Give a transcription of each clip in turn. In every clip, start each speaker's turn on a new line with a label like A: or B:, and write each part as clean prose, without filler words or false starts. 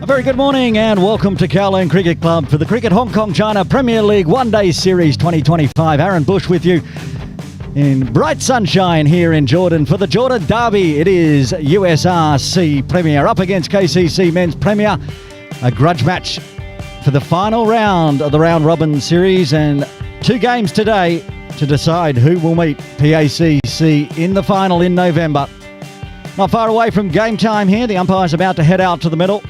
A: Very good morning and welcome to Kowloon Cricket Club for the Cricket Hong Kong China Premier League One Day Series 2025. Aaron Bush with you in bright sunshine here in Jordan for the Jordan Derby. It is USRC Premier up against KCC Men's Premier. A grudge match for the final round of the round robin series, and two games today to decide who will meet PACC in the final in November. Not far away from game time here. The umpire's about to head out to the middle.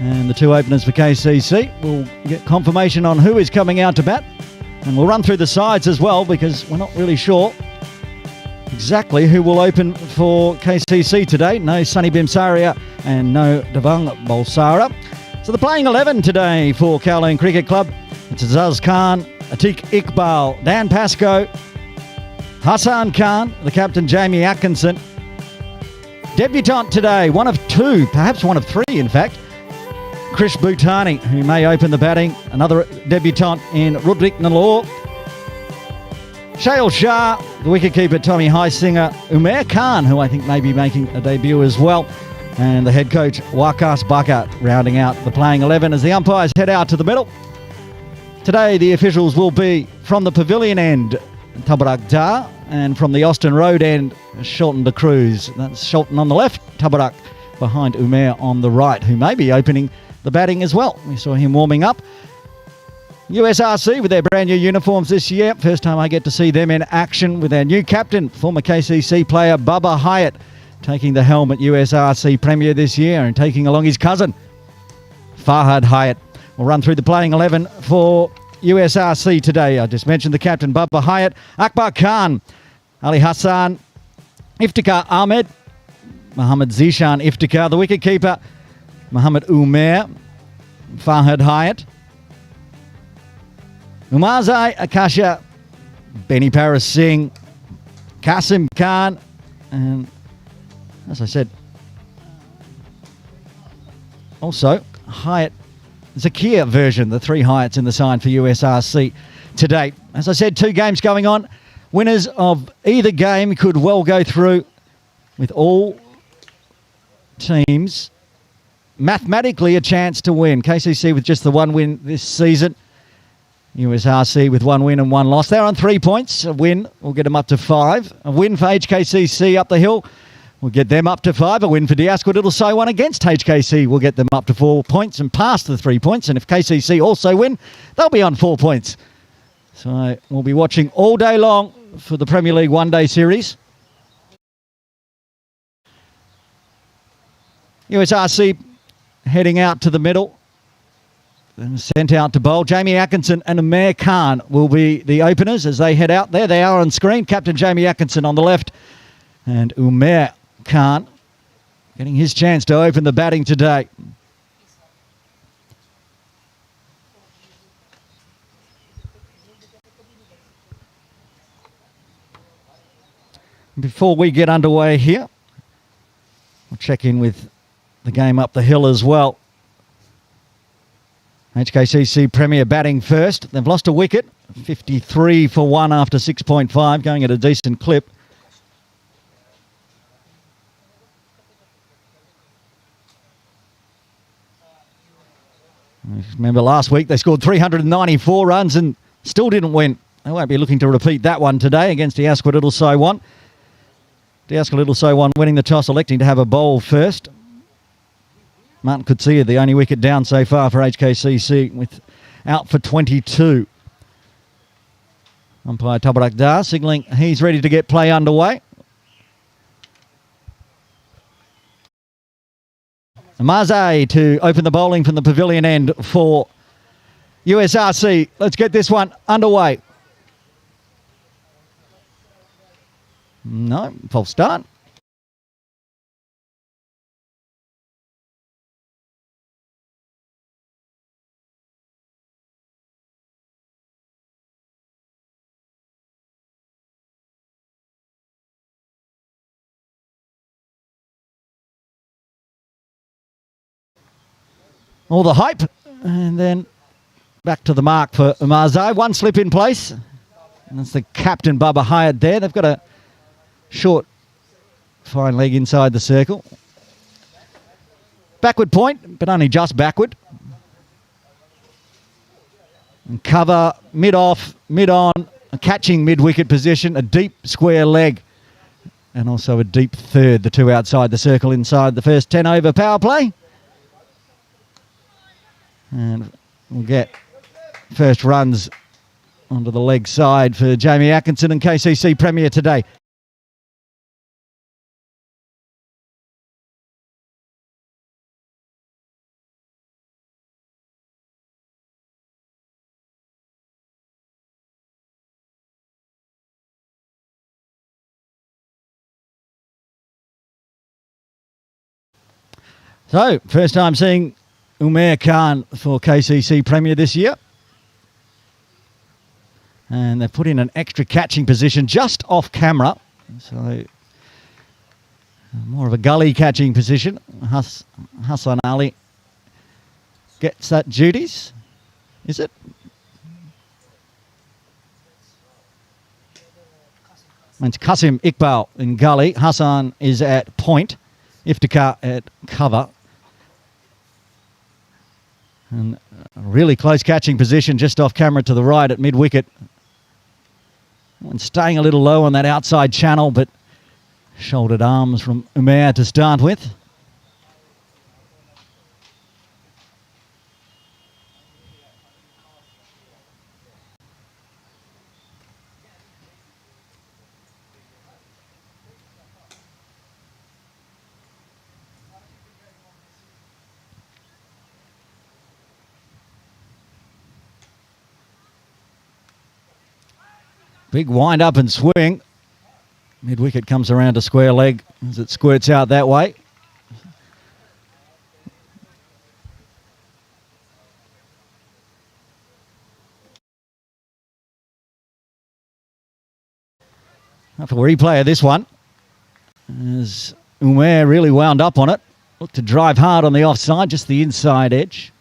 A: And the two openers for KCC will get confirmation on who is coming out to bat. And we'll run through the sides as well, because we're not really sure exactly who will open for KCC today. No Sunny Bimsaria and no Devang Bolsara. So the playing 11 today for Kowloon Cricket Club. It's Azaz Khan, Atiq Iqbal, Dan Pascoe, Hassan Khan, the captain Jamie Atkinson. Debutant today, one of two, perhaps one of three in fact. Krish Bhutani, who may open the batting. Another debutant in Rudrik Nalor. Shail Shah, the wicketkeeper Tommy Heisinger. Umair Khan, who I think may be making a debut as well. And the head coach Wakas Baka rounding out the playing 11 as the umpires head out to the middle. Today the officials will be from the pavilion end, Tabarak Dar, and from the Austin Road end, Shelton de Cruz. That's Shelton on the left, Tabarak behind Umair on the right, who may be opening the batting as well. We saw him warming up. USRC with their brand new uniforms this year. First time I get to see them in action with their new captain, former KCC player Bubba Hyatt, taking the helm at USRC Premier this year and taking along his cousin, Farhad Hyatt. We'll run through the playing 11 for USRC today. I just mentioned the captain, Bubba Hyatt, Akbar Khan, Ali Hassan, Iftikhar Ahmed, Mohammad Zishan Iftikhar, the wicketkeeper, Mohammad Umair, Farhad Hyatt, Umarzai Akasha, Benny Paris Singh, Qasim Khan, and as I said, also Hyatt Zakir version, the three Hyatts in the side for USRC today. As I said, two games going on. Winners of either game could well go through, with all teams mathematically a chance to win. KCC with just the one win this season. USRC with one win and one loss. They're on 3 points. A win will get them up to 5. A win for HKCC up the hill will get them up to 5. A win for Diasco Little Siwan against HKC will get them up to 4 points and past the 3 points. And if KCC also win, they'll be on 4 points. So we'll be watching all day long for the Premier League One Day Series. USRC heading out to the middle and sent out to bowl. Jamie Atkinson and Umair Khan will be the openers as they head out. There they are on screen. Captain Jamie Atkinson on the left and Umair Khan getting his chance to open the batting today. Before we get underway here, we'll check in with the game up the hill as well. HKCC Premier batting first. They've lost a wicket, 53 for 1 after 6.5, going at a decent clip. Remember last week they scored 394 runs and still didn't win. They won't be looking to repeat that one today against Diasco Little Siwan. Diasco Little Siwan winning the toss, electing to have a bowl first. Martin Kutsia, the only wicket down so far for HKCC, with out for 22. Umpire Tabarak Dar signalling he's ready to get play underway. Maze to open the bowling from the pavilion end for USRC. Let's get this one underway. No, false start. All the hype, and then back to the mark for Umarzai. One slip in place. And that's the captain, Bubba Hyatt there. They've got a short, fine leg inside the circle. Backward point, but only just backward. And cover, mid-off, mid-on, catching mid-wicket position, a deep square leg, and also a deep third, the two outside the circle inside the first 10 over power play. And we'll get first runs onto the leg side for Jamie Atkinson and KCC Premier today. So, first time seeing Umair Khan for KCC Premier this year. And they've put in an extra catching position just off camera. So, more of a gully catching position. Hassan Ali gets that duties. Is it? It's Qasim Iqbal in gully. Hassan is at point. Iftikhar at cover. And a really close catching position just off camera to the right at mid-wicket. And staying a little low on that outside channel, but shouldered arms from Umair to start with. Big wind up and swing. Mid-wicket comes around to square leg as it squirts out that way. Have a replay of this one. As Umair really wound up on it. Looked to drive hard on the offside, just the inside edge.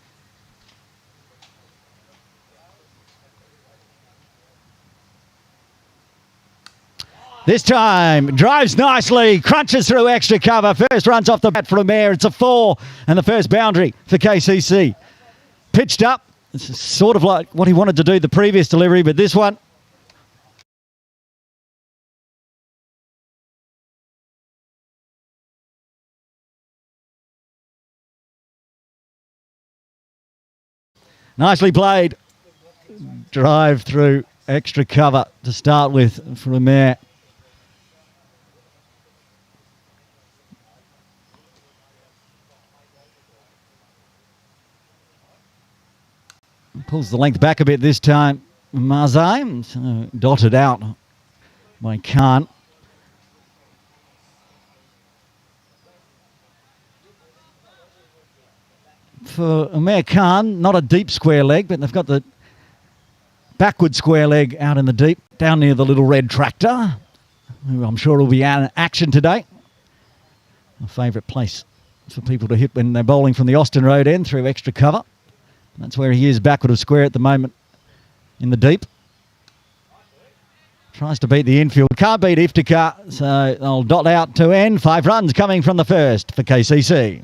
A: This time, drives nicely, crunches through extra cover. First runs off the bat for Umair. It's a 4 and the first boundary for KCC. Pitched up. It's sort of like what he wanted to do the previous delivery, but this one. Nicely played. Drive through extra cover to start with for Umair. Pulls the length back a bit this time. Marzai, so dotted out by Khan. For Umair Khan, not a deep square leg, but they've got the backward square leg out in the deep, down near the little red tractor, who I'm sure will be out in action today. A favourite place for people to hit when they're bowling from the Austin Road end through extra cover. That's where he is, backward of square at the moment in the deep. Tries to beat the infield. Can't beat Iftikhar, so they'll dot out to end. 5 runs coming from the first for KCC.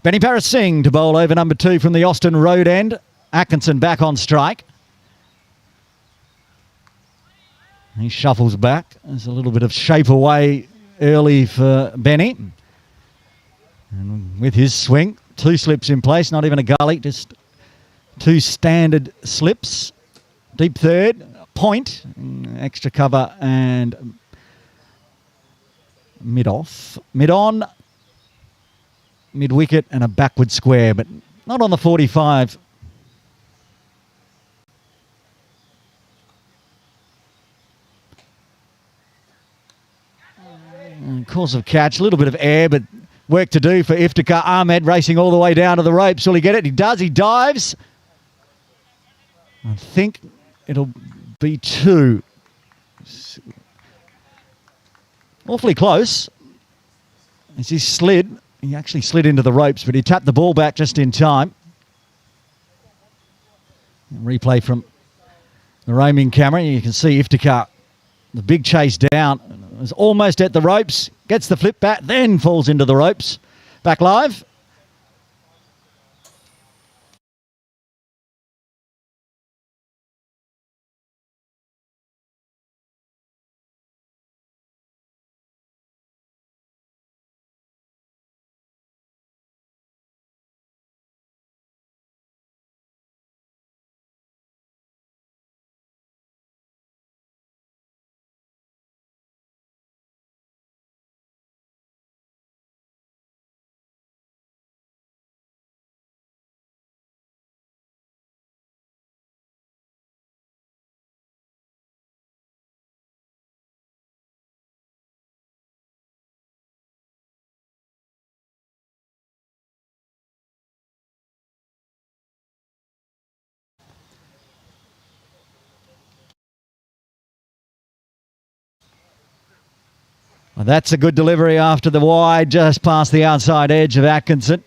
A: Benny Paris Singh to bowl over number 2 from the Austin Road end. Atkinson back on strike. He shuffles back. There's a little bit of shape away early for Benny. And with his swing, 2 slips in place, not even a gully, just 2 standard slips. Deep third, point, extra cover and mid-off. Mid-on, mid-wicket and a backward square, but not on the 45. Course of catch, a little bit of air, but work to do for Iftikhar Ahmed, racing all the way down to the ropes. Will he get it? He does. He dives. I think it'll be 2. Awfully close. As he slid, he actually slid into the ropes, but he tapped the ball back just in time. Replay from the roaming camera. You can see Iftikhar, the big chase down, was almost at the ropes, gets the flip back, then falls into the ropes. Back live. Well, that's a good delivery after the wide, just past the outside edge of Atkinson.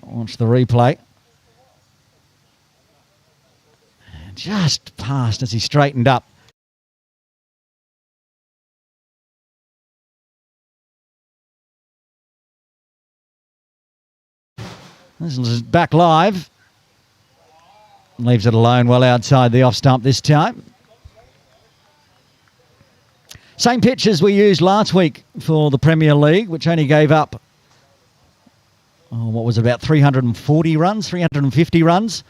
A: Launch the replay. Just past as he straightened up. This is back live. Leaves it alone well outside the off stump this time. Same pitch as we used last week for the Premier League, which only gave up, what was it, about 340 runs, 350 runs.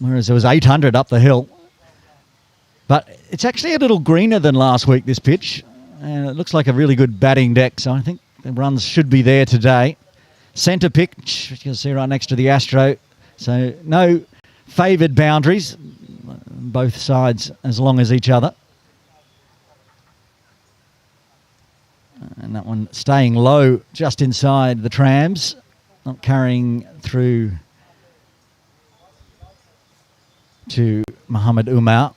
A: Whereas there was 800 up the hill. But it's actually a little greener than last week, this pitch. And it looks like a really good batting deck, so I think the runs should be there today. Centre pitch, you can see right next to the Astro. So no favoured boundaries, both sides as long as each other. And that one staying low just inside the trams, not carrying through to Muhammad Umar.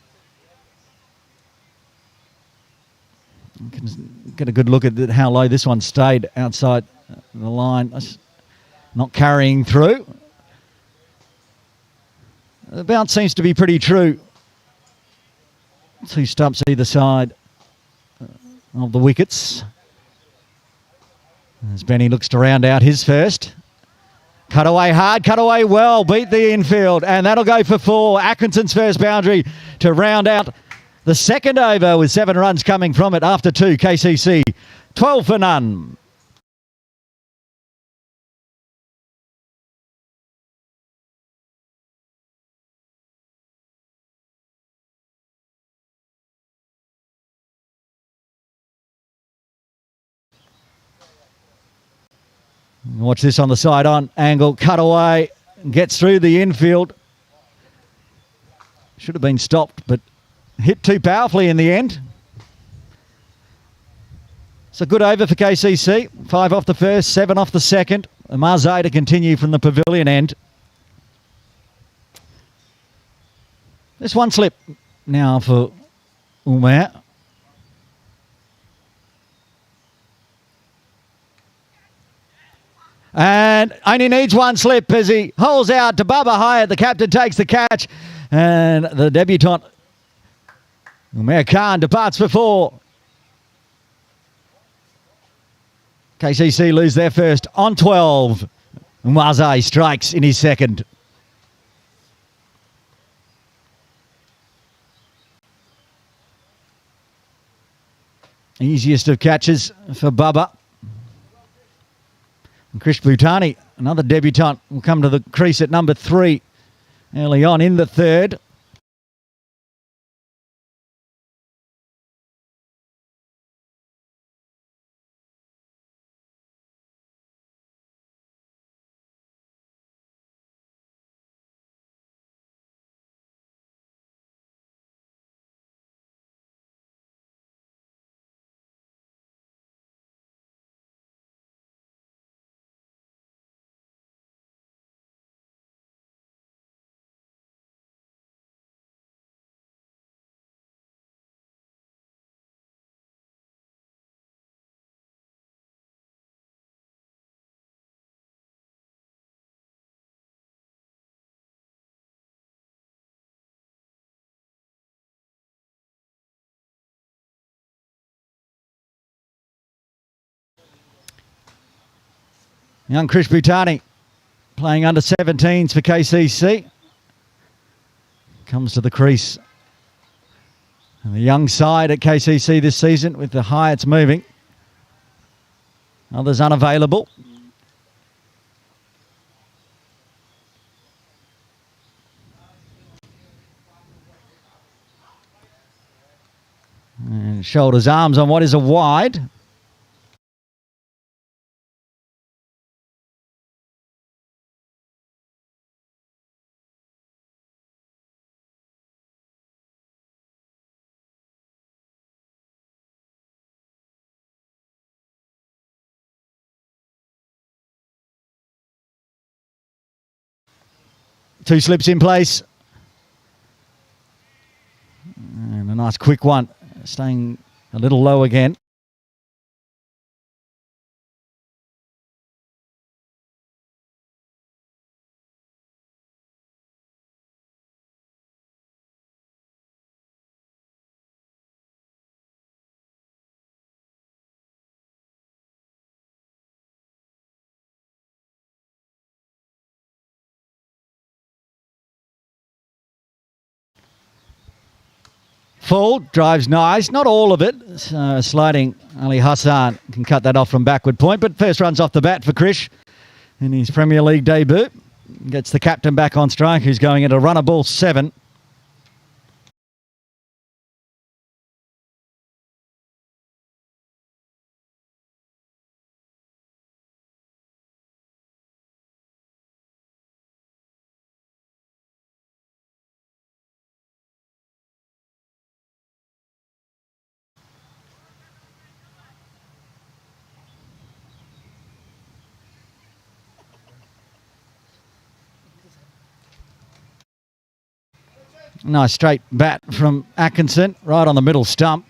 A: You can get a good look at how low this one stayed outside the line. Not carrying through. The bounce seems to be pretty true. 2 stumps either side of the wickets. As Benny looks to round out his first. Cut away hard, cut away well, beat the infield, and that'll go for 4. Atkinson's first boundary to round out the second over with 7 runs coming from it after 2. KCC 12 for none. Watch this on the side on angle, cut away, gets through the infield. Should have been stopped, but hit too powerfully in the end. It's a good over for KCC. 5 off the first, 7 off the second. Marzai to continue from the pavilion end. There's one slip now for Umar. And only needs one slip as he holds out to Bubba Hyatt. The captain takes the catch. And the debutant, Umar Khan, departs for 4. KCC lose their first on 12. Umaze strikes in his second. Easiest of catches for Bubba. And Krish Bhutani, another debutant, will come to the crease at number 3 early on in the third. Young Krish Bhutani playing under 17s for KCC. Comes to the crease. And the young side at KCC this season with the high it's moving. Others unavailable. And shoulders, arms on what is a wide. Two slips in place. And a nice quick one. Staying a little low again. Full, drives nice, not all of it. Sliding Ali Hassan can cut that off from backward point, but first runs off the bat for Krish in his Premier League debut. Gets the captain back on strike, who's going at a runner ball 7. Nice straight bat from Atkinson, right on the middle stump.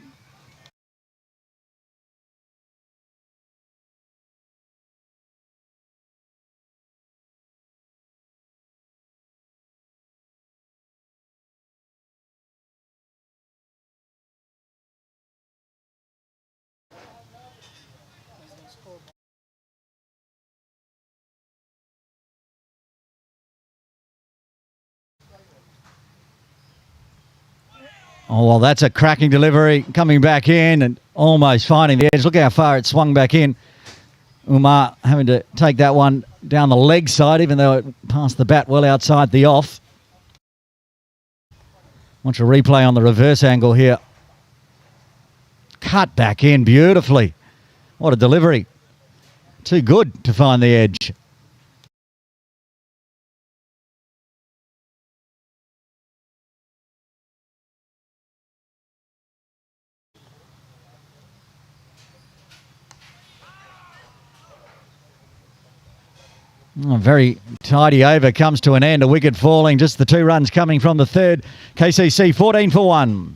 A: Oh, well, that's a cracking delivery. Coming back in and almost finding the edge. Look how far it swung back in. Umar having to take that one down the leg side, even though it passed the bat well outside the off. Watch a replay on the reverse angle here. Cut back in beautifully. What a delivery. Too good to find the edge. Oh, very tidy over, comes to an end. A wicket falling, just the 2 runs coming from the third. KCC 14 for 1.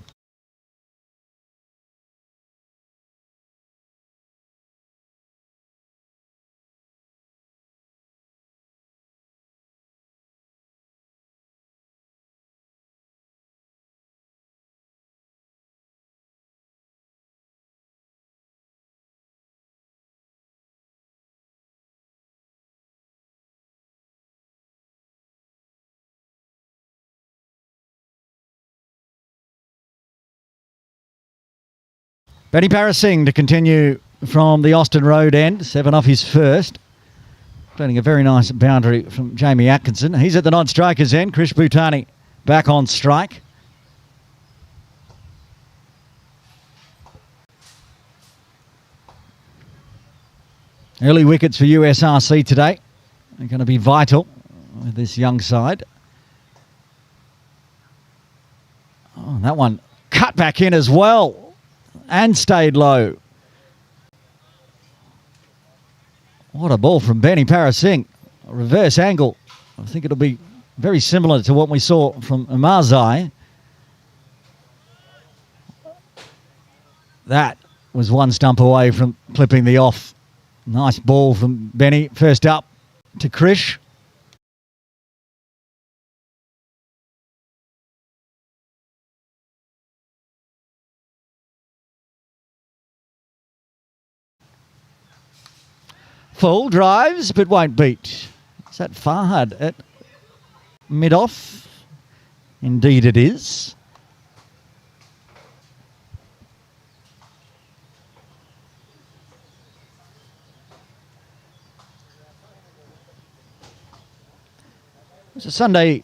A: Benny Parasing to continue from the Austin Road end. 7 off his first. Playing a very nice boundary from Jamie Atkinson. He's at the non-strikers end. Krish Bhutani back on strike. Early wickets for USRC today. They're going to be vital with this young side. Oh, that one cut back in as well and stayed low. What a ball from Benny Parasing. A reverse angle. I think it'll be very similar to what we saw from Marzai. That was one stump away from clipping the off. Nice ball from Benny. First up to Krish. Full drives, but won't beat. Is that Farhad at mid-off? Indeed it is. It's a Sunday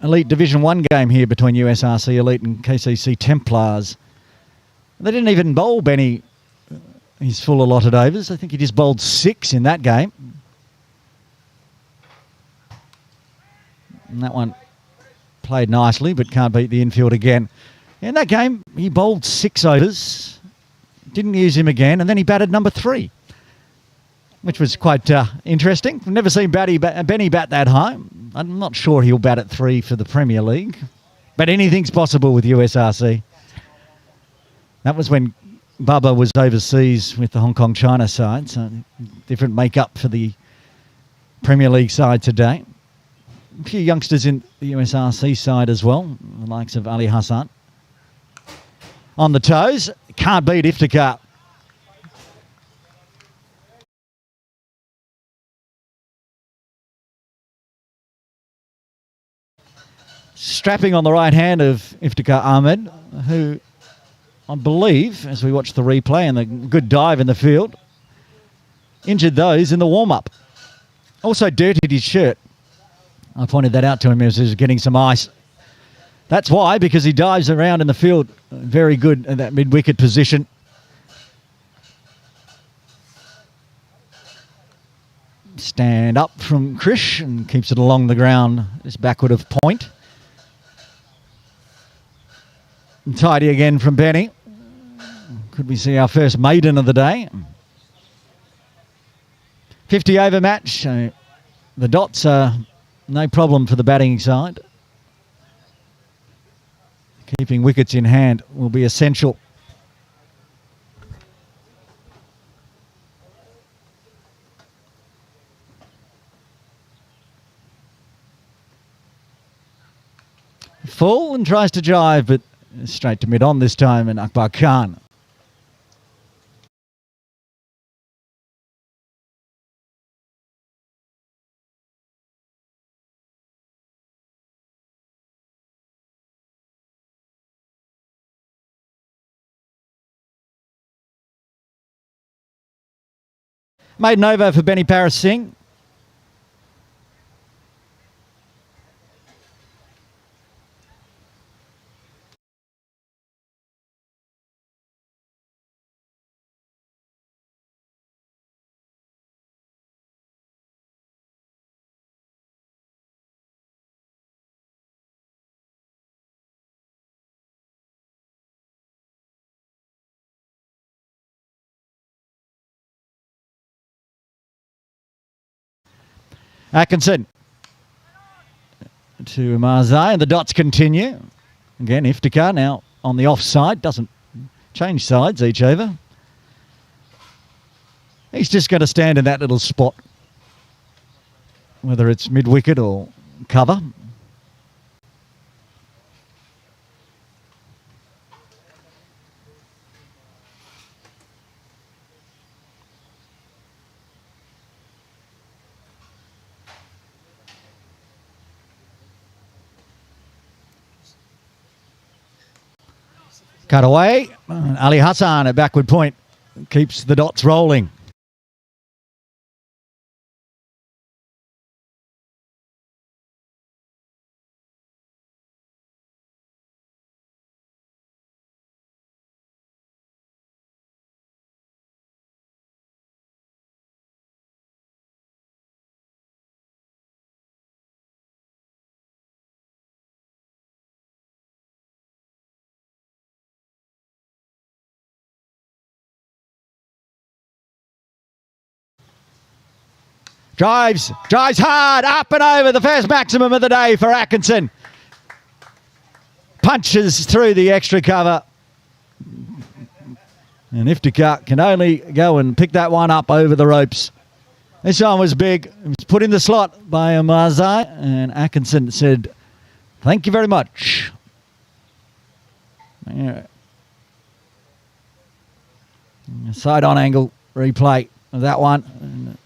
A: Elite Division 1 game here between USRC Elite and KCC Templars. They didn't even bowl Benny his full allotted overs. I think he just bowled 6 in that game. And that one played nicely, but can't beat the infield again. In that game, he bowled 6 overs. Didn't use him again, and then he batted number 3, which was quite interesting. I've never seen Benny bat that high. I'm not sure he'll bat at 3 for the Premier League, but anything's possible with USRC. That was when Bubba was overseas with the Hong Kong China side, so different makeup for the Premier League side today. A few youngsters in the USRC side as well, the likes of Ali Hassan. On the toes, can't beat Iftikhar. Strapping on the right hand of Iftikhar Ahmed, who I believe, as we watch the replay and the good dive in the field, injured those in the warm-up. Also dirtied his shirt. I pointed that out to him as he was getting some ice. That's why, because he dives around in the field very good at that mid-wicket position. Stand up from Krish and keeps it along the ground, just backward of point. And tidy again from Benny. Could we see our first maiden of the day? 50 over match. The dots are no problem for the batting side. Keeping wickets in hand will be essential. Full and tries to drive, but straight to mid-on this time, and Akbar Khan. Maiden over for Benny Parasing. Atkinson to Marzai, and the dots continue. Again, Iftikhar now on the offside, doesn't change sides each over. He's just going to stand in that little spot, whether it's mid-wicket or cover. Cut away. Ali Hassan at backward point keeps the dots rolling. Drives hard, up and over, the first maximum of the day for Atkinson. Punches through the extra cover. And Iftikhar can only go and pick that one up over the ropes. This one was big. It was put in the slot by Amazai, and Atkinson said, "Thank you very much." Yeah. Side on angle replay of that one.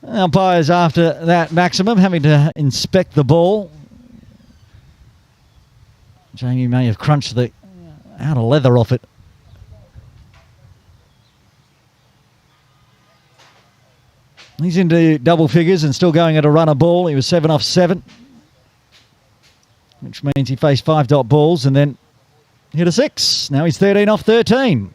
A: Umpires after that maximum having to inspect the ball. Jamie may have crunched the outer leather off it. He's into double figures and still going at a runner ball. He was 7 off 7, which means he faced 5 dot balls and then hit a 6. Now he's 13 off 13.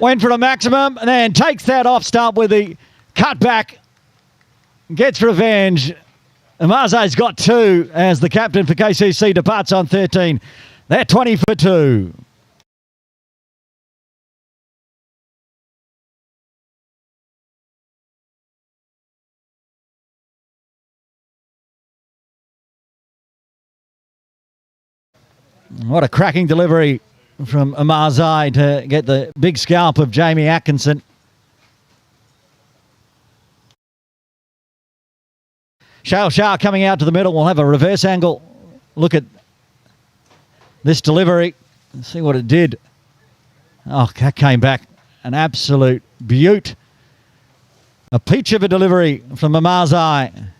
A: Went for a maximum and then takes that off stump with the cutback. Gets revenge. Amazai's got 2 as the captain for KCC departs on 13. They're 20 for 2. What a cracking delivery from Amazai to get the big scalp of Jamie Atkinson. Shale Shah coming out to the middle. We'll have a reverse angle look at this delivery and see what it did. Oh, that came back an absolute beaut. A peach of a delivery from Amazai.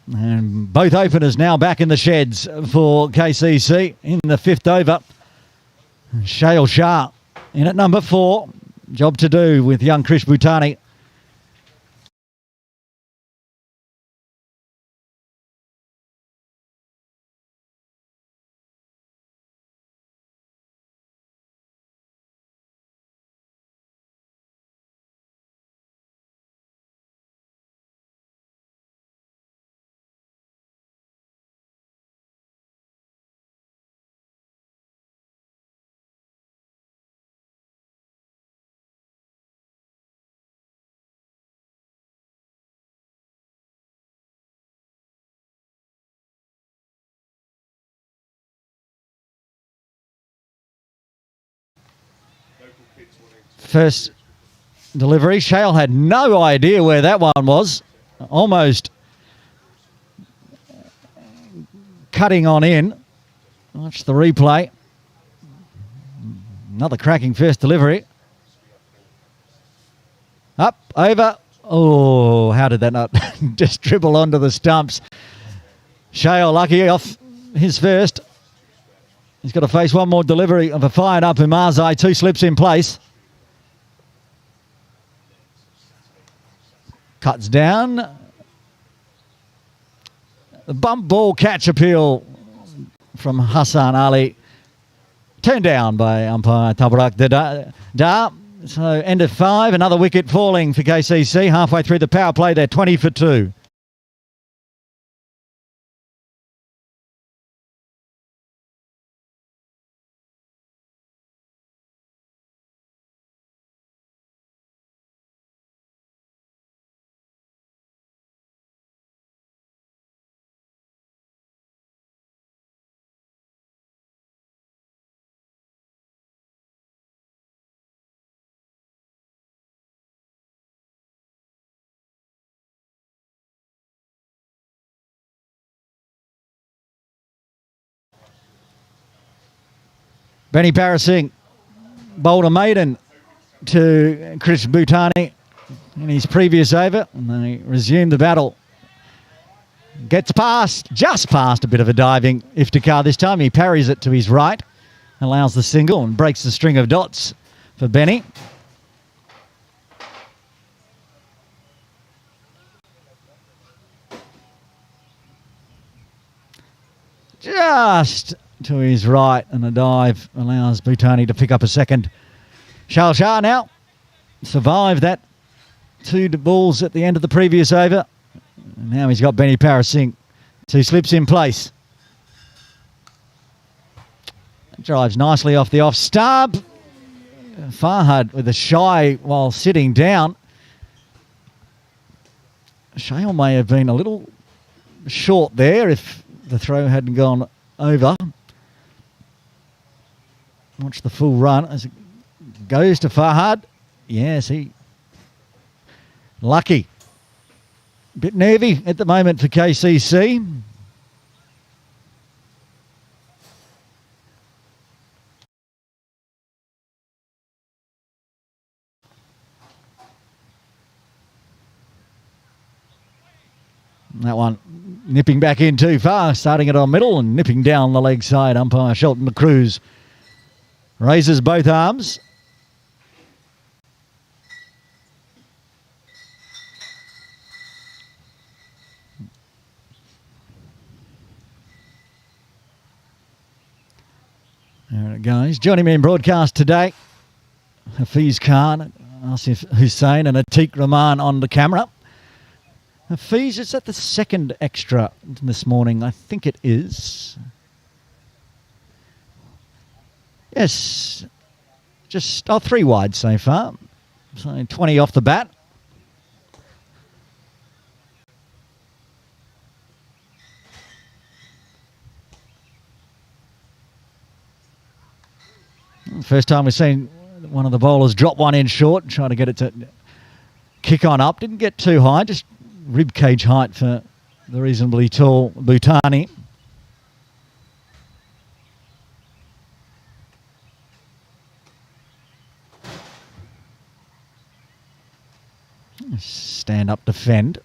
A: And both openers now back in the sheds for KCC in the 5th over. Shale Shah in at number 4. Job to do with young Krish Bhutani. First delivery, Shale had no idea where that one was. Almost cutting on in. Watch the replay. Another cracking first delivery. Up, over. Oh, how did that not just dribble onto the stumps? Shale lucky off his first. He's got to face one more delivery of a fired up Amazai. 2 slips in place. Cuts down. The bump ball catch appeal from Hassan Ali. Turned down by umpire Tabarak Da. So end of 5, another wicket falling for KCC. Halfway through the power play, they're 20 for 2. Benny Parasingh bowled a maiden to Chris Bhutani in his previous over, and they resume the battle. Gets past, just past a bit of a diving Iftikhar this time. He parries it to his right, allows the single and breaks the string of dots for Benny. Just to his right, and a dive allows Bhutani to pick up a second. Shah now survived that 2 balls at the end of the previous over. And now he's got Benny Parasingh, 2 slips in place. Drives nicely off the off stub. Farhad with a shy while sitting down. Shale may have been a little short there if the throw hadn't gone over. Watch the full run as it goes to Farhad. Yes, he lucky. Bit nervy at the moment for KCC. That one nipping back in too far, starting it on middle and nipping down the leg side. Umpire Shelton McCruz raises both arms. There it goes. Joining me in broadcast today, Hafiz Khan, Asif Hussain and Atiq Rahman on the camera. Hafiz, is that the second extra this morning? I think it is. Yes, just 3 wide so far. So 20 off the bat. First time we've seen one of the bowlers drop one in short, trying to get it to kick on up. Didn't get too high, just rib cage height for the reasonably tall Bhutani. Stand up, defend.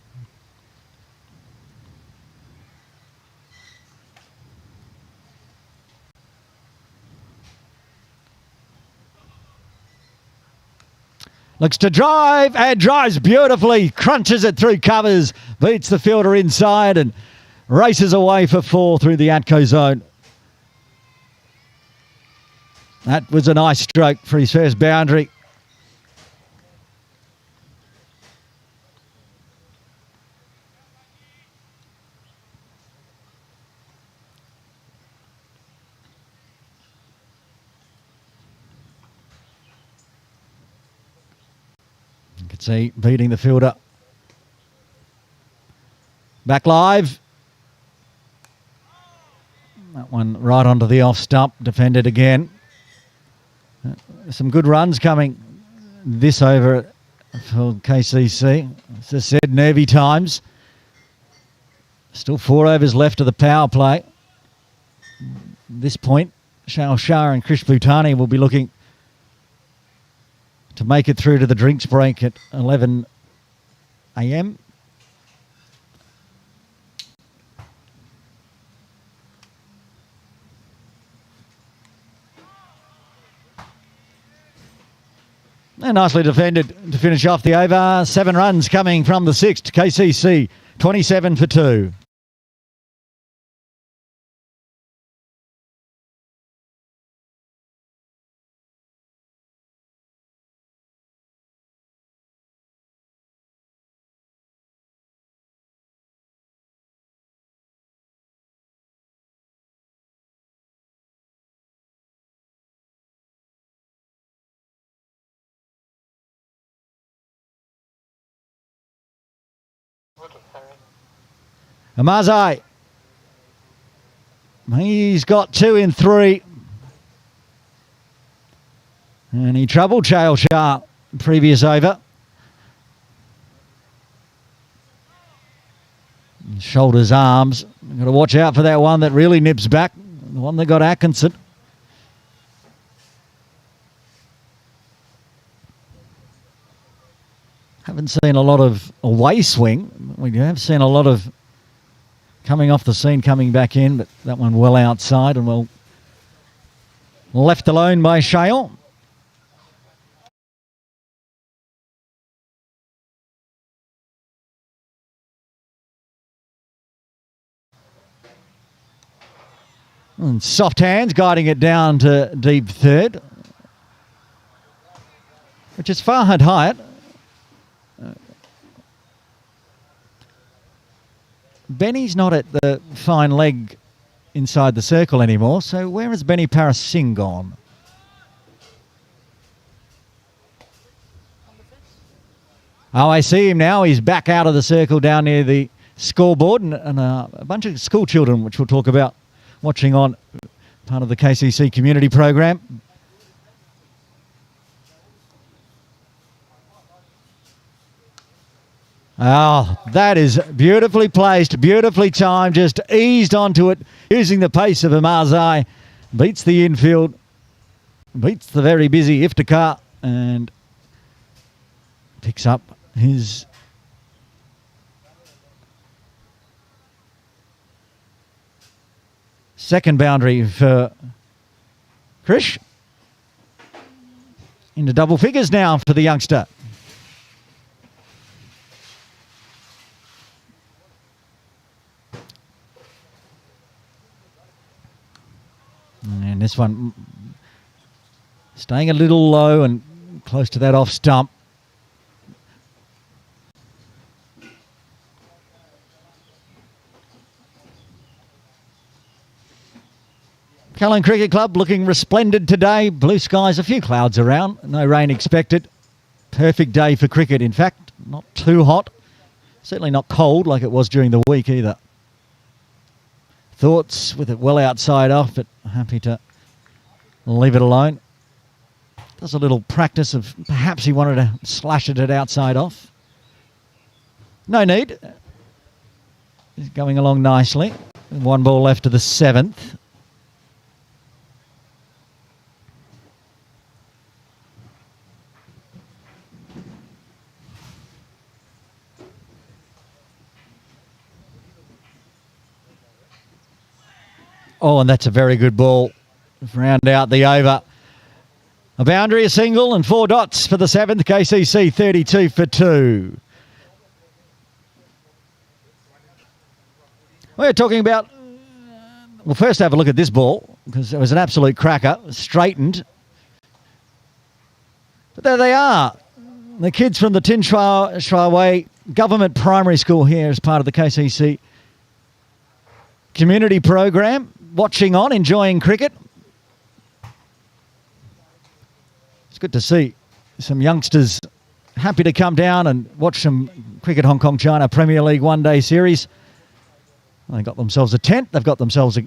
A: Looks to drive and drives beautifully. Crunches it through covers. Beats the fielder inside and races away for 4 through the Atco zone. That was a nice stroke for his first boundary. See, beating the fielder. Back live. That one right onto the off stump. Defended again. Some good runs coming this over for KCC. As I said, nervy times. Still 4 overs left of the power play. At this point, Shah and Krish Bhutani will be looking to make it through to the drinks break at 11 a.m. And nicely defended to finish off the over. 7 runs coming from the 6th. KCC 27 for 2. Amazai. He's got 2 in 3. And he troubled Chael Shah previous over. Shoulders, arms. Got to watch out for that one that really nips back. The one that got Atkinson. Haven't seen a lot of away swing. We have seen a lot of coming off the scene, coming back in, but that one well outside and well left alone by Chael. And soft hands guiding it down to deep third, which is Farhad Hyatt. Benny's not at the fine leg inside the circle anymore, so where has Benny Paris Singh gone? Oh, I see him now. He's back out of the circle down near the scoreboard, and a bunch of school children, which we'll talk about, watching on part of the KCC community program. Oh, that is beautifully placed, beautifully timed, just eased onto it, using the pace of Amazai. Beats the infield, beats the very busy Iftikhar, and picks up his second boundary for Krish. Into double figures now for the youngster. And this one staying a little low and close to that off stump. Callan Cricket Club looking resplendent today. Blue skies, a few clouds around. No rain expected. Perfect day for cricket, in fact. Not too hot. Certainly not cold like it was during the week either. Thoughts with it well outside off, but happy to leave it alone. Does a little practice of perhaps he wanted to slash it at outside off. No need. He's going along nicely. One ball left to the 7th. Oh, and that's a very good ball. Round out the over. A boundary, a single, and 4 dots for the 7th. KCC 32 for 2. We're talking about... Well, first have a look at this ball, because it was an absolute cracker. Straightened. But there they are. The kids from the Tin Shui Wai Government Primary School here as part of the KCC community program. Watching on, enjoying cricket. It's good to see some youngsters happy to come down and watch some Cricket Hong Kong China Premier League one-day series. They got themselves a tent. They've got themselves a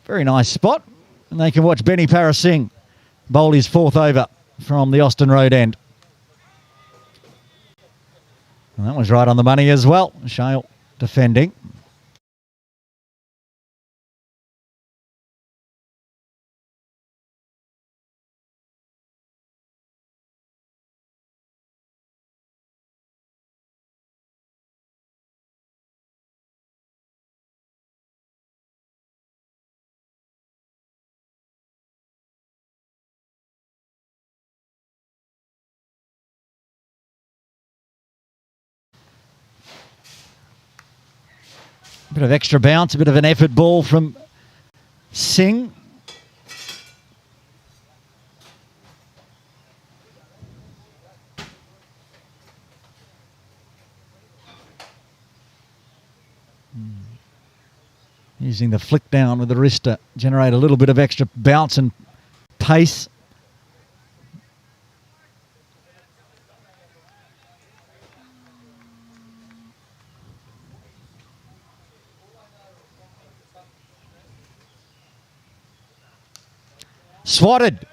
A: very nice spot. And they can watch Benny Paris Singh bowl his 4th over from the Austin Road end. And that was right on the money as well. Shale defending. Bit of extra bounce, a bit of an effort ball from Singh. Using the flick down with the wrist to generate a little bit of extra bounce and pace. Swatted.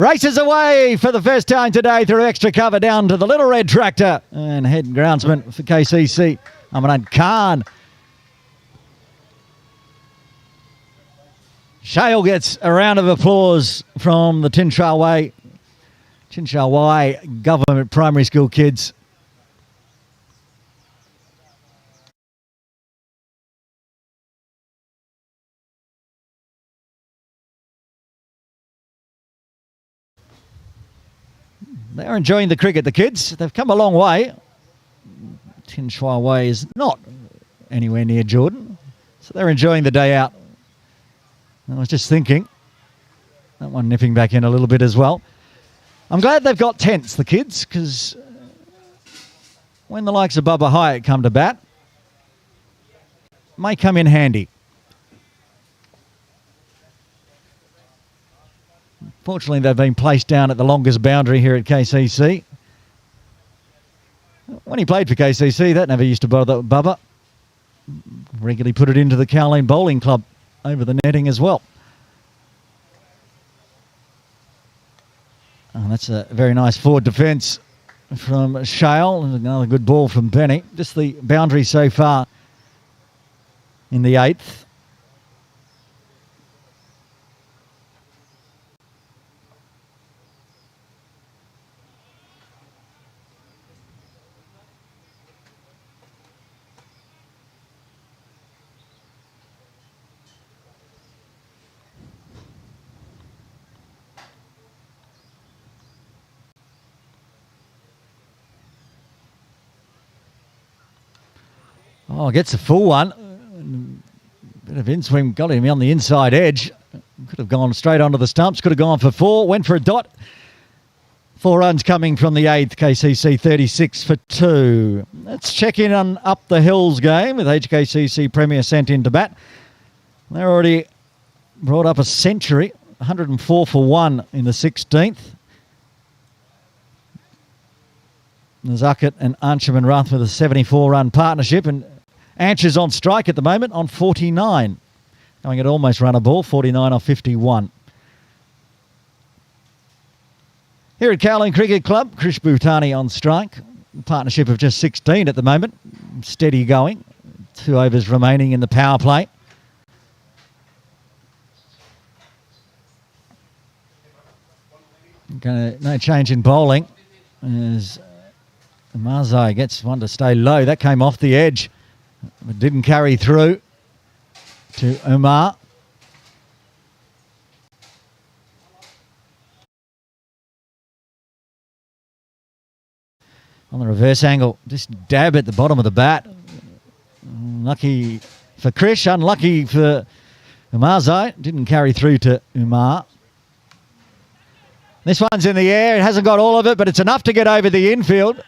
A: Races away for the first time today through extra cover down to the Little Red Tractor. And head groundsman for KCC, Amanat Khan. Shale gets a round of applause from the Tinshalwai Government Primary School kids. They're enjoying the cricket, the kids. They've come a long way. Tinshalwai is not anywhere near Jordan, so they're enjoying the day out. I was just thinking, that one nipping back in a little bit as well. I'm glad they've got tents, the kids, because when the likes of Bubba Hyatt come to bat, may come in handy. Fortunately, they've been placed down at the longest boundary here at KCC. When he played for KCC, that never used to bother Bubba. Regularly put it into the Caroline Bowling Club over the netting as well. Oh, that's a very nice forward defence from Shale. Another good ball from Benny. Just the boundary so far in the 8th. Oh, gets a full one. Bit of in-swing, got him on the inside edge. Could have gone straight onto the stumps, could have gone for 4, went for a dot. 4 runs coming from the 8th, KCC 36 for 2. Let's check in on Up the Hills game with HKCC Premier sent in to bat. They're already brought up a century, 104 for 1 in the 16th. Zuckett and Archam and Ruth with a 74-run partnership, and Ancher's on strike at the moment on 49. Going at almost run a ball, 49 off 51. Here at Caroline Cricket Club, Krish Bhutani on strike. Partnership of just 16 at the moment. Steady going. 2 overs remaining in the power play. No change in bowling as Marzai gets one to stay low. That came off the edge. It didn't carry through to Umar. On the reverse angle, just dab at the bottom of the bat. Lucky for Krish, unlucky for Umarzai. Didn't carry through to Umar. This one's in the air. It hasn't got all of it, but it's enough to get over the infield.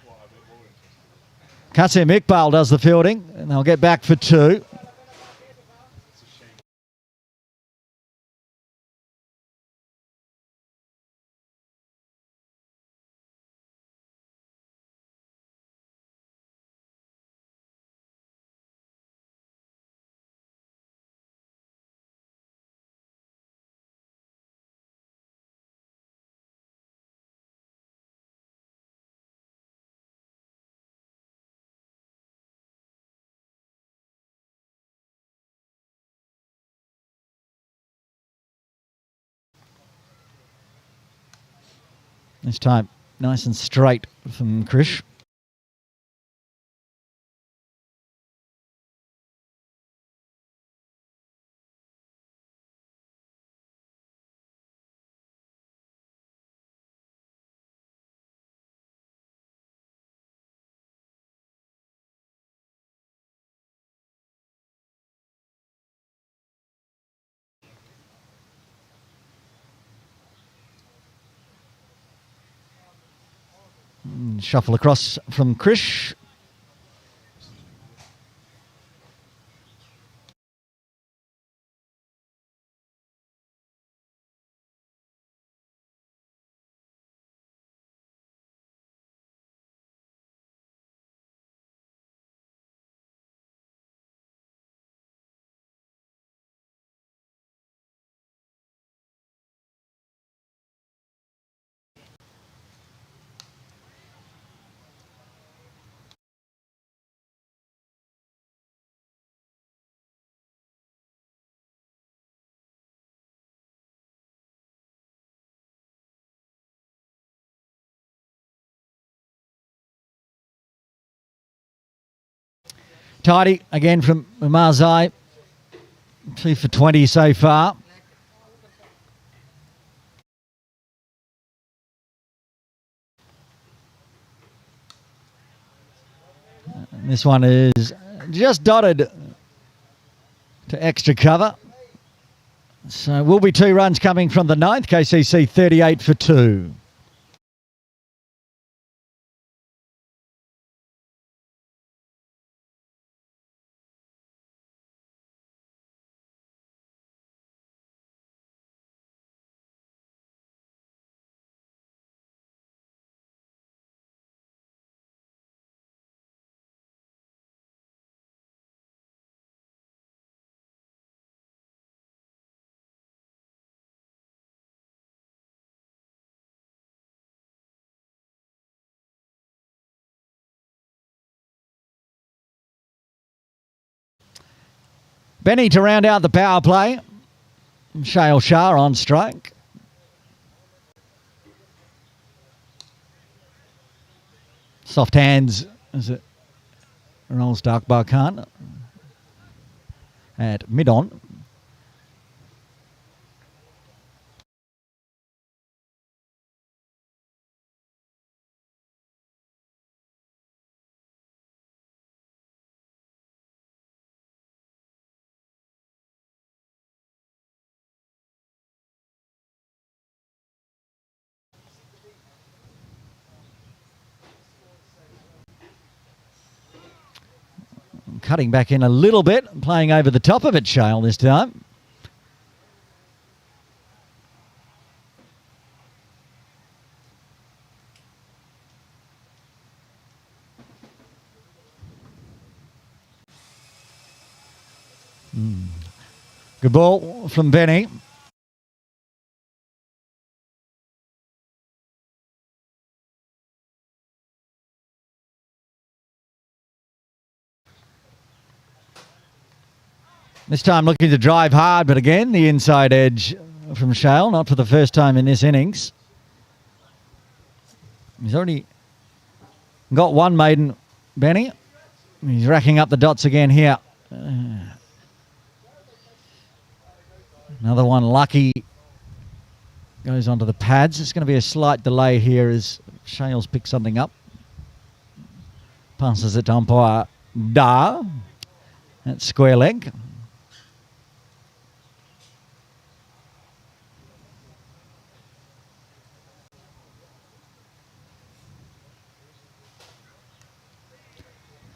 A: Kasim Iqbal does the fielding, and they'll get back for 2. This time, nice and straight from Krish. Shuffle across from Krish. Tidy again from Marzai. 2 for 20 so far. And this one is just dotted to extra cover. So will be 2 runs coming from the 9th. KCC 38 for 2. Benny to round out the power play. Shale Shah on strike. Soft hands as it rolls to Akbar Khan at mid-on. Cutting back in a little bit, playing over the top of it, Shale, this time. Good ball from Benny. This time looking to drive hard, but again, the inside edge from Shale, not for the first time in this innings. He's already got one maiden, Benny. He's racking up the dots again here. Another one, Lucky, goes onto the pads. It's going to be a slight delay here as Shale's picked something up. Passes it to umpire Dar at square leg.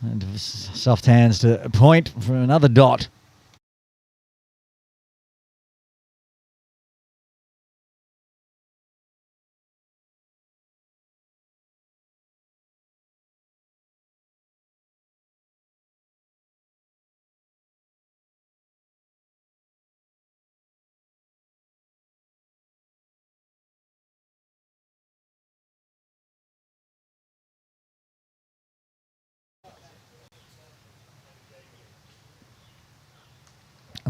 A: And soft hands to a point for another dot.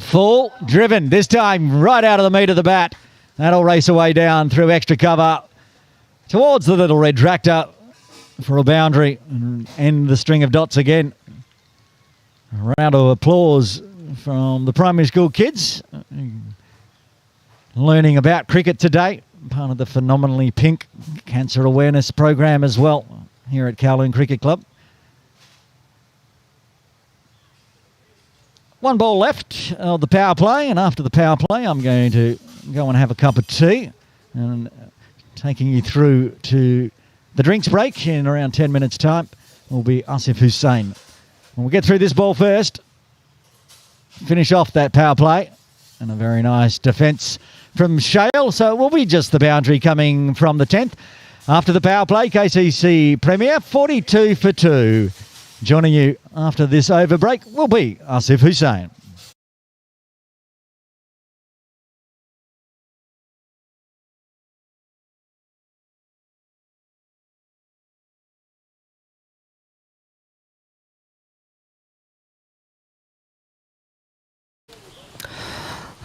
A: Full driven, this time right out of the meat of the bat. That'll race away down through extra cover towards the little red tractor for a boundary and end the string of dots again. A round of applause from the primary school kids learning about cricket today. Part of the Phenomenally Pink cancer awareness program as well here at Kowloon Cricket Club. One ball left of the power play, and after the power play, I'm going to go and have a cup of tea and taking you through to the drinks break in around 10 minutes' time will be Asif Hussain. We'll get through this ball first, finish off that power play, and a very nice defence from Shale. So it will be just the boundary coming from the 10th. After the power play, KCC Premier 42 for 2. Joining you after this over break will be Asif Hussain.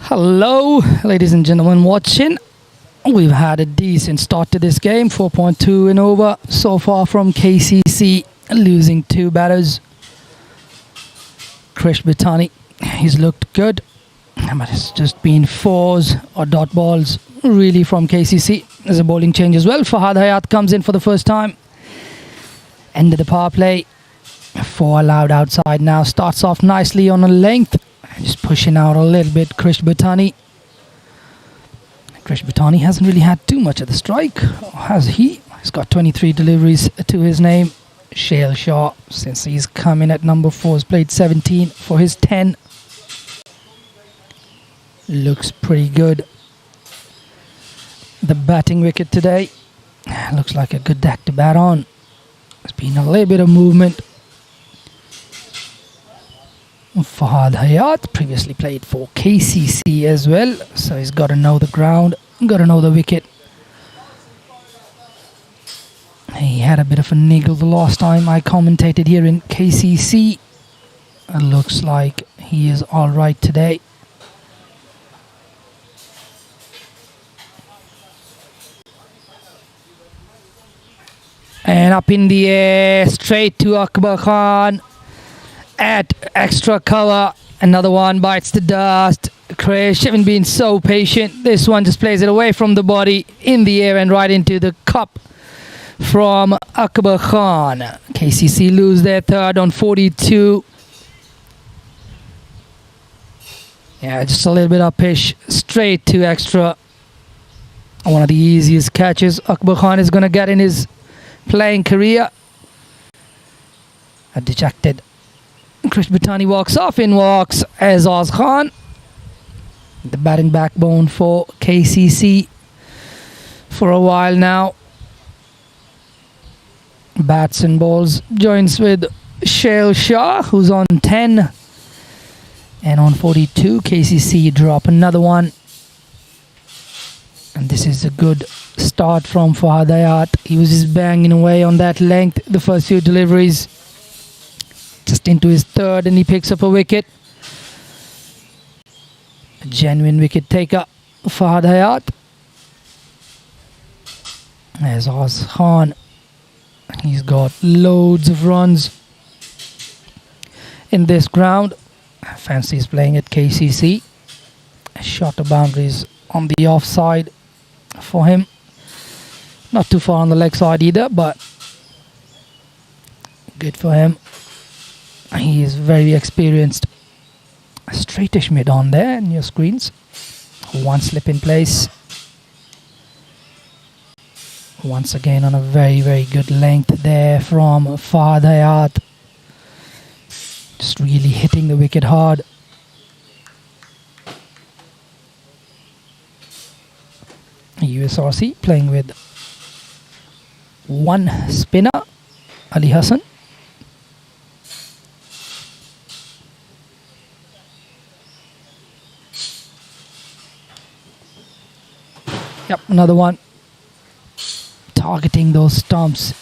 B: Hello, ladies and gentlemen watching. We've had a decent start to this game, 4.2 and over so far from KCC, losing 2 batters. Krish Bhutani. He's looked good, but it's just been fours or dot balls really from KCC. There's a bowling change as well. Fahad Hayat comes in for the first time. End of the power play. 4 allowed outside now. Starts off nicely on a length. Just pushing out a little bit, Krish Bhutani. Krish Bhutani hasn't really had too much of the strike, has he? He's got 23 deliveries to his name. Shail Shah, since he's come in at number 4, has played 17 for his 10. Looks pretty good. The batting wicket today looks like a good deck to bat on. There's been a little bit of movement. Fahad Hayat previously played for KCC as well, so he's got to know the ground, got to know the wicket. He had a bit of a niggle the last time I commentated here in KCC. It looks like he is all right today. And up in the air, straight to Akbar Khan. At extra cover, another one bites the dust. Krish haven't been so patient. This one just plays it away from the body, in the air and right into the cup from Akbar Khan. KCC lose their third on 42. Yeah, just a little bit uppish, straight to extra. One of the easiest catches Akbar Khan is going to get in his playing career. A dejected Krish Bhutani walks off. In walks Azaz Khan, the batting backbone for KCC for a while now. Bats and balls, joins with Shail Shah, who's on 10. And on 42, KCC drop another one. And this is a good start from Fahad Hayat. He was just banging away on that length the first few deliveries. Just into his third, and he picks up a wicket. A genuine wicket taker, Fahad Hayat. There's Oz Khan. He's got loads of runs in this ground. Fancies playing at KCC. Shorter boundaries on the offside for him. Not too far on the leg side either, but good for him. He is very experienced. A straightish mid on there in your screens. One slip in place. Once again on a very, very good length there from Fahad Hayat. Just really hitting the wicket hard. USRC playing with one spinner, Ali Hassan. Yep, another one. Targeting those stumps.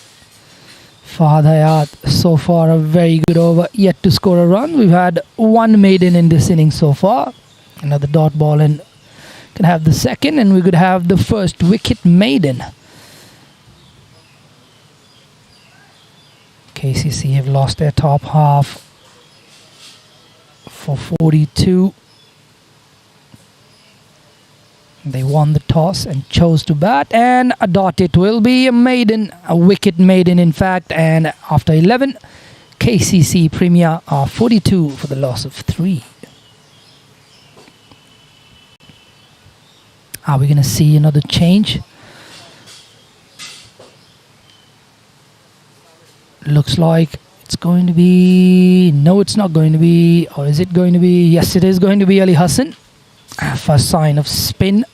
B: Fahad Hayat, so far a very good over, yet to score a run. We've had one maiden in this inning so far. Another dot ball and can have the second, and we could have the first wicket maiden. KCC have lost their top half for 42. They won the toss and chose to bat, and a dot it will be, a maiden, a wicket maiden in fact. And after 11, KCC Premier are 42 for the loss of 3. Are we going to see another change? Looks like it's going to be... No, it's not going to be. Or is it going to be? Yes, it is going to be Ali Hassan. First sign of spin.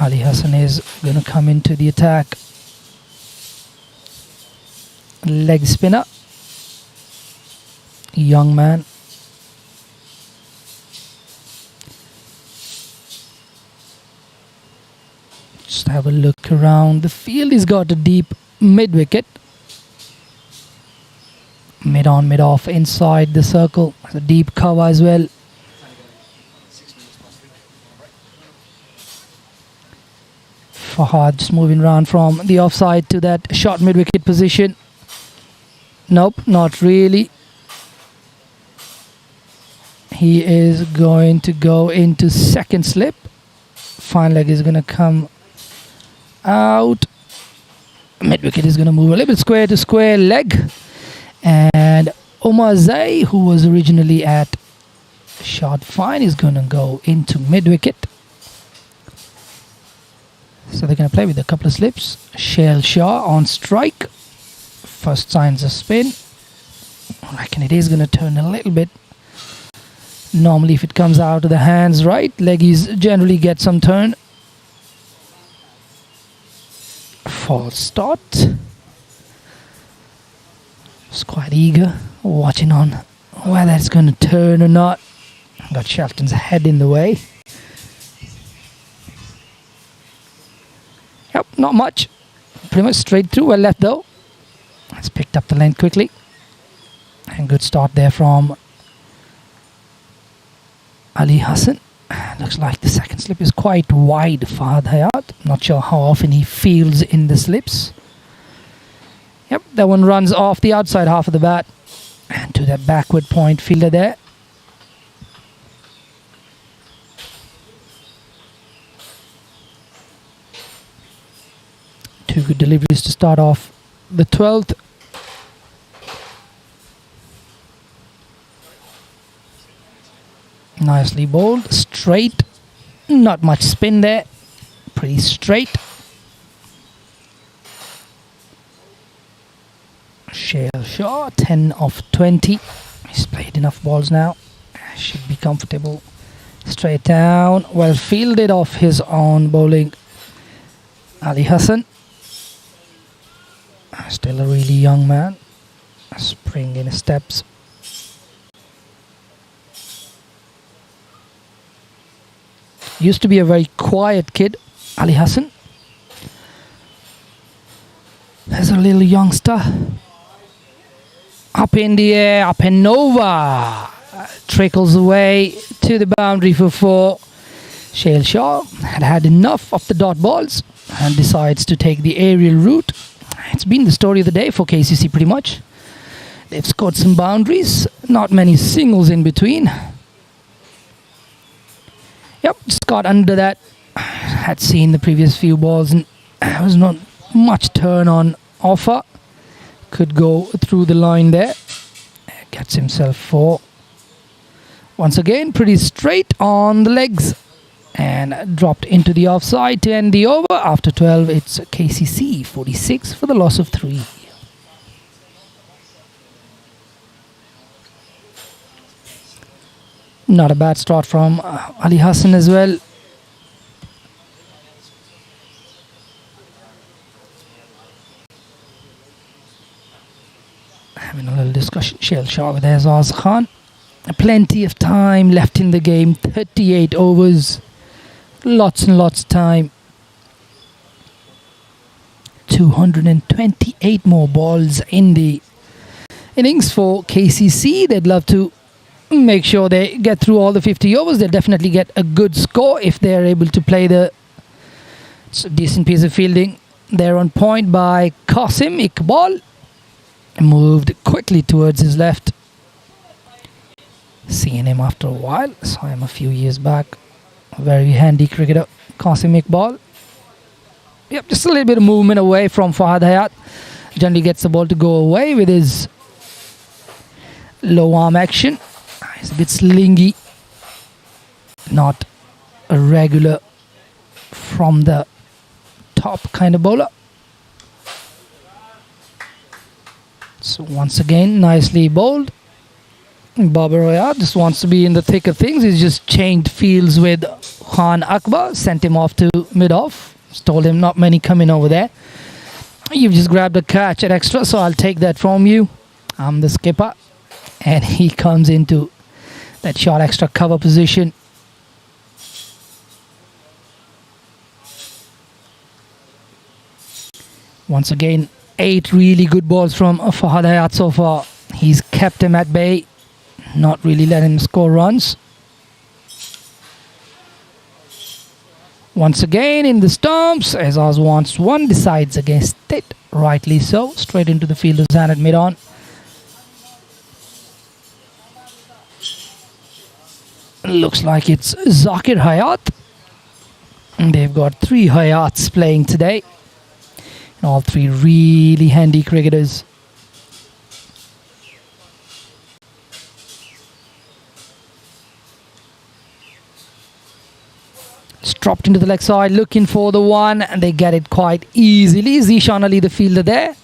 B: Ali Hassan is going to come into the attack. Leg spinner. Young man. Just have a look around. The field has got a deep mid wicket. Mid on, mid off, inside the circle. A deep cover as well. Fahad just moving around from the offside to that short mid-wicket position. Nope, not really. He is going to go into second slip. Fine leg is going to come out. Mid wicket is going to move a little bit square to square leg. And Omar Zay, who was originally at short fine, is going to go into mid wicket. So they're going to play with a couple of slips. Shail Shah on strike. First signs of spin. I reckon it is going to turn a little bit. Normally if it comes out of the hands right, leggies generally get some turn. False start. It's quite eager, watching on whether it's going to turn or not. Got Shelton's head in the way. Yep, not much. Pretty much straight through, well left though. It's picked up the length quickly. And good start there from Ali Hassan. Looks like the second slip is quite wide for Hayat. Not sure how often he fields in the slips. Yep, that one runs off the outside half of the bat. And to that backward point fielder there. Two good deliveries to start off the 12th. Nicely bowled, straight, not much spin there, pretty straight. Shail Shah, 10 of 20. He's played enough balls now, should be comfortable. Straight down, well fielded off his own bowling. Ali Hassan, still a really young man, spring in his steps. Used to be a very quiet kid, Ali Hassan. There's a little youngster. Up in the air, up and over. Trickles away to the boundary for 4. Shail Shah had had enough of the dot balls and decides to take the aerial route. It's been the story of the day for KCC pretty much. They've scored some boundaries, not many singles in between. Yep, just got under that. Had seen the previous few balls and there was not much turn on offer. Could go through the line there. Gets himself 4. Once again, pretty straight on the legs. And dropped into the offside to end the over. After 12, it's KCC 46 for the loss of 3. Not a bad start from Ali Hassan as well. Having a little discussion. Shail Shah with Azaz Khan. Plenty of time left in the game. 38 overs. Lots and lots of time. 228 more balls in the innings for KCC. They'd love to make sure they get through all the 50 overs. They'll definitely get a good score if they're able to play the decent piece of fielding. They're on point by Qasim Iqbal. Moved quickly towards his left. Seeing him after a while. Saw him a few years back. A very handy cricketer, Qasim Iqbal. Yep, just a little bit of movement away from Fahad Hayat. Generally gets the ball to go away with his low arm action. He's a bit slingy. Not a regular from the top kind of bowler. So once again, nicely bowled. Babar Roya just wants to be in the thick of things. He's just changed fields with Khan Akbar. Sent him off to mid-off. Told him not many coming over there. You've just grabbed a catch at extra, so I'll take that from you. I'm the skipper. And he comes into that short extra cover position. Once again, 8 really good balls from Fahad Hayat so far. He's kept him at bay. Not really let him score runs. Once again in the stumps, Azaz wants one, decides against it. Rightly so. Straight into the fielder's hand at mid-on. Looks like it's Zakir Hayat. And they've got 3 Hayats playing today. And all 3 really handy cricketers. It's dropped into the leg side, looking for the one, and they get it quite easily. Zishan Ali, the fielder there,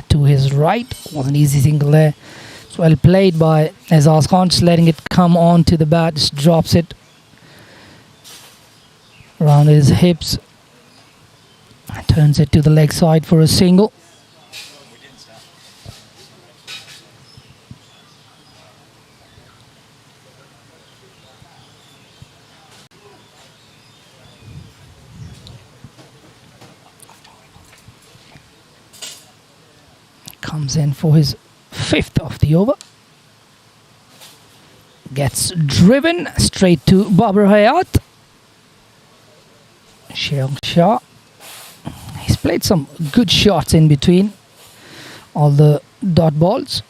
B: to his right. Was an easy single there. It's well played by Azaz Khan, just letting it come on to the bat, just drops it around his hips. Turns it to the leg side for a single. Comes in for his 5th of the over. Gets driven straight to Babar Hayat. Shail Shah. He's played some good shots in between all the dot balls.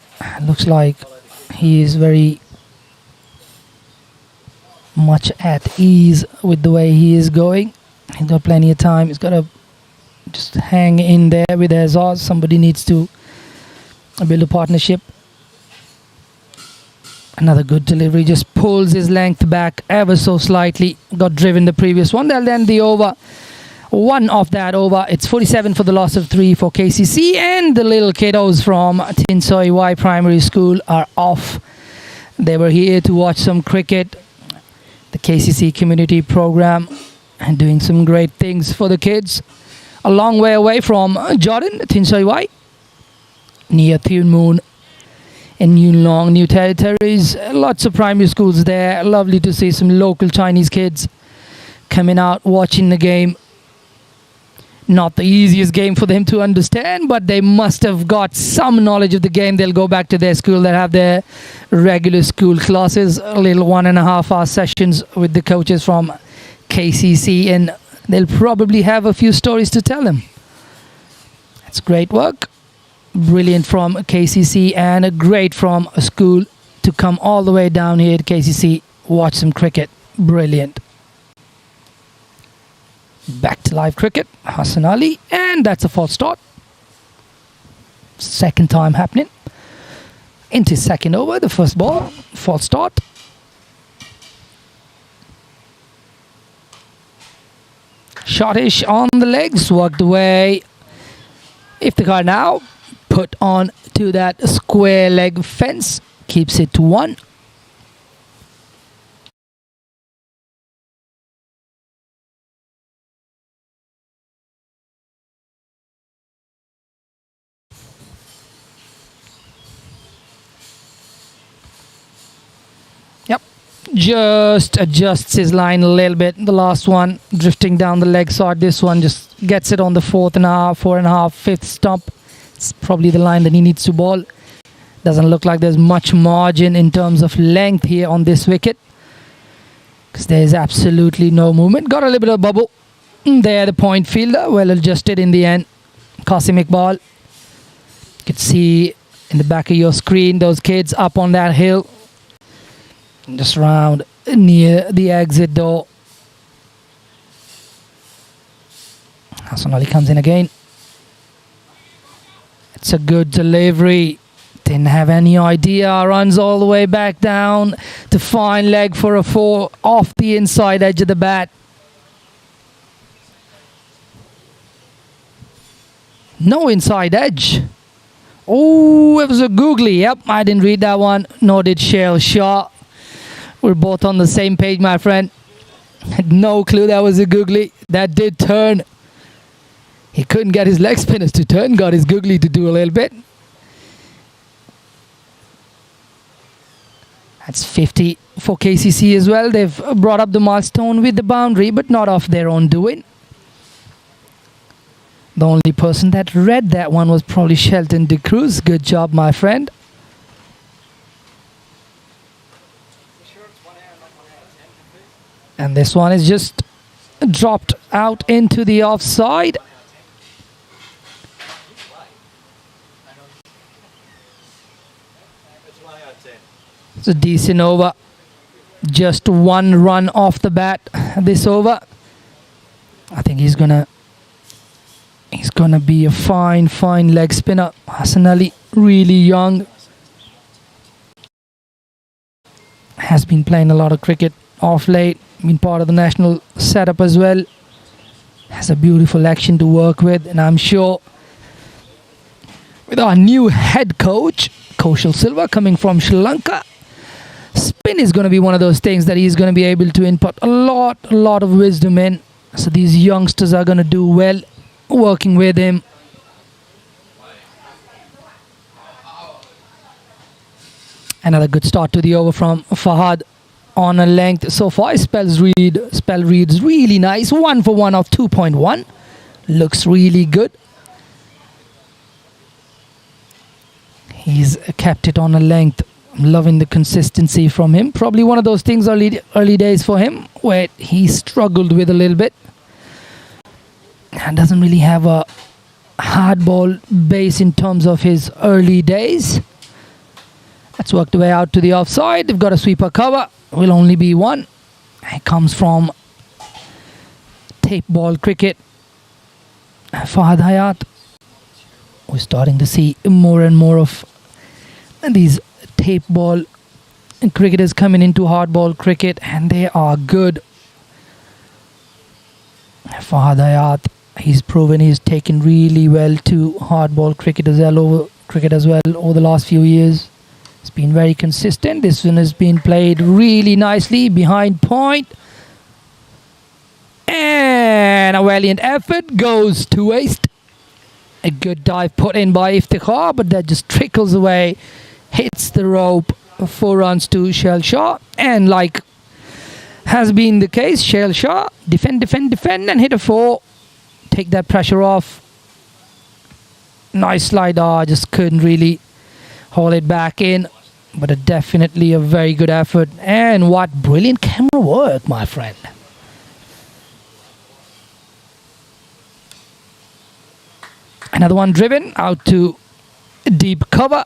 B: Looks like he is very much at ease with the way he is going. He's got plenty of time. He's got to just hang in there with Azaz. Somebody needs to build a partnership. Another good delivery. Just pulls his length back ever so slightly. Got driven the previous one. They'll end the over. One of that over. It's 47 for the loss of 3 for KCC. And the little kiddos from Tinsoi Y Primary School are off. They were here to watch some cricket. The KCC community program, and doing some great things for the kids. A long way away from Jordan, Tinsoi Y, near Thune Moon in Yuen Long, New Territories. Lots of primary schools there. Lovely to see some local Chinese kids coming out, watching the game. Not the easiest game for them to understand, but they must have got some knowledge of the game. They'll go back to their school. They'll have their regular school classes, a little 1.5 hour sessions with the coaches from KCC, and they'll probably have a few stories to tell them. It's great work. Brilliant from KCC, and great from a school to come all the way down here to KCC, watch some cricket. Brilliant. Back to live cricket, Hassan Ali, and that's a false start. Second time happening. Into second over, the first ball, false start. Shortish on the legs, worked away. Iftikhar now put on to that square leg fence, keeps it to 1. Just adjusts his line a little bit. The last one drifting down the leg side. This one just gets it on the 4.5, 4.5, 5th stump. It's probably the line that he needs to bowl. Doesn't look like there's much margin in terms of length here on this wicket, because there's absolutely no movement. Got a little bit of bubble there. The point fielder well adjusted in the end. Qasim Iqbal. You can see in the back of your screen those kids up on that hill, just round near the exit door. Hassan Ali comes in again. It's a good delivery. Didn't have any idea. Runs all the way back down to fine leg for a 4 off the inside edge of the bat. No inside edge. Oh, it was a googly. Yep, I didn't read that one. Nor did Shail Shah. We're both on the same page, my friend. Had no clue that was a googly. That did turn. He couldn't get his leg spinners to turn. Got his googly to do a little bit. That's 50 for KCC as well. They've brought up the milestone with the boundary, but not of their own doing. The only person that read that one was probably Shelton De Cruz. Good job, my friend. And this one is just dropped out into the offside. It's a decent over. Just one run off the bat this over. I think he's gonna be a fine leg spinner. Hassan Ali, really young. Has been playing a lot of cricket off late. Been part of the national setup as well. Has a beautiful action to work with, and I'm sure with our new head coach, Kaushal Silva, coming from Sri Lanka, spin is going to be one of those things that he's going to be able to input a lot of wisdom in. So these youngsters are going to do well working with him. Another good start to the over from Fahad on a length. So far, spell reads really nice. 1 for 1 of 2.1. Looks really good. He's kept it on a length. I'm loving the consistency from him. Probably one of those things early days for him where he struggled with a little bit. And doesn't really have a hard ball base in terms of his early days. Let's work the way out to the offside. They've got a sweeper cover. Will only be one. It comes from tape ball cricket. Fahad Hayat. We're starting to see more and more of these tape ball cricketers coming into hard ball cricket, and they are good. Fahad Hayat, he's proven he's taken really well to hard ball cricket as well over the last few years. It's been very consistent. This one has been played really nicely behind point. And a valiant effort goes to waste. A good dive put in by Iftikhar, but that just trickles away, hits the rope. 4 runs to Shell Shah. And like has been the case, Shell Shah defend and hit a 4. Take that pressure off. Nice slider, just couldn't really haul it back in, but definitely a very good effort. And what brilliant camera work, my friend. Another one driven out to deep cover.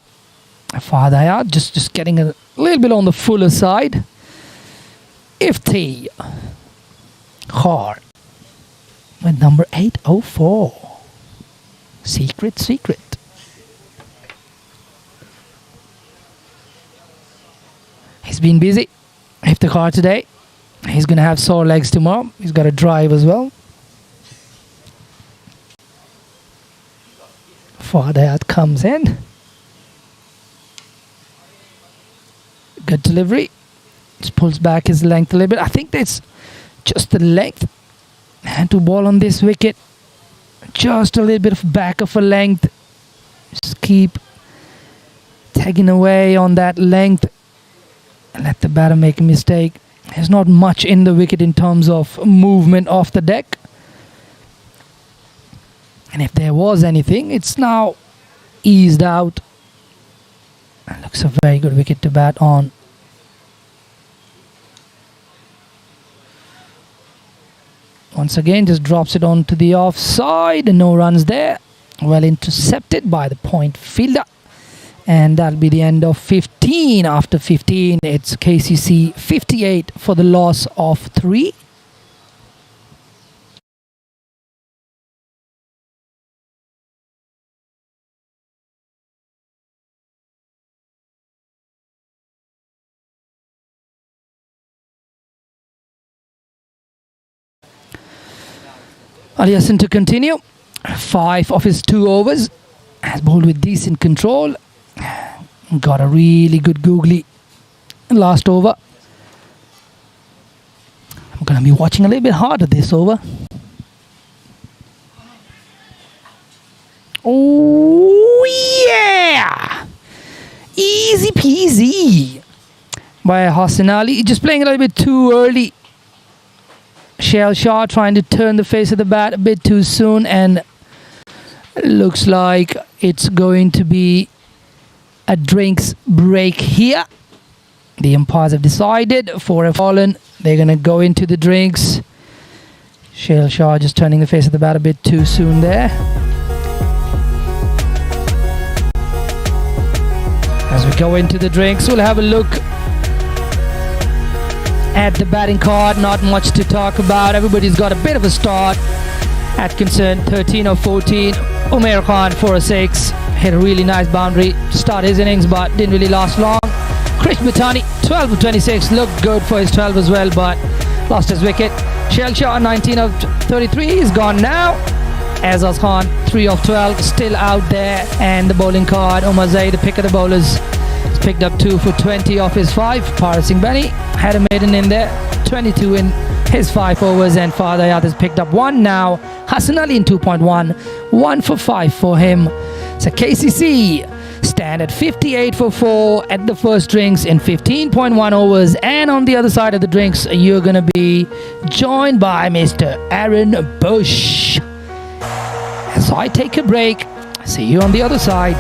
B: Fahad Hayat just getting a little bit on the fuller side. Ifti Khar with number 804. Secret. He's been busy. Iftikhar today. He's going to have sore legs tomorrow. He's got to drive as well. Fahad Hayat comes in. Good delivery. Just pulls back his length a little bit. I think that's just the length. And to ball on this wicket. Just a little bit of back of a length. Just keep tagging away on that length. And let the batter make a mistake. There's not much in the wicket in terms of movement off the deck. And if there was anything, it's now eased out. And looks a very good wicket to bat on. Once again, just drops it onto the offside. No runs there. Well intercepted by the point fielder. And that'll be the end of 15. After 15, it's KCC 58 for the loss of 3. Ali Hassan to continue. 5 of his 2 overs. Has bowled with decent control. Got a really good googly last over. I'm going to be watching a little bit harder this over. Oh yeah! Easy peasy by Hassan Ali. Just playing a little bit too early. Shell Shah trying to turn the face of the bat a bit too soon, and looks like it's going to be a drinks break here. The umpires have decided for a fallen. They're going to go into the drinks. Shell Shah just turning the face of the bat a bit too soon there. As we go into the drinks, we'll have a look at the batting card. Not much to talk about. Everybody's got a bit of a start. Atkinson 13 of 14. Umair Khan 4 of 6. Hit a really nice boundary to start his innings, but didn't really last long. Krish Bhattani 12 of 26. Looked good for his 12 as well, but lost his wicket. Shell Shah 19 of 33 is gone now. Azaz Khan 3 of 12 still out there, and the bowling card Umar Zaid, the pick of the bowlers, has picked up 2 for 20 off his 5. Paras Singh Benny had a maiden in there, 22 in his 5 overs, and Father Yad has picked up 1 now. Hassan Ali in 2.1, 1 for 5 for him. So KCC stand at 58 for 4 at the first drinks in 15.1 overs, and on the other side of the drinks you're going to be joined by Mr. Aaron Bush. As I take a break, see you on the other side.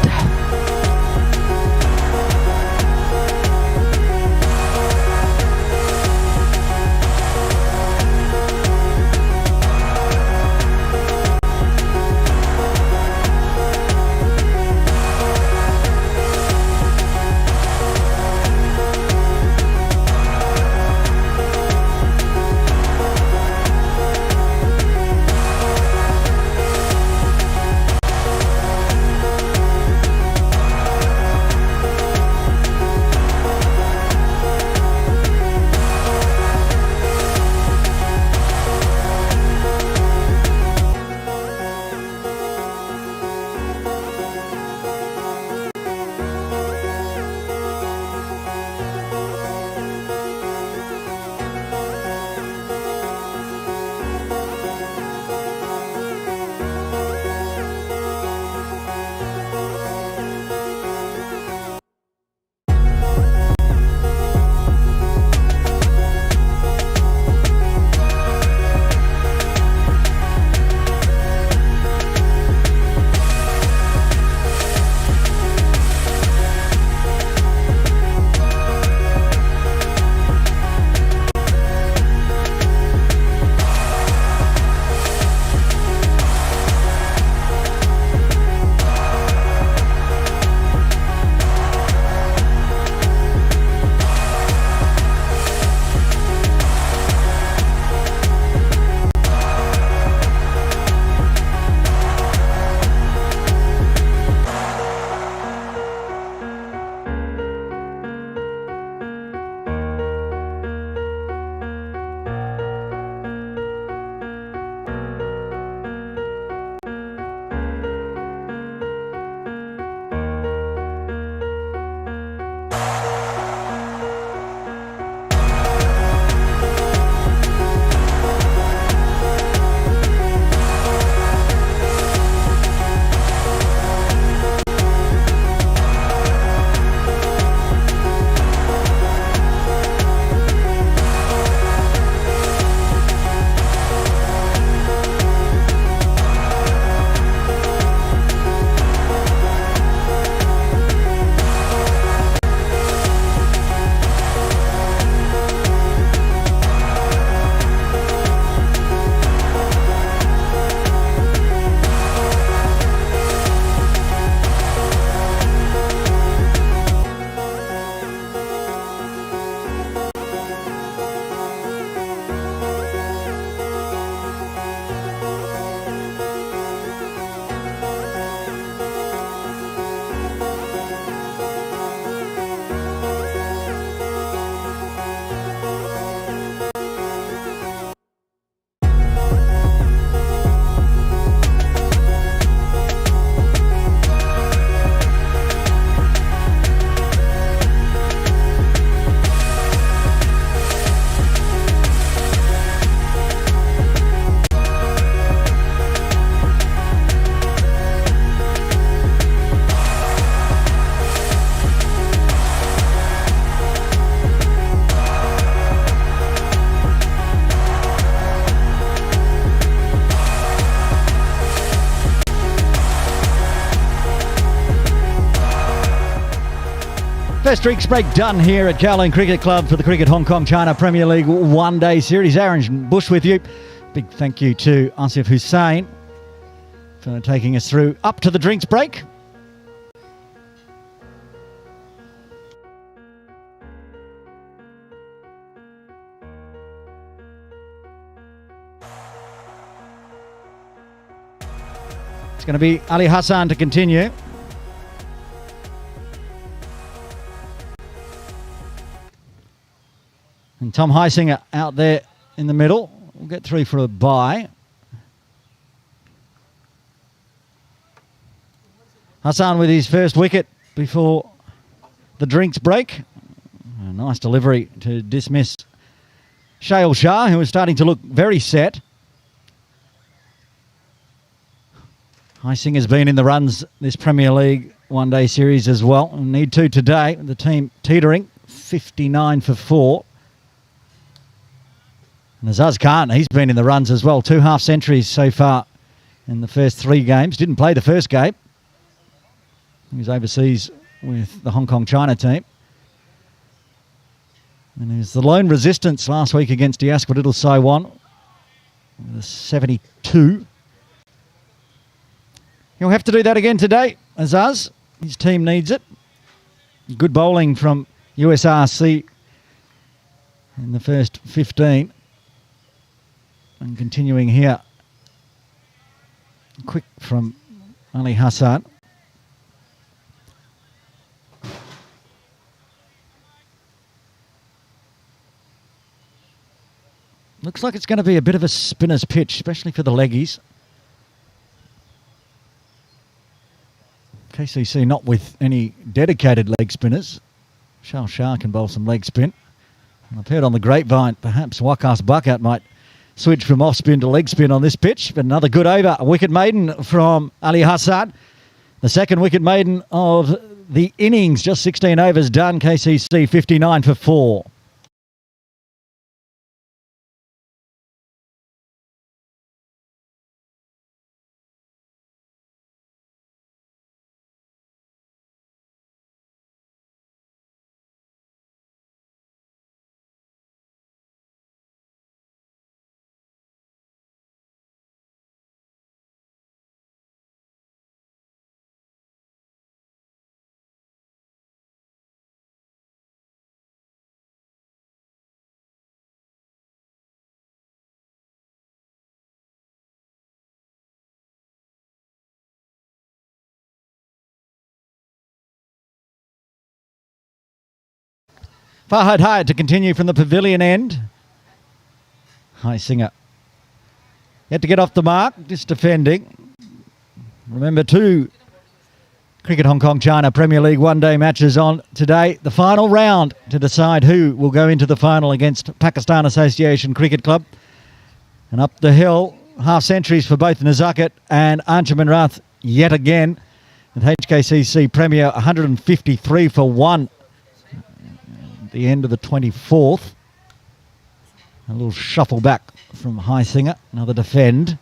A: First drinks break done here at Kowloon Cricket Club for the Cricket Hong Kong China Premier League one-day series. Aaron Bush with you. Big thank you to Asif Hussain for taking us through up to the drinks break. It's going to be Ali Hassan to continue. And Tom Heisinger out there in the middle. We'll get through for a bye. Hassan with his first wicket before the drinks break. A nice delivery to dismiss Shail Shah, who was starting to look very set. Heisinger's been in the runs this Premier League one-day series as well. We'll need to today. The team teetering, 59 for 4. And Azaz Khan, he's been in the runs as well. 2 half-centuries so far in the first 3 games. Didn't play the first game. He was overseas with the Hong Kong China team. And he was the lone resistance last week against Diaspora Little Saiwan with a 72. He'll have to do that again today, Azaz. His team needs it. Good bowling from USRC in the first 15. And continuing here, quick from Ali Hassan. Looks like it's going to be a bit of a spinner's pitch, especially for the leggies. KCC not with any dedicated leg spinners. Shail Shah can bowl some leg spin. And I've heard on the grapevine perhaps Wakas Buckout might switch from off spin to leg spin on this pitch. But another good over. A wicket maiden from Ali Hassan. The second wicket maiden of the innings. Just 16 overs done. KCC 59 for 4. Fahad Hayat to continue from the pavilion end. Heisinger yet to get off the mark, just defending. Remember, 2 Cricket Hong Kong China Premier League one-day matches on today. The final round to decide who will go into the final against Pakistan Association Cricket Club. And up the hill, half-centuries for both Nazakat and Anjuman Rath yet again. With HKCC Premier 153 for 1. The end of the 24th. A little shuffle back from Heisinger. Another defend.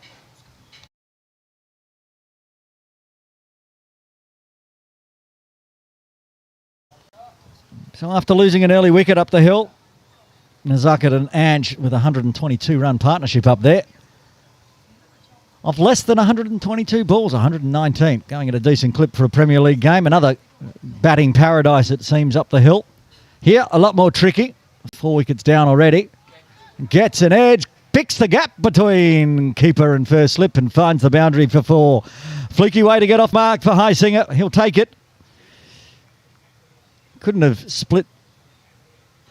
A: So after losing an early wicket up the hill, Nazakat and Ange with a 122-run partnership up there. Of less than 122 balls, 119. Going at a decent clip for a Premier League game. Another batting paradise, it seems, up the hill. Here, a lot more tricky. 4 wickets down already. Gets an edge, picks the gap between keeper and first slip and finds the boundary for 4. Fluky way to get off mark for Heisinger. He'll take it. Couldn't have split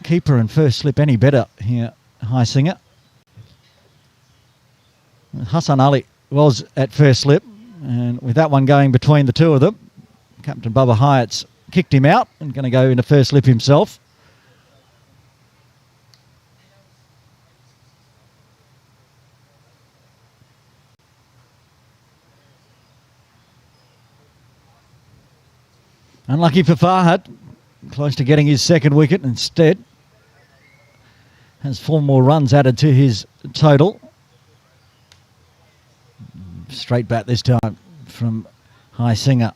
A: keeper and first slip any better here, Heisinger. Hassan Ali was at first slip, and with that one going between the two of them, Captain Bubba Hyatt's kicked him out and going to go into first slip himself. Unlucky for Farhat, close to getting his second wicket. Instead, has 4 more runs added to his total. Straight bat this time from Heisinger.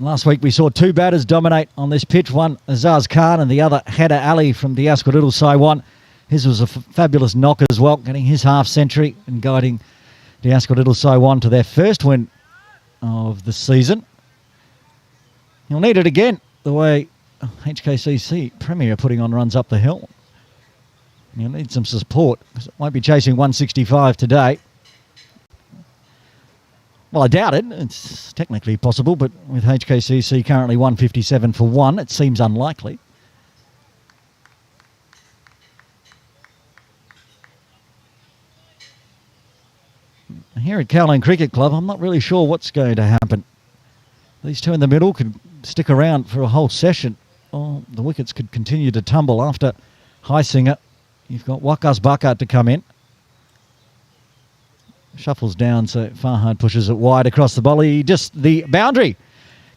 A: Last week we saw 2 batters dominate on this pitch. One, Azaz Khan, and the other, Haider Ali from Diaspora Little Saiwan. His was a fabulous knock as well, getting his half-century and guiding Diaspora Little Saiwan to their first win of the season. He'll need it again, the way HKCC Premier are putting on runs up the hill. You need some support because it won't be chasing 165 today. Well, I doubt it. It's technically possible, but with HKCC currently 157 for 1, it seems unlikely. Here at Cowling Cricket Club, I'm not really sure what's going to happen. These two in the middle could stick around for a whole session, or the wickets could continue to tumble after Heisinger. You've got Wakas Bakat to come in. Shuffles down, so Farhad pushes it wide across the volley. Just the boundary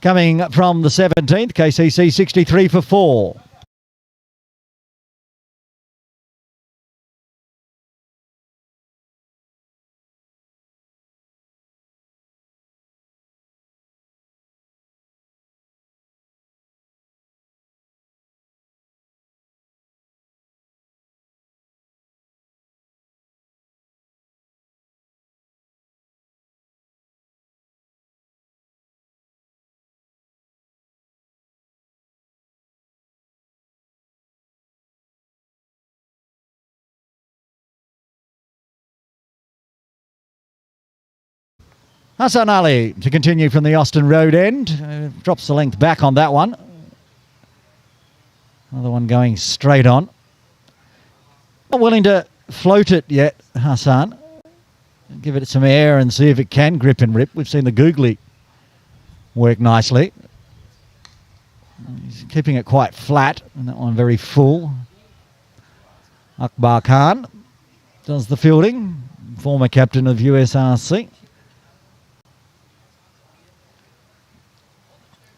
A: coming from the 17th. KCC 63 for 4. Hassan Ali to continue from the Austin Road end. Drops the length back on that one. Another one going straight on. Not willing to float it yet, Hassan. Give it some air and see if it can grip and rip. We've seen the googly work nicely. He's keeping it quite flat, and that one very full. Akbar Khan does the fielding, former captain of USRC.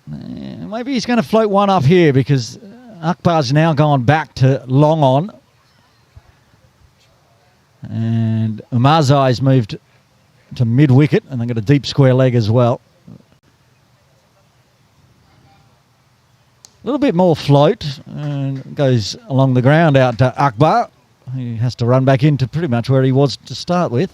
A: Maybe he's going to float one up here because Akbar's now gone back to long on. And Umarzai's moved to mid-wicket, and they've got a deep square leg as well. A little bit more float, and goes along the ground out to Akbar. He has to run back into pretty much where he was to start with.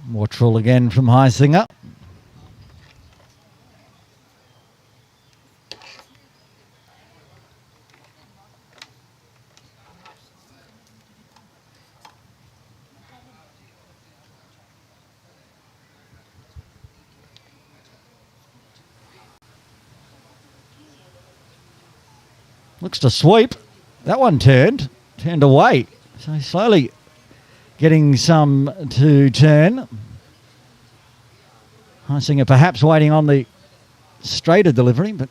A: More trill again from Heisinger. Looks to sweep. That one turned away. So slowly getting some to turn. Heisinger perhaps waiting on the straighter delivery, but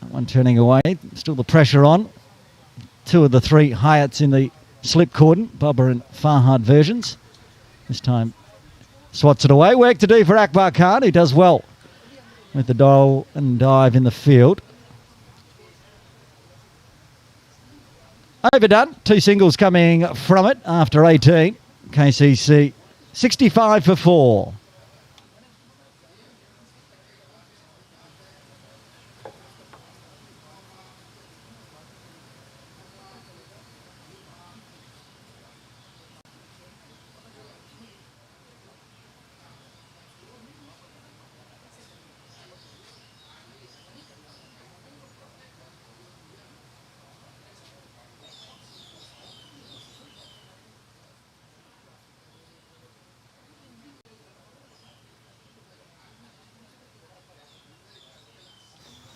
A: that one turning away. Still the pressure on. Two of the three Hyatts in the slip cordon, Bubba and Farhad versions. This time swats it away. Work to do for Akbar Khan, who does well with the dial and dive in the field. Overdone. Two singles coming from it after 18. KCC 65 for 4.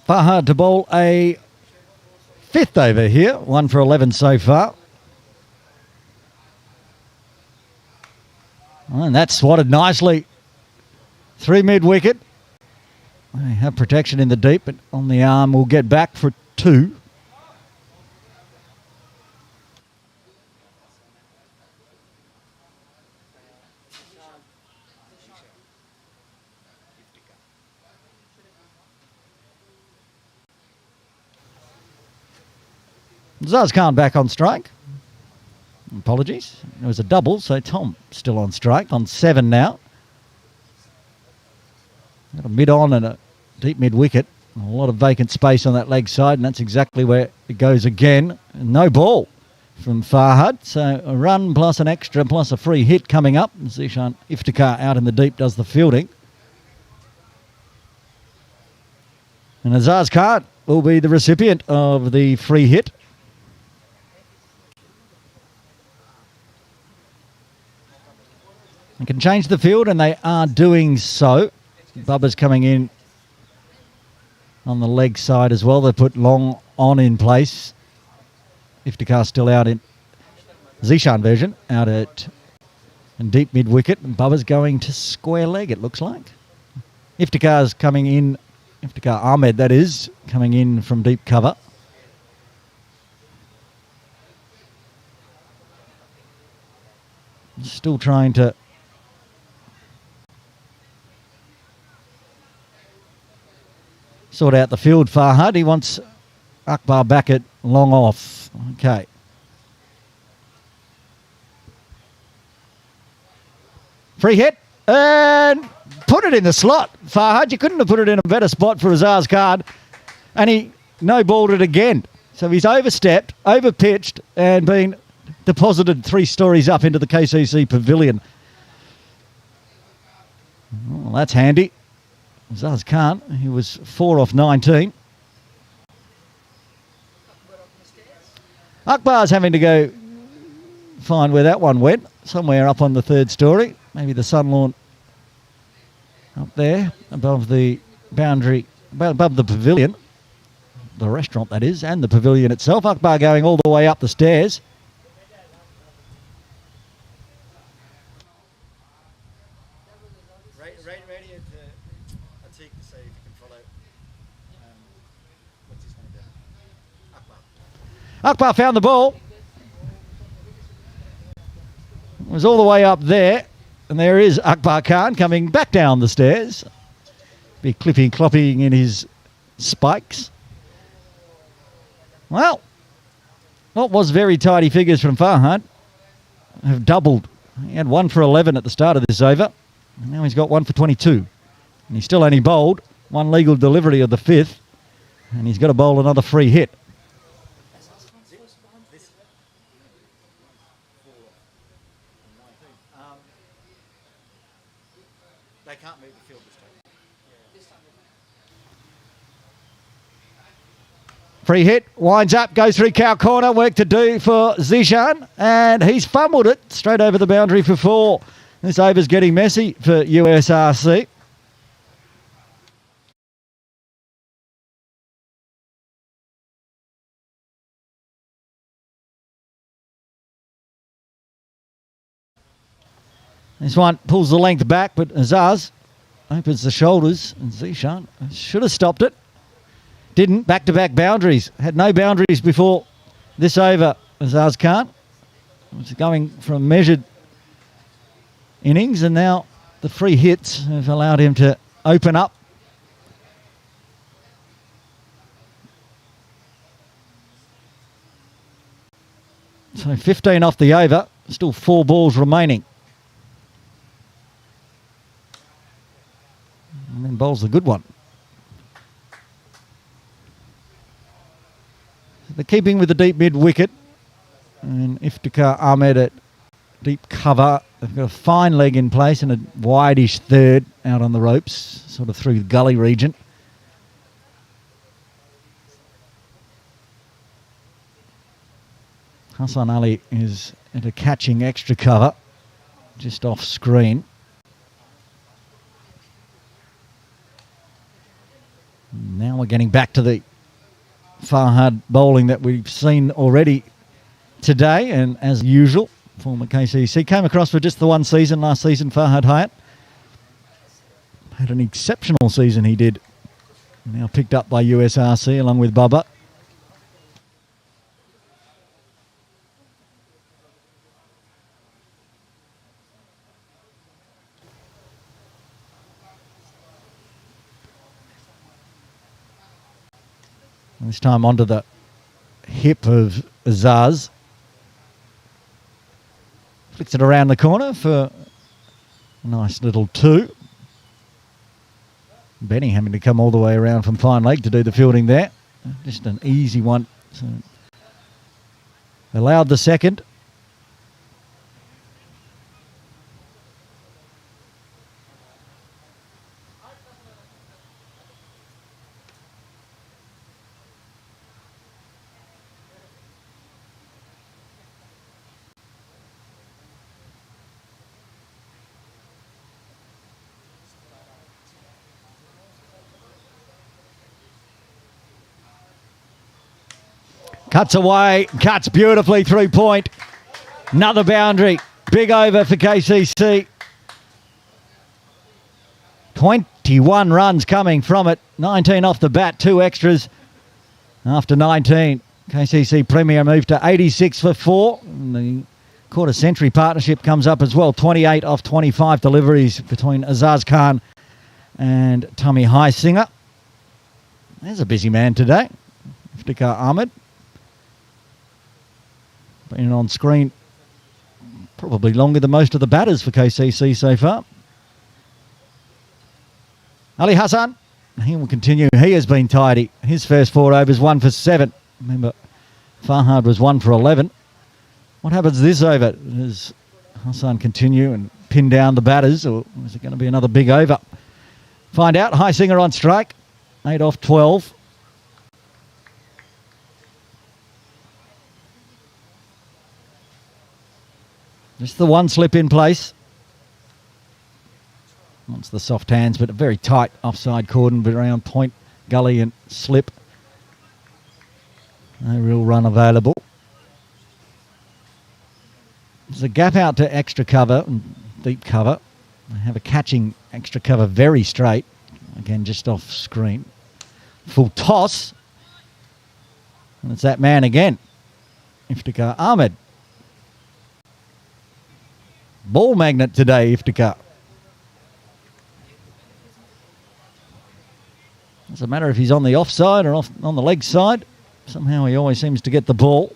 A: Farhad to bowl a fifth over here. 1 for 11 so far. And that's swatted nicely through mid-wicket. They have protection in the deep, but on the arm will get back for 2. Zaz Khan back on strike. Apologies. It was a double, so Tom still on strike on 7 now. Got a mid-on and a deep mid-wicket. A lot of vacant space on that leg side, and that's exactly where it goes again. No ball from Farhad, so a run plus an extra plus a free hit coming up. Zishan Iftikhar out in the deep does the fielding. And Azaz Khan will be the recipient of the free hit. They can change the field, and they are doing so. Bubba's coming in on the leg side as well. They put Long on in place. Iftikhar still out in Zishan version, out at in deep mid-wicket. And Bubba's going to square leg, it looks like. Iftikhar's coming in, Iftikhar Ahmed, that is, coming in from deep cover. Still trying to sort out the field, Farhad. He wants Akbar back at long off. Okay. Free hit and put it in the slot. Farhad, you couldn't have put it in a better spot for Azaz Khan. And he no-balled it again. So he's overstepped, overpitched, and been deposited 3 stories up into the KCC pavilion. Well, that's handy. Azaz Khan, he was 4 off 19. Akbar's having to go find where that one went. Somewhere up on the 3rd story. Maybe the sun lawn up there above the boundary, above the pavilion. The restaurant, that is, and the pavilion itself. Akbar going all the way up the stairs.
C: Radio to Atik to see if you can follow. What's his name down? Akbar.
A: Akbar found the ball. It was all the way up there. And there is Akbar Khan coming back down the stairs. Be clipping, clopping in his spikes. Well, what was very tidy figures from Farhad have doubled. He had 1 for 11 at the start of this over. And now he's got 1 for 22. And he's still only bowled 1 legal delivery of the 5th. And he's got to bowl another free hit.
C: They can't move the field this time.
A: Free hit, winds up, goes through cow corner, work to do for Zishan, and he's fumbled it straight over the boundary for 4. This over's getting messy for USRC. This one pulls the length back, but Azaz opens the shoulders, and Zishan should have stopped it. Didn't. Back-to-back boundaries. Had no boundaries before this over, Azaz Khan. Was going from measured innings, and now the free hits have allowed him to open up. So 15 off the over, still 4 balls remaining. And then bowls a good one. They're keeping with the deep mid-wicket. And Iftikhar Ahmed at deep cover. They've got a fine leg in place and a wide-ish 3rd out on the ropes, sort of through the gully region. Hassan Ali is into catching extra cover, just off screen. Now we're getting back to the Farhad bowling that we've seen already today, and as usual, former KCC came across for just the 1 season last season. Farhad Hayat had an exceptional season, he did. Now picked up by USRC along with Bubba. This time onto the hip of Azaz. Flicks it around the corner for a nice little 2. Benny having to come all the way around from fine leg to do the fielding there. Just an easy one. So allowed the second. Cuts away, cuts beautifully through point. Another boundary. Big over for KCC. 21 runs coming from it. 19 off the bat, 2 extras after 19. KCC Premier moved to 86 for 4. And the quarter century partnership comes up as well. 28 off 25 deliveries between Azaz Khan and Tommy Highsinger. There's a busy man today. Iftikhar Ahmed. Been on screen probably longer than most of the batters for KCC so far. Ali Hassan, he will continue. He has been tidy. His first 4 overs, 1 for 7. Remember, Farhad was 1 for 11. What happens this over? Does Hassan continue and pin down the batters, or is it going to be another big over? Find out. Highsinger on strike. 8 off 12. Just the one slip in place. Wants the soft hands, but a very tight offside cordon, but around point, gully and slip. No real run available. There's a gap out to extra cover and deep cover. They have a catching extra cover very straight. Again, just off screen. Full toss. And it's that man again. Iftikhar Ahmed. Ball magnet today, Iftikhar. Doesn't matter if he's on the offside or on the leg side. Somehow he always seems to get the ball.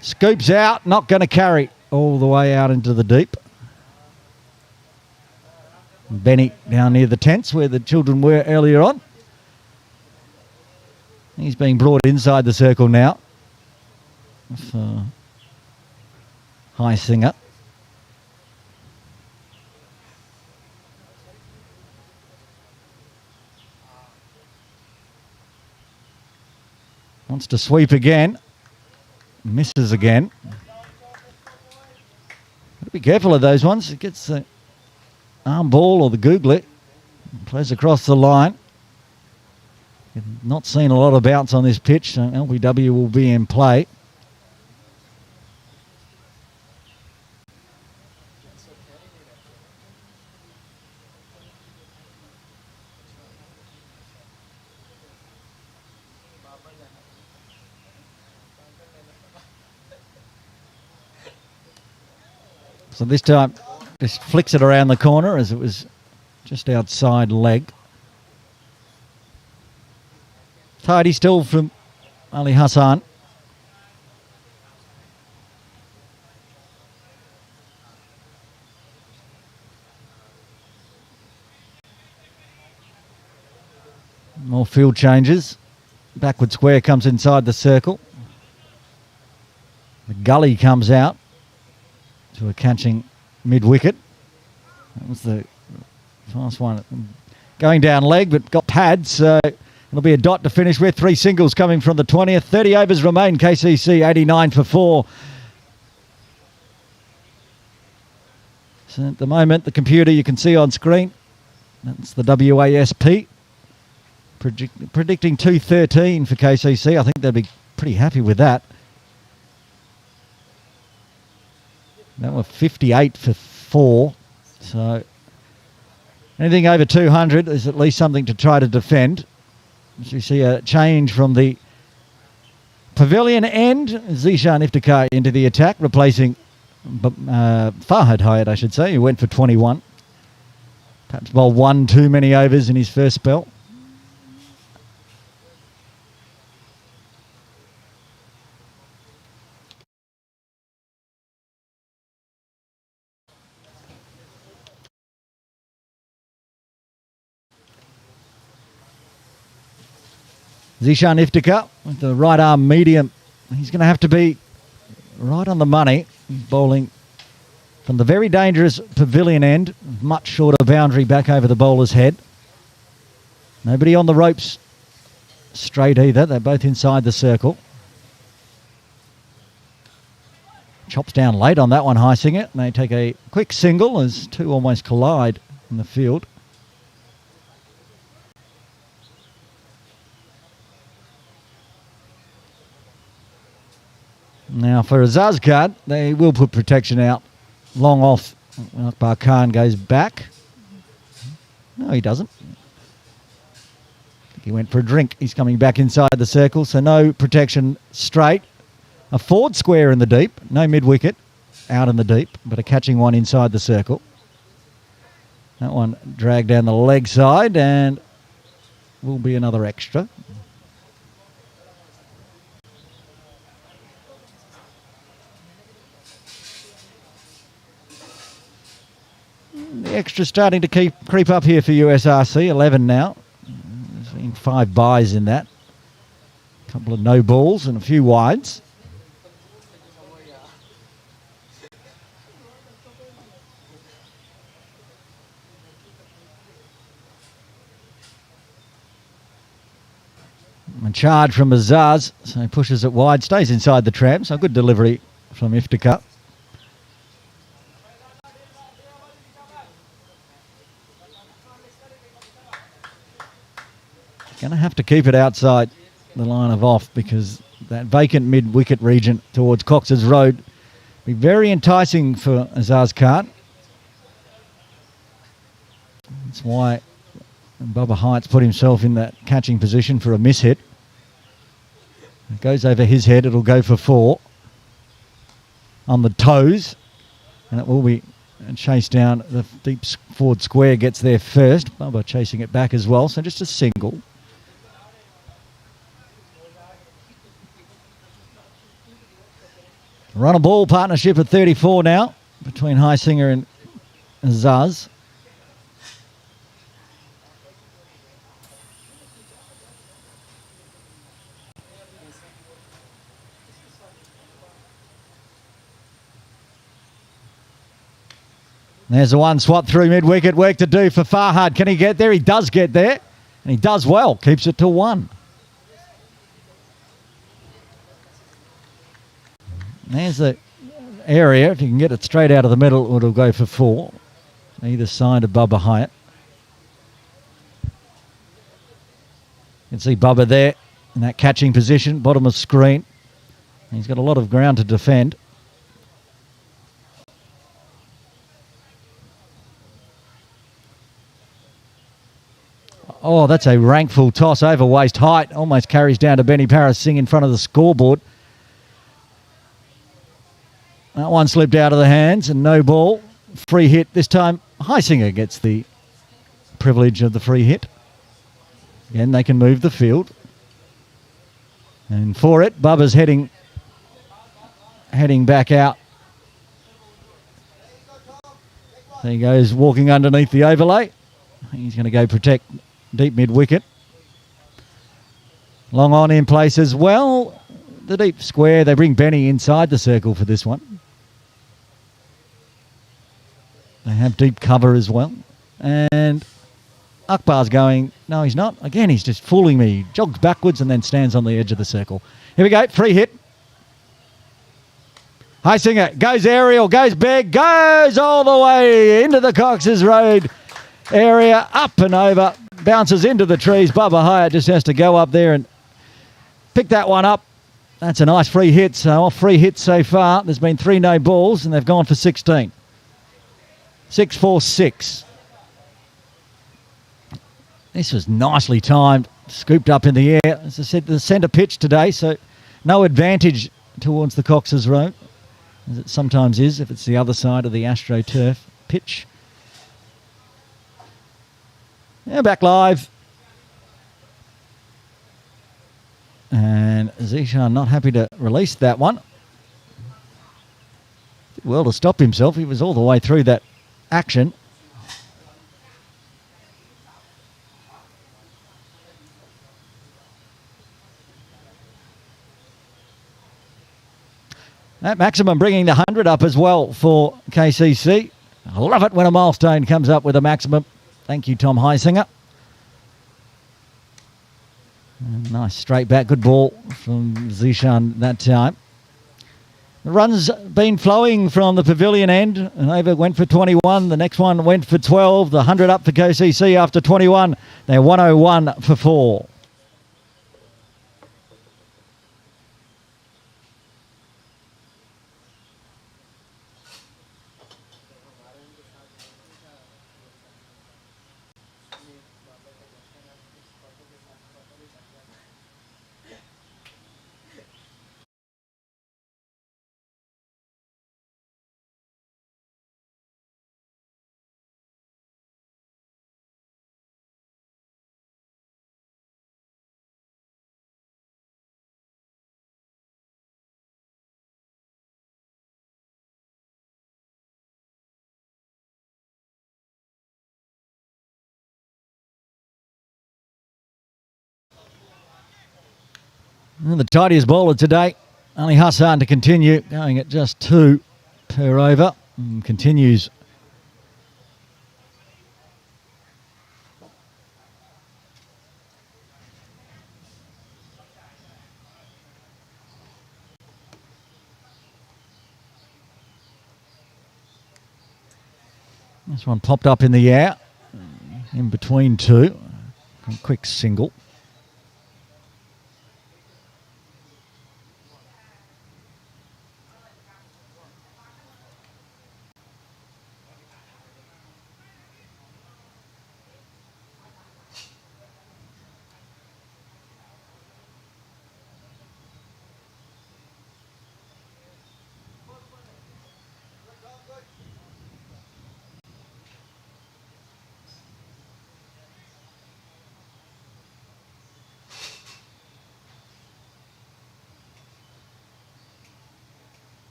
A: Scoops out, not going to carry all the way out into the deep. Benny down near the tents where the children were earlier on. He's being brought inside the circle now. For Highsinger. Wants to sweep again. Misses again. Got to be careful of those ones. It gets the arm ball or the googlet. Plays across the line. Not seen a lot of bounce on this pitch, so LBW will be in play. So this time, just flicks it around the corner as it was just outside leg. Tidy still from Ali Hassan. More field changes. Backward square comes inside the circle. The gully comes out to a catching mid-wicket. That was the fast one. Going down leg, but got pads, so it'll be a dot to finish with. 3 singles coming from the 20th. 30 overs remain. KCC 89 for 4. So at the moment, the computer you can see on screen, that's the WASP. Predicting 213 for KCC. I think they'd be pretty happy with that. That were 58 for 4. So anything over 200 is at least something to try to defend. As you see a change from the pavilion end. Zishan Iftikhar into the attack, replacing Farhad Hayat, I should say, who went for 21. Perhaps bowled 1 too many overs in his first spell. Zishan Iftika with the right arm medium. He's going to have to be right on the money. He's bowling from the very dangerous pavilion end. Much shorter boundary back over the bowler's head. Nobody on the ropes straight either. They're both inside the circle. Chops down late on that one, Heisinger. And they take a quick single as two almost collide in the field. Now for Azazkar, they will put protection out. Long off. Akbar Khan goes back. No, he doesn't. He went for a drink. He's coming back inside the circle, so no protection straight. A forward square in the deep. No mid-wicket out in the deep, but a catching one inside the circle. That one dragged down the leg side and will be another extra. The extra starting to creep up here for USRC. 11 now. There's been 5 byes in that. A couple of no balls and a few wides. And charge from Azaz, so he pushes it wide, stays inside the tram. So good delivery from Iftikhar. Going to have to keep it outside the line of off because that vacant mid-wicket region towards Cox's Road be very enticing for Azaz Khan. That's why Bubba Hyatt's put himself in that catching position for a miss-hit. It goes over his head, it'll go for 4 on the toes, and it will be chased down. The deep forward square gets there first. Bubba chasing it back as well, so just a single. Run a ball partnership at 34 now between Heisinger and Azaz. There's the one swap through mid-wicket. Work to do for Farhad. Can he get there? He does get there. And he does well. Keeps it to 1. There's the area. If you can get it straight out of the middle, it'll go for 4. Either side of Bubba Hyatt. You can see Bubba there in that catching position, bottom of screen. He's got a lot of ground to defend. Oh, that's a rank full toss over waist height. Almost carries down to Benny Paris Singh in front of the scoreboard. That one slipped out of the hands and no ball. Free hit. This time Heisinger gets the privilege of the free hit. Again, they can move the field. And for it, Bubba's heading back out. There he goes, walking underneath the overlay. He's going to go protect deep mid-wicket. Long on in place as well. The deep square, they bring Benny inside the circle for this one. They have deep cover as well. And Akbar's going, no, he's not. Again, he's just fooling me. He jogs backwards and then stands on the edge of the circle. Here we go, free hit. Heisinger goes aerial, goes big, goes all the way into the Cox's Road area, up and over, bounces into the trees. Bubba Hyatt just has to go up there and pick that one up. That's a nice free hit. So off free hits so far. There's been 3 no balls and they've gone for 16. 6-4-6. This was nicely timed, scooped up in the air. As I said, the centre pitch today, so no advantage towards the Cox's Road, as it sometimes is if it's the other side of the AstroTurf pitch. Yeah, back live. And Zishan not happy to release that one. Did well to stop himself. He was all the way through that action. That maximum bringing the 100 up as well for KCC. I love it when a milestone comes up with a maximum. Thank you, Tom Heisinger. Nice straight back. Good ball from Zishan that time. The run's been flowing from the pavilion end. And over went for 21. The next one went for 12. The 100 up for KCC after 21. They're 101 for 4. And the tidiest bowler today, Ali Hassan, to continue, going at just 2 per over, and continues. This one popped up in the air, in between 2, a quick single.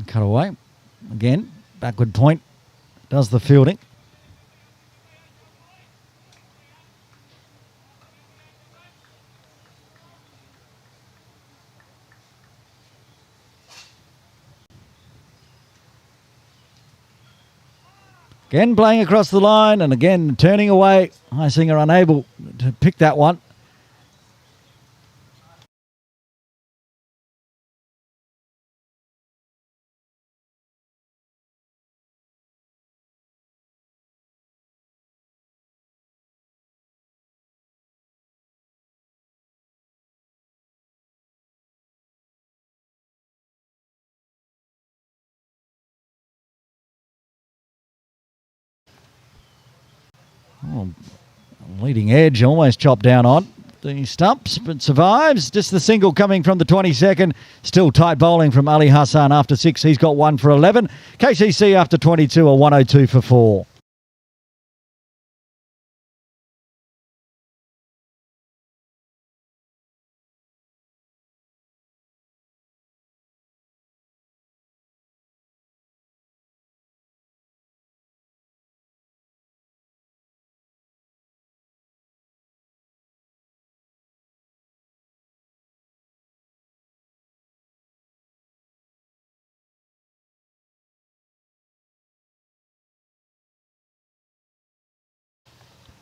A: Cut away. Again, backward point. Does the fielding. Again playing across the line and again turning away. Heisinger unable to pick that one. Oh, leading edge, almost chopped down on the stumps, but survives. Just the single coming from the 22nd. Still tight bowling from Ali Hassan after 6. He's got 1 for 11. KCC after 22 are 102 for 4.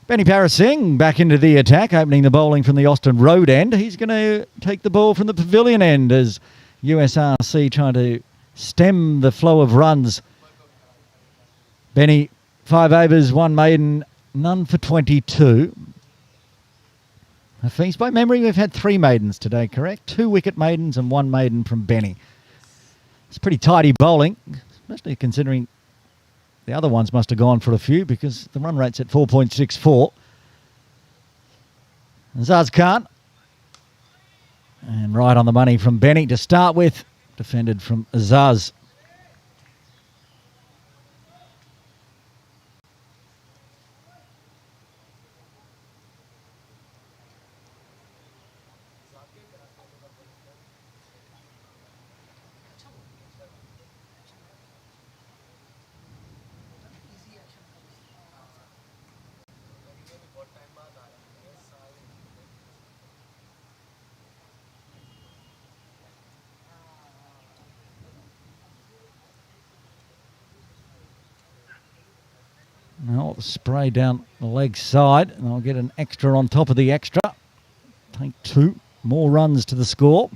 A: Benny Parasingh back into the attack, opening the bowling from the Austin Road end. He's going to take the ball from the pavilion end as USRC trying to stem the flow of runs. Benny, 5 overs, 1 maiden, none for 22. Hafiz, by memory, we've had 3 maidens today, correct? 2 wicket maidens and 1 maiden from Benny. It's pretty tidy bowling, especially considering the other ones must have gone for a few because the run rate's at 4.64. Azaz Khan. And right on the money from Benny to start with. Defended from Azaz. Now spray down the leg side, and I'll get an extra on top of the extra. Take 2 more runs to the score.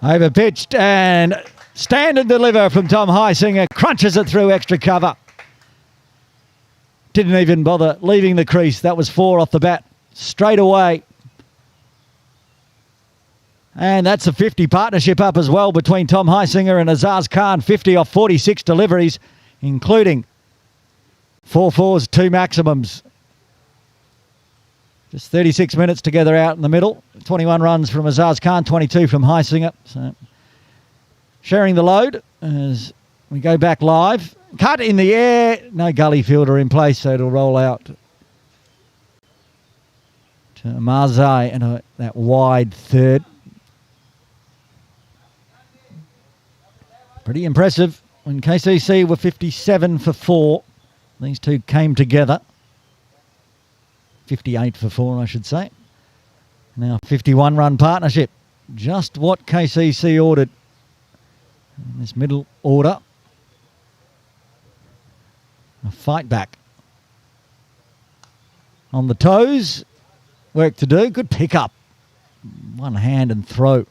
A: Over pitched and stand and deliver from Tom Heisinger. Crunches it through extra cover. Didn't even bother leaving the crease. That was 4 off the bat. Straight away. And that's a 50 partnership up as well between Tom Heisinger and Azaz Khan. 50 off 46 deliveries, including 4 fours, 2 maximums. Just 36 minutes together out in the middle. 21 runs from Azaz Khan, 22 from Heisinger. So sharing the load as we go back live. Cut in the air. No gully fielder in place, so it'll roll out to Marzai and that wide third. Pretty impressive. When KCC were 57 for 4, these two came together. 58 for 4, I should say. Now 51 run partnership. Just what KCC ordered in this middle order. A fight back. On the toes. Work to do. Good pick up. One hand and throw.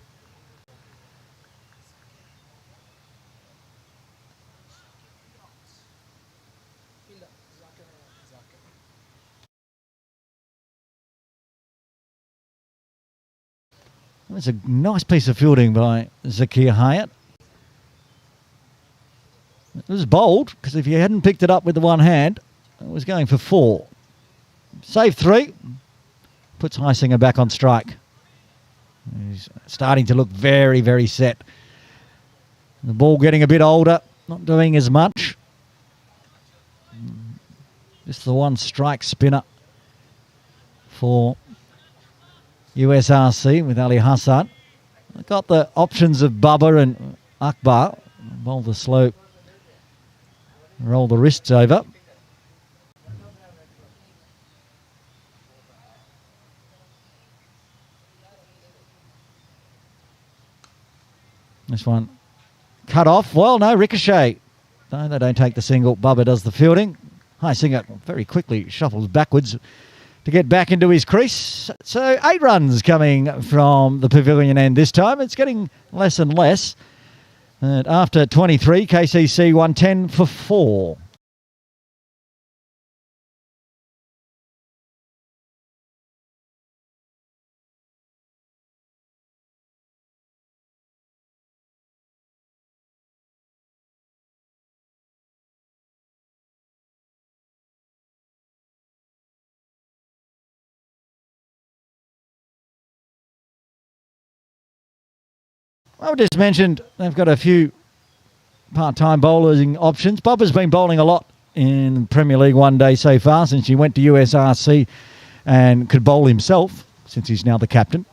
A: It's a nice piece of fielding by Zakir Hyatt. It was bold, because if you hadn't picked it up with the one hand, it was going for 4. Save 3. Puts Heisinger back on strike. He's starting to look very, very set. The ball getting a bit older, not doing as much. Just the one strike spinner for USRC with Ali Hassan. Got the options of Bubba and Akbar. Bowl the slow, roll the wrists over. This one cut off. Well, no, ricochet. No, they don't take the single. Bubba does the fielding. Heisinger very quickly shuffles backwards to get back into his crease. So 8 runs coming from the pavilion end this time. It's getting less and less. And after 23, KCC won 10 for 4. I just mentioned they've got a few part-time bowling options. Bubba's been bowling a lot in Premier League one day so far since he went to USRC and could bowl himself since he's now the captain.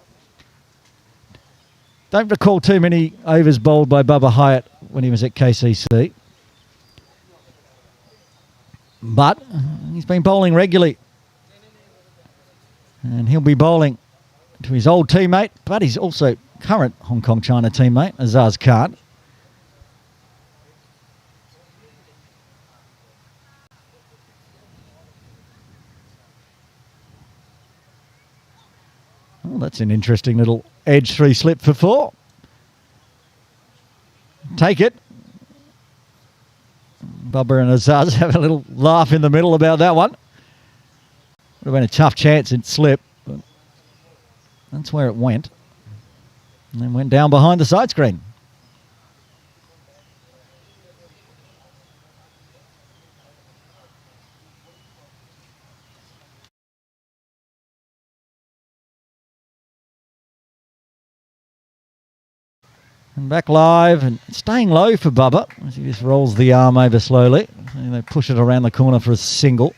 A: Don't recall too many overs bowled by Bubba Hyatt when he was at KCC. But he's been bowling regularly. And he'll be bowling to his old teammate, but he's also current Hong Kong China teammate, Azaz Khan. Oh, that's an interesting little edge 3 slip for 4. Take it. Bubba and Azaz have a little laugh in the middle about that one. Would have been a tough chance in slip, but that's where it went. And then went down behind the side screen. And back live and staying low for Bubba as he just rolls the arm over slowly. And they push it around the corner for a single.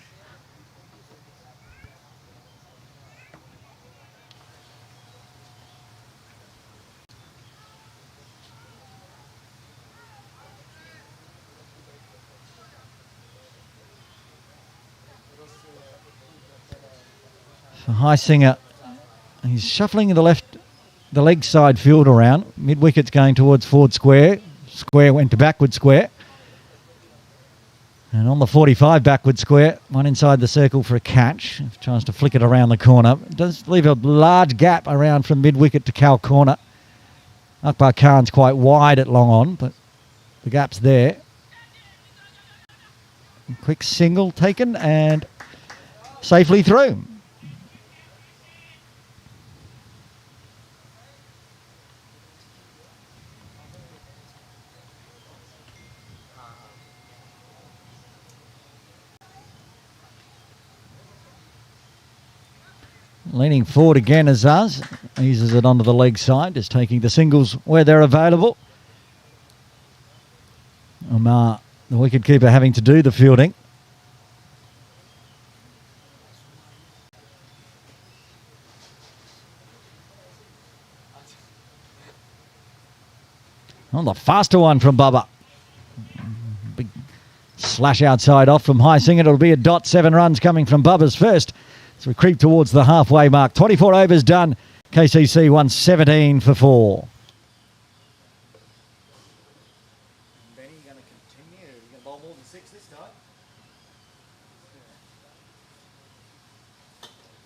A: for Highsinger. He's shuffling the leg side field around. Mid wicket's going towards forward square. Square went to backward square. And on the 45 backward square, one inside the circle for a catch. Tries to flick it around the corner. It does leave a large gap around from mid wicket to cow corner. Akbar Khan's quite wide at long on, but the gap's there. Quick single taken and safely through. Leaning forward again, Azaz eases it onto the leg side, just taking the singles where they're available. Omar, the wicketkeeper, having to do the fielding. On the faster one from Bubba. Big slash outside off from Highsinger. It'll be a dot. 7 runs coming from Bubba's first. So we creep towards the halfway mark. 24 overs done. KCC 117 for 4.
C: Benny, you going to continue? You're going to bowl more than 6 this time?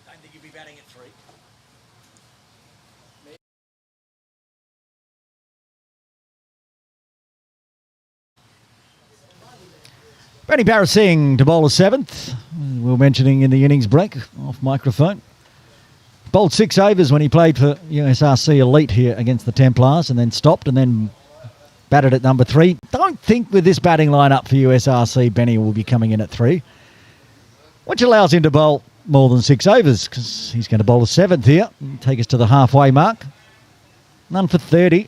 C: Don't think you'll be batting at 3.
A: Benny Barasingh to bowl a 7th. We were mentioning in the innings break off microphone. Bowled 6 overs when he played for USRC Elite here against the Templars and then stopped and then batted at number 3. Don't think with this batting lineup for USRC, Benny will be coming in at 3, which allows him to bowl more than 6 overs because he's going to bowl a 7th here and take us to the halfway mark. None for 30.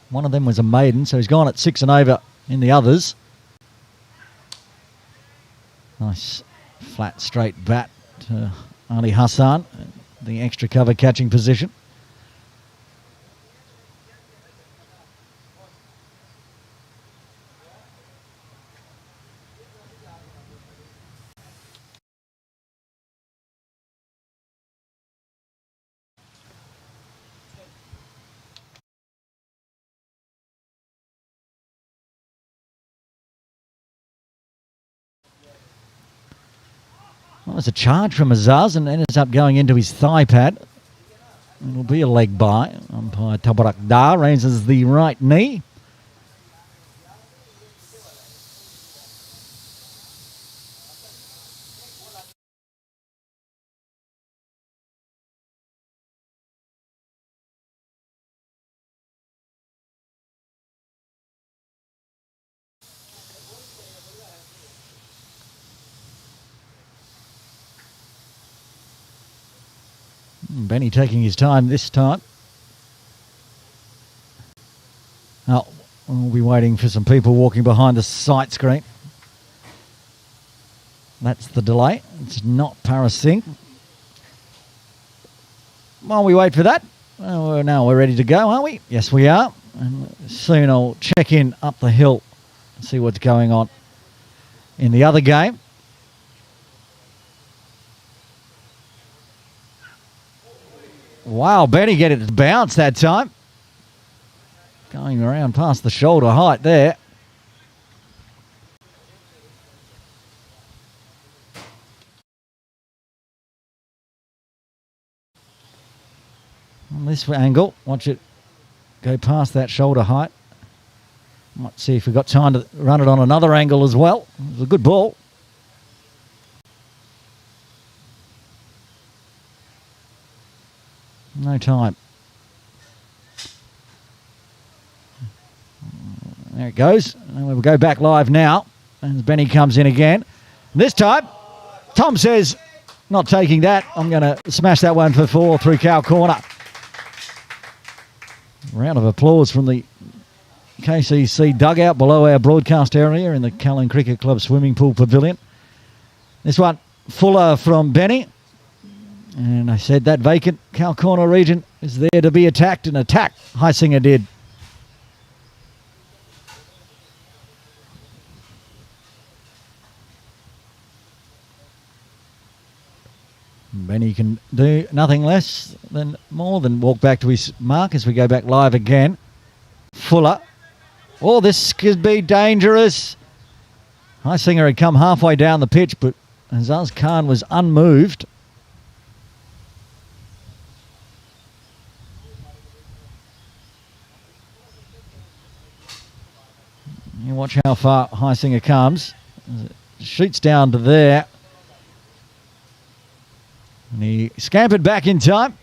A: One of them was a maiden, so he's gone at 6 and over in the others. Nice flat straight bat to Ali Hassan, the extra cover catching position. Well, it's a charge from Azaz and ends up going into his thigh pad. It'll be a leg by. Umpire Tabarak Dar raises the right knee. Benny taking his time this time. Oh, we'll be waiting for some people walking behind the sight screen. That's the delay. It's not Parasingh. While we wait for that, well, now we're ready to go, aren't we? Yes, we are. And soon I'll check in up the hill and see what's going on in the other game. Wow, Benny getting it to bounce that time. Going around past the shoulder height there. On this angle, watch it go past that shoulder height. Might see if we've got time to run it on another angle as well. It was a good ball. No time. There it goes. And we'll go back live now. And Benny comes in again. This time, Tom says, not taking that. I'm going to smash that one for 4 through cow corner. Round of applause from the KCC dugout below our broadcast area in the Callan Cricket Club swimming pool pavilion. This one, fuller from Benny. And I said that vacant cow corner region is there to be attacked, and attack Highsinger did. Benny can do nothing less than more than walk back to his mark as we go back live again. Fuller. Oh, this could be dangerous. Heisinger had come halfway down the pitch, but Azaz Khan was unmoved. You watch how far Heisinger comes. Shoots down to there. And he scampered back in time.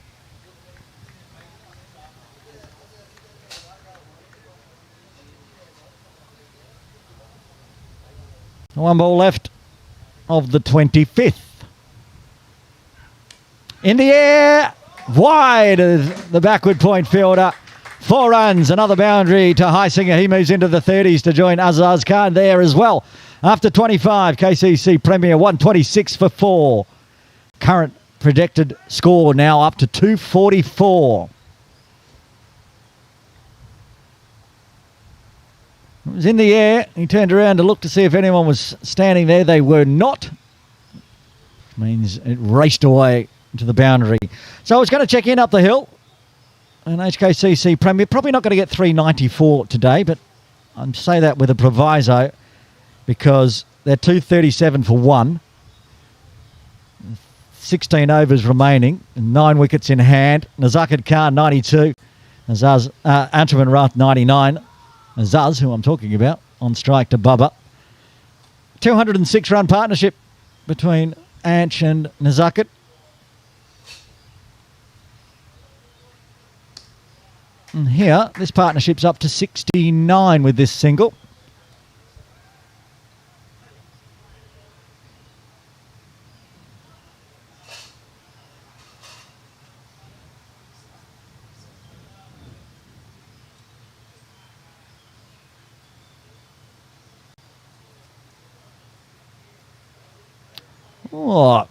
A: One ball left of the 25th. In the air, wide of the backward point fielder. 4 runs, another boundary to Heisinger. He moves into the 30s to join Azaz Khan there as well. After 25, KCC Premier 126 for 4. Current projected score now up to 244. It was in the air. He turned around to look to see if anyone was standing there. They were not. Which means it raced away to the boundary. So I was going to check in up the hill. And HKCC Premier, probably not going to get 394 today, but I'd say that with a proviso because they're 237 for 1. 16 overs remaining, 9 wickets in hand. Nazakad Khan 92, Antoman Rath 99. Azaz, who I'm talking about, on strike to Bubba. 206 run partnership between Anch and Nazakad. And here, this partnership's up to 69 with this single. Oh,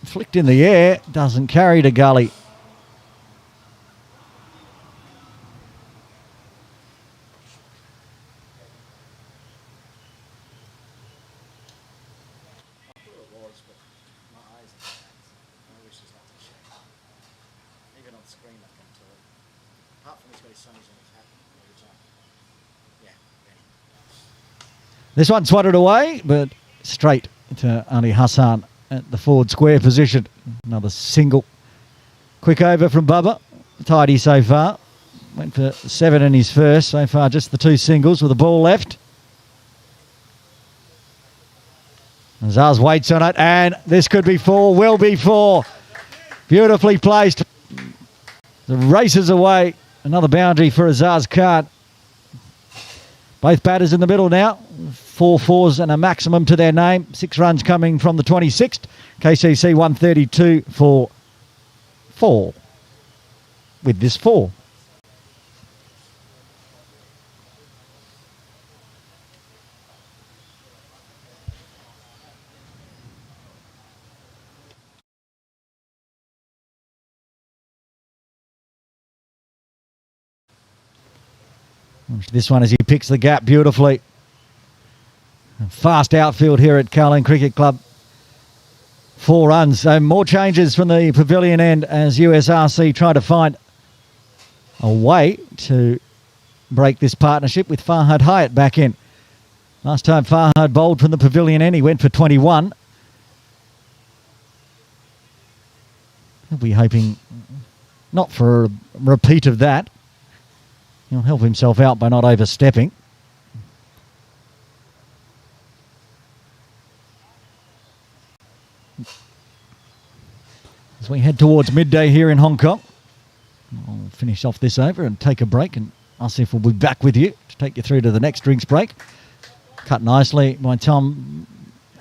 A: flicked in the air, doesn't carry to gully. This one swatted away, but straight to Ali Hassan at the forward square position. Another single. Quick over from Bubba. Tidy so far. Went for 7 in his first. So far just the 2 singles with the ball left. Azaz waits on it, and this could be 4, will be 4. Beautifully placed. The races away. Another boundary for Azaz Khan. Both batters in the middle now. 4 fours and a maximum to their name. 6 runs coming from the 26th. KCC 132 for 4 with this 4. This one as he picks the gap beautifully. Fast outfield here at Caroline Cricket Club. 4 runs. So more changes from the pavilion end as USRC try to find a way to break this partnership with Farhad Hyatt back in. Last time Farhad bowled from the pavilion end, he went for 21. He'll be hoping not for a repeat of that. He'll help himself out by not overstepping. As we head towards midday here in Hong Kong, I'll finish off this over and take a break, and I'll see if we'll be back with you to take you through to the next drinks break. Cut nicely by Tom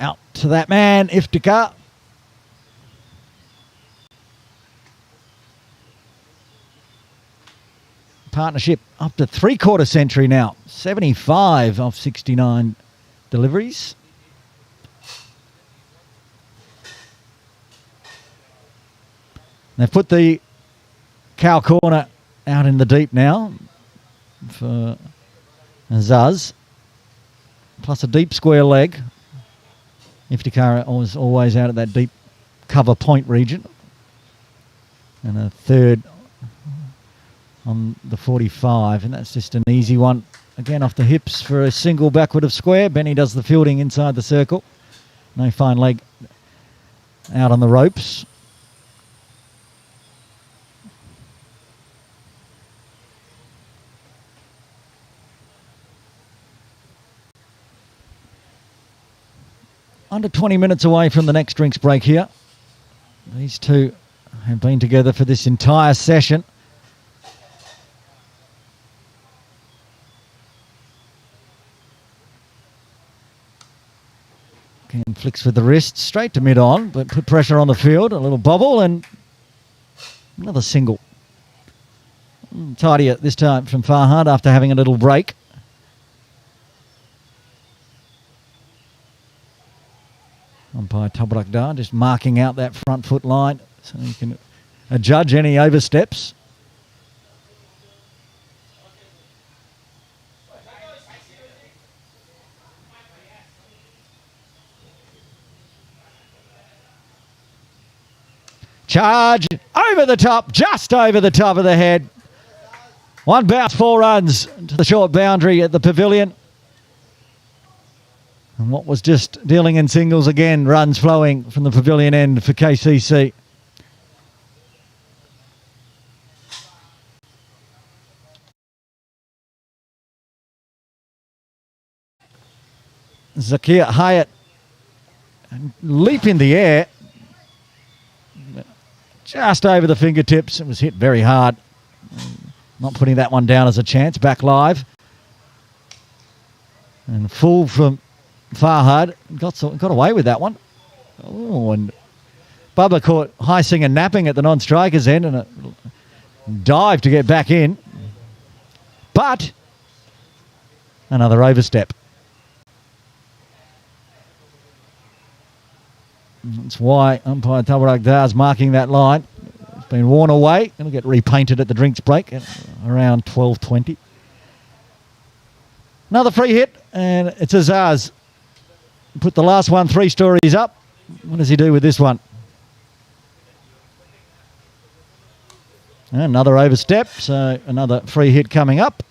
A: out to that man, Iftikhar. Partnership up to 3/4 century now. 75 of 69 deliveries. They've put the cow corner out in the deep now for Azaz. Plus a deep square leg. Iftikhar was always out at that deep cover point region. And a third on the 45, and that's just an easy one. Again, off the hips for a single backward of square. Benny does the fielding inside the circle. No fine leg out on the ropes. Under 20 minutes away from the next drinks break here. These two have been together for this entire session. Again, flicks with the wrist, straight to mid-on, but put pressure on the field. A little bobble and another single. Tidier this time from Farhad after having a little break. Umpire Tabrakdar just marking out that front foot line so you can adjudge any oversteps. Charge over the top, just over the top of the head. One bounce, 4 runs to the short boundary at the pavilion. And what was just dealing in singles again, runs flowing from the pavilion end for KCC. Zakir Hyatt, leap in the air, just over the fingertips. It was hit very hard. Not putting that one down as a chance. Back live. And full from Farhad. Got away with that one. Oh, and Bubba caught High Singer napping at the non-striker's end and a dive to get back in. But another overstep. That's why umpire Tabrakdar is marking that line. It's been worn away. It'll get repainted at the drinks break at around 12:20. Another free hit, and it's Azaz. Put the last one 3 stories up. What does he do with this one? And another overstep, so another free hit coming up.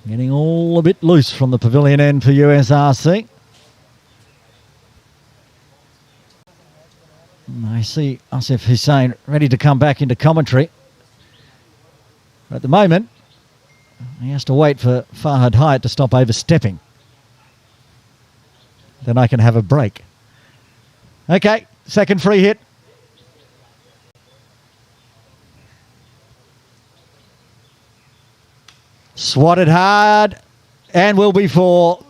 A: Getting all a bit loose from the pavilion end for USRC. I see Asif Hussain ready to come back into commentary. But at the moment, he has to wait for Farhad Hyatt to stop overstepping. Then I can have a break. Okay, second free hit. Swatted hard and will be 4.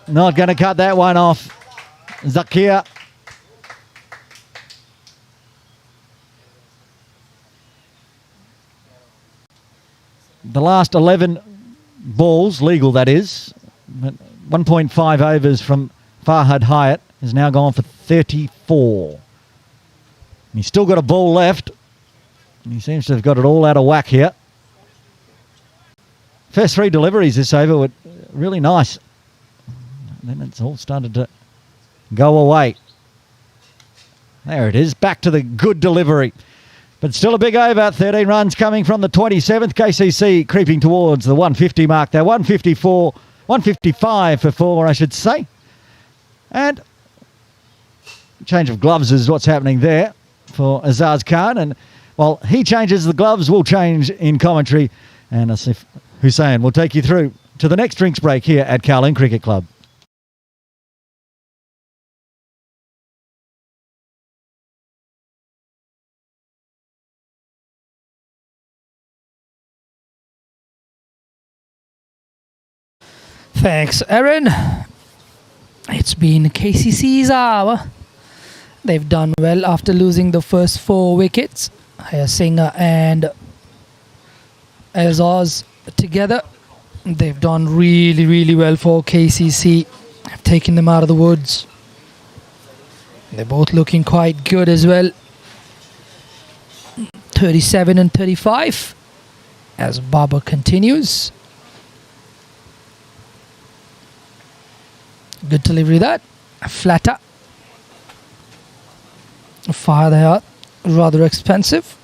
A: Not going to cut that one off. Zakir. The last 11 balls, legal that is, 1.5 overs from Farhad Hyatt has now gone for 34. He's still got a ball left. He seems to have got it all out of whack here. First 3 deliveries this over were really nice. And then it's all started to go away. There it is, back to the good delivery. But still a big over, 13 runs coming from the 27th. KCC creeping towards the 150 mark there. 154, 155 for 4, I should say. And change of gloves is what's happening there for Azaz Khan. And while he changes the gloves, we'll change in commentary. And Asif Hussain will take you through to the next drinks break here at Kowloon Cricket Club.
B: Thanks, Aaron. It's been KCC's hour. They've done well after losing the first 4 wickets. Singer and Azaz together. They've done really, really well for KCC. Have taken them out of the woods. They're both looking quite good as well. 37 and 35 as Baba continues. Good delivery that. A flatter. Fire there. rather expensive.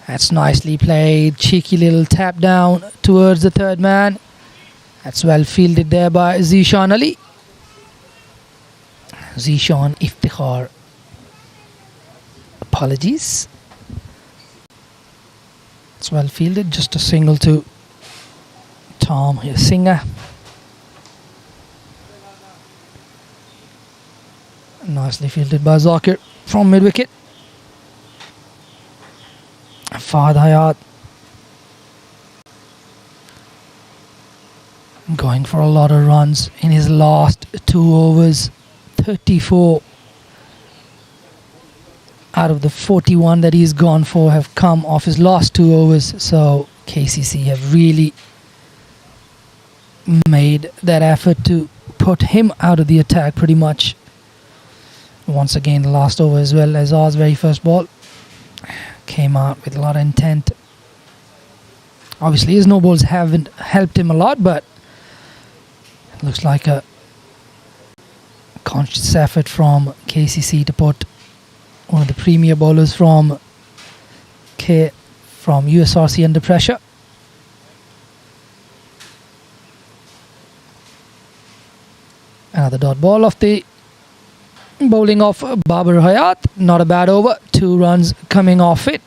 B: That's nicely played. Cheeky little tap down towards the third man. That's well fielded there by Zishan Ali. Zishan Iftikhar. Apologies. It's well fielded. Just a single to Tom Singer. Nicely fielded by Zakir from mid-wicket. Fahad Hayat going for a lot of runs in his last 2 overs. 34 out of the 41 that he's gone for have come off his last 2 overs. So KCC have really made that effort to put him out of the attack pretty much. Once again, the last over as well as Azhar's very first ball came out with a lot of intent. Obviously his no balls haven't helped him a lot, but it looks like a conscious effort from KCC to put one of the premier bowlers from USRC under pressure. Another dot ball off the bowling of Babar Hayat. Not a bad over. 2 runs coming off it.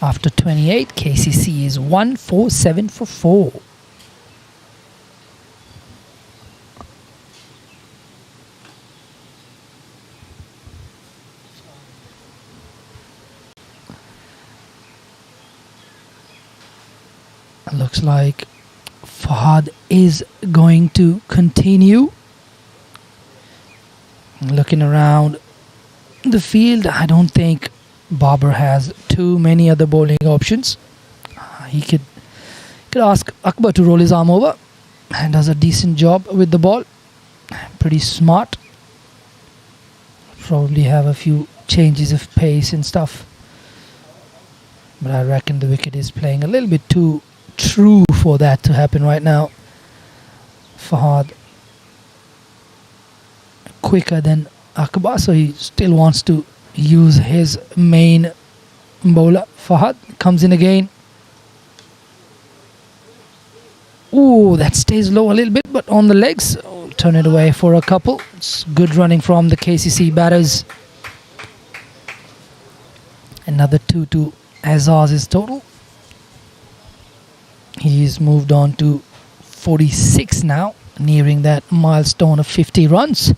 B: After 28, KCC is 147 for 4. Looks like Fahad is going to continue. Looking around the field, I don't think Babar has too many other bowling options. He could ask Akbar to roll his arm over, and does a decent job with the ball. Pretty smart. Probably have a few changes of pace and stuff, but I reckon the wicket is playing a little bit too true for that to happen right now. Fahad quicker than Akbar, so he still wants to use his main bowler. Fahad comes in again. Ooh, that stays low a little bit, but on the legs. Oh, turn it away for a couple. It's good running from the KCC batters. Another 2 to Azhar's total. He's moved on to 46 now, nearing that milestone of 50 runs.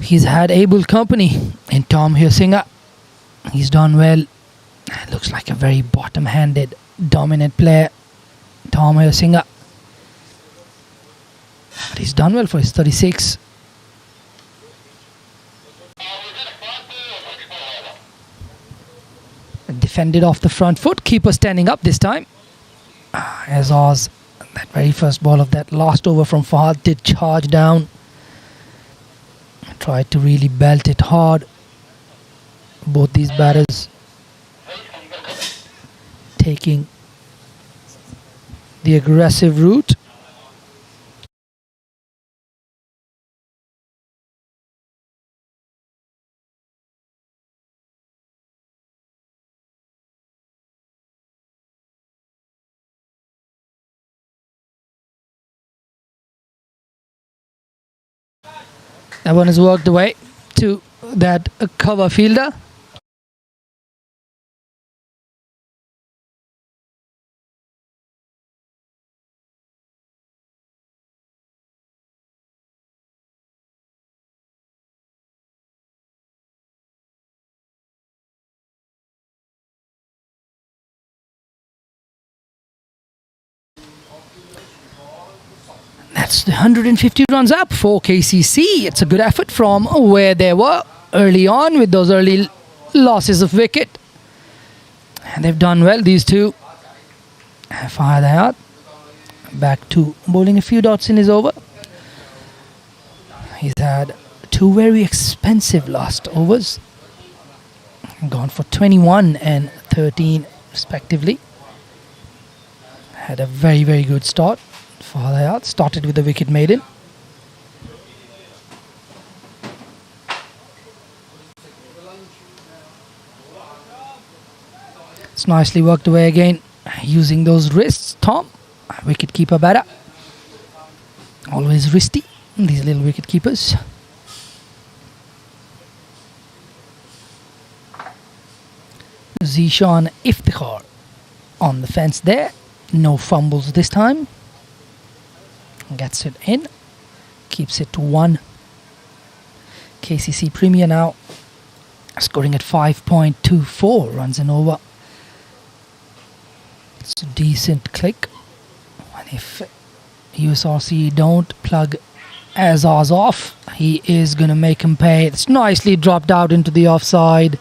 B: He's had able company in Tom Singer. He's done well. Looks like a very bottom-handed, dominant player, Tom Singer. But he's done well for his 36. Defended off the front foot. Keeper standing up this time. Azhar's, that very first ball of that last over from Fahad did charge down. Tried to really belt it hard. Both these batters taking the aggressive route. That one has worked away to that cover fielder. That's the 150 runs up for KCC. It's a good effort from where they were early on with those early losses of wicket. And they've done well, these two. Fahad Hayat back to bowling a few dots in his over. He's had 2 very expensive last overs. Gone for 21 and 13 respectively. Had a very, very good start. Fahad Hayat started with the wicket maiden. It's nicely worked away again. Using those wrists, Tom. Wicket keeper better. Always wristy, these little wicket keepers. Zishan Iftikhar on the fence there. No fumbles this time. Gets it in. Keeps it to 1. KCC Premier now scoring at 5.24 runs and over. It's a decent click. And if USRC don't plug Azaz off, he is going to make him pay. It's nicely dropped out into the offside.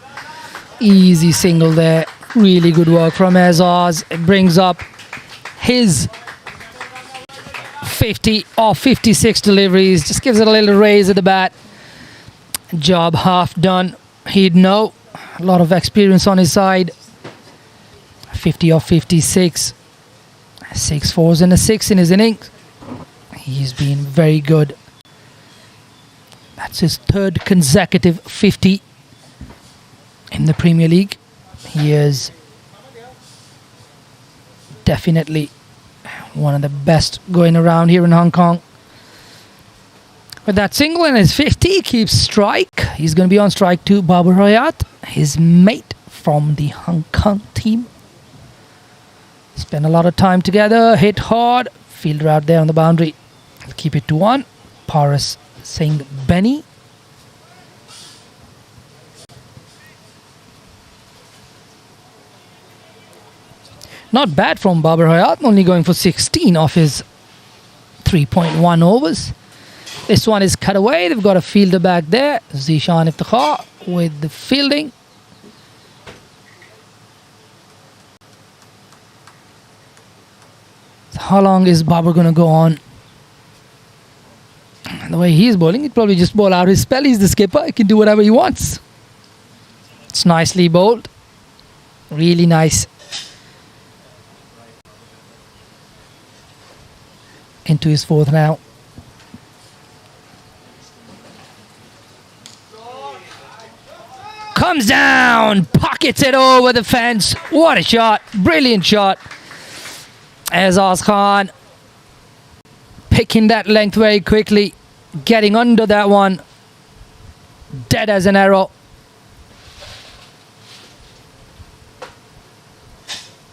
B: Easy single there. Really good work from Azaz. It brings up his 50 off 56 deliveries. Just gives it a little raise at the bat. Job half done. He'd know. A lot of experience on his side. 50 off 56. 6 fours and a 6 in his innings. He's been very good. That's his 3rd consecutive 50 in the Premier League. He is definitely one of the best going around here in Hong Kong. With that single and his 50, he keeps strike. He's going to be on strike to Babar Hayat, his mate from the Hong Kong team. Spend a lot of time together, hit hard. Fielder out there on the boundary. Keep it to 1. Paras Singh Benny. Not bad from Babar Hayat, only going for 16 off his 3.1 overs. This one is cut away. They've got a fielder back there. Zishan Iftikhar with the fielding. So how long is Babar going to go on? And the way he's bowling, he'd probably just bowl out his spell. He's the skipper. He can do whatever he wants. It's nicely bowled. Really nice. Into his 4th now. Comes down, pockets it over the fence. What a shot. Brilliant shot. Azaz Khan picking that length very quickly. Getting under that one. Dead as an arrow.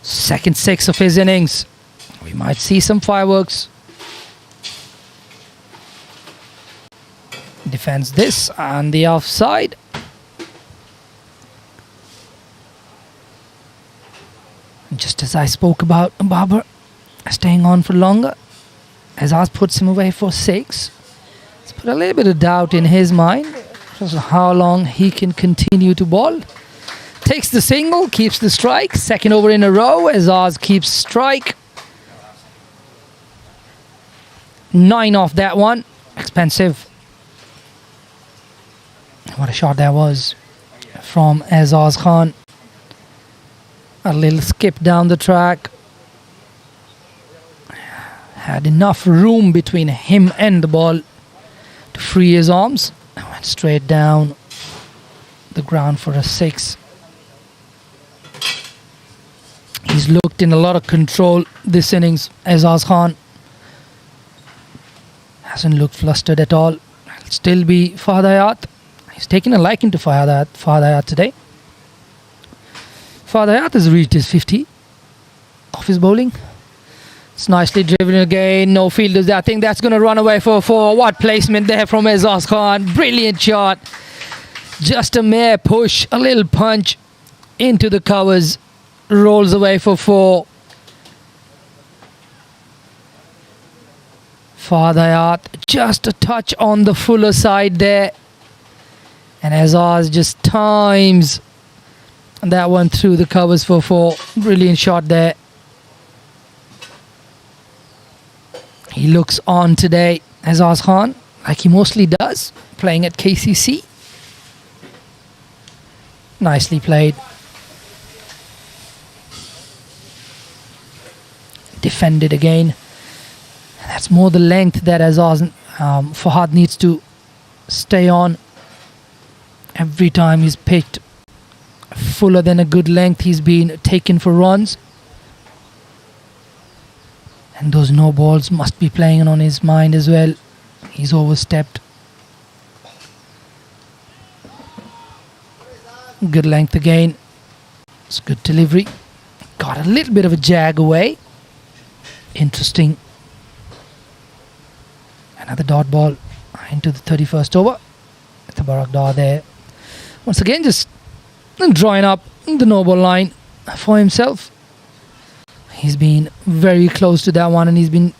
B: Second 6 of his innings. We might see some fireworks. Defends this on the offside. Just as I spoke about Babar staying on for longer, Azaz puts him away for 6. It's put a little bit of doubt in his mind as to how long he can continue to bowl. Takes the single, keeps the strike. 2nd over in a row. Azaz keeps strike. 9 off that one. Expensive. What a shot that was from Azaz Khan. A little skip down the track. Had enough room between him and the ball to free his arms. Went straight down the ground for a 6. He's looked in a lot of control this innings. Azaz Khan hasn't looked flustered at all. It'll still be Fahad Hayat. He's taken a liking to Fahad Hayat today. Fahad Hayat has reached his 50 off his bowling. It's nicely driven again. No fielders there. I think that's going to run away for 4. What placement there from Azaz Khan. Brilliant shot. Just a mere push. A little punch into the covers. Rolls away for 4. Fahad Hayat just a touch on the fuller side there. And Azaz just times that one through the covers for 4. Brilliant shot there. He looks on today, Azaz Khan, like he mostly does, playing at KCC. Nicely played. Defended again. That's more the length that Azaz Fahad needs to stay on. Every time he's picked fuller than a good length. He's been taken for runs. And those no balls must be playing on his mind as well. He's overstepped. Good length again. It's good delivery. Got a little bit of a jag away. Interesting. Another dot ball into the 31st over. Tabarakdar there. Once again, just drawing up the no ball line for himself. He's been very close to that one, and he's been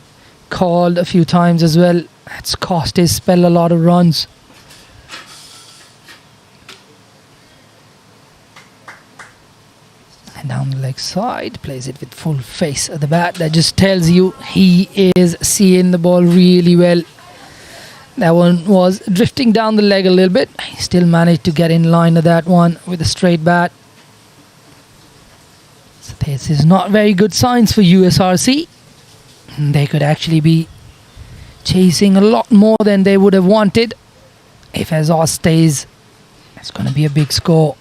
B: called a few times as well. It's cost his spell a lot of runs. And down the leg side, plays it with full face at the bat. That just tells you he is seeing the ball really well. That one was drifting down the leg a little bit. He still managed to get in line of that one with a straight bat. So this is not very good signs for USRC. They could actually be chasing a lot more than they would have wanted. If Azaz stays, it's going to be a big score.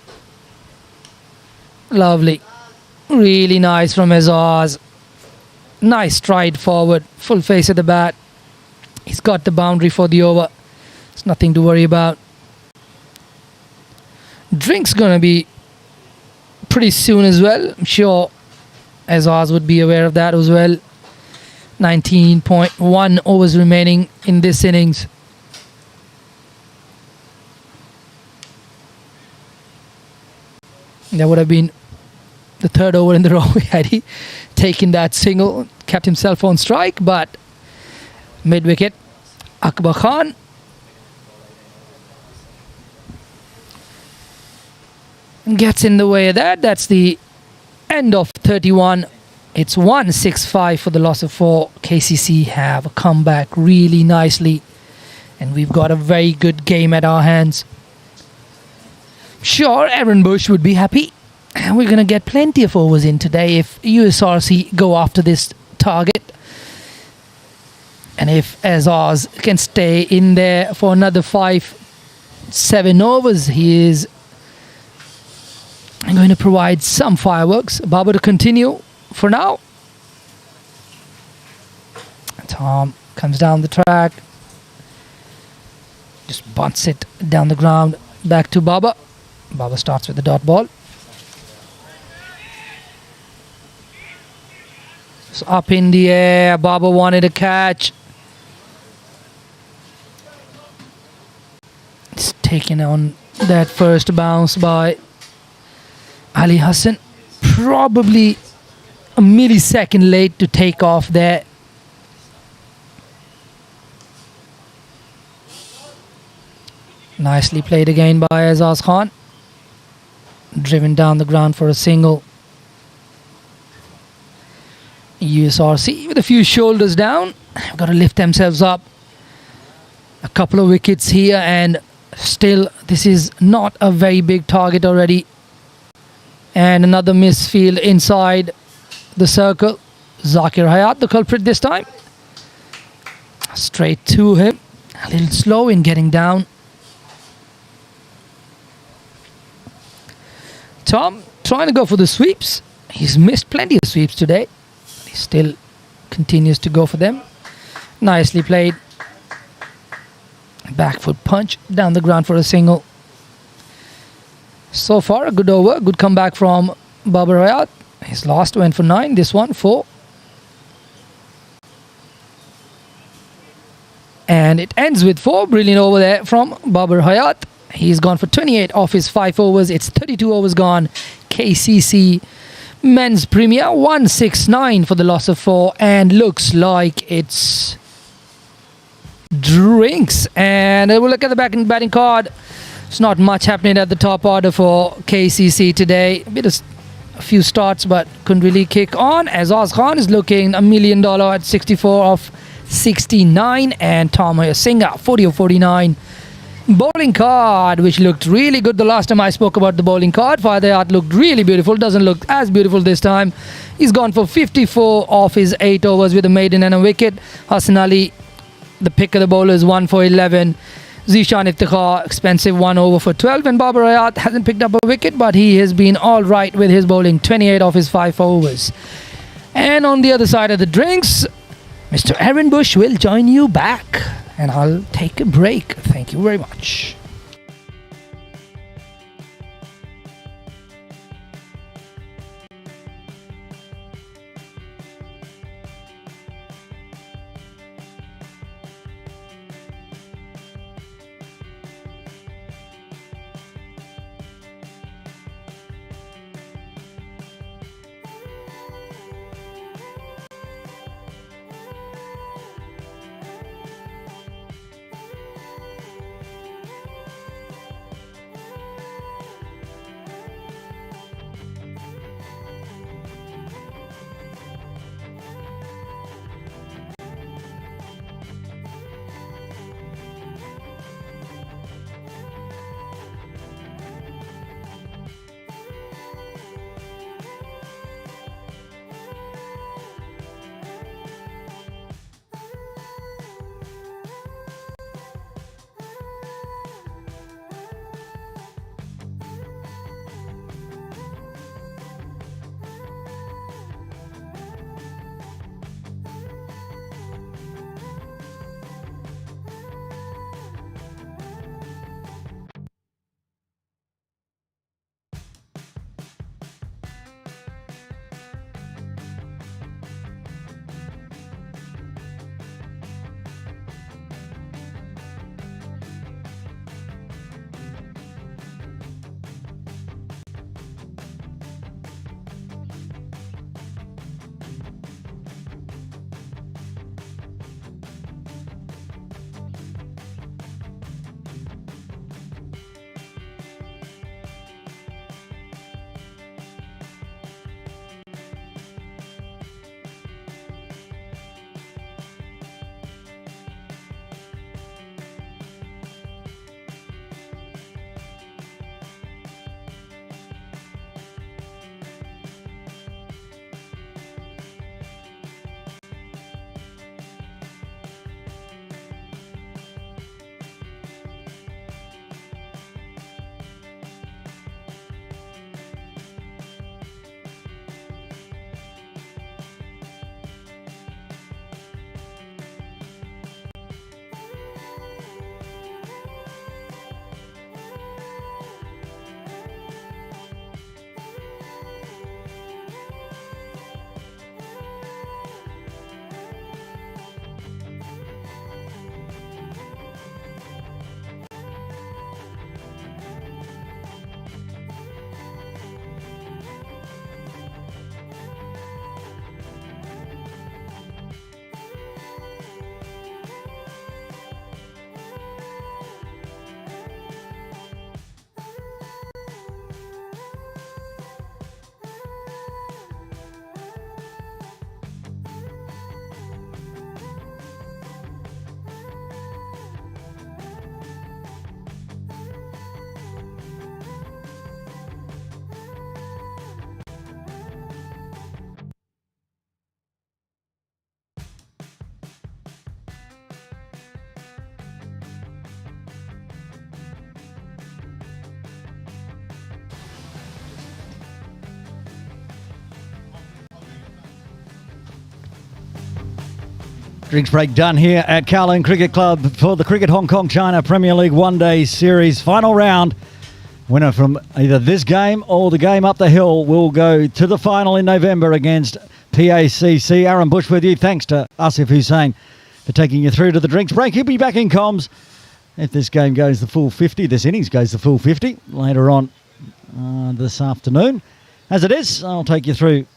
B: Lovely. Really nice from Azaz. Nice stride forward. Full face at the bat. He's got the boundary for the over. It's nothing to worry about. Drink's going to be pretty soon as well. I'm sure Azaz would be aware of that as well. 19.1 overs remaining in this innings. That would have been the third over in the row had he taken that single, kept himself on strike, but mid-wicket, Akbar Khan gets in the way of that. That's the end of 31. It's 165 for the loss of 4. KCC have come back really nicely, and we've got a very good game at our hands. Sure, Aaron Bush would be happy. And we're going to get plenty of overs in today if USRC go after this target. And if Azaz can stay in there for another 5-7 overs, he is going to provide some fireworks. Baba to continue for now. Tom comes down the track. Just bunts it down the ground. Back to Baba. Baba starts with the dot ball. So up in the air. Baba wanted a catch. It's taken on that first bounce by Ali Hassan. Probably a millisecond late to take off there. Nicely played again by Azaz Khan. Driven down the ground for a single. USRC with a few shoulders down. Have got to lift themselves up. A couple of wickets here, and still this is not a very big target already. And another misfield inside the circle. Zakir Hayat, the culprit this time. Straight to him. A little slow in getting down. Tom trying to go for the sweeps. He's missed plenty of sweeps today. He still continues to go for them. Nicely played. Back foot punch down the ground for a single. So far, a good over. Good comeback from Babar Hayat. His last went for 9. This one, 4. And it ends with 4. Brilliant over there from Babar Hayat. He's gone for 28 off his 5 overs. It's 32 overs gone. KCC Men's Premier 169 for the loss of 4. And looks like it's Drinks. And we'll look at the batting card. It's not much happening at the top order for KCC today. A few starts, but couldn't really kick on. Azaz Khan is looking $1 million at 64 off 69. And Tom Singha 40 of 49. Bowling card, which looked really good the last time I spoke about the bowling card. Fayadayat looked really beautiful. Doesn't look as beautiful this time. He's gone for 54 off his 8 overs with a maiden and a wicket. Hassan Ali, the pick of the bowlers, 1 for 11. Zishan Iftikhar, expensive 1 over for 12. And Babar Ayat hasn't picked up a wicket, but he has been all right with his bowling. 28 off his 5 overs. And on the other side of the drinks, Mr. Aaron Bush will join you back. And I'll take a break. Thank you very much.
A: Drinks break done here at Kowloon Cricket Club for the Cricket Hong Kong China Premier League One-Day Series final round. Winner from either this game or the game up the hill will go to the final in November against PACC. Aaron Bush with you. Thanks to Asif Hussain for taking you through to the drinks break. He'll be back in comms if this game goes the full 50. This innings goes the full 50 later on this afternoon. As it is, I'll take you through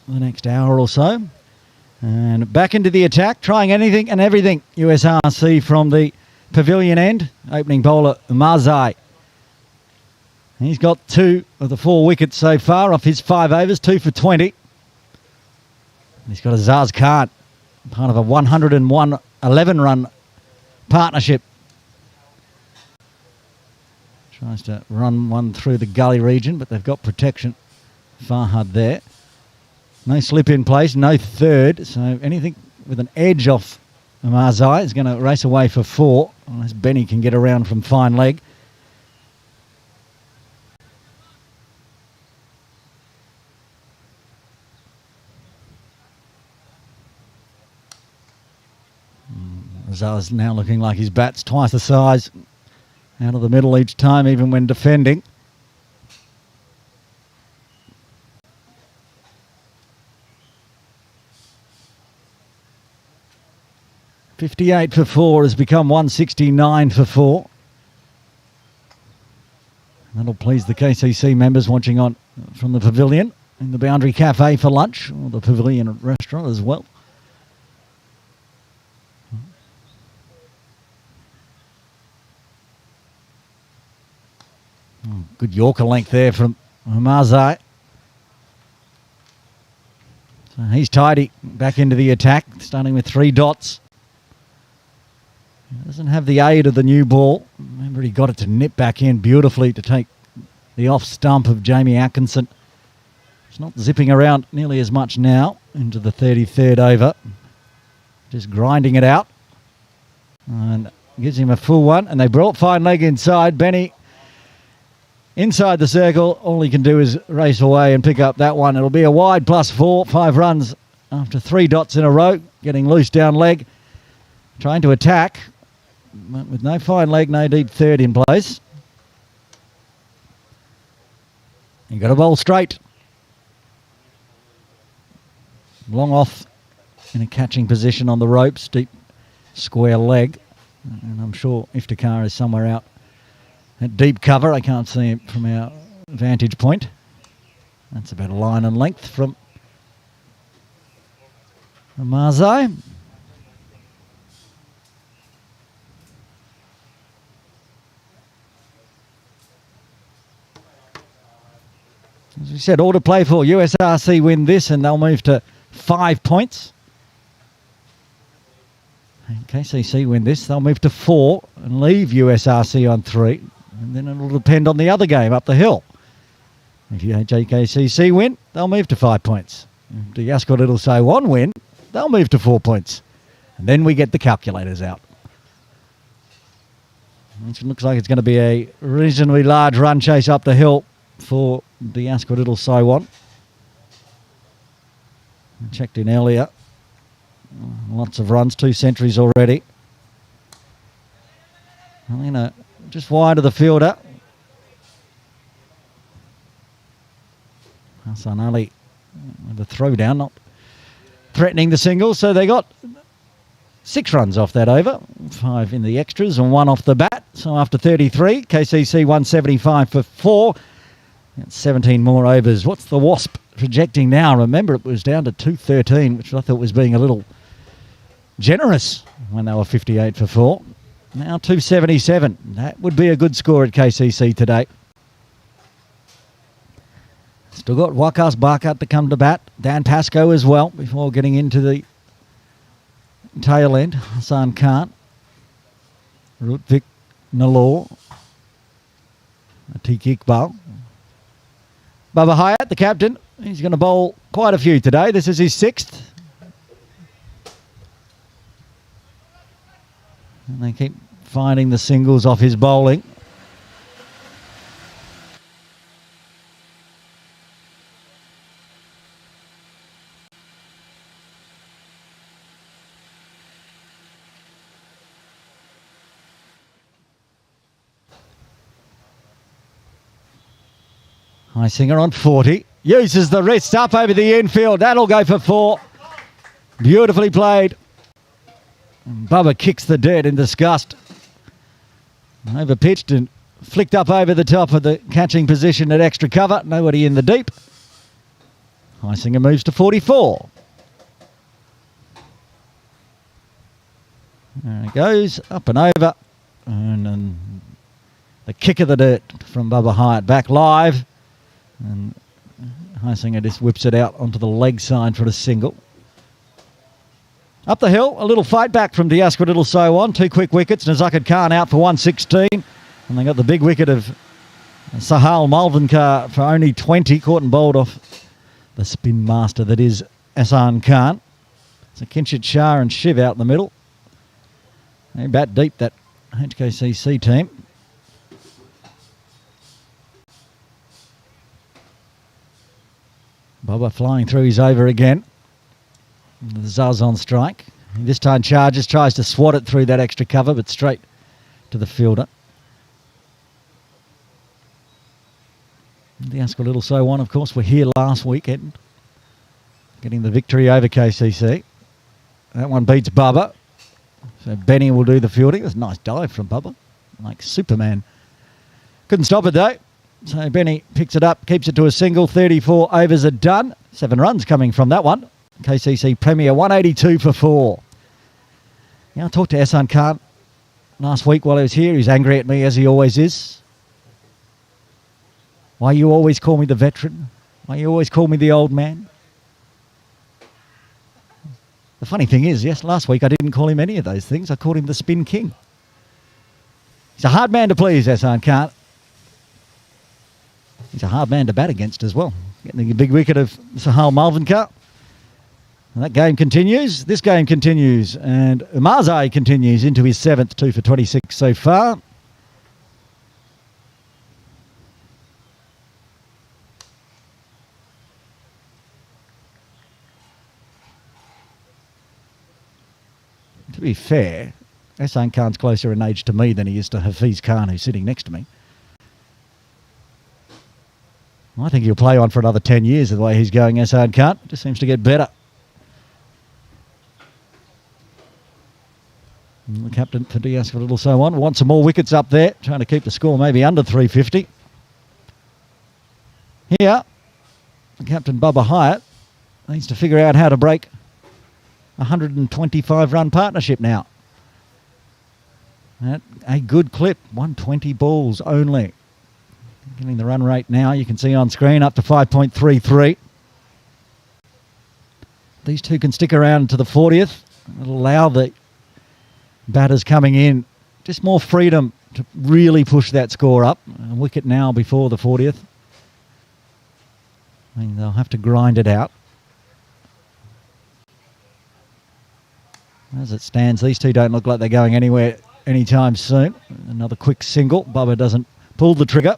A: the next hour or so. And back into the attack, trying anything and everything. USRC from the pavilion end. Opening bowler, Marzai. He's got 2 of the 4 wickets so far off his 5 overs, 2 for 20. He's got Azaz Khan, part of a 101 11-run partnership. Tries to run one through the gully region, but they've got protection. Farhad there. No slip in place, no third, so anything with an edge off Marzai is going to race away for 4, unless Benny can get around from fine leg. Marzai's now looking like his bat's twice the size, out of the middle each time, even when defending. $58 for 4 has become $169 for 4. That'll please the KCC members watching on from the pavilion in the Boundary Cafe for lunch, or the pavilion restaurant as well. Good Yorker length there from Marzai. So he's tidy back into the attack, starting with 3 dots. He doesn't have the aid of the new ball. Remember, he got it to nip back in beautifully to take the off stump of Jamie Atkinson. It's not zipping around nearly as much now into the 33rd over. Just grinding it out. And gives him a full one. And they brought fine leg inside. Benny inside the circle. All he can do is race away and pick up that one. It'll be a wide +4. 5 runs after 3 dots in a row. Getting loose down leg. Trying to attack. With no fine leg, no deep third in place. You've got to bowl straight. Long off in a catching position on the ropes, deep square leg. And I'm sure Iftikhar is somewhere out at deep cover. I can't see him from our vantage point. That's about a line and length from Marzai. As we said, all to play for. USRC win this and they'll move to 5 points. And KCC win this, they'll move to 4 and leave USRC on 3. And then it'll depend on the other game up the hill. If JKCC win, they'll move to 5 points. If the Ascot Little Saiwan win, they'll move to 4 points. And then we get the calculators out. It looks like it's going to be a reasonably large run chase up the hill for the Ascot Little Saiwan. I checked in earlier. Lots of runs, 2 centuries already. Just wide of the fielder. Hassan Ali with a throw down, not threatening the single. So they got 6 runs off that over, 5 in the extras and 1 off the bat. So after 33, KCC 175 for 4. That's 17 more overs. What's the Wasp projecting now? Remember, it was down to 213, which I thought was being a little generous when they were 58 for 4. Now 277. That would be a good score at KCC today. Still got Wakas Barkat to come to bat. Dan Pascoe as well before getting into the tail end. Hassan Khan, Rutvik Nalor, Atiq Iqbal. Bubba Hyatt, the captain, he's going to bowl quite a few today. This is his 6th. And they keep finding the singles off his bowling. Highsinger on 40. Uses the wrist up over the infield. That'll go for 4. Beautifully played. And Bubba kicks the dirt in disgust. Over pitched and flicked up over the top of the catching position at extra cover. Nobody in the deep. Highsinger moves to 44. There it goes. Up and over. And then the kick of the dirt from Bubba Hyatt back live. And Highsinger just whips it out onto the leg side for a single. Up the hill, a little fight back from Ascot Little Saiwan. 2 quick wickets. Nazakad Khan out for 116. And they got the big wicket of Sahal Malvinkar for only 20. Caught and bowled off the spin master that is Hassan Khan. So Kinshit Shah and Shiv out in the middle. They bat deep, that HKCC team. Bubba flying through his over again. The Zuz on strike. This time charges, tries to swat it through that extra cover, but straight to the fielder. The Ascot Little So On, of course, were here last weekend, getting the victory over KCC. That one beats Bubba. So Benny will do the fielding. That's a nice dive from Bubba, like Superman. Couldn't stop it though. So Benny picks it up, keeps it to a single. 34 overs are done. 7 runs coming from that one. KCC Premier 182 for 4. Yeah, I talked to Ehsan Khan last week while he was here. He was angry at me, as he always is. Why you always call me the veteran? Why you always call me the old man? The funny thing is, yes, last week I didn't call him any of those things. I called him the spin king. He's a hard man to please, Ehsan Khan. He's a hard man to bat against as well. Getting the big wicket of Sahal Malvinkar. And that game continues. This game continues. And Umarzai continues into his 7th, 2 for 26 so far. To be fair, Ehsan Khan's closer in age to me than he is to Hafiz Khan, who's sitting next to me. I think he'll play on for another 10 years the way he's going, Ehsan Khan. Just seems to get better. And the captain for DS for a little so on. Want some more wickets up there. Trying to keep the score maybe under 350. Here, the captain Bubba Hyatt needs to figure out how to break 125 run partnership now. At a good clip. 120 balls only. Getting the run rate now, you can see on screen, up to 5.33. These two can stick around to the 40th. It'll allow the batters coming in just more freedom to really push that score up. A wicket now before the 40th. I mean, they'll have to grind it out. As it stands, these two don't look like they're going anywhere anytime soon. Another quick single. Bubba doesn't pull the trigger.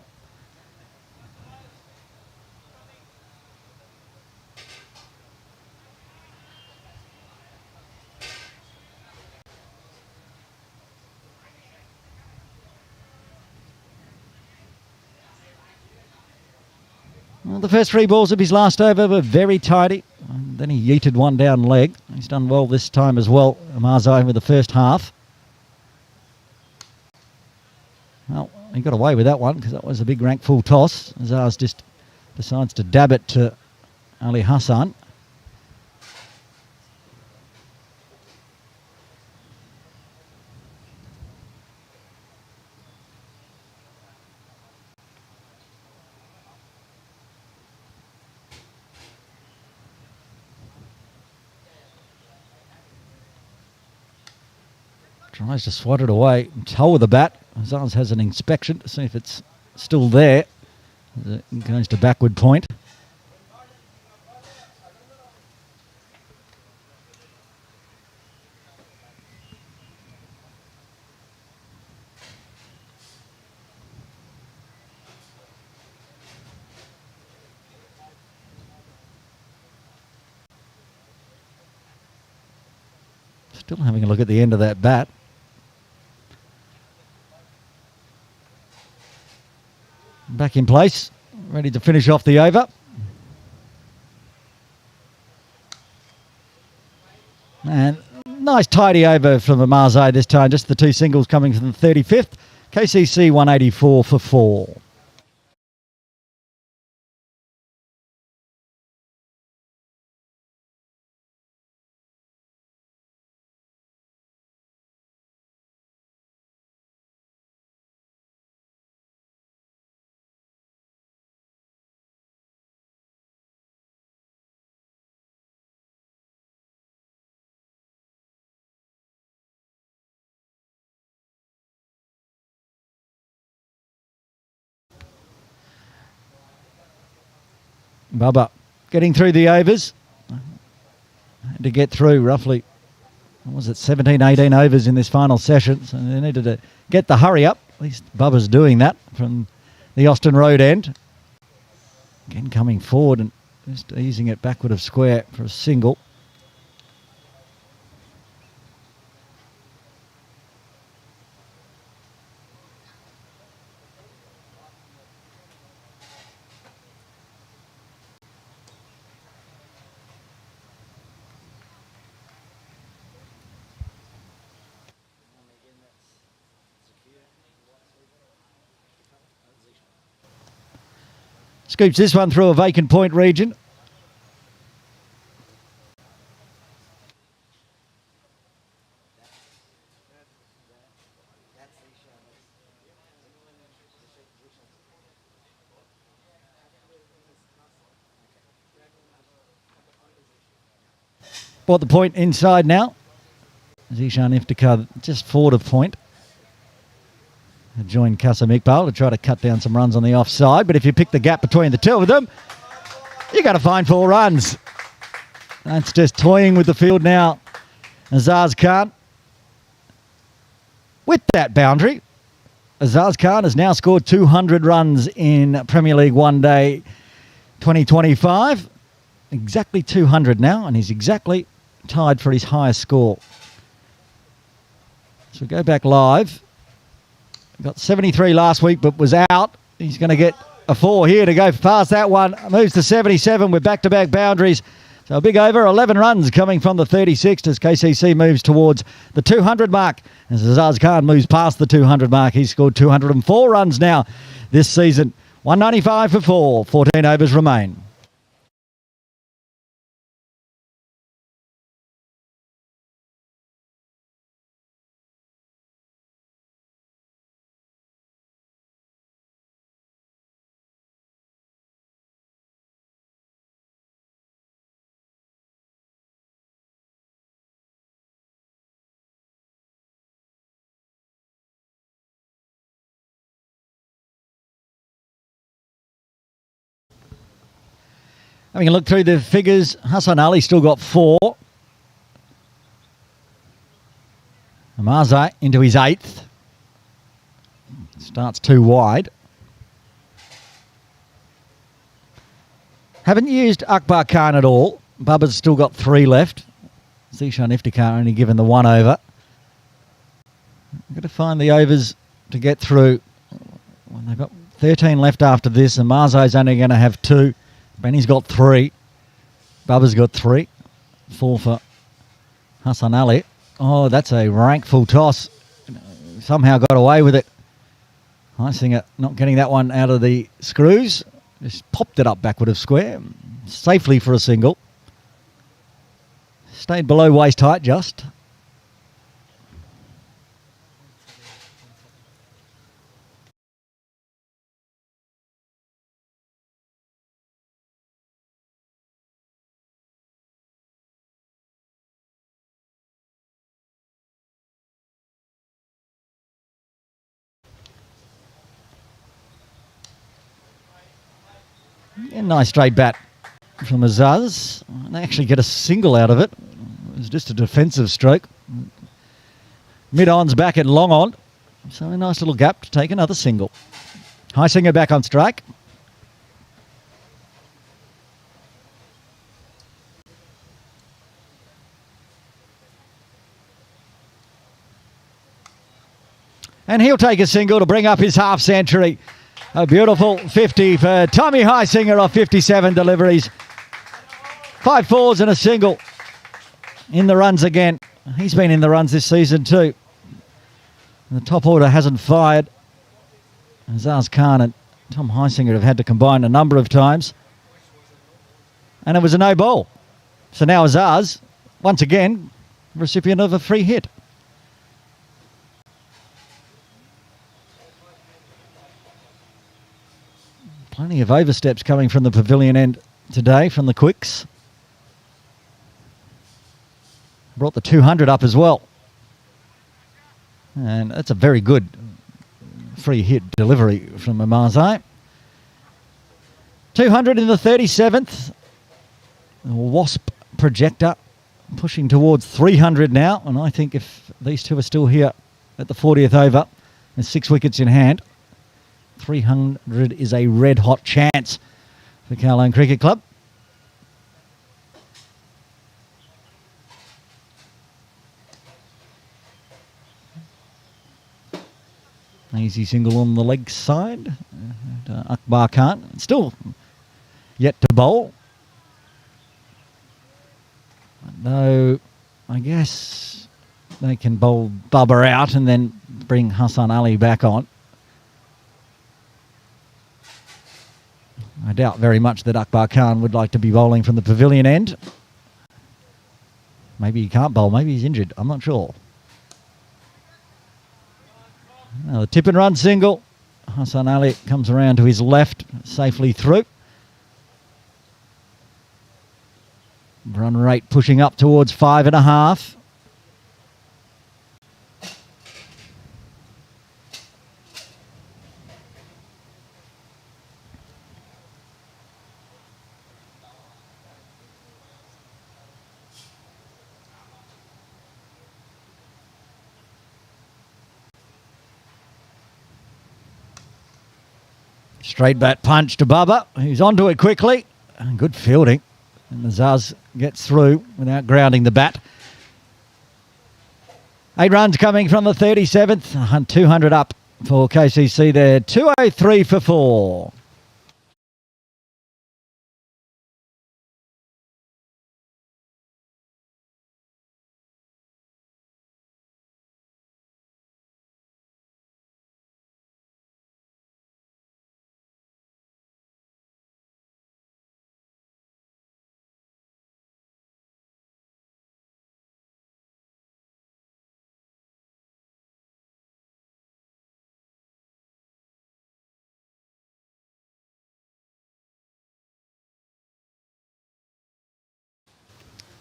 A: Well, the first 3 balls of his last over were very tidy. And then he yeeted one down leg. He's done well this time as well, Umarzai, with the first half. Well, he got away with that one because that was a big rank full toss. Azaz just decides to dab it to Ali Hassan. Tries to swat it away. Toe with the bat. Azaz has an inspection to see if it's still there. It goes to backward point. Still having a look at the end of that bat. Back in place, ready to finish off the over. And nice tidy over from Umarzai this time, just the 2 singles coming from the 35th. KCC 184 for 4. Bubba getting through the overs. Had to get through roughly what was it, 17, 18 overs in this final session. So they needed to get the hurry up. At least Bubba's doing that from the Austin Road end. Again, coming forward and just easing it backward of square for a single. Scoops this one through a vacant point region. Bought the point inside now. Zishan Iftikhar just forward of point. Joined Kasim Iqbal to try to cut down some runs on the offside. But if you pick the gap between the two of them, you're going to find 4 runs. That's just toying with the field now. Azaz Khan. With that boundary, Azaz Khan has now scored 200 runs in Premier League One Day 2025. Exactly 200 now, and he's exactly tied for his highest score. So we go back live. Got 73 last week, but was out. He's going to get a 4 here to go past that one. Moves to 77 with back-to-back boundaries. So a big over, 11 runs coming from the 36th as KCC moves towards the 200 mark. As Azaz Khan moves past the 200 mark, he's scored 204 runs now this season. 195 for 4, 14 overs remain. Having a look through the figures, Hassan Ali still got 4. Amarzai into his 8th. Starts too wide. Haven't used Akbar Khan at all. Bubba's still got 3 left. Zishan Iftikhar only given the 1 over. I've got to find the overs to get through. Well, they've got 13 left after this, and Marzai's only going to have 2. Benny's got 3. Bubba's got 3. 4 for Hassan Ali. Oh, that's a rank full toss. Somehow got away with it. Heisinger not getting that one out of the screws. Just popped it up backward of square. Safely for a single. Stayed below waist height just. Yeah, nice straight bat from Azaz. They actually get a single out of it. It was just a defensive stroke. Mid-on's back at long on. So a nice little gap to take another single. Heisinger back on strike. And he'll take a single to bring up his half century. A beautiful 50 for Tommy Heisinger off 57 deliveries. 5 fours and a single. In the runs again. He's been in the runs this season too. And the top order hasn't fired. Azaz Khan and Tom Heisinger have had to combine a number of times. And it was a no ball. So now Azaz, once again, recipient of a free hit. Plenty of oversteps coming from the pavilion end today from the quicks. Brought the 200 up as well. And that's a very good free hit delivery from Amarzai. 200 in the 37th. Wasp projector pushing towards 300 now, and I think if these two are still here at the 40th over, with 6 wickets in hand, 300 is a red-hot chance for Kowloon Cricket Club. Easy single on the leg side. Akbar Khan still yet to bowl. Though I guess they can bowl Bubba out and then bring Hassan Ali back on. I doubt very much that Akbar Khan would like to be bowling from the pavilion end. Maybe he can't bowl, maybe he's injured, I'm not sure. Now the tip and run single. Hassan Ali comes around to his left, safely through. Run rate pushing up towards 5.5. Straight bat punch to Bubba, who's onto it quickly. And good fielding. And the Zaz gets through without grounding the bat. 8 runs coming from the 37th. 200 up for KCC there. 203 for 4.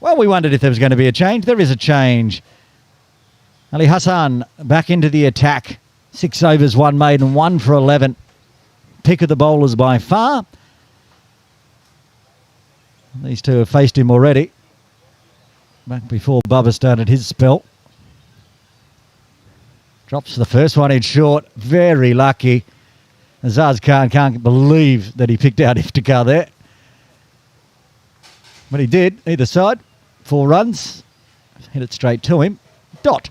A: Well, we wondered if there was going to be a change. There is a change. Ali Hassan back into the attack. 6 overs, 1 maiden, 1 for 11. Pick of the bowlers by far. These two have faced him already. Back before Bubba started his spell. Drops the first one in short. Very lucky. Azaz Khan can't believe that he picked out Iftikhar there. But he did, either side. 4 runs. Hit it straight to him. Dot.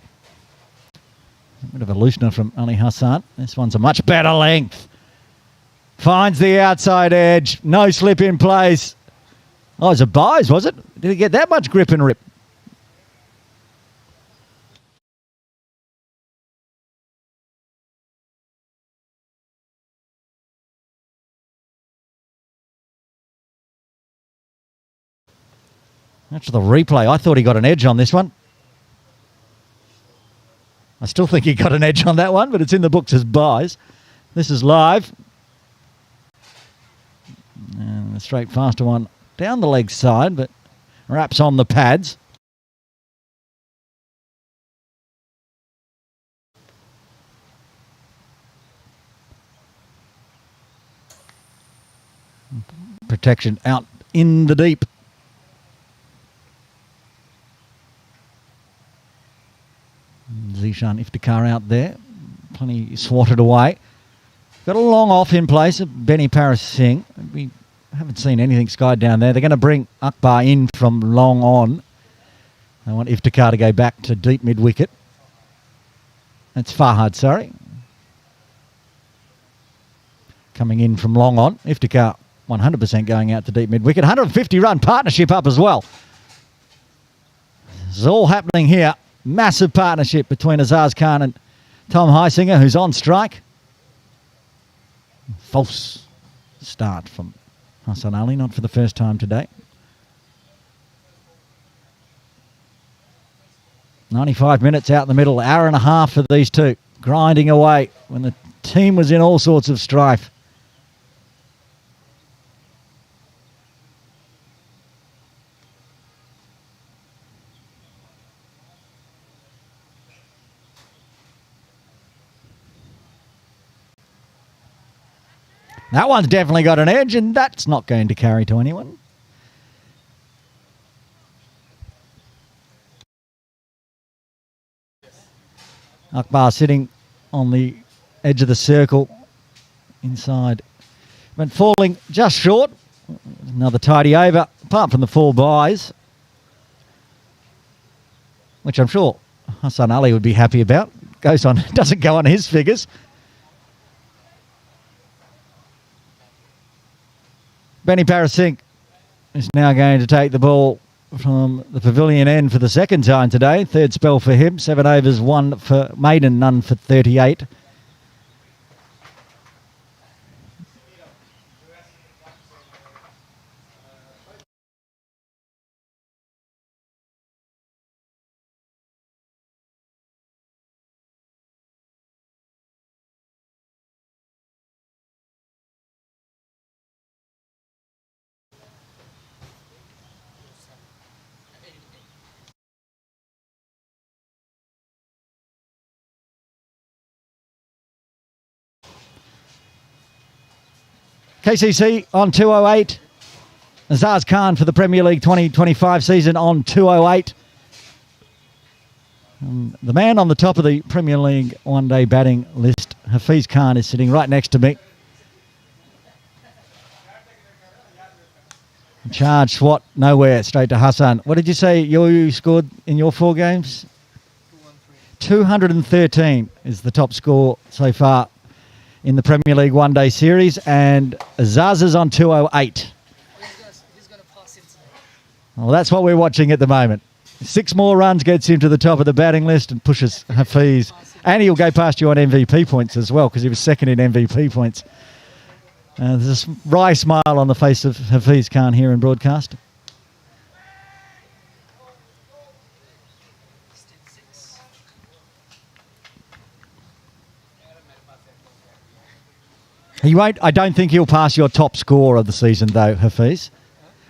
A: A bit of a loosener from Ali Hassan. This one's a much better length. Finds the outside edge. No slip in place. Oh, it was a buys, was it? Did he get that much grip and rip? That's the replay. I thought he got an edge on this one. I still think he got an edge on that one, but it's in the books as buys. This is live. And a straight faster one down the leg side, but wraps on the pads. Protection out in the deep. Zishan Iftikhar out there. Plenty swatted away. Got a long off in place of Benny Paris Singh. We haven't seen anything skied down there. They're going to bring Akbar in from long on. They want Iftikhar to go back to deep mid-wicket. That's Farhad, sorry. Coming in from long on. Iftikhar 100% going out to deep mid-wicket. 150-run partnership up as well. This is all happening here. Massive partnership between Azaz Khan and Tom Heisinger, who's on strike. False start from Hassan Ali, not for the first time today. 95 minutes out in the middle, hour and a half for these two, grinding away when the team was in all sorts of strife. That one's definitely got an edge, and that's not going to carry to anyone. Akbar sitting on the edge of the circle inside, but falling just short. Another tidy over, apart from the 4 byes, which I'm sure Hassan Ali would be happy about. Goes on, doesn't go on his figures. Benny Parasink is now going to take the ball from the pavilion end for the second time today. Third spell for him. 7 overs, 1 for maiden, none for 38. KCC on 208. Azaz Khan for the Premier League 2025 season on 208. The man on the top of the Premier League one-day batting list, Hafiz Khan, is sitting right next to me. Charge, swat, nowhere, straight to Hassan. What did you say you scored in your 4 games? 213 is the top score so far in the Premier League one-day series, and Azaz is on 208.
B: He's going to pass him today.
A: Well, that's what we're watching at the moment. 6 more runs gets him to the top of the batting list and pushes Hafiz. And he'll go past you on MVP points as well, because he was second in MVP points. There's a wry smile on the face of Hafiz Khan here in broadcast. He won't. I don't think he'll pass your top score of the season, though, Hafiz.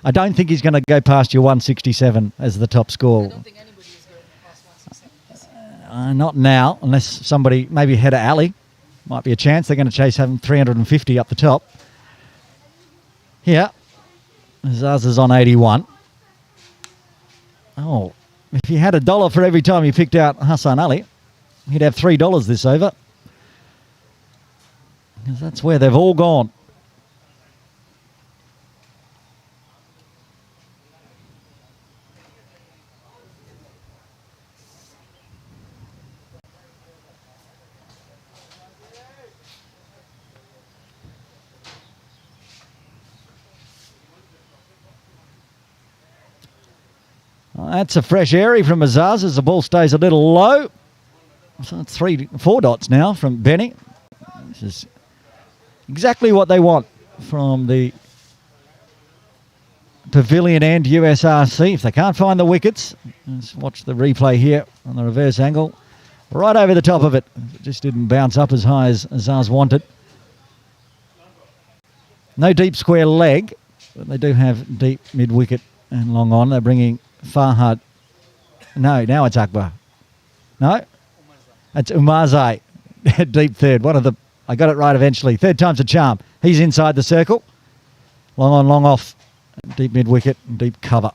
A: I don't think he's going to go past your 167 as the top score.
B: I don't think anybody is going to pass 167.
A: Not now, unless somebody, maybe ahead of Ali. Might be a chance. They're going to chase having 350 up the top. Here, Azaz is on 81. Oh, if he had $1 for every time he picked out Hassan Ali, he'd have $3 this over. Because that's where they've all gone. Well, that's a fresh airy from Azaz as the ball stays a little low. So it's 4 dots now from Benny. This is exactly what they want from the pavilion end USRC. If they can't find the wickets, let's watch the replay here on the reverse angle. Right over the top of it. It just didn't bounce up as high as Azaz wanted. No deep square leg, but they do have deep mid-wicket and long on. They're bringing Farhad. No, now it's Akbar. No? It's Umarzai. Deep third. I got it right eventually. Third time's a charm. He's inside the circle. Long on, long off. Deep mid-wicket and deep cover.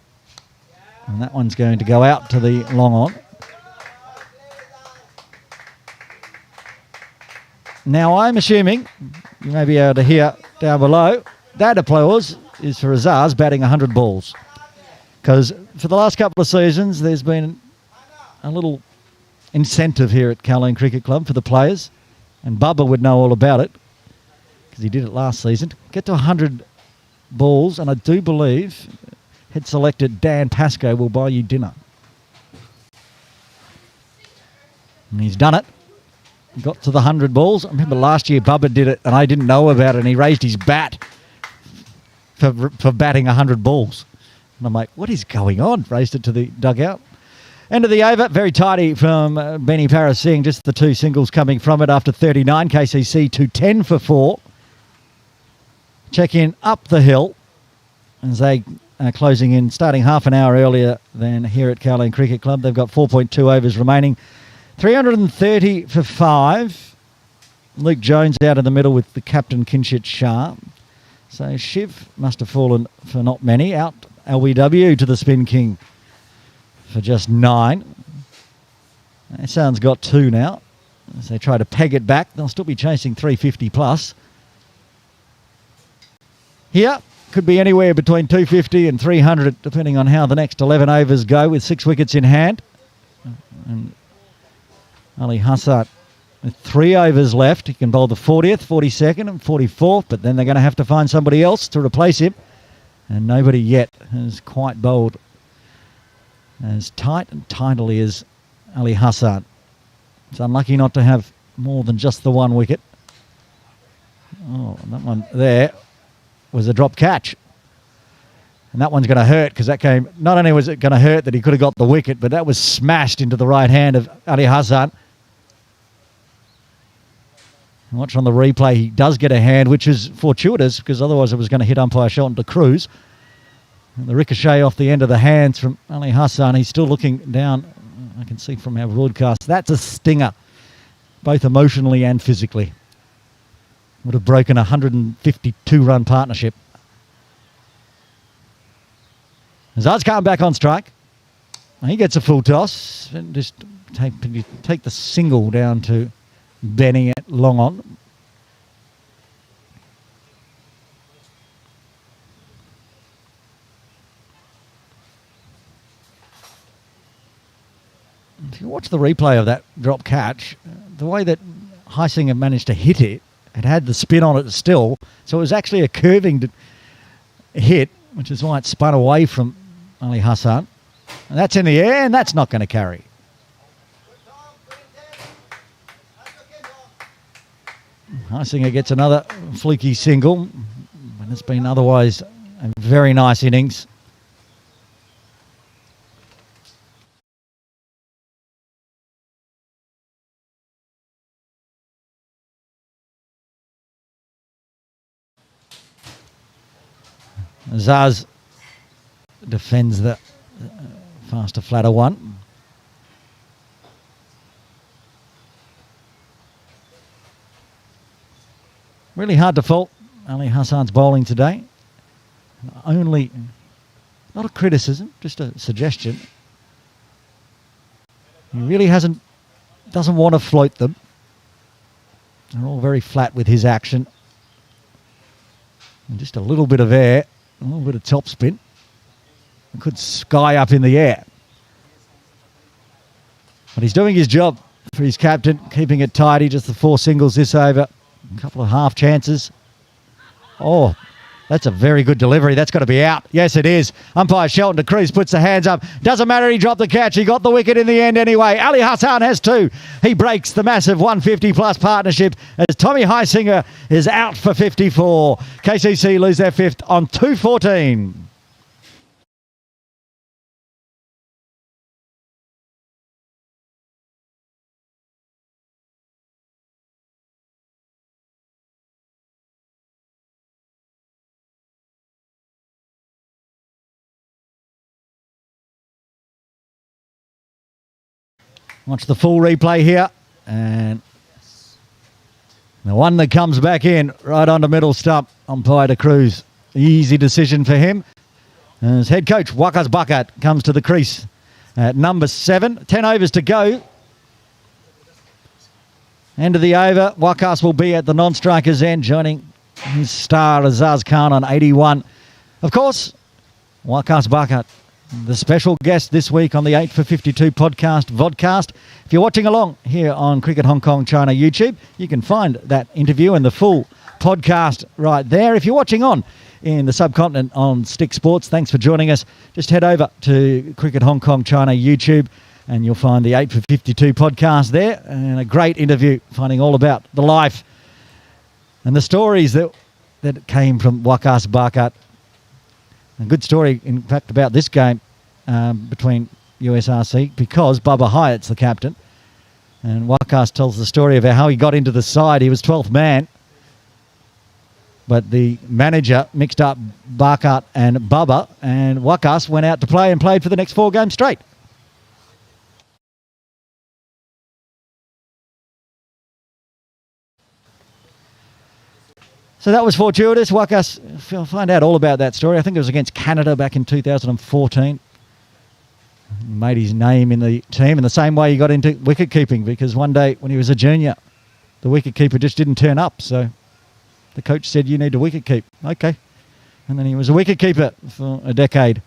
A: And that one's going to go out to the long on. Now, I'm assuming, you may be able to hear down below, that applause is for Azaz batting 100 balls. Because for the last couple of seasons, there's been a little incentive here at Kowloon Cricket Club for the players. And Bubba would know all about it, because he did it last season. Get to 100 balls, and I do believe head selector Dan Pascoe will buy you dinner. And he's done it. He got to the 100 balls. I remember last year Bubba did it, and I didn't know about it, and he raised his bat for batting 100 balls. And I'm like, what is going on? Raised it to the dugout. End of the over, very tidy from Benny Parasing. Just the 2 singles coming from it after 39. KCC 210 for 4. Check in up the hill as they are closing in, starting half an hour earlier than here at Kowloon Cricket Club. They've got 4.2 overs remaining. 330 for 5. Luke Jones out in the middle with the captain Kinshit Shah. So Shiv must have fallen for not many. Out LBW to the spin king for just 9. Hassan's got 2 now. As they try to peg it back, they'll still be chasing 350 plus. Here, could be anywhere between 250 and 300, depending on how the next 11 overs go, with 6 wickets in hand. And Ali Hassan, with 3 overs left, he can bowl the 40th, 42nd and 44th, but then they're going to have to find somebody else to replace him. And nobody yet has quite bowled as tight and tidily as Ali Hassan. It's unlucky not to have more than just the 1 wicket. Oh, that one there was a drop catch. And that one's going to hurt, because that came, not only was it going to hurt that he could have got the wicket, but that was smashed into the right hand of Ali Hassan. Watch on the replay, he does get a hand, which is fortuitous, because otherwise it was going to hit umpire Shelton de Cruz. And the ricochet off the end of the hands from Ali Hassan, he's still looking down. I can see from our broadcast, that's a stinger, both emotionally and physically. Would have broken a 152-run partnership. Azaz Khan back on strike. He gets a full toss. And just take the single down to Benny at long on. If you watch the replay of that drop catch, the way that Heisinger managed to hit it, it had the spin on it still, so it was actually a curving hit, which is why it spun away from Ali Hassan. And that's in the air, and that's not going to carry. Heisinger gets another fluky single, and it's been otherwise a very nice innings. Zaz defends the faster, flatter one. Really hard to fault Ali Hassan's bowling today. Only, not a criticism, just a suggestion. He really doesn't want to float them. They're all very flat with his action. And just a little bit of air, a little bit of top spin. It could sky up in the air. But he's doing his job for his captain, keeping it tidy, just the 4 singles this over. A couple of half chances. Oh, that's a very good delivery. That's got to be out. Yes, it is. Umpire Shelton de Cruz puts the hands up. Doesn't matter, he dropped the catch. He got the wicket in the end anyway. Ali Hassan has 2. He breaks the massive 150-plus partnership as Tommy Heisinger is out for 54. KCC lose their 5th on 2-14. Watch the full replay here, and the one that comes back in right onto middle stump, umpire de Cruz. Easy decision for him. As head coach Waqas Bakat comes to the crease at number 7. 10 overs to go. End of the over. Waqas will be at the non-strikers end, joining his star Azaz Khan on 81. Of course, Waqas Bakat, the special guest this week on the 8 for 52 vodcast. If you're watching along here on Cricket Hong Kong China YouTube, you can find that interview and the full podcast right there. If you're watching on in the subcontinent on Stick Sports, thanks for joining us. Just head over to Cricket Hong Kong China YouTube and you'll find the 8 for 52 podcast there, and a great interview finding all about the life and the stories that came from Waqas Bakat. A good story, in fact, about this game between USRC, because Bubba Hyatt's the captain. And Waqas tells the story of how he got into the side. He was 12th man, but the manager mixed up Bakat and Bubba, and Waqas went out to play and played for the next 4 games straight. So that was fortuitous. Waqas, find out all about that story. I think it was against Canada back in 2014. Made his name in the team in the same way he got into wicket keeping, because one day when he was a junior, the wicket keeper just didn't turn up. So the coach said, you need to wicket keep. Okay. And then he was a wicket keeper for a decade.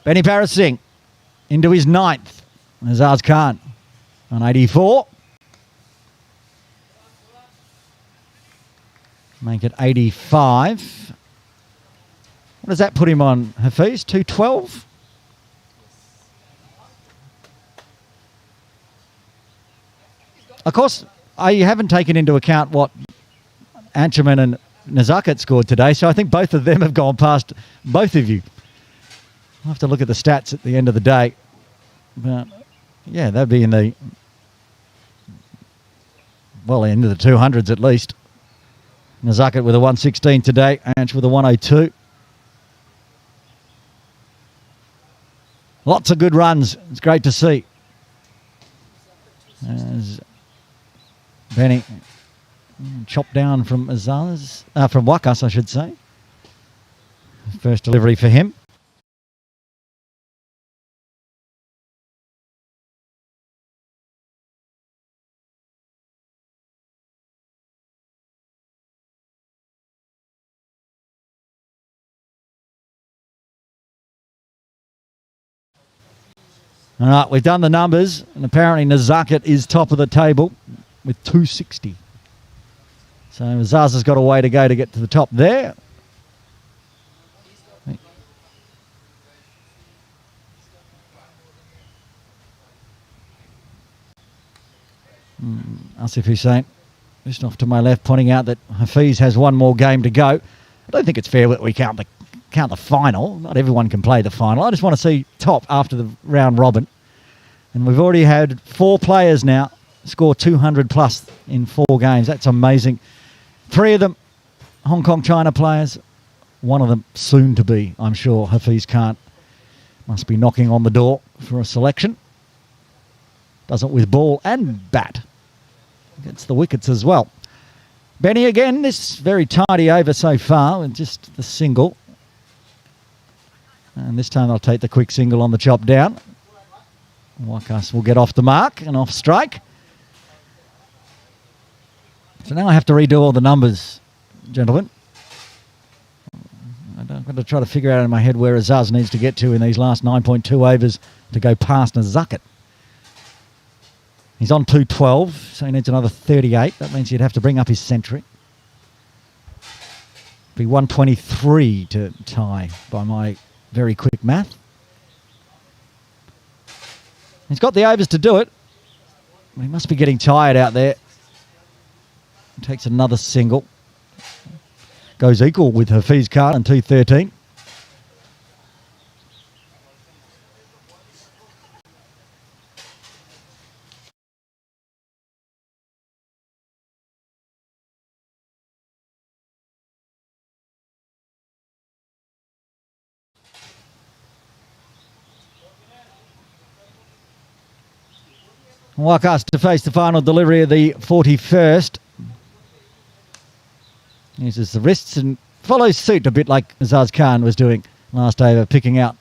A: Benny Paris Singh into his 9th. Azaz Khan on 84. Make it 85. What does that put him on, Hafiz? 212? Of course, I haven't taken into account what Anchaman and Nazakat scored today, so I think both of them have gone past both of you. I'll have to look at the stats at the end of the day. But, yeah, that'd be in the, well, into the 200s at least. Nazakat with a 116 today, Anch with a 102. Lots of good runs. It's great to see. As Benny chopped down from Azaz, from Wakas, I should say. First delivery for him. All right, we've done the numbers, and apparently Nazakat is top of the table with 260. So Azaz has got a way to go to get to the top there. Asif Hussain, just off to my left, pointing out that Hafiz has one more game to go. I don't think it's fair that we count the final. Not everyone can play the final. I just want to see top after the round robin. And we've already had 4 players now score 200 plus in 4 games. That's amazing. 3 of them Hong Kong China players. One of them soon to be, I'm sure. Hafiz Khan must be knocking on the door for a selection. Does it with ball and bat. Gets the wickets as well. Benny again, this very tidy over so far with just the single. And this time they'll take the quick single on the chop down. Wakas will get off the mark and off strike. So now I have to redo all the numbers, gentlemen. I'm going to try to figure out in my head where Azaz needs to get to in these last 9.2 overs to go past Nazakat. He's on 212, so he needs another 38. That means he'd have to bring up his century. Be 123 to tie by my very quick math. He's got the overs to do it. He must be getting tired out there. Takes another single. Goes equal with Hafiz Khan and 213. Wakas to face the final delivery of the 41st. Uses the wrists and follows suit a bit like Azaz Khan was doing last over, picking out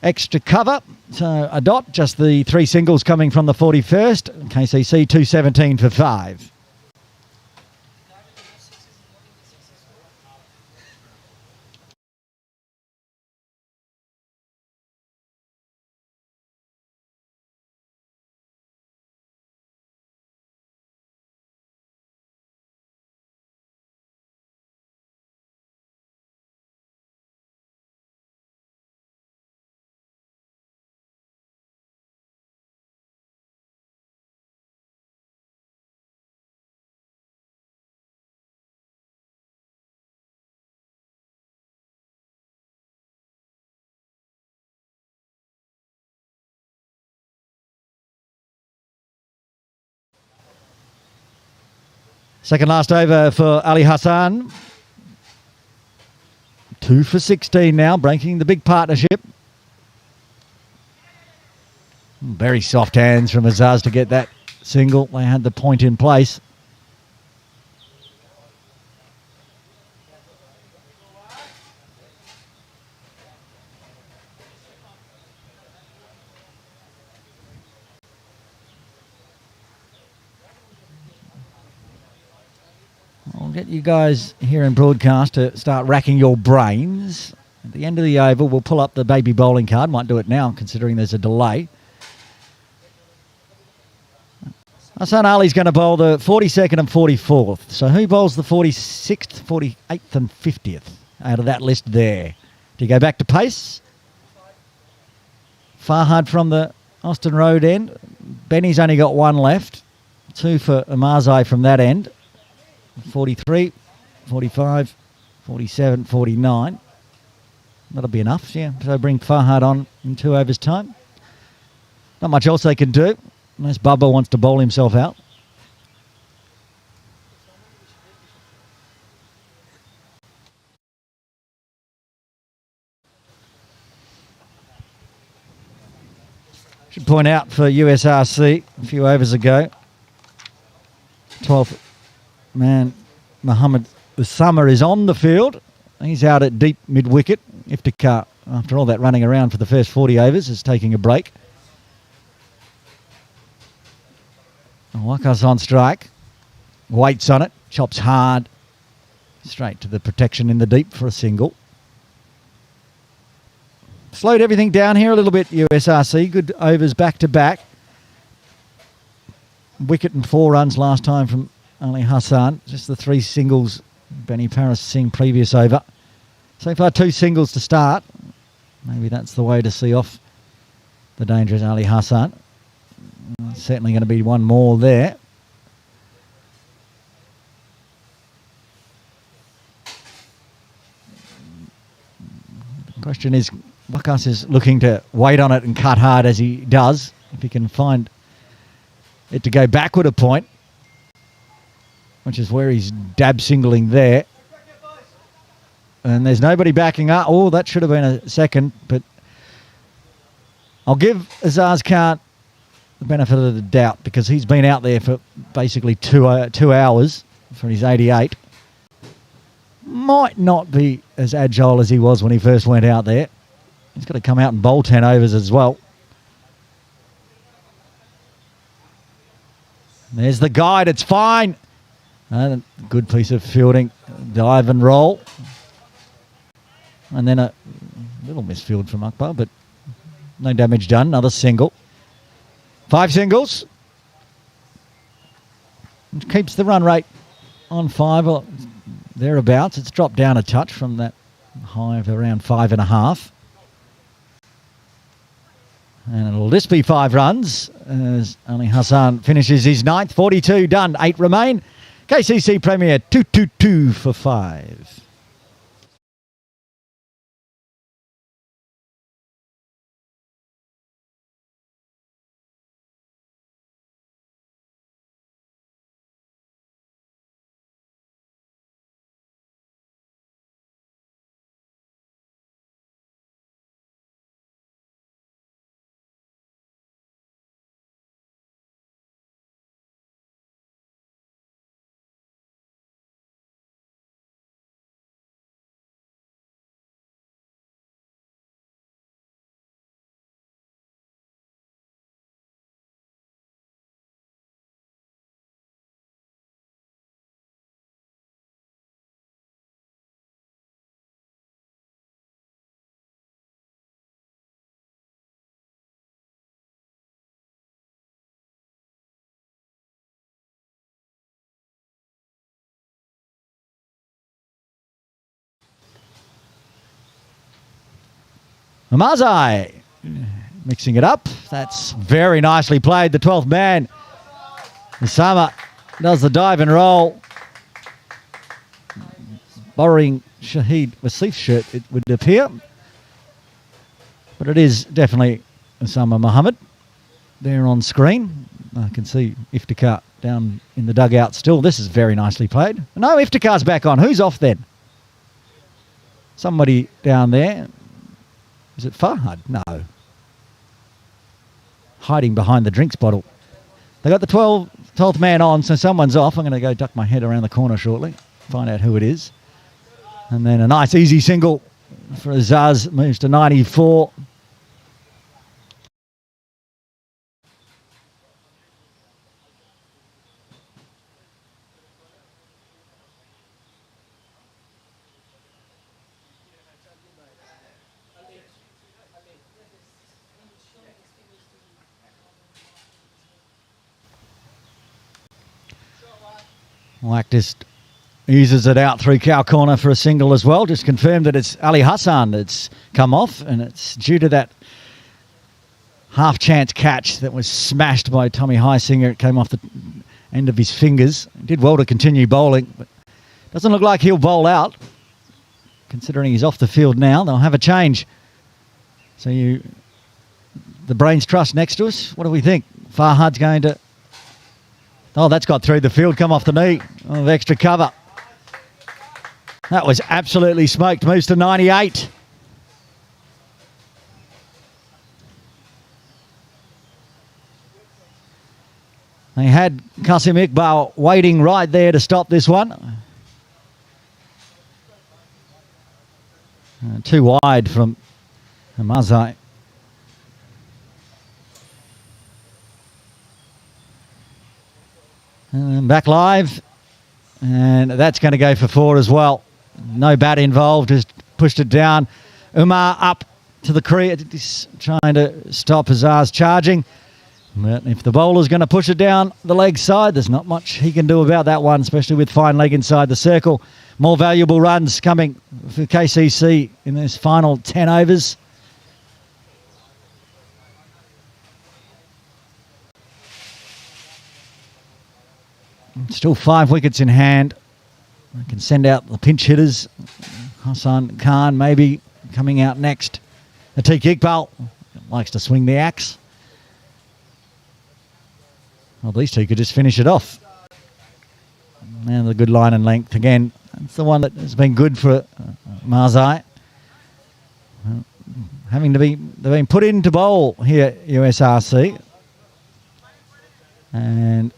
A: extra cover. So a dot, just the 3 singles coming from the 41st. KCC 217 for 5. Second last over for Ali Hassan. 2 for 16 now, breaking the big partnership. Very soft hands from Azaz to get that single. They had the point in place. I'll get you guys here in broadcast to start racking your brains. At the end of the over, we'll pull up the baby bowling card. Might do it now, considering there's a delay. Hassan Ali's going to bowl the 42nd and 44th. So who bowls the 46th, 48th and 50th out of that list there? Do you go back to pace? Farhad from the Austin Road end. Benny's only got one left. 2 for Amarzai from that end. 43, 45, 47, 49. That'll be enough, yeah. So bring Farhad on in 2 overs' time. Not much else they can do unless Bubba wants to bowl himself out. Should point out for USRC a few overs ago, 12th man Muhammad Usama is on the field. He's out at deep mid-wicket. Iftikhar, after all that running around for the first 40 overs, is taking a break. Waka's on strike. Waits on it. Chops hard. Straight to the protection in the deep for a single. Slowed everything down here a little bit, USRC. Good overs back-to-back. Wicket and 4 runs last time from Ali Hassan. Just the 3 singles Benny Paris Singh previous over. So far 2 singles to start. Maybe that's the way to see off the dangerous Ali Hassan. Certainly going to be one more there. The question is, Wakas is looking to wait on it and cut hard as he does. If he can find it to go backward a point, which is where he's dab singling there. And there's nobody backing up. Oh, that should have been a second, but I'll give Azaz Khan the benefit of the doubt because he's been out there for basically 2 hours for his 88. Might not be as agile as he was when he first went out there. He's got to come out and bowl 10 overs as well. There's the guide. It's fine. Good piece of fielding. Dive and roll. And then a little misfield from Akbar, but no damage done. Another single. 5 singles. Which keeps the run rate on 5 or thereabouts. It's dropped down a touch from that high of around 5.5. And it'll just be 5 runs as Ali Hassan finishes his 9th. 42 done. 8 remain. KCC Premier 222 for 5. Amarzai mixing it up. That's very nicely played. The 12th man, Usama, does the dive and roll. Borrowing Shahid Wasif's shirt, it would appear. But it is definitely Usama Muhammad there on screen. I can see Iftikhar down in the dugout still. This is very nicely played. No, Iftikhar's back on. Who's off then? Somebody down there. Is it Farhad? No. Hiding behind the drinks bottle. They got the 12th man on, so someone's off. I'm going to go duck my head around the corner shortly, find out who it is. And then a nice easy single for Azaz, moves to 94. Like just eases it out through cow corner for a single as well. Just confirmed that it's Ali Hassan that's come off, and it's due to that half-chance catch that was smashed by Tommy Heisinger. It came off the end of his fingers. He did well to continue bowling, but doesn't look like he'll bowl out. Considering he's off the field now, they'll have a change. So the Brains Trust next to us, what do we think? Farhad's going to... Oh, that's got through the field, come off the knee of extra cover. That was absolutely smoked, moves to 98. They had Qasim Iqbal waiting right there to stop this one. Too wide from Mazai. And back live, and that's going to go for 4 as well. No bat involved, just pushed it down. Umar up to the crease, he's trying to stop Azaz charging. But if the bowler's going to push it down the leg side, there's not much he can do about that one, especially with fine leg inside the circle. More valuable runs coming for KCC in this final 10 overs. Still 5 wickets in hand. I can send out the pinch hitters. Hassan Khan maybe coming out next. Atiq Iqbal likes to swing the axe. Well, these two could just finish it off. And the good line and length again. That's the one that has been good for Mazai. They've been put into bowl here, USRC. And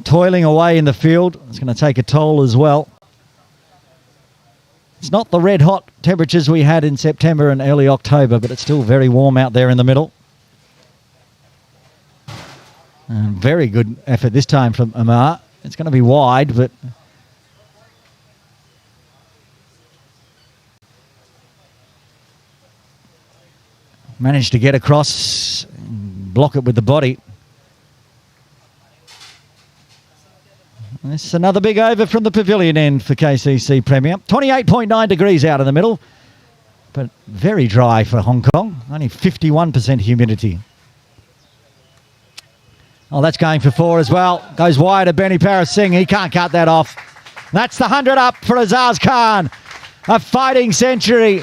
A: toiling away in the field. It's going to take a toll as well. It's not the red hot temperatures we had in September and early October, but it's still very warm out there in the middle. And very good effort this time from Amar. It's going to be wide, but managed to get across, block it with the body. This is another big over from the pavilion end for KCC Premier. 28.9 degrees out in the middle, but very dry for Hong Kong. Only 51% humidity. Oh, that's going for 4 as well. Goes wide of Benny Paris Singh. He can't cut that off. That's the 100 up for Azaz Khan. A fighting century.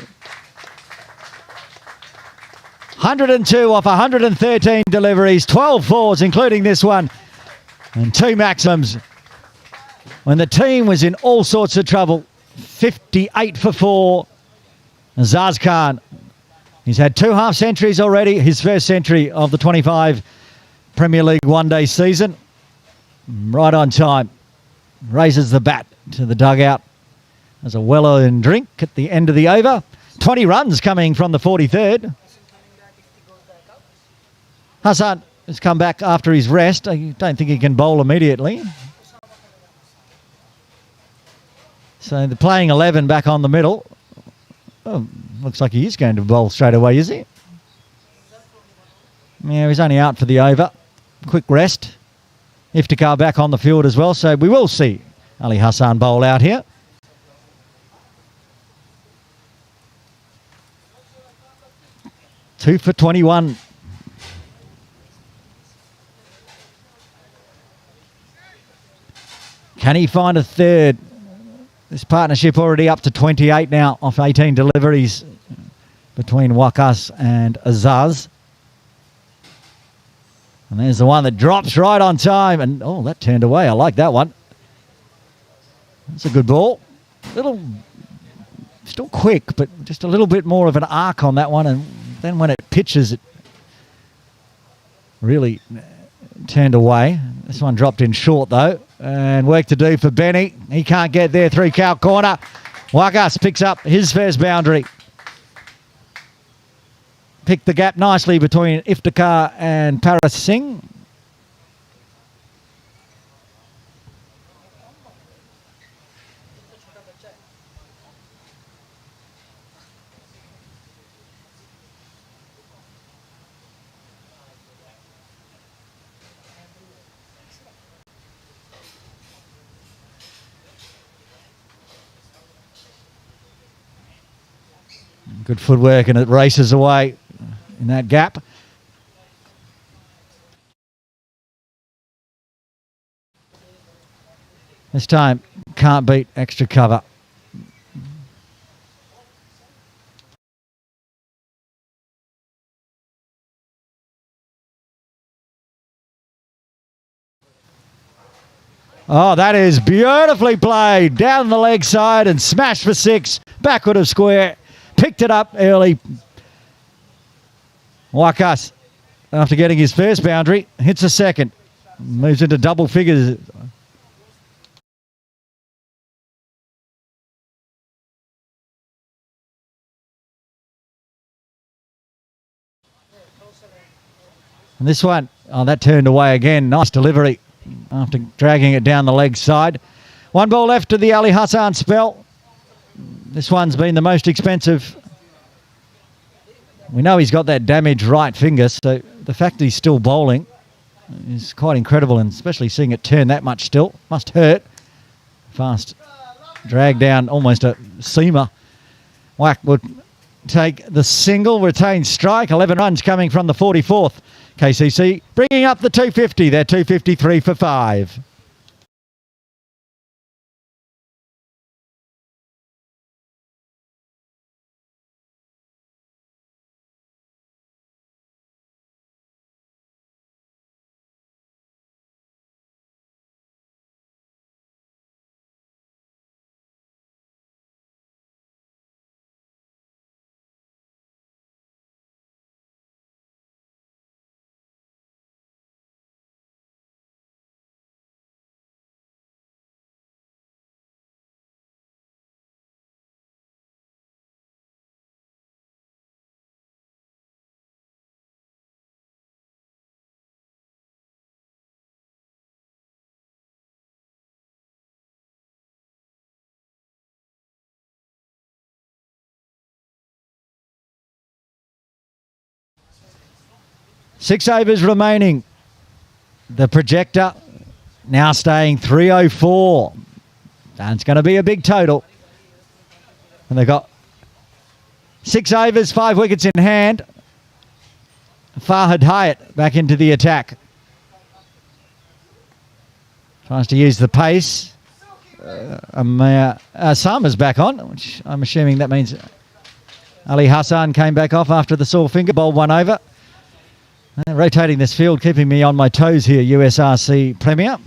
A: 102 off 113 deliveries. 12 fours, including this one. And 2 maximums. When the team was in all sorts of trouble, 58 for 4. Azaz Khan. He's had 2 half centuries already. His first century of the 25 Premier League one-day season. Right on time. Raises the bat to the dugout. There's a well-earned drink at the end of the over. 20 runs coming from the 43rd. Hassan has come back after his rest. I don't think he can bowl immediately. So the playing 11 back on the middle. Oh, looks like he is going to bowl straight away, is he? Yeah, he's only out for the over. Quick rest. Iftikhar back on the field as well, so we will see Ali Hassan bowl out here. Two for 21. Can he find a third? This partnership already up to 28 now off 18 deliveries between Waqas and Azaz. And there's the one that drops right on time. And, oh, that turned away. I like that one. That's a good ball. Still quick, but just a little bit more of an arc on that one. And then when it pitches, it really turned away. This one dropped in short, though. And work to do for Benny. He can't get there through cow corner. Wakas picks up his first boundary. Picked the gap nicely between Iftikhar and Paras Singh. Good footwork, and it races away in that gap. This time, can't beat extra cover. Oh, that is beautifully played. Down the leg side and smashed for 6. Backward of square. Picked it up early. Wakas, after getting his first boundary, hits a second. Moves into double figures. And this one, oh, that turned away again. Nice delivery after dragging it down the leg side. One ball left to the Ali Hassan spell. This one's been the most expensive. We know he's got that damaged right finger, so the fact that he's still bowling is quite incredible, and especially seeing it turn that much still. Must hurt. Fast drag down, almost a seamer. Whack would take the single, retain strike. 11 runs coming from the 44th. KCC bringing up the 250. They're 253 for 5. Six overs remaining. The projector now staying 304. And it's going to be a big total. And they've got 6 overs, 5 wickets in hand. Fahad Hyatt back into the attack. Tries to use the pace. Sama's back on, which I'm assuming that means Ali Hassan came back off after the sore finger, bowled one over. Rotating this field, keeping me on my toes here, USRC Premier.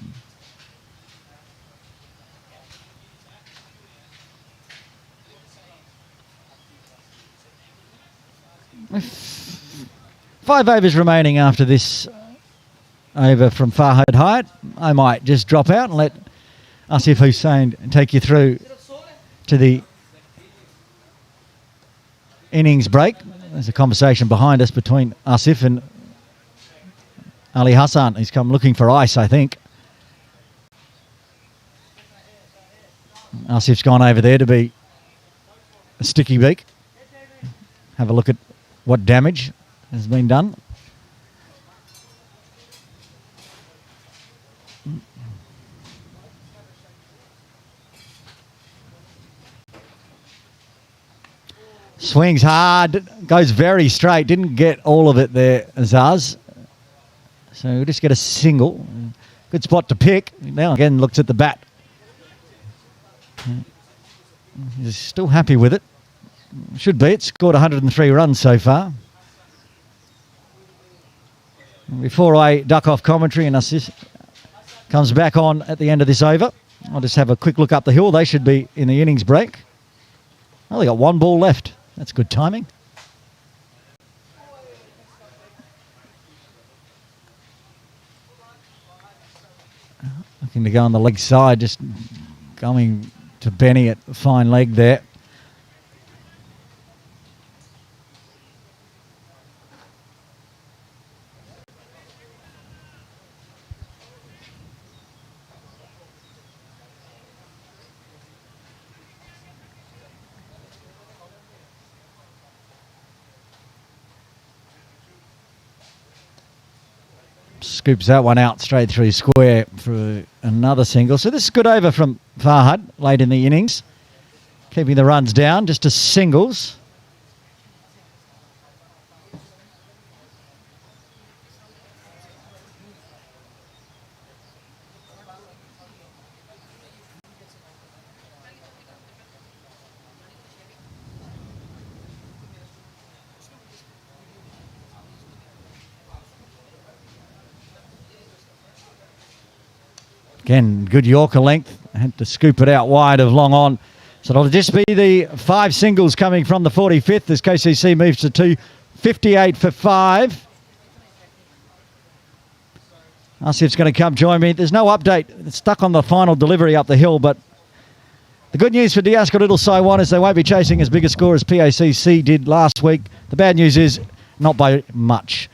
A: Five overs remaining after this over from Fahad Hyatt. I might just drop out and let Asif Hussain take you through to the innings break. There's a conversation behind us between Asif and Ali Hassan. He's come looking for ice, I think. Asif's gone over there to be a sticky beak. Have a look at what damage has been done. Swings hard, goes very straight. Didn't get all of it there, Azaz. So we'll just get a single. Good spot to pick. Now again looks at the bat. He's still happy with it. Should be. It's scored 103 runs so far. Before I duck off commentary and assist comes back on at the end of this over, I'll just have a quick look up the hill. They should be in the innings break. Oh, they got one ball left. That's good timing. Looking to go on the leg side, just going to Benny at the fine leg there. Scoops that one out straight through square for another single. So this is good over from Farhad late in the innings. Keeping the runs down, just to singles. Again, good Yorker length. Had to scoop it out wide of long on. So it'll just be the 5 singles coming from the 45th as KCC moves to 258 for 5. Asif's going to come join me. There's no update. It's stuck on the final delivery up the hill, but the good news for Diaska Little Saiwan is they won't be chasing as big a score as PACC did last week. The bad news is not by much.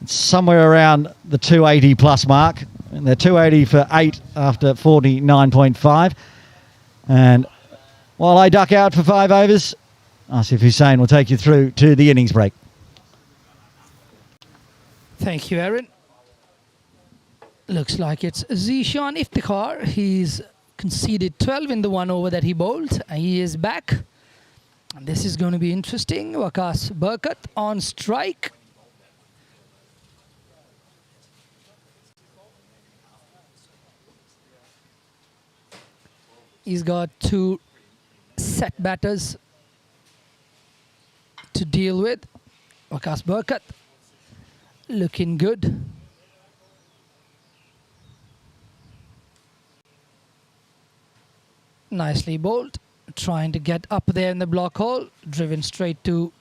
A: It's somewhere around the 280 plus mark. And they're 280 for 8 after 49.5. And while I duck out for 5 overs, Asif Hussain will take you through to the innings break.
B: Thank you, Aaron. Looks like it's Zishan Iftikhar. He's conceded 12 in the 1 over that he bowled. He is back. And this is going to be interesting. Waqas Barkat on strike. He's got 2 set batters to deal with. Waqas Barkat looking good. Nicely bowled. Trying to get up there in the block hole. Driven straight to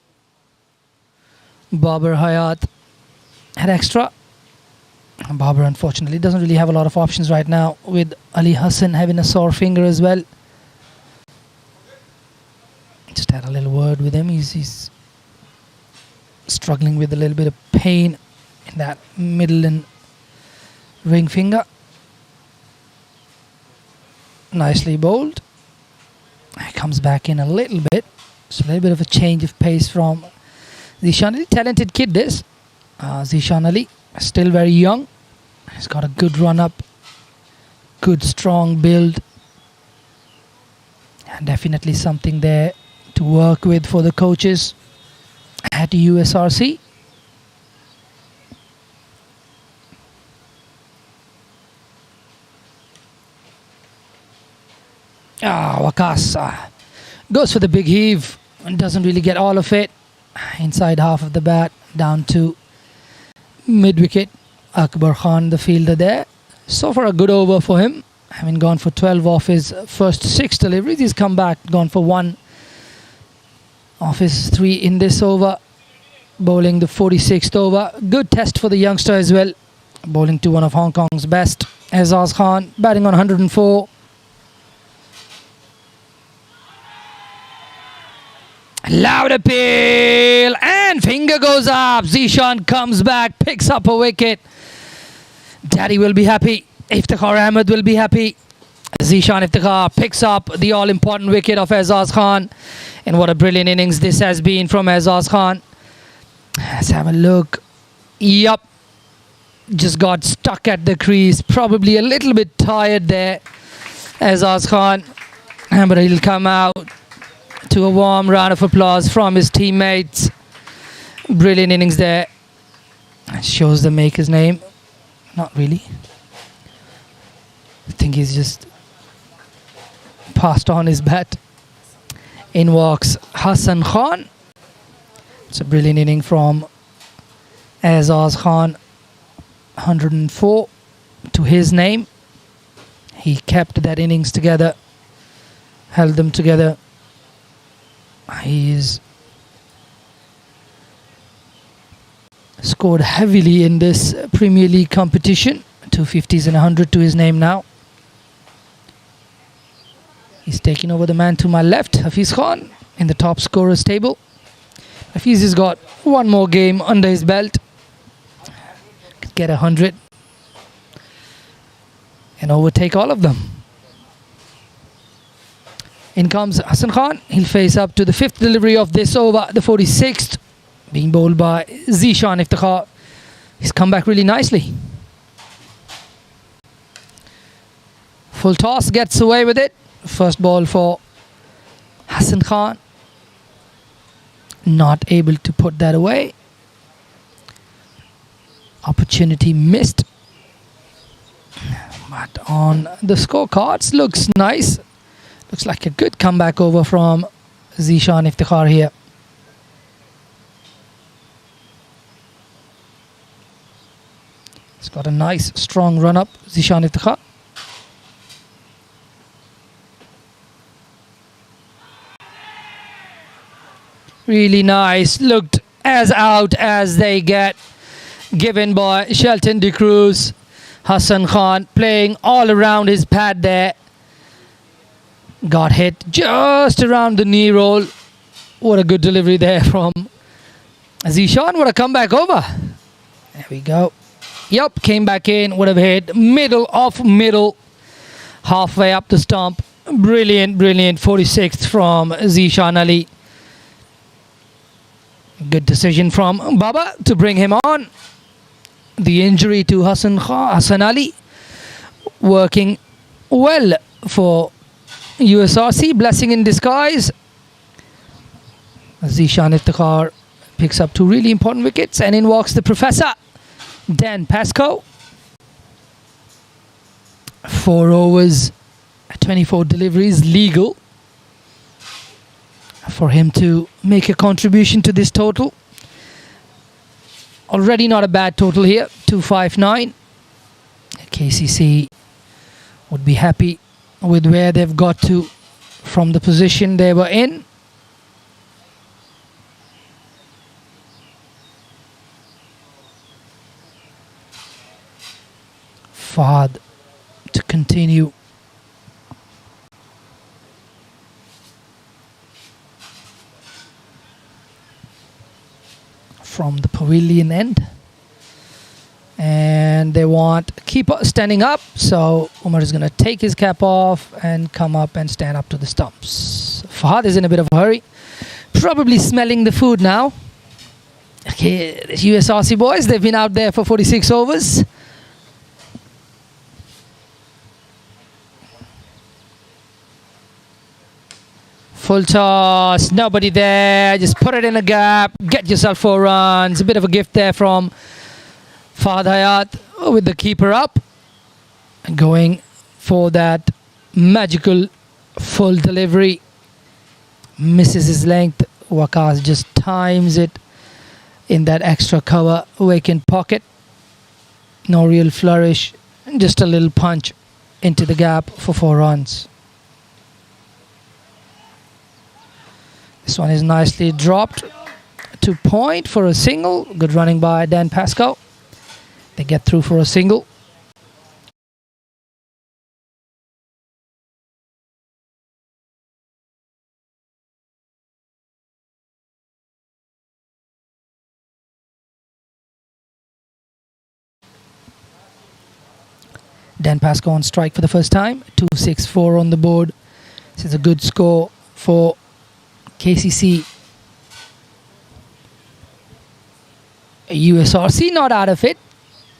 B: Babar Hayat at extra. Babar unfortunately doesn't really have a lot of options right now, with Ali Hassan having a sore finger as well. Just had a little word with him. He's struggling with a little bit of pain in that middle and ring finger. Nicely bowled. He comes back in a little bit. It's a little bit of a change of pace from Zishan Ali. Talented kid this. Zishan Ali. Still very young. He's got a good run up, good strong build, and definitely something there to work with for the coaches at USRC. Waqas goes for the big heave and doesn't really get all of it. Inside half of the bat, down to mid-wicket. Akbar Khan, the fielder there. So far a good over for him. Having gone for 12 off his first 6 deliveries. He's come back, gone for 1 off his 3 in this over. Bowling the 46th over. Good test for the youngster as well. Bowling to one of Hong Kong's best. Azaz Khan, batting on 104. Loud appeal, and finger goes up. Zishan comes back, picks up a wicket. Daddy will be happy. Iftikhar Ahmed will be happy. Zishan Iftikhar picks up the all-important wicket of Azaz Khan. And what a brilliant innings this has been from Azaz Khan. Let's have a look. Yup. Just got stuck at the crease. Probably a little bit tired there, Azaz Khan. But he'll come out to a warm round of applause from his teammates. Brilliant innings there. Shows the maker's name. Not really. I think he's just passed on his bat. In walks Hassan Khan. It's a brilliant inning from Azaz Khan. 104 to his name. He kept that innings together, held them together. He's scored heavily in this Premier League competition. 250s and 100 to his name now. He's taking over the man to my left, Hafiz Khan, in the top scorers table. Hafiz has got one more game under his belt. Could get 100 and overtake all of them. In comes Hassan Khan. He'll face up to the fifth delivery of this over, the 46th, being bowled by Zishan Iftikhar. He's come back really nicely. Full toss, gets away with it. First ball for Hassan Khan. Not able to put that away. Opportunity missed. But on the scorecards, looks nice. Looks like a good comeback over from Zishan Iftikhar here. He's got a nice strong run up, Zishan Iftikhar. Really nice. Looked as out as they get. Given by Shelton De Cruz. Hassan Khan playing all around his pad there. Got hit just around the knee roll. What a good delivery there from Zishan. What a comeback over. There we go. Yep, came back in. Would have hit middle of middle. Halfway up the stump. Brilliant, brilliant. 46th from Zishan Ali. Good decision from Baba to bring him on. The injury to Hassan Ali working well for USRC. Blessing in disguise. Zishan Iftikhar picks up two really important wickets, and in walks the professor, Dan Pascoe. 4 overs, 24 deliveries, legal for him to make a contribution to this total. Already not a bad total here, 259. KCC would be happy with where they've got to from the position they were in. Fahad to continue. From the pavilion end, and they want keeper standing up, so Umar is going to take his cap off and come up and stand up to the stumps. Fahad is in a bit of a hurry, probably smelling the food now. Okay, the USRC boys, they've been out there for 46 overs. Full toss, nobody there, just put it in a gap, get yourself 4 runs. A bit of a gift there from Fahad Hayat with the keeper up. And going for that magical full delivery. Misses his length. Waqas just times it in that extra cover, vacant pocket. No real flourish, just a little punch into the gap for 4 runs. This one is nicely dropped to point for a single. Good running by Dan Pascoe. They get through for a single. Dan Pascoe on strike for the first time. 264 on the board. This is a good score for KCC. USRC not out of it,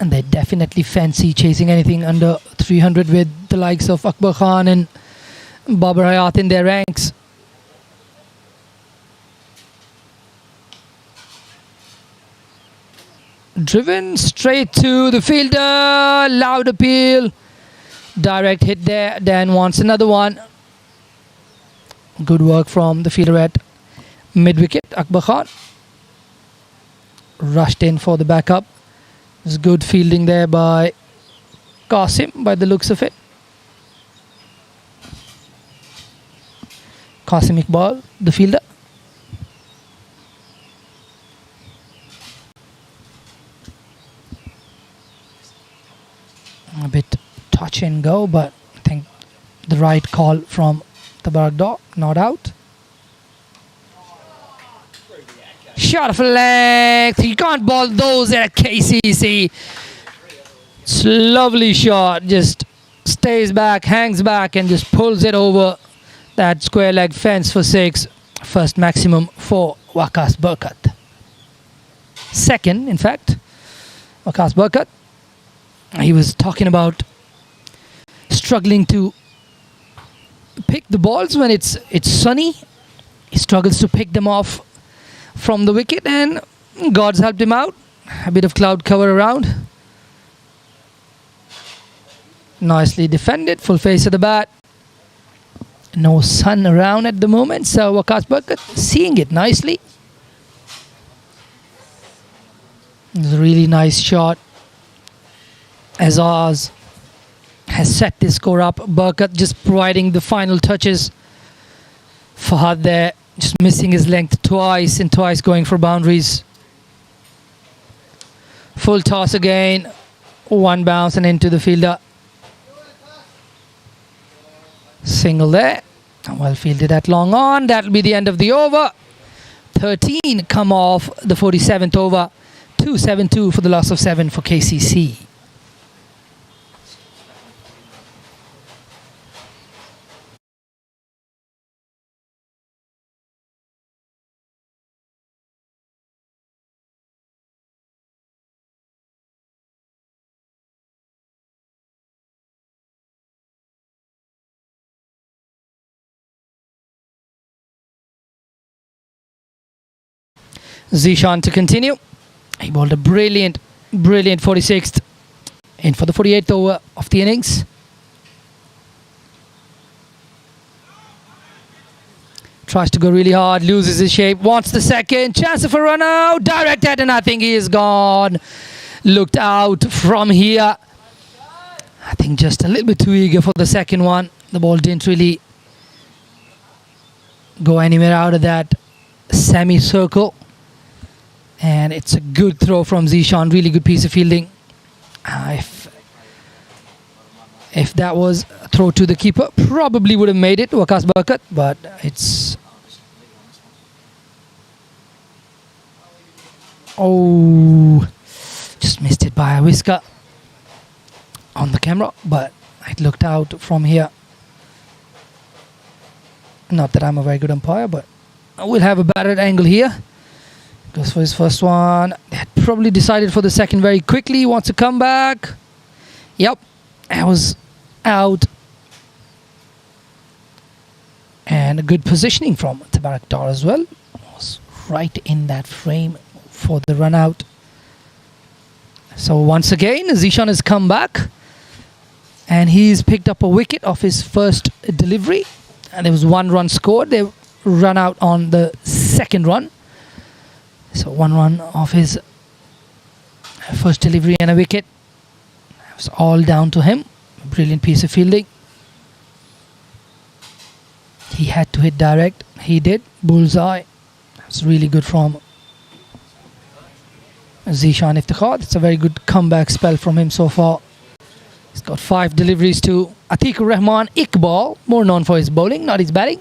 B: and they definitely fancy chasing anything under 300 with the likes of Akbar Khan and Babar Hayat in their ranks. Driven straight to the fielder. Loud appeal. Direct hit there. Dan wants another one. Good work from the fielder at mid-wicket, Akbar Khan. Rushed in for the backup. There's good fielding there by Qasim by the looks of it. Qasim Iqbal, the fielder. A bit touch and go, but I think the right call from Tabarak Dar, not out. Shot of length. You can't ball those at KCC. It's a lovely shot. Just stays back, hangs back, and just pulls it over that square leg fence for 6. First maximum for Waqas Berkat. Second, in fact, Waqas Berkat. He was talking about struggling to pick the balls when it's sunny. He struggles to pick them off from the wicket, and God's helped him out. A bit of cloud cover around. Nicely defended, full face of the bat. No sun around at the moment, so Waqas Berkat seeing it nicely. It was a really nice shot. Azaz has set this score up. Berkat just providing the final touches. Fahad there, just missing his length twice and twice going for boundaries. Full toss again. One bounce and into the fielder. Single there. Well fielded at long on. That'll be the end of the over. 13 come off the 47th over. 2-7-2 for the loss of 7 for KCC. Zishan to continue. He bowled a brilliant 46th in for the 48th over of the innings. Tries to go really hard, loses his shape, wants the second, chance of a run out, directed, and I think he is gone. Looked out from here. I think just a little bit too eager for the second one. The ball didn't really go anywhere out of that semicircle. And it's a good throw from Zishan. Really good piece of fielding. If that was a throw to the keeper, probably would have made it, Waqas Berkat. But it's... Oh, just missed it by a whisker on the camera. But it looked out from here. Not that I'm a very good umpire, but we'll have a batted angle here. Goes for his first one. They had probably decided for the second very quickly. He wants to come back. Yep. That was out. And a good positioning from Tabarak Dar as well. Was right in that frame for the run out. So once again, Zishan has come back. And he's picked up a wicket off his first delivery. And there was 1 run scored. They run out on the second run. So 1 run off his first delivery and a wicket. It was all down to him. A brilliant piece of fielding. He had to hit direct. He did. Bullseye. That's really good from Zishan Iftikhar. It's a very good comeback spell from him so far. He's got 5 deliveries to Atikur Rahman Iqbal. More known for his bowling, not his batting.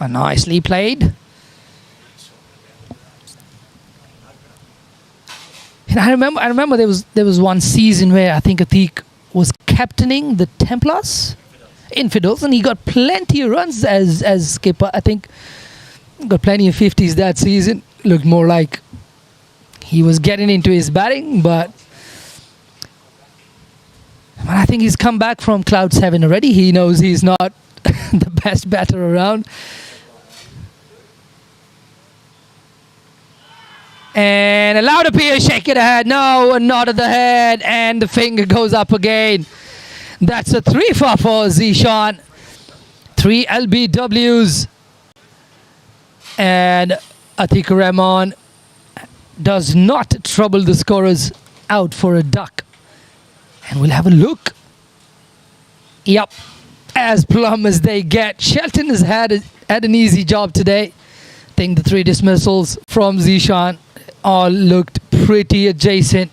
B: Nicely played. And I remember there was one season where I think Atiq was captaining the Templars, Infidels, and he got plenty of runs as skipper. I think got plenty of 50s that season. Looked more like he was getting into his batting, but I think he's come back from cloud 7 already. He knows he's not the best batter around. And allowed a Pierre shake it ahead. No, a nod of the head. And the finger goes up again. That's a 3 for Zishan. 3 LBWs. And Atikur Rahman does not trouble the scorers out for a duck. And we'll have a look. Yep, as plumb as they get. Shelton has had an easy job today. I think the 3 dismissals from Zishan all looked pretty adjacent.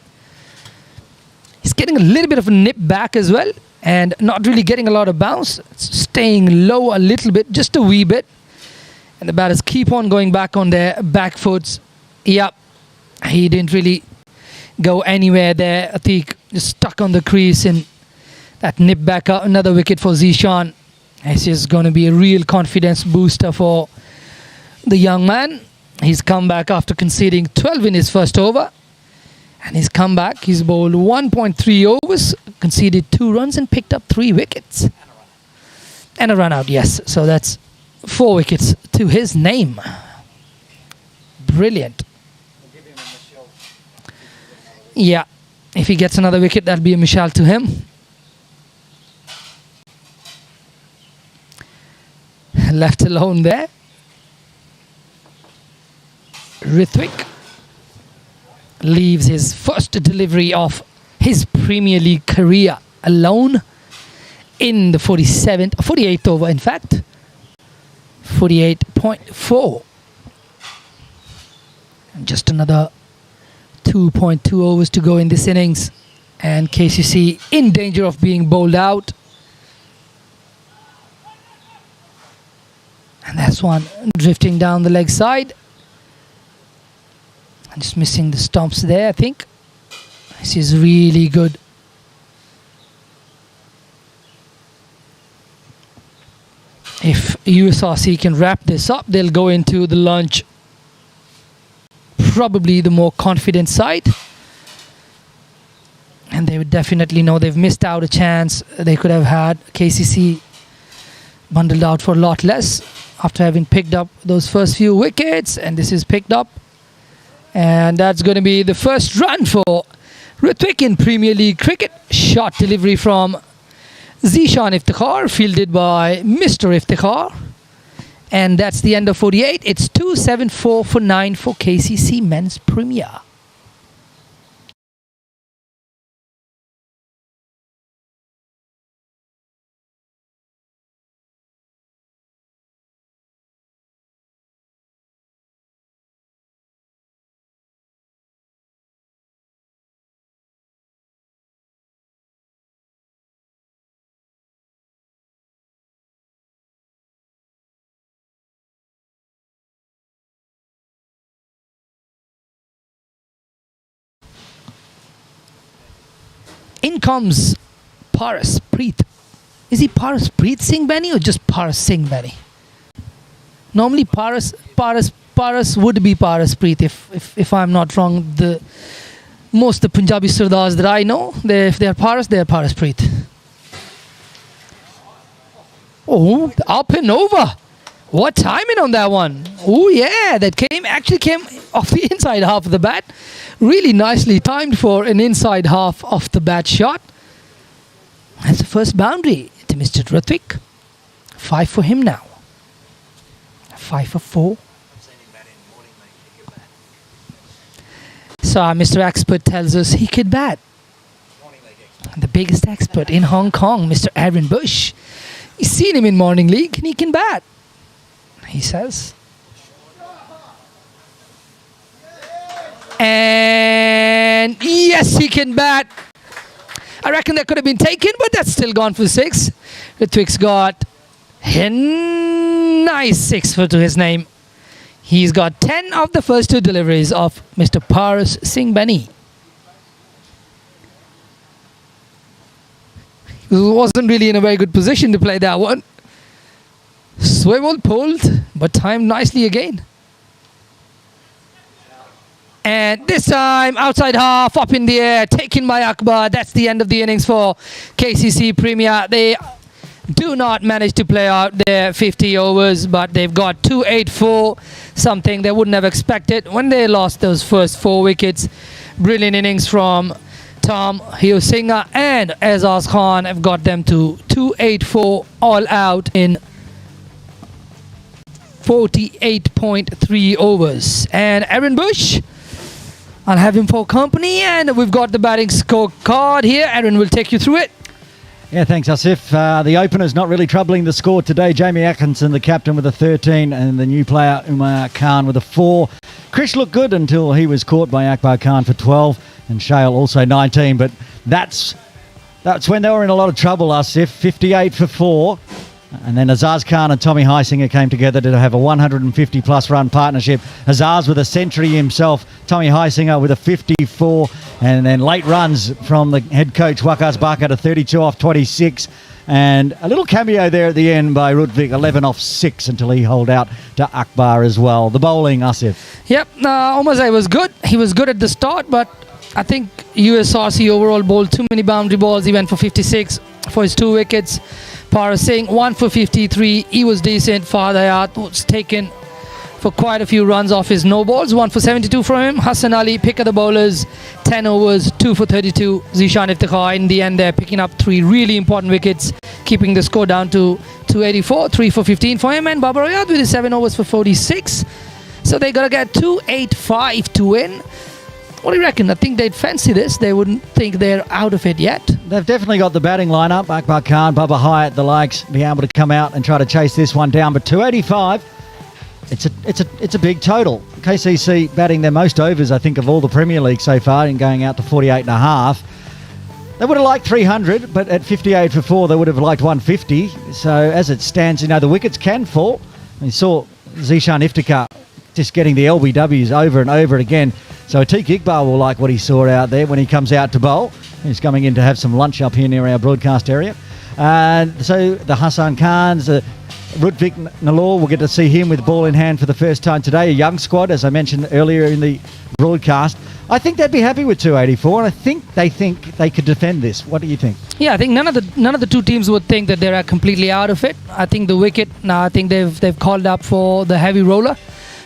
B: He's getting a little bit of a nip back as well, and not really getting a lot of bounce. It's staying low a little bit, just a wee bit. And the batters keep on going back on their back foots. Yep, he didn't really go anywhere there. Atik just stuck on the crease, and that nip back up. Another wicket for Zishan. This is going to be a real confidence booster for the young man. He's come back after conceding 12 in his first over. And he's come back. He's bowled 1.3 overs, conceded 2 runs and picked up 3 wickets. And a run out, yes. So that's 4 wickets to his name. Brilliant. Yeah, if he gets another wicket, that'll be a mishal to him. Left alone there. Rithwik leaves his first delivery of his Premier League career alone in the 48th over, in fact. 48.4. And just another 2.2 overs to go in this innings. And KCC in danger of being bowled out. And that's one drifting down the leg side. I'm just missing the stumps there, I think. This is really good. If USRC can wrap this up, they'll go into the lunch probably the more confident side. And they would definitely know they've missed out a chance. They could have had KCC bundled out for a lot less after having picked up those first few wickets. And this is picked up. And that's going to be the first run for Rithwik in Premier League cricket. Short delivery from Zishan Iftikhar, fielded by Mr. Iftikhar. And that's the end of 48. It's 274 for 9 for KCC Men's Premier. In comes Paras Preet. Is he Paras Preet Singh Benny or just Paras Singh Benny? Normally Paras would be Paras Preet if I'm not wrong. Most of the Punjabi Sardars that I know, if they're Paras Preet. Oh, up and over. What timing on that one? Oh yeah, that actually came off the inside half of the bat. Really nicely timed for an inside half off the bat shot. That's the first boundary to Mr. Rithwik. 5 for him now. 5 for 4. So Mr. Expert tells us he could bat. The biggest expert in Hong Kong, Mr. Aaron Bush. You've seen him in morning league and he can bat, he says. And yes, he can bat. I reckon that could have been taken, but that's still gone for 6. Rithwik's got a nice 6 to his name. He's got 10 of the first 2 deliveries of Mr. Paras Singh Benny. He wasn't really in a very good position to play that one. Swivel pulled, but timed nicely again. And this time, outside half, up in the air, taken by Akbar. That's the end of the innings for KCC Premier. They do not manage to play out their 50 overs, but they've got 284, something they wouldn't have expected when they lost those first 4 wickets. Brilliant innings from Tom Hiosingha and Azaz Khan have got them to 284 all out in 48.3 overs. And Aaron Bush I'll have him for company, and we've got the batting scorecard here. Aaron will take you through it.
A: Yeah, thanks, Asif. The opener's not really troubling the score today. Jamie Atkinson, the captain, with a 13, and the new player, Umar Khan, with a 4. Krish looked good until he was caught by Akbar Khan for 12, and Shale also 19. But that's when they were in a lot of trouble, Asif. 58 for 4. And then Azaz Khan and Tommy Heisinger came together to have a 150-plus run partnership. Azaz with a century himself, Tommy Heisinger with a 54, and then late runs from the head coach Wakas Baka to 32 off 26, and a little cameo there at the end by Rudvik, 11 off 6 until he holed out to Akbar as well. The bowling, Asif.
B: Yep, Omazai was good. He was good at the start, but I think USRC overall bowled too many boundary balls. He went for 56 for his 2 wickets. Paras Singh 1 for 53. He was decent. Fadayat was taken for quite a few runs off his no balls. 1 for 72 from him. Hassan Ali, pick of the bowlers, 10 overs, 2 for 32. Zishan Iftikhar in the end there picking up 3 really important wickets, keeping the score down to 284. 3 for 15 for him, and Babar Ayad with his 7 overs for 46. So they got to get 285 to win. What do you reckon? I think they'd fancy this. They wouldn't think they're out of it yet.
A: They've definitely got the batting lineup. Akbar Khan, Bubba Hyatt, the likes, be able to come out and try to chase this one down. But 285, it's a big total. KCC batting their most overs, I think, of all the Premier League so far, and going out to 48 and a half. They would have liked 300, but at 58 for 4, they would have liked 150. So as it stands, the wickets can fall. We saw Zishan Iftikhar just getting the LBWs over and over again. So Atiq Iqbal will like what he saw out there when he comes out to bowl. He's coming in to have some lunch up here near our broadcast area. And so the Hassan Khans, Rudvik Nalor, we'll get to see him with ball in hand for the first time today. A young squad, as I mentioned earlier in the broadcast. I think they'd be happy with 284, and I think they could defend this. What do you think?
B: Yeah, I think none of the 2 teams would think that they're completely out of it. I think the wicket, I think they've called up for the heavy roller.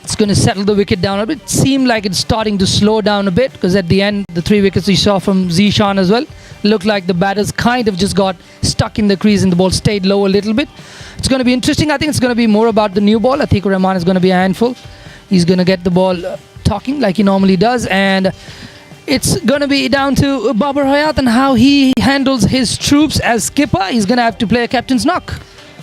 B: It's going to settle the wicket down a bit. It seemed like it's starting to slow down a bit, because at the end, the 3 wickets we saw from Zishan as well looked like the batters kind of just got stuck in the crease and the ball stayed low a little bit. It's going to be interesting. I think it's going to be more about the new ball. Atiq Rahman is going to be a handful. He's going to get the ball talking like he normally does, and it's going to be down to Babar Hayat and how he handles his troops as skipper. He's going to have to play a captain's knock.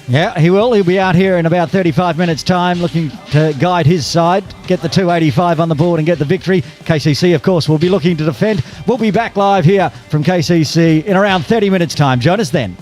A: Yeah, he will. He'll be out here in about 35 minutes' time looking to guide his side, get the 285 on the board and get the victory. KCC, of course, will be looking to defend. We'll be back live here from KCC in around 30 minutes' time. Join us then.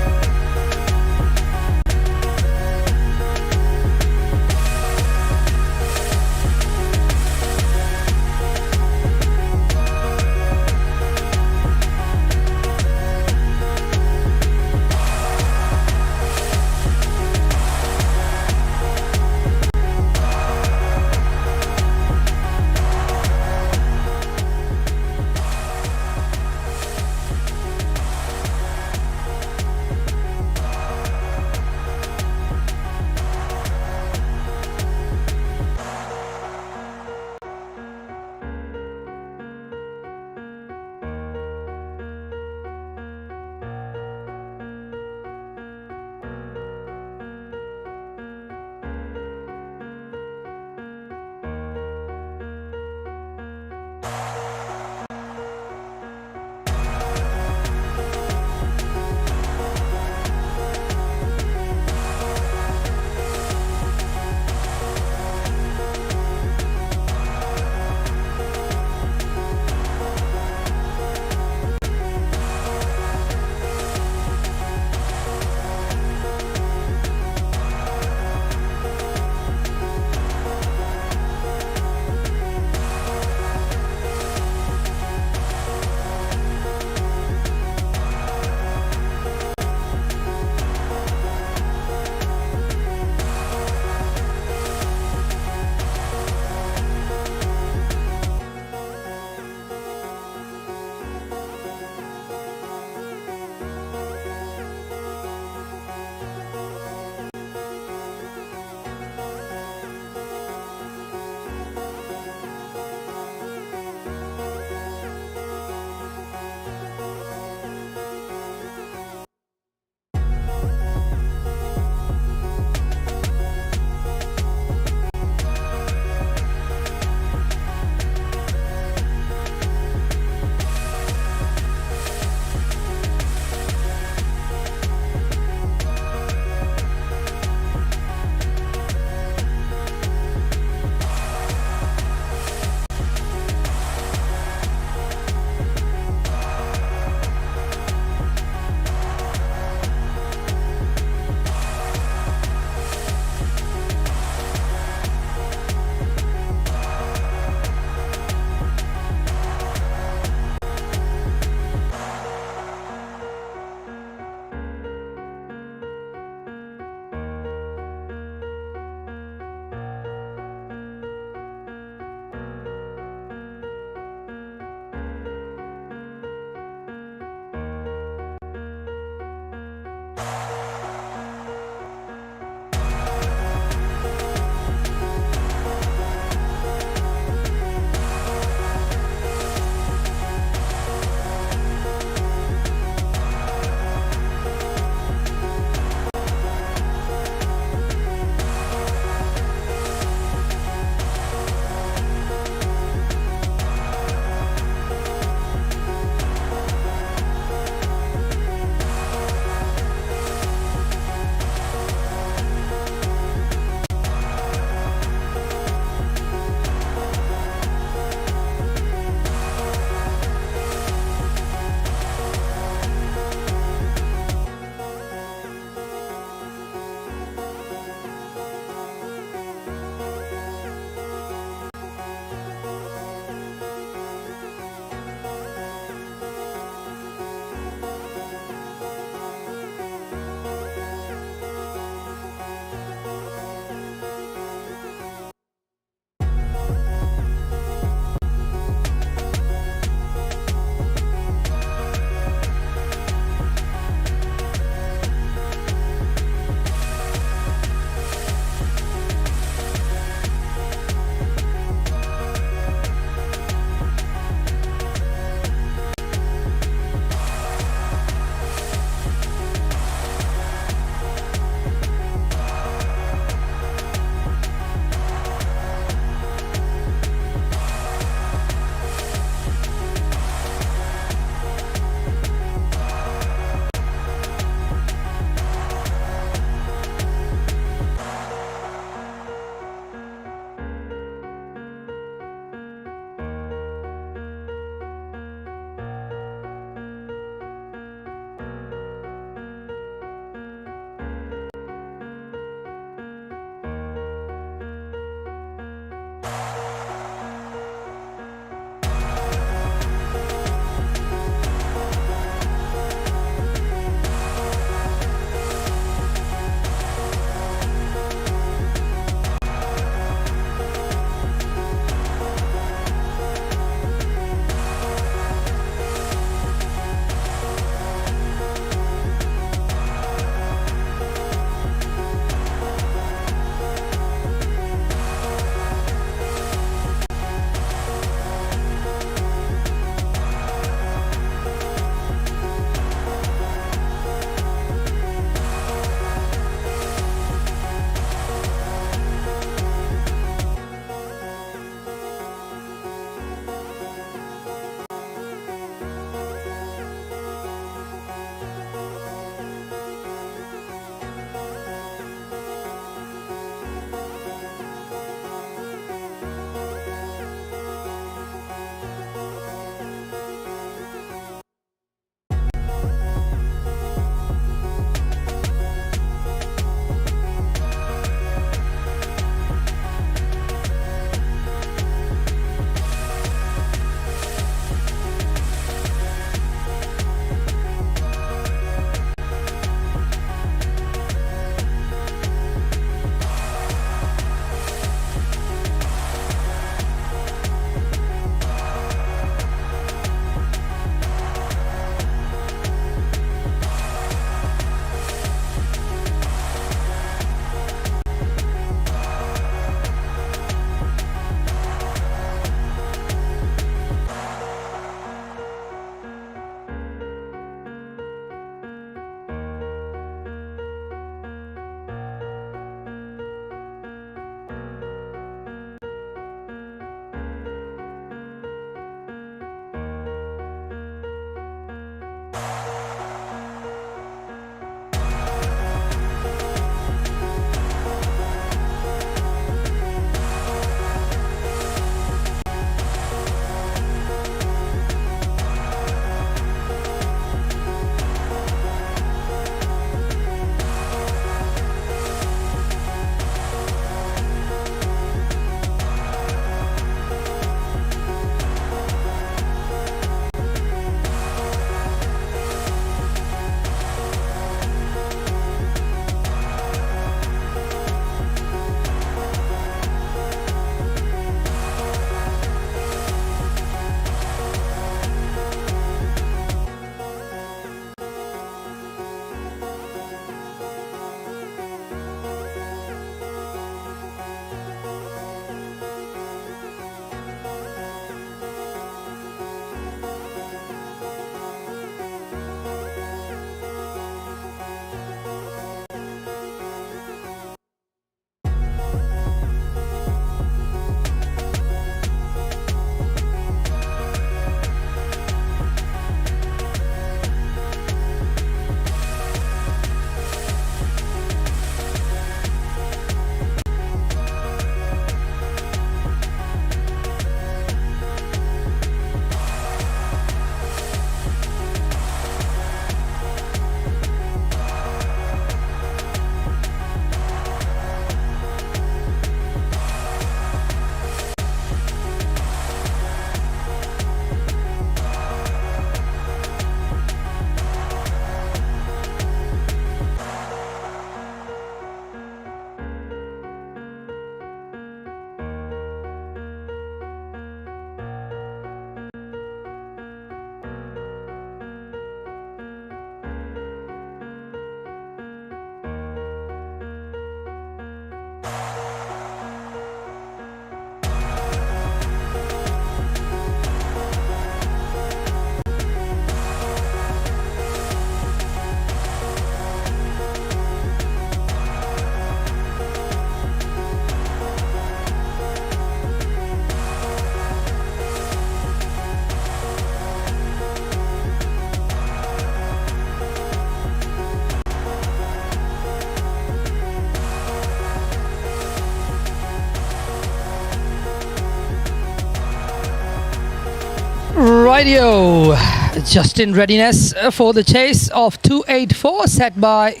B: Rightio, just in readiness for the chase of 284 set by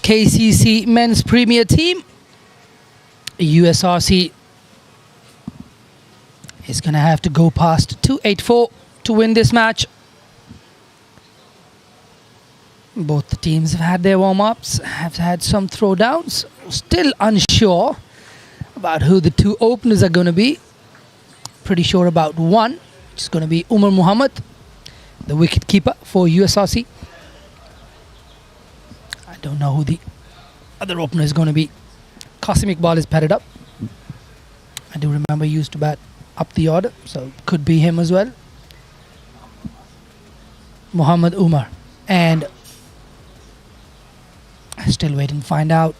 B: KCC Men's Premier Team. USRC is going to have to go past 284 to win this match. Both the teams have had their warm-ups, have had some throwdowns. Still unsure about who the two openers are going to be. Pretty sure about one. It's going to be Umar Muhammad, the wicket keeper for USRC. I don't know who the other opener is going to be. Qasim Iqbal is padded up. I do remember he used to bat up the order, so could be him as well. Muhammad Umar. And still waiting to find out.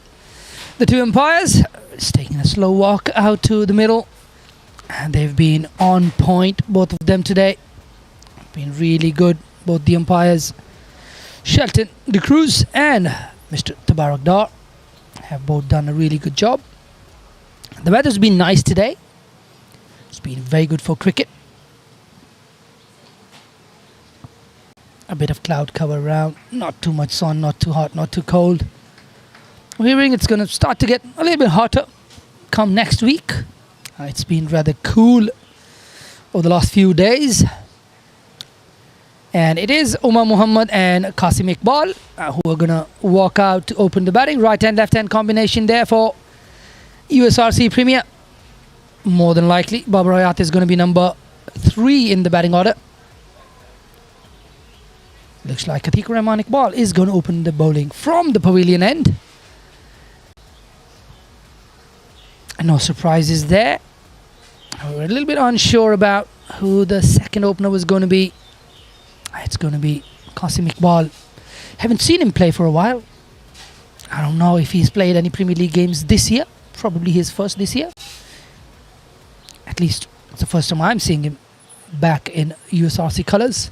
B: The two umpires is taking a slow walk out to the middle. And they've been on point, both of them today. Been really good, both the umpires. Shelton De Cruz and Mr. Tabarak Dar have both done a really good job. The weather's been nice today. It's been very good for cricket. A bit of cloud cover around. Not too much sun, not too hot, not too cold. We're hearing it's going to start to get a little bit hotter come next week. It's been rather cool over the last few days. And it is Umar Muhammad and Qasim Iqbal who are going to walk out to open the batting. Right-hand, left-hand combination there for USRC Premier. More than likely, Babar Hayat is going to be number 3 in the batting order. Looks like Atiq Rahman Iqbal is going to open the bowling from the pavilion end. No surprises there. We're a little bit unsure about who the second opener was going to be. It's going to be Qasim Iqbal. Haven't seen him play for a while. I don't know if he's played any Premier League games this year. Probably his first this year. At least it's the first time I'm seeing him back in USRC colours.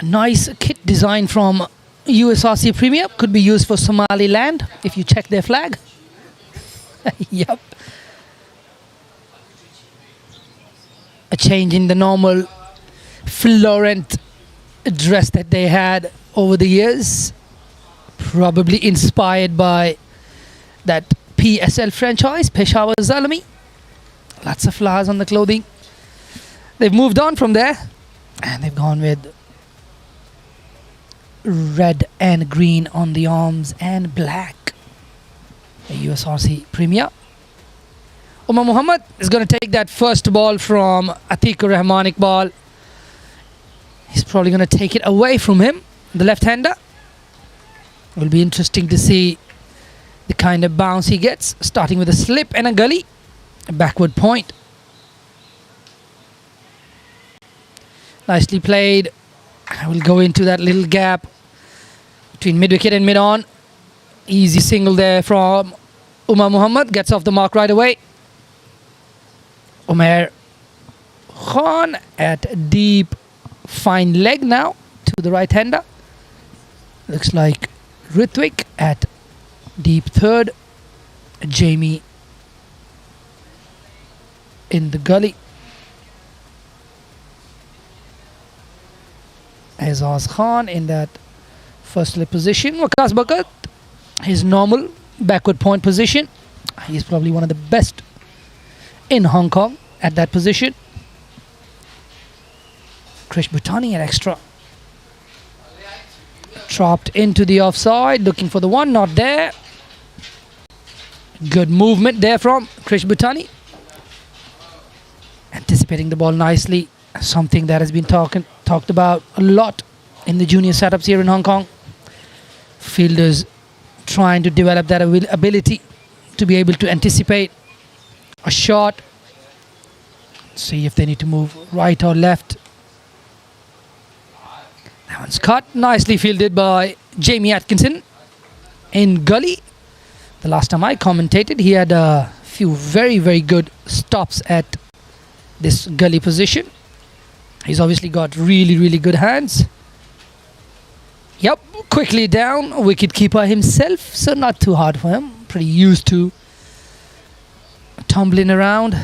B: Nice kit design from USRC Premier. Could be used for Somaliland if you check their flag. Yep. A change in the normal Florent dress that they had over the years. Probably inspired by that PSL franchise, Peshawar Zalami. Lots of flowers on the clothing. They've moved on from there and they've gone with red and green on the arms and black. The USRC Premier. Umar Muhammad is going to take that first ball from Atiq Rahman Iqbal. He's probably going to take it away from him, the left-hander. It will be interesting to see the kind of bounce he gets, starting with a slip and a gully, a backward point. Nicely played. I will go into that little gap between mid-wicket and mid-on. Easy single there from Umar Muhammad. Gets off the mark right away. Umair Khan at deep, fine leg now to the right-hander. Looks like Ritwik at deep third. Jamie in the gully. Azaz Khan in that first slip position. Waqas Bakat, his normal backward point position. He's probably one of the best in Hong Kong at that position. Krish Bhutani at extra. Dropped into the offside, looking for the one, not there. Good movement there from Krish Bhutani. Anticipating the ball nicely. Something that has been talked about a lot in the junior setups here in Hong Kong. Fielders trying to develop that ability to be able to anticipate a shot. See if they need to move right or left. That one's cut. Nicely fielded by Jamie Atkinson in gully. The last time I commentated, he had a few very, very good stops at this gully position. He's obviously got really, really good hands. Yep, quickly down. Wicket keeper himself, so not too hard for him. Pretty used to tumbling around.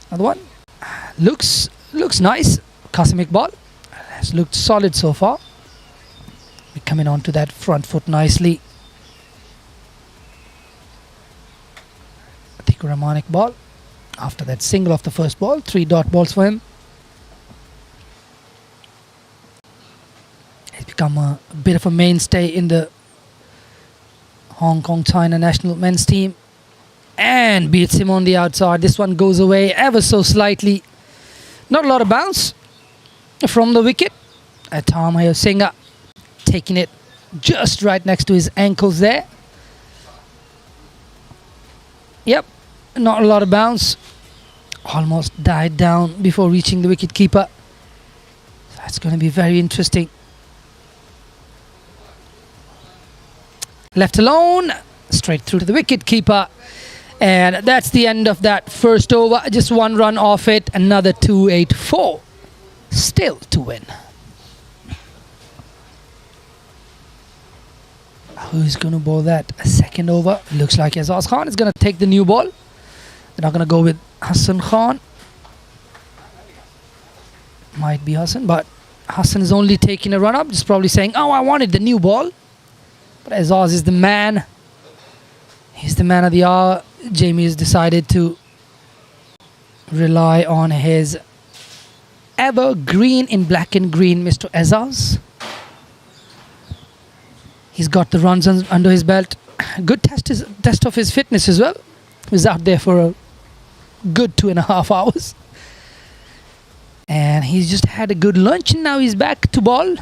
B: Another one. Looks nice. Qasim Iqbal has looked solid so far. We're coming on to that front foot nicely. Atikur Rahman Iqbal. After that single off the first ball, 3 dot balls for him. He's become a bit of a mainstay in the Hong Kong China national men's team. And beats him on the outside. This one goes away ever so slightly. Not a lot of bounce from the wicket. Tom Singh taking it just right next to his ankles there. Yep, not a lot of bounce. Almost died down before reaching the wicket keeper. That's going to be very interesting. Left alone, straight through to the wicket keeper. And that's the end of that first over. Just 1 run off it. Another 284. Still to win. Who's going to bowl that? A second over. Looks like Azaz Khan is going to take the new ball. They're not going to go with Hassan Khan. Might be Hassan, but Hassan is only taking a run up. Just probably saying, oh, I wanted the new ball. But Azaz is the man. He's the man of the hour. Jamie has decided to rely on his evergreen in black and green, Mr. Azaz. He's got the runs under his belt. Good test of his fitness as well. He was out there for a good 2.5 hours. And he's just had a good lunch and now he's back to ball.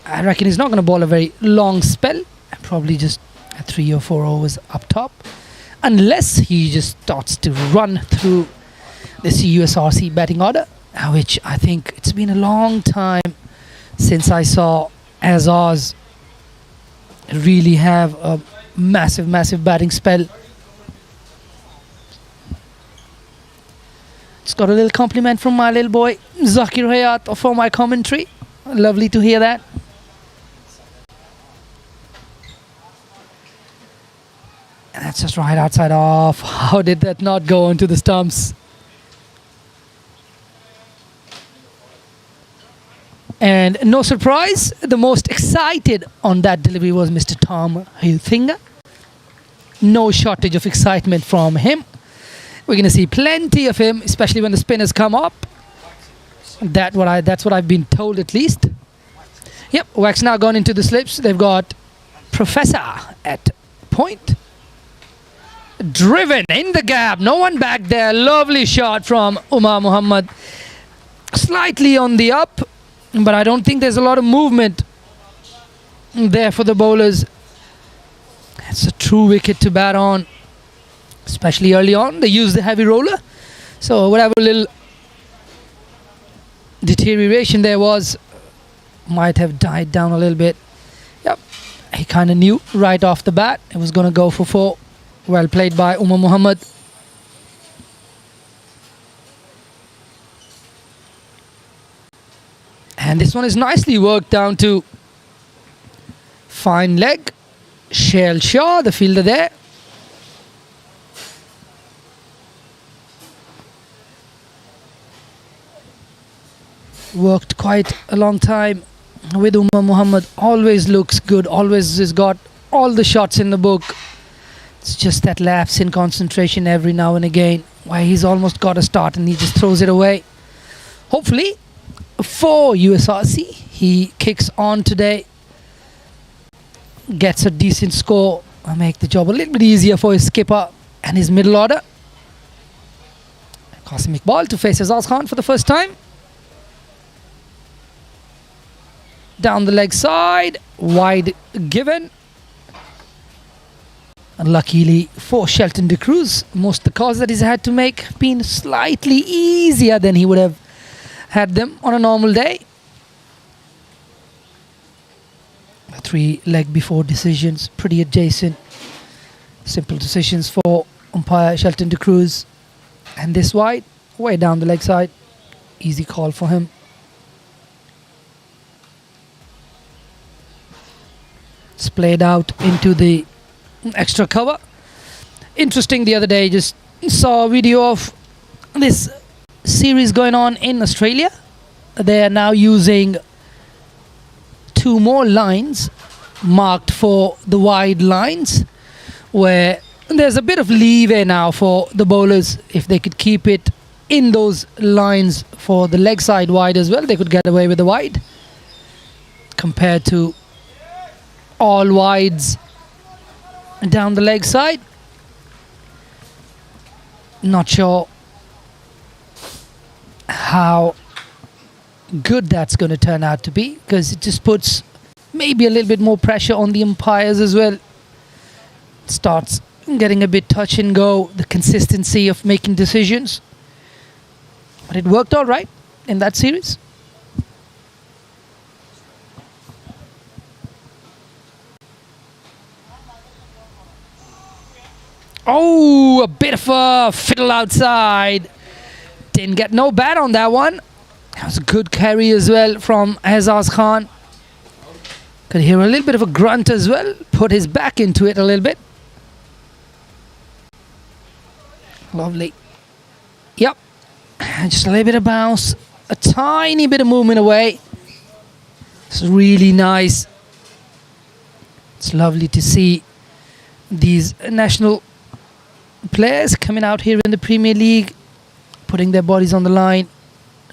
B: I reckon he's not going to bowl a very long spell. Probably just 3 or 4 overs up top, unless he just starts to run through this USRC batting order, which I think it's been a long time since I saw Azaz really have a massive batting spell. Just got a little compliment from my little boy Zakir Hayat for my commentary. Lovely to hear that. And that's just right outside off. How did that not go onto the stumps? And no surprise, the most excited on that delivery was Mr. Tom Hilfinger. No shortage of excitement from him. We're going to see plenty of him, especially when the spinners come up. That's what I've been told at least. Yep, Wax now gone into the slips. They've got Professor at point. Driven in the gap. No one back there. Lovely shot from Umar Muhammad. Slightly on the up, but I don't think there's a lot of movement there for the bowlers. It's a true wicket to bat on, especially early on. They use the heavy roller, so whatever little deterioration there was might have died down a little bit. Yep, he kind of knew right off the bat it was going to go for 4. Well played by Umar Muhammad. And this one is nicely worked down to fine leg. Shail Shah, the fielder there. Worked quite a long time with Umar Muhammad. Always looks good. Always has got all the shots in the book. It's just that lapse in concentration every now and again where he's almost got a start and he just throws it away. Hopefully for USRC, he kicks on today, gets a decent score and make the job a little bit easier for his skipper and his middle order. Qasim Iqbal to face Azaz Khan for the first time. Down the leg side, wide given. Unluckily for Shelton de Cruz, most of the calls that he's had to make have been slightly easier than he would have had them on a normal day. 3 leg before decisions, pretty adjacent. Simple decisions for umpire Shelton de Cruz. And this wide, way down the leg side. Easy call for him. It's played out into the extra cover. Interesting, the other day just saw a video of this series going on in Australia. They are now using 2 more lines marked for the wide lines, where there's a bit of leeway now for the bowlers. If they could keep it in those lines for the leg side wide as well, they could get away with the wide, compared to all wides down the leg side. Not sure how good that's going to turn out to be, because it just puts maybe a little bit more pressure on the umpires as well. Starts getting a bit touch and go, the consistency of making decisions. But it worked all right in that series. Oh, a bit of a fiddle outside. Didn't get no bat on that one. That was a good carry as well from Azaz Khan. Could hear a little bit of a grunt as well. Put his back into it a little bit. Lovely. Yep. Just a little bit of bounce. A tiny bit of movement away. It's really nice. It's lovely to see these national players coming out here in the Premier League, putting their bodies on the line,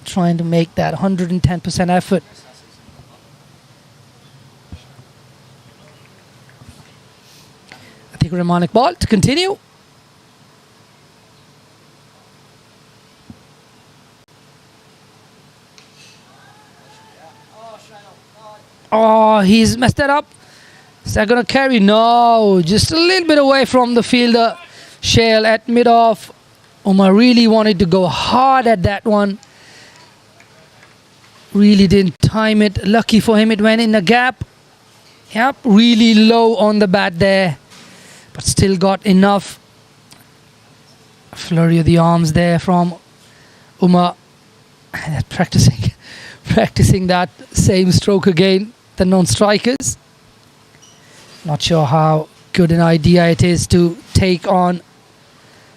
B: trying to make that 110% effort. I think Rahmanic ball to continue. Oh, he's messed that up. Is that going to carry? No, just a little bit away from the fielder. Shale at mid-off. Umar really wanted to go hard at that one. Really didn't time it. Lucky for him, it went in the gap. Yep, really low on the bat there, but still got enough. Flurry of the arms there from Umar. Practicing that same stroke again, the non-strikers. Not sure how good an idea it is to take on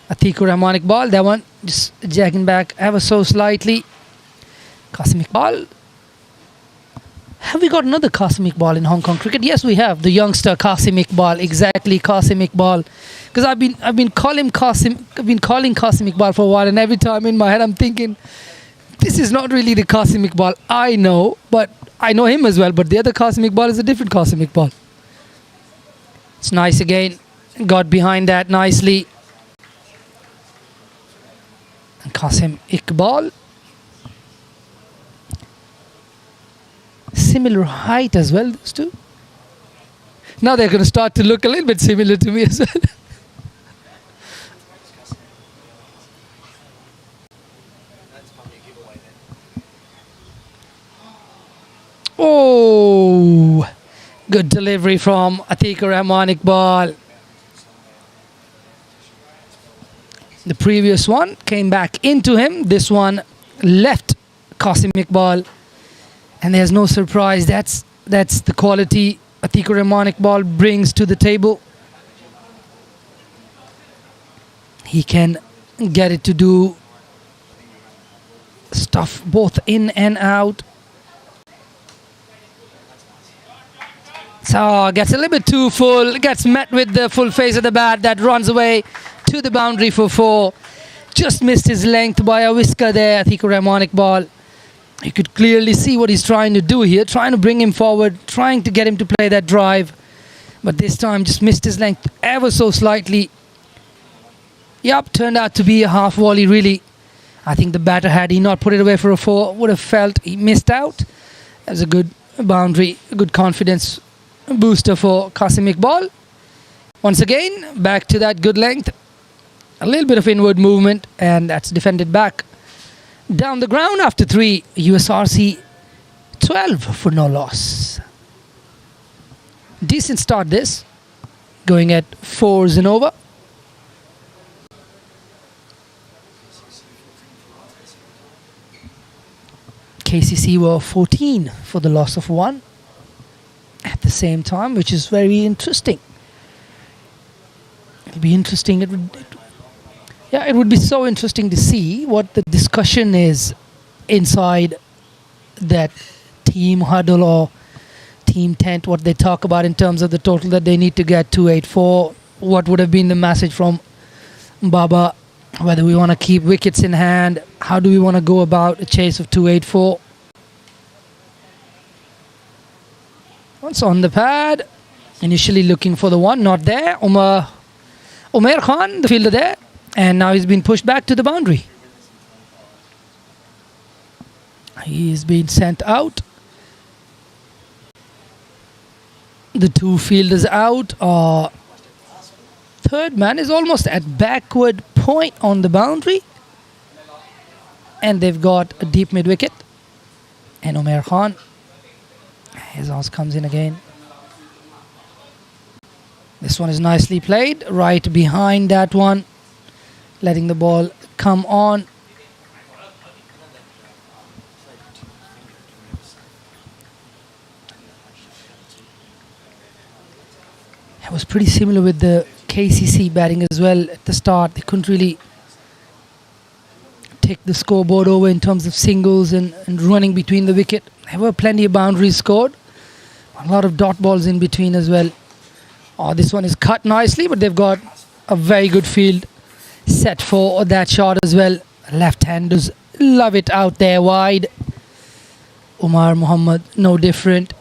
B: Atikur Rahmanic ball. That one just jagging back ever so slightly. Qasim Iqbal. Have we got another Qasim Iqbal in Hong Kong cricket? Yes, we have. The youngster Qasim Iqbal. Exactly, Qasim Iqbal. Because I've been calling Qasim Iqbal for a while, and every time in my head I'm thinking, this is not really the Qasim Iqbal I know, but I know him as well. But the other Qasim Iqbal is a different Qasim Iqbal. It's nice again. Got behind that nicely. And Qasim Iqbal. Similar height as well, those two. Now they're going to start to look a little bit similar to me as well. Oh, good delivery from Atikur Rahmanic ball. The previous one came back into him. This one left Qasim Iqbal. And there's no surprise. That's the quality Atikur Rahmanic ball brings to the table. He can get it to do stuff both in and out. So gets a little bit too full. Gets met with the full face of the bat. That runs away to the boundary for 4. Just missed his length by a whisker there, Atikur Rahmanic ball. You could clearly see what he's trying to do here, trying to bring him forward, trying to get him to play that drive. But this time just missed his length ever so slightly. Yep, turned out to be a half volley really. I think the batter, had he not put it away for a 4, would have felt he missed out. That was a good boundary, a good confidence booster for Qasim Iqbal. Once again, back to that good length. A little bit of inward movement, and that's defended back. Down the ground after 3, USRC 12 for no loss. Decent start this, going at 4s and over. KCC were 14 for the loss of 1 at the same time, which is very interesting. be interesting. It would be so interesting to see what the discussion is inside that team huddle or team tent, what they talk about in terms of the total that they need to get 284. What would have been the message from Baba, whether we want to keep wickets in hand, how do we want to go about a chase of 284. Once on the pad, initially looking for the one, not there. Umair Khan, the fielder there, and now he's been pushed back to the boundary. He's been sent out. The two fielders out. Third man is almost at backward point on the boundary, and they've got a deep mid wicket. And Umair Khan, his ass comes in again. This one is nicely played, right behind that one, letting the ball come on. It was pretty similar with the KCC batting as well at the start. They couldn't really take the scoreboard over in terms of singles and running between the wicket. There were plenty of boundaries scored. A lot of dot balls in between as well. This one is cut nicely, but they've got a very good field set for that shot as well. Left-handers love it out there wide. Umar Muhammad, no different.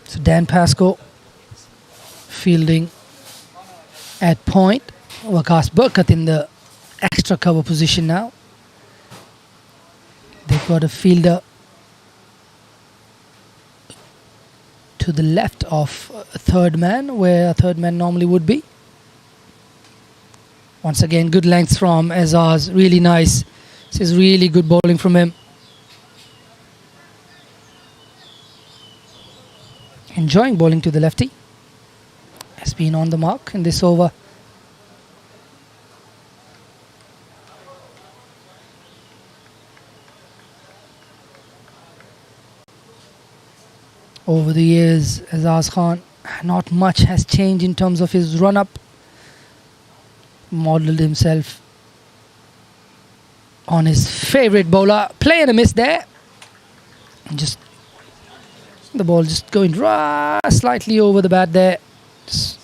B: So Dan Pascoe fielding at point. Waqas Burkat in the extra cover position now. They've got a fielder to the left of a third man, where a third man normally would be. Once again, good length from Azaz. Really nice. This is really good bowling from him. Enjoying bowling to the lefty. Has been on the mark in this over. Over the years, Azaz Khan, not much has changed in terms of his run-up. Modeled himself on his favourite bowler. Play and a miss there. Just the ball just going slightly over the bat there. Just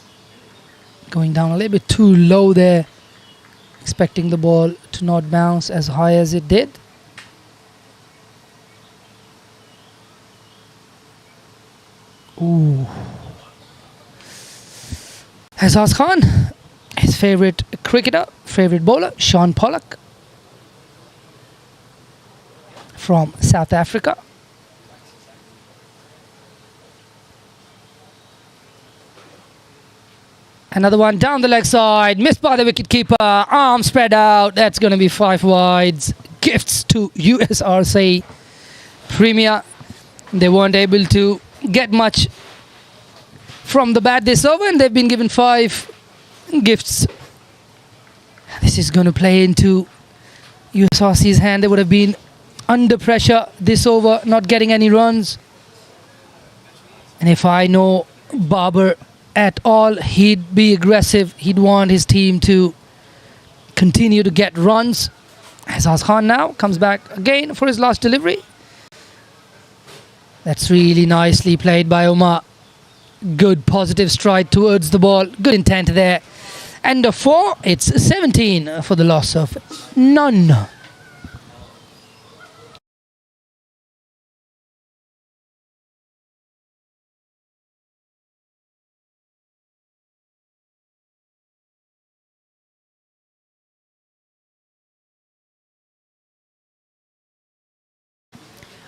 B: going down a little bit too low there. Expecting the ball to not bounce as high as it did. Ooh. Azaz Khan, his favourite cricketer, favourite bowler, Sean Pollock from South Africa. Another one down the leg side, missed by the wicketkeeper, arm spread out. That's going to be 5 wides. Gifts to USRC Premier. They weren't able to get much from the bat this over, and they've been given 5 gifts. This is going to play into USRC's hand. They would have been under pressure this over, not getting any runs. And if I know Babar at all, he'd be aggressive. He'd want his team to continue to get runs. Azaz Khan now comes back again for his last delivery. That's really nicely played by Umar. Good positive stride towards the ball. Good intent there. And a 4, it's 17 for the loss of none.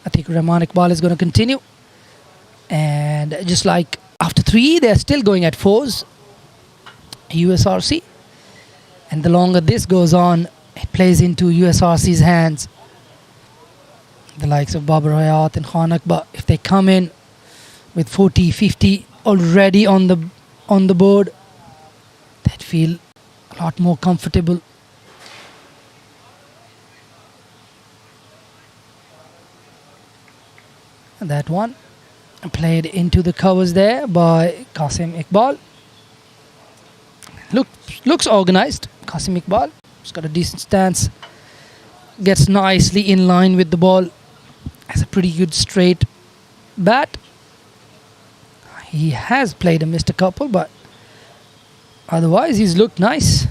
B: I think Rahman Iqbal is going to continue. And just like after 3, they're still going at 4s. USRC. And the longer this goes on, it plays into USRC's hands. The likes of Babar Hayat and Khan Akbar, if they come in with 40, 50 already on the board, they'd feel a lot more comfortable. And that one played into the covers there by Qasim Iqbal. looks organized. Qasim Iqbal, he's got a decent stance. Gets nicely in line with the ball. Has a pretty good straight bat. He has played and missed a couple, but otherwise he's looked nice.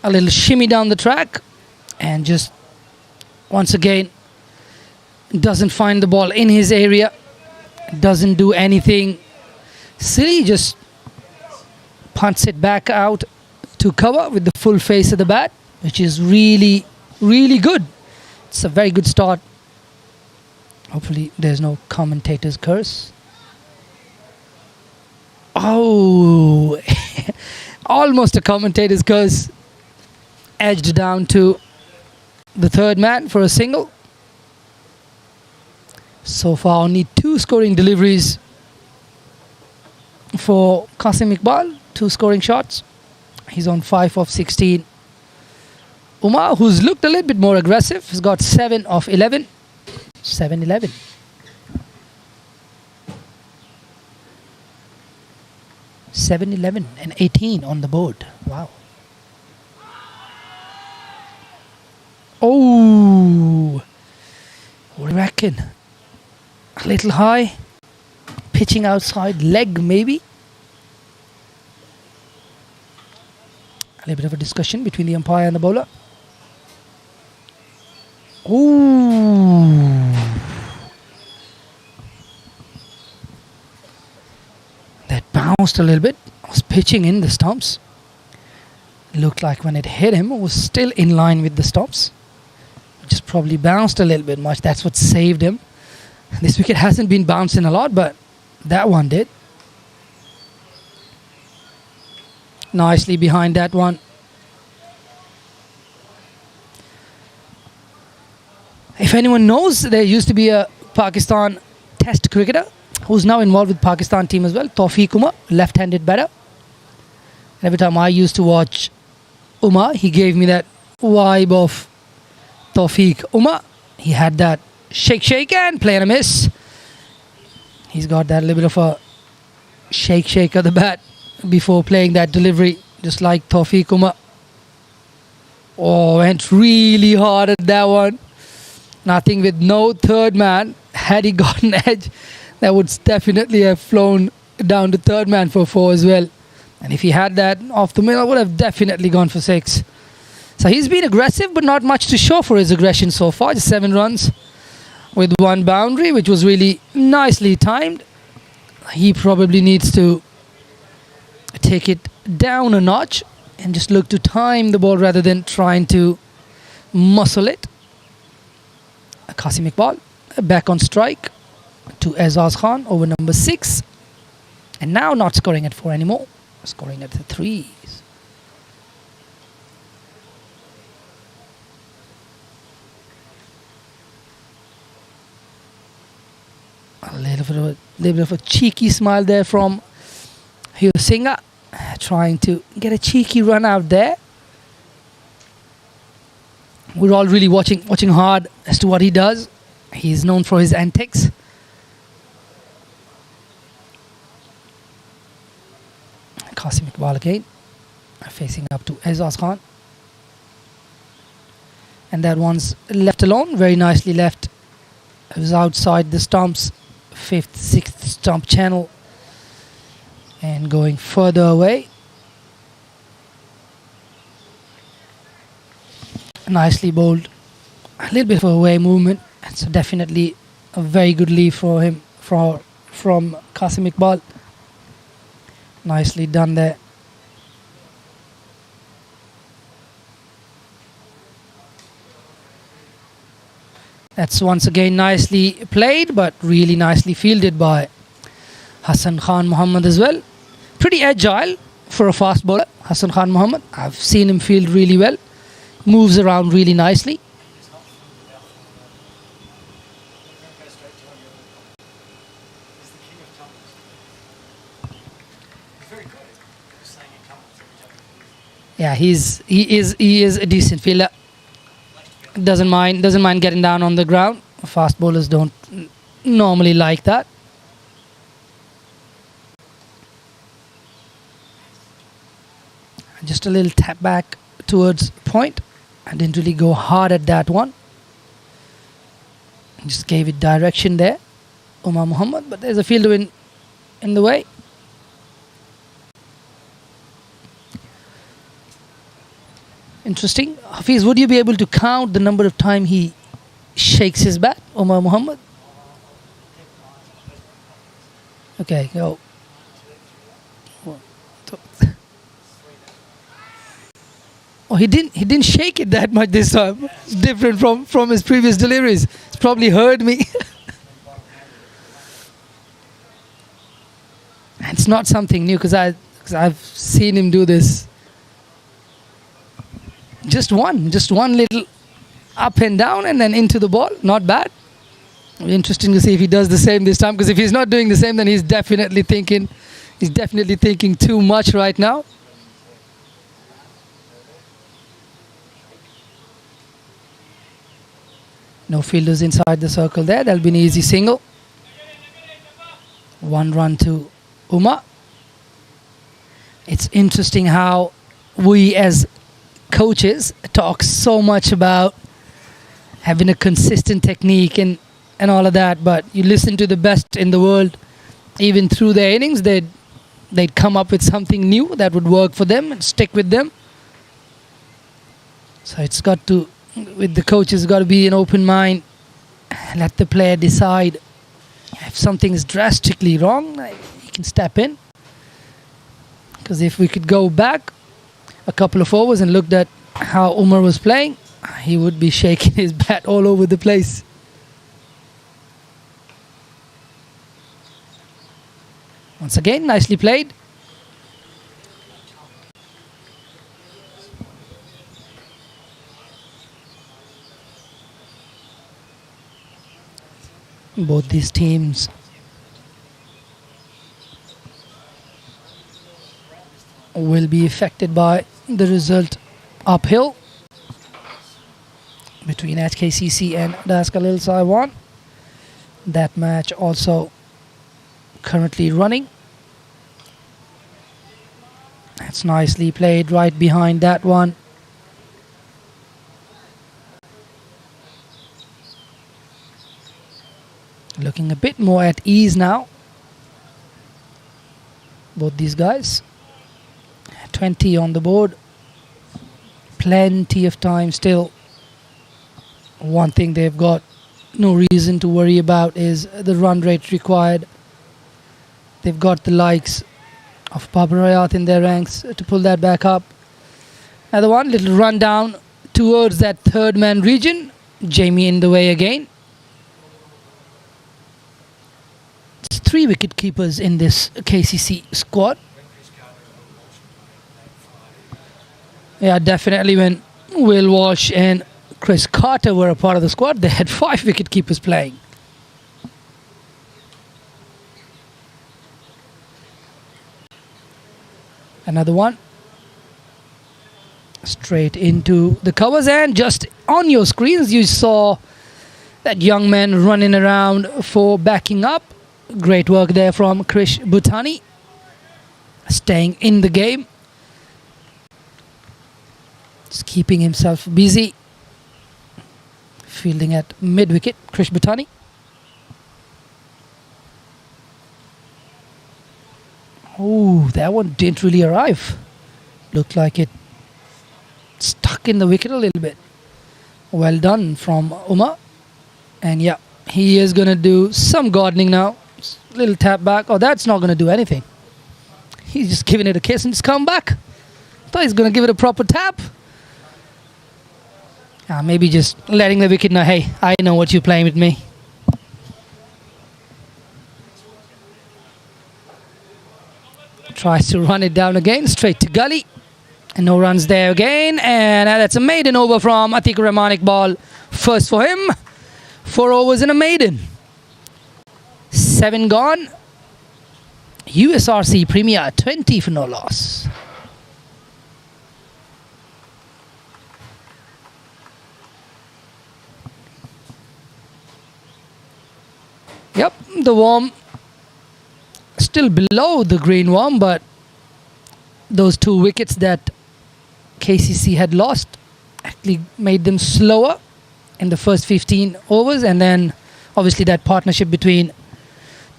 B: A little shimmy down the track, and just once again doesn't find the ball in his area, doesn't do anything silly, just punts it back out to cover with the full face of the bat, which is really, really good. It's a very good start. Hopefully there's no commentator's curse. Oh, almost a commentator's curse. Edged down to the third man for a single. So far only 2 scoring deliveries for Qasim Iqbal, 2 scoring shots. He's on 5 of 16. Umar, who's looked a little bit more aggressive, has got 7 of 11. 7-11. And 18 on the board. Wow. Oh, what do you reckon? A little high, pitching outside leg maybe. A little bit of a discussion between the umpire and the bowler. Ooh. That bounced a little bit. Was pitching in the stumps. Looked like when it hit him, it was still in line with the stumps. Just probably bounced a little bit much. That's what saved him. This wicket hasn't been bouncing a lot, but that one did. Nicely behind that one. If anyone knows, there used to be a Pakistan test cricketer who's now involved with Pakistan team as well, Tawfiq Umar, left-handed batter. And every time I used to watch Umar, he gave me that vibe of Tawfiq Umar. He had that shake and play and a miss. He's got that little bit of a shake of the bat before playing that delivery, just like Tawfiq Umar. Oh, went really hard at that one. Nothing with no third man. Had he got an edge, that would definitely have flown down to third man for 4 as well. And if he had that off the middle, would have definitely gone for 6. So he's been aggressive, but not much to show for his aggression so far. Just 7 runs with 1 boundary, which was really nicely timed. He probably needs to take it down a notch and just look to time the ball rather than trying to muscle it. Qasim Iqbal back on strike to Azaz Khan over number 6. And now not scoring at 4 anymore, scoring at the 3s. A little bit of a cheeky smile there from Hugh Singer, trying to get a cheeky run out there. We're all really watching hard as to what he does. He's known for his antics. Qasim Iqbal again, facing up to Azaz Khan. And that one's left alone, very nicely left. It was outside the stumps, 5th, 6th stump channel, and going further away. Nicely bowled, a little bit of away movement. So definitely a very good leave for him from Qasim Iqbal. Nicely done there. That's once again nicely played, but really nicely fielded by Hassan Khan Muhammad as well. Pretty agile for a fast bowler, Hassan Khan Muhammad. I've seen him field really well. Moves around really nicely. Yeah, he is a decent fielder. Doesn't mind getting down on the ground. Fast bowlers don't normally like that. Just a little tap back towards point. I didn't really go hard at that one. Just gave it direction there, Umar Muhammad, but there's a fielder in the way. Interesting. Hafiz, would you be able to count the number of times he shakes his bat, Umar Muhammad? Okay, go. Oh, he didn't shake it that much this time. It's different from his previous deliveries. He's probably heard me. It's not something new because I've seen him do this. Just one little up and down and then into the ball. Not bad. Interesting to see if he does the same this time, because if he's not doing the same, then he's definitely thinking too much right now. No fielders inside the circle there. That'll be an easy single. 1 run to Umar. It's interesting how we as coaches talk so much about having a consistent technique and all of that, but you listen to the best in the world, even through their innings, they'd come up with something new that would work for them and stick with them. So it's got to, with the coach, it's got to be an open mind. Let the player decide. If something is drastically wrong, he can step in. Because if we could go back a couple of overs and looked at how Umar was playing, he would be shaking his bat all over the place. Once again, nicely played. Both these teams will be affected by the result uphill between KCC and Daskalil Saiwan. That match also currently running. That's nicely played right behind that one. Looking a bit more at ease now. Both these guys. 20 on the board. Plenty of time still. One thing they've got no reason to worry about is the run rate required. They've got the likes of Babar Hayat in their ranks to pull that back up. Another one, little run down towards that third man region. Jamie in the way again. It's 3 wicket keepers in this KCC squad. Yeah, definitely when Will Walsh and Chris Carter were a part of the squad, they had 5 wicket keepers playing. Another one. Straight into the covers, and just on your screens you saw that young man running around for backing up. Great work there from Krish Bhutani. Staying in the game. Just keeping himself busy. Fielding at mid-wicket, Krish Bhutani. Oh, that one didn't really arrive. Looked like it stuck in the wicket a little bit. Well done from Umar. And yeah, he is going to do some gardening now. Little tap back. Oh, that's not going to do anything. He's just giving it a kiss and just come back. Thought he's going to give it a proper tap. Maybe just letting the wicket know, hey, I know what you're playing with me. Tries to run it down again, straight to gully. And no runs there again. And that's a maiden over from Atiq Rahman Iqbal. First for him. 4 overs and a maiden. 7 gone. USRC Premier 20 for no loss. Yep, the worm still below the green worm, but those 2 wickets that KCC had lost actually made them slower in the first 15 overs, and then obviously that partnership between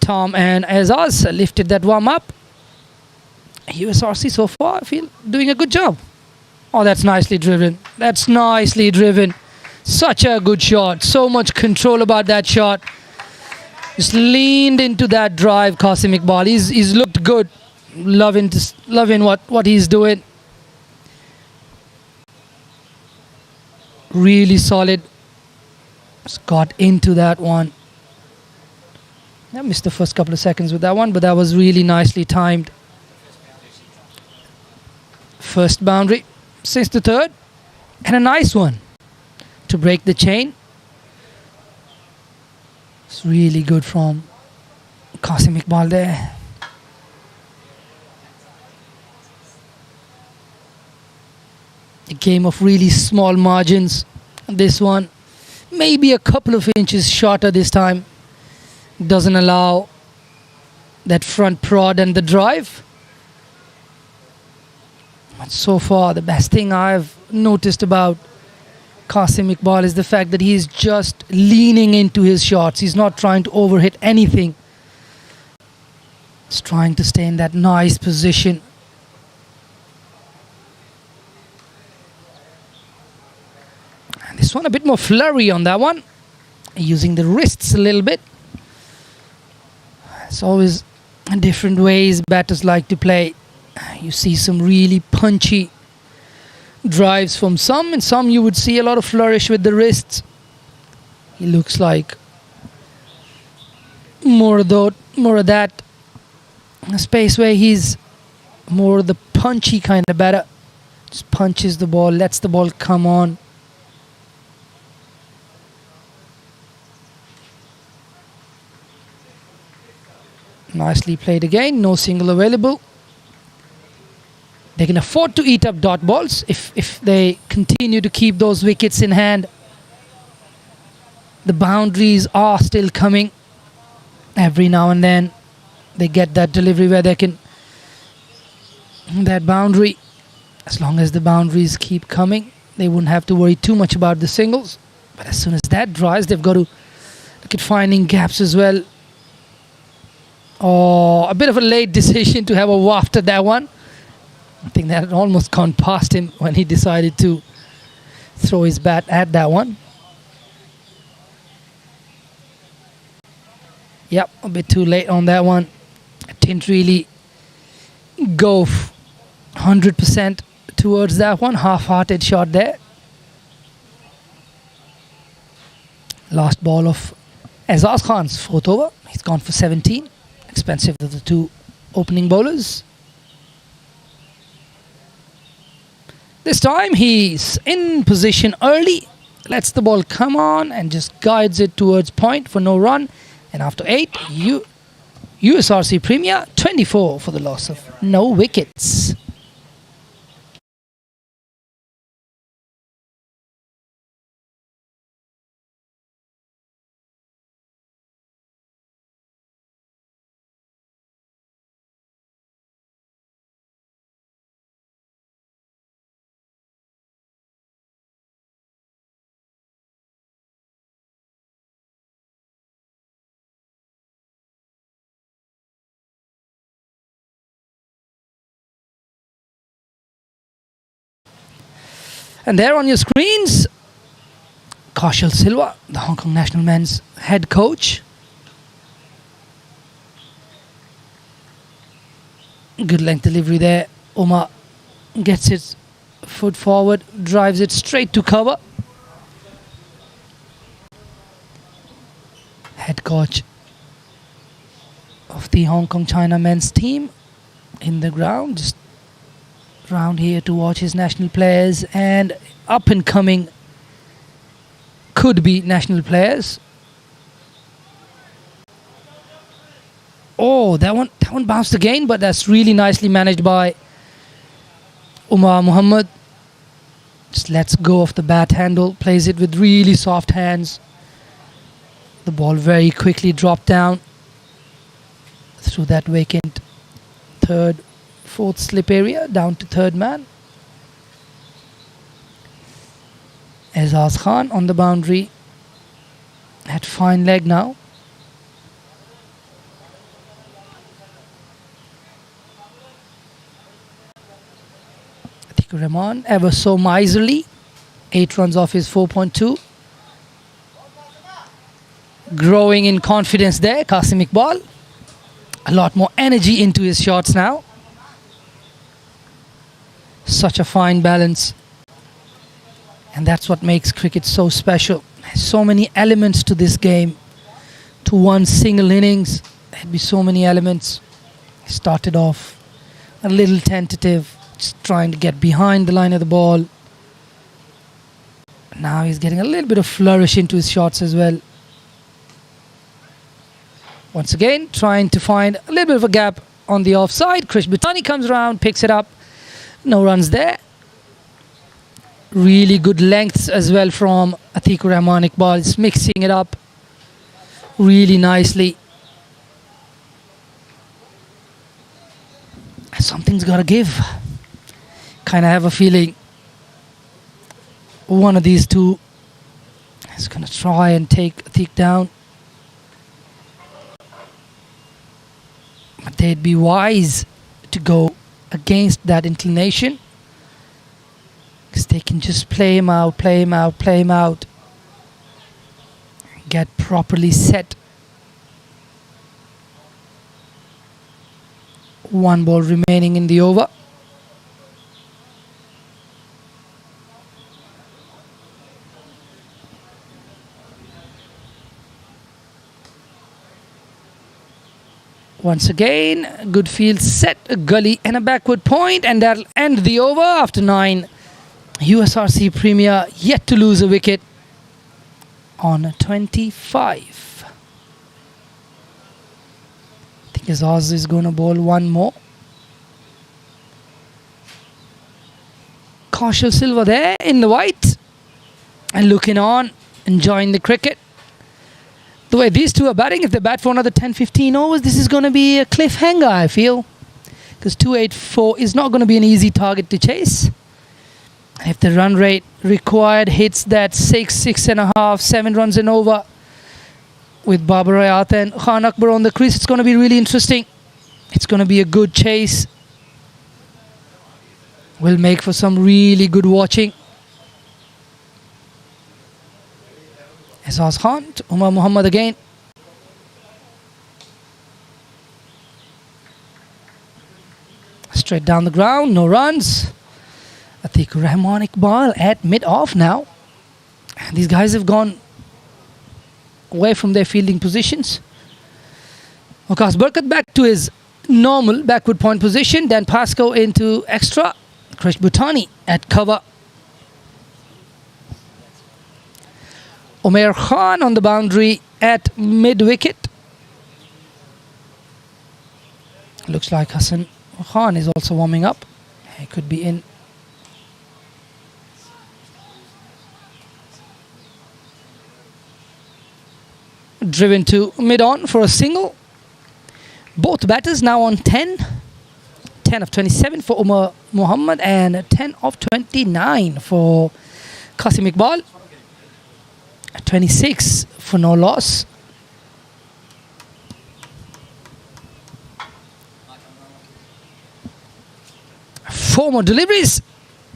B: Tom and Azaz lifted that worm up. USRC so far, I feel, doing a good job. Oh, that's nicely driven. That's nicely driven. Such a good shot. So much control about that shot. Just leaned into that drive, Qasim Iqbal. He's looked good. Loving what he's doing. Really solid. Just got into that one. I missed the first couple of seconds with that one, but that was really nicely timed. First boundary since the third, and a nice one to break the chain. It's really good from Qasim Iqbal there. A game of really small margins. This one maybe a couple of inches shorter this time. Doesn't allow that front prod and the drive. But so far, the best thing I've noticed about Qasim Iqbal is the fact that he's just leaning into his shots. He's not trying to overhit anything. He's trying to stay in that nice position. And this one a bit more flurry on that one. Using the wrists a little bit. It's always different ways batters like to play. You see some really punchy drives from some, and some you would see a lot of flourish with the wrists. He looks like more of that in a space where he's more the punchy kind of batter. Just punches the ball, lets the ball come on. Nicely played again, no single available. They can afford to eat up dot balls if they continue to keep those wickets in hand. The boundaries are still coming. Every now and then they get that delivery where they can, that boundary, as long as the boundaries keep coming, they wouldn't have to worry too much about the singles. But as soon as that dries, they've got to look at finding gaps as well. Oh, a bit of a late decision to have a waft at that one. I think that had almost gone past him when he decided to throw his bat at that one. Yep, a bit too late on that one. I didn't really go 100% towards that one. Half-hearted shot there. Last ball of Azaz Khan's fourth over. He's gone for 17. Expensive of the 2 opening bowlers. This time he's in position early, lets the ball come on and just guides it towards point for no run. And after 8, USRC Premier 24 for the loss of no wickets. And there on your screens, Kaushal Silva, the Hong Kong national men's head coach. Good length delivery there. Umar gets it foot forward, drives it straight to cover. Head coach of the Hong Kong China men's team in the ground, just round here to watch his national players and up and coming could be national players. Oh, that one bounced again, but that's really nicely managed by Umar Muhammad. Just lets go of the bat handle, plays it with really soft hands. The ball very quickly dropped down through that vacant third, fourth slip area down to third man. Azaz Khan on the boundary. At fine leg now. Atikur Rahman ever so miserly. 8 runs off his 4.2. Growing in confidence there, Qasim Iqbal. A lot more energy into his shots now. Such a fine balance. And that's what makes cricket so special. There's so many elements to this game. To one single innings, there'd be so many elements. He started off a little tentative, just trying to get behind the line of the ball. Now he's getting a little bit of flourish into his shots as well. Once again, trying to find a little bit of a gap on the offside. Krish Bhutani comes around, picks it up. No runs there. Really good lengths as well from Atikur Rahman Iqbal. He's mixing it up really nicely. Something's got to give. Kind of have a feeling one of these two is going to try and take Atiq down. But they'd be wise to go against that inclination, because they can just play him out, play him out, play him out, get properly set. One ball remaining in the over. Once again, good field set, a gully and a backward point, and that'll end the over after 9. USRC Premier yet to lose a wicket on 25. I think Azaz is going to bowl one more. Kaushal Silva there in the white and looking on, enjoying the cricket. The way these two are batting, if they bat for another 10-15 overs, this is going to be a cliffhanger, I feel. Because 284 is not going to be an easy target to chase. If the run rate required hits that 6, 6.5, 7 runs and over, with Babar Ayat and Khan Akbar on the crease, it's going to be really interesting. It's going to be a good chase. Will make for some really good watching. Azaz Khan, Umar Muhammad again. Straight down the ground, no runs. Atikur Rahman Iqbal at mid-off now. And these guys have gone away from their fielding positions. Waqas Barkat back to his normal backward point position. Dan Pascoe into extra. Krish Bhutani at cover. Umair Khan on the boundary at mid-wicket. Looks like Hassan Khan is also warming up. He could be in. Driven to mid-on for a single. Both batters now on 10. 10 of 27 for Umar Muhammad and 10 of 29 for Qasim Iqbal. 26 for no loss. Four more deliveries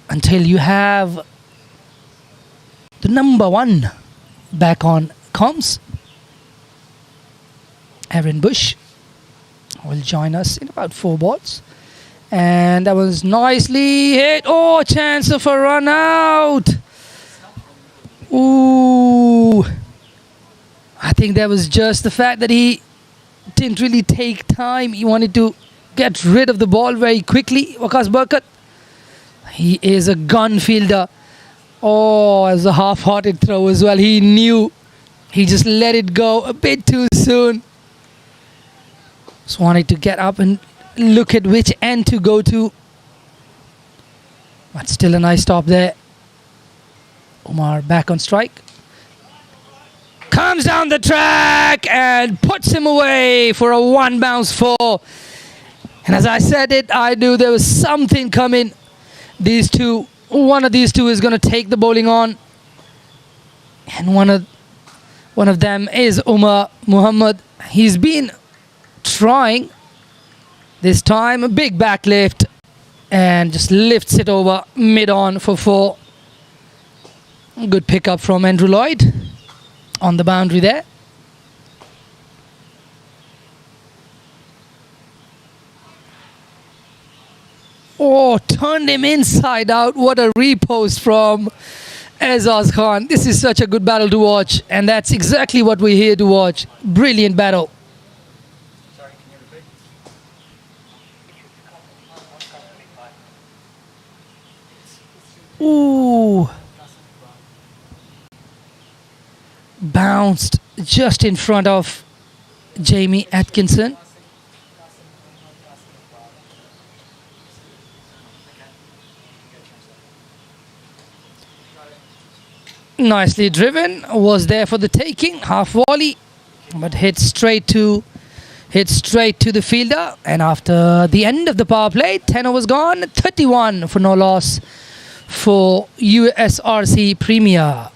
B: until you have the number 1 back on comms. Aaron Bush will join us in about 4 balls. And that was nicely hit. Oh, chance of a run out. Ooh. I think that was just the fact that he didn't really take time. He wanted to get rid of the ball very quickly. Waqas Barkat. He is a gun fielder. Oh, as a half-hearted throw as well. He knew. He just let it go a bit too soon. Just wanted to get up and look at which end to go to. But still a nice stop there. Umar back on strike. comes down the track and puts him away for a one bounce four. And as I said it, I knew there was something coming. These two, one of these two is going to take the bowling on. And one of them is Umar Muhammad. He's been trying this time, a big back lift, and just lifts it over mid-on for four. Good pickup from Andrew Lloyd on the boundary there. Oh, turned him inside out. What a repost from Azaz Khan. This is such a good battle to watch, and that's exactly what we're here to watch. Brilliant battle.
C: Sorry, can you repeat?
B: Ooh. Bounced just in front of Jamie Atkinson. Nicely driven, was there for the taking, half volley, but hit straight to the fielder. And after the end of the power play, 10 overs gone, 31 for no loss for USRC Premier.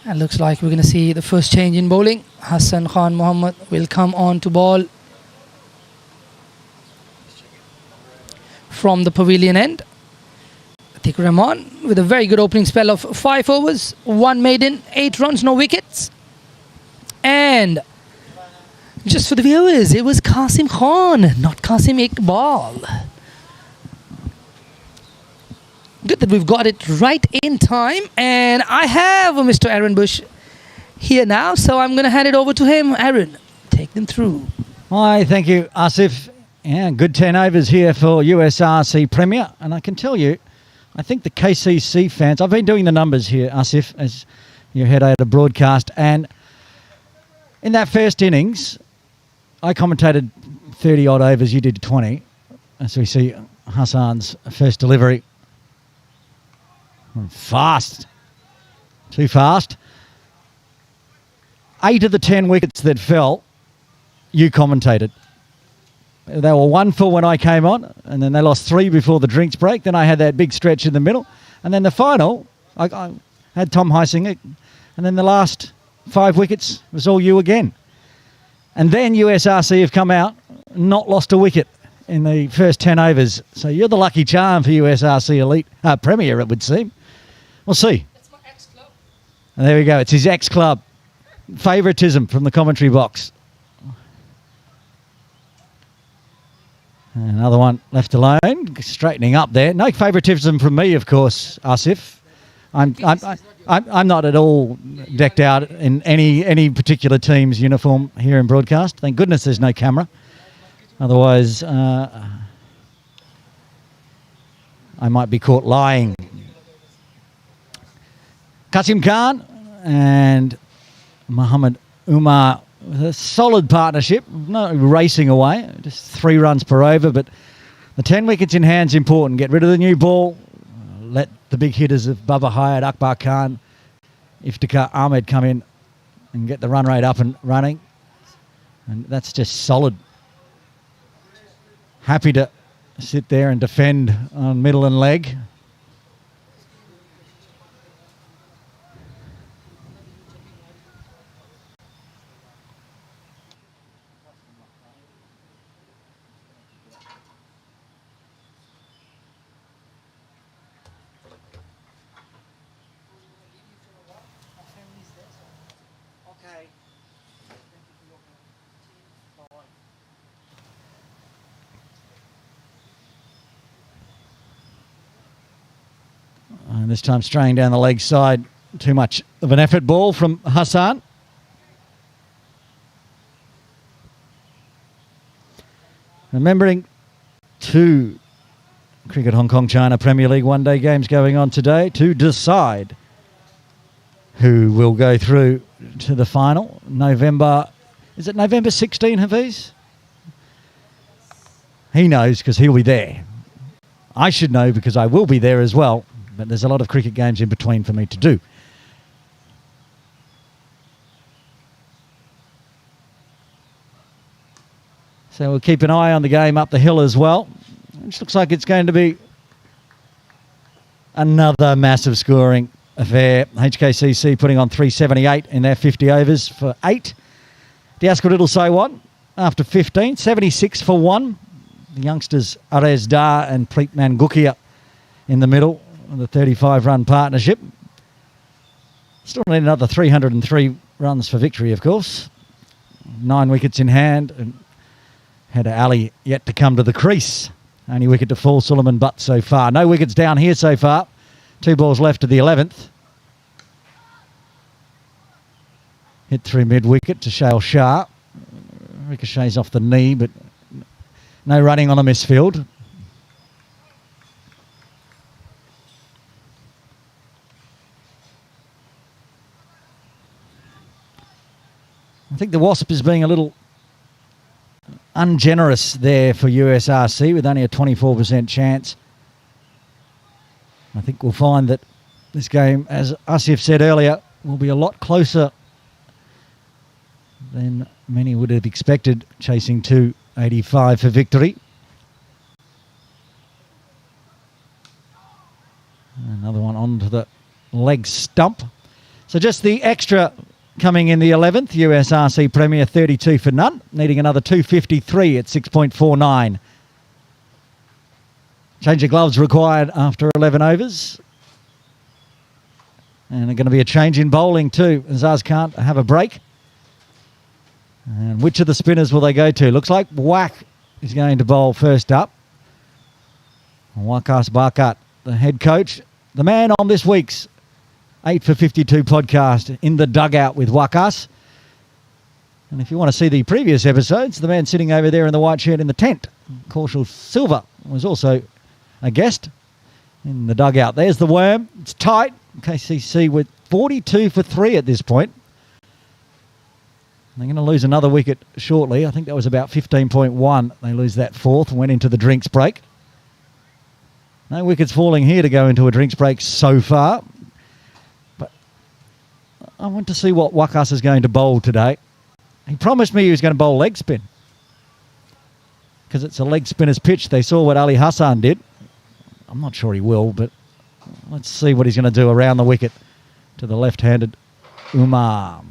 B: And looks like we're going to see the first change in bowling. Hassan Khan Mohammed will come on to ball from the pavilion end. Atik Rahman with a very good opening spell of 5 overs, 1 maiden, 8 runs, no wickets. And just for the viewers, it was Qasim Khan, not Qasim Iqbal. Good that we've got it right in time. And I have Mr. Aaron Bush here now, so I'm going to hand it over to him. Aaron, take them through.
A: Hi, thank you, Asif. Yeah, good 10 overs here for USRC Premier. And I can tell you, I think the KCC fans, I've been doing the numbers here, Asif, as your head of broadcast. And in that first innings, I commentated 30-odd overs, you did 20. As we see Hassan's first delivery. Fast. Too fast. 8 of the 10 wickets that fell, you commentated. They were 1 for when I came on, and then they lost 3 before the drinks break. Then I had that big stretch in the middle. And then the final, I had Tom Heisinger. And then the last 5 wickets was all you again. And then USRC have come out, not lost a wicket in the first 10 overs. So you're the lucky charm for USRC Elite Premier, it would seem. We'll see.
B: That's my ex-club.
A: And there we go. It's his ex-club. Favoritism from the commentary box. Another one left alone. Straightening up there. No favoritism from me, of course, Asif. I'm not at all decked out in any particular team's uniform here in broadcast. Thank goodness there's no camera. Otherwise, I might be caught lying. Qasim Khan and Muhammad Umar, a solid partnership, no racing away, just 3 runs per over, but the 10 wickets in hand's important. Get rid of the new ball, let the big hitters of Baba Hayat, Akbar Khan, Iftikhar Ahmed come in and get the run rate up and running. And that's just solid. Happy to sit there and defend on middle and leg. And this time straying down the leg side. Too much of an effort ball from Hassan. Remembering 2 Cricket Hong Kong China Premier League one-day games going on today to decide who will go through to the final. November Is it November 16, Hafiz? He knows because he'll be there. I should know because I will be there as well, but there's a lot of cricket games in between for me to do. So we'll keep an eye on the game up the hill as well. Which looks like it's going to be another massive scoring affair. HKCC putting on 378 in their 50 overs for 8. Diaskal Little Say one after 15, 76 for 1. The youngsters Arez Dar and Preet Mangukia in the middle of the 35-run partnership. Still need another 303 runs for victory, of course. 9 wickets in hand, and had Ali yet to come to the crease. Only wicket to fall, Suleiman Butt so far. No wickets down here so far. 2 balls left to the 11th. Hit through mid-wicket to Shail Shah. Ricochets off the knee, but no running on a misfield. I think the Wasp is being a little ungenerous there for USRC with only a 24% chance. I think we'll find that this game, as Asif said earlier, will be a lot closer than many would have expected, chasing 285 for victory. Another one onto the leg stump. So just the extra coming in the 11th, USRC Premier 32 for none, needing another 253 at 6.49. Change of gloves required after 11 overs. And there's going to be a change in bowling too. Azaz can't have a break. And which of the spinners will they go to? Looks like Wack is going to bowl first up. Waqas Barkat, the head coach, the man on this week's 8 for 52 podcast, in the dugout with Waqas. And if you want to see the previous episodes, the man sitting over there in the white shirt in the tent, Kaushal Silva, was also a guest in the dugout. There's the worm. It's tight. KCC with 42 for 3 at this point. They're going to lose another wicket shortly. I think that was about 15.1. They lose that 4th and went into the drinks break. No wickets falling here to go into a drinks break so far. But I want to see what Waqas is going to bowl today. He promised me he was going to bowl leg spin, because it's a leg spinner's pitch. They saw what Ali Hassan did. I'm not sure he will, but let's see what he's going to do around the wicket to the left-handed Umar.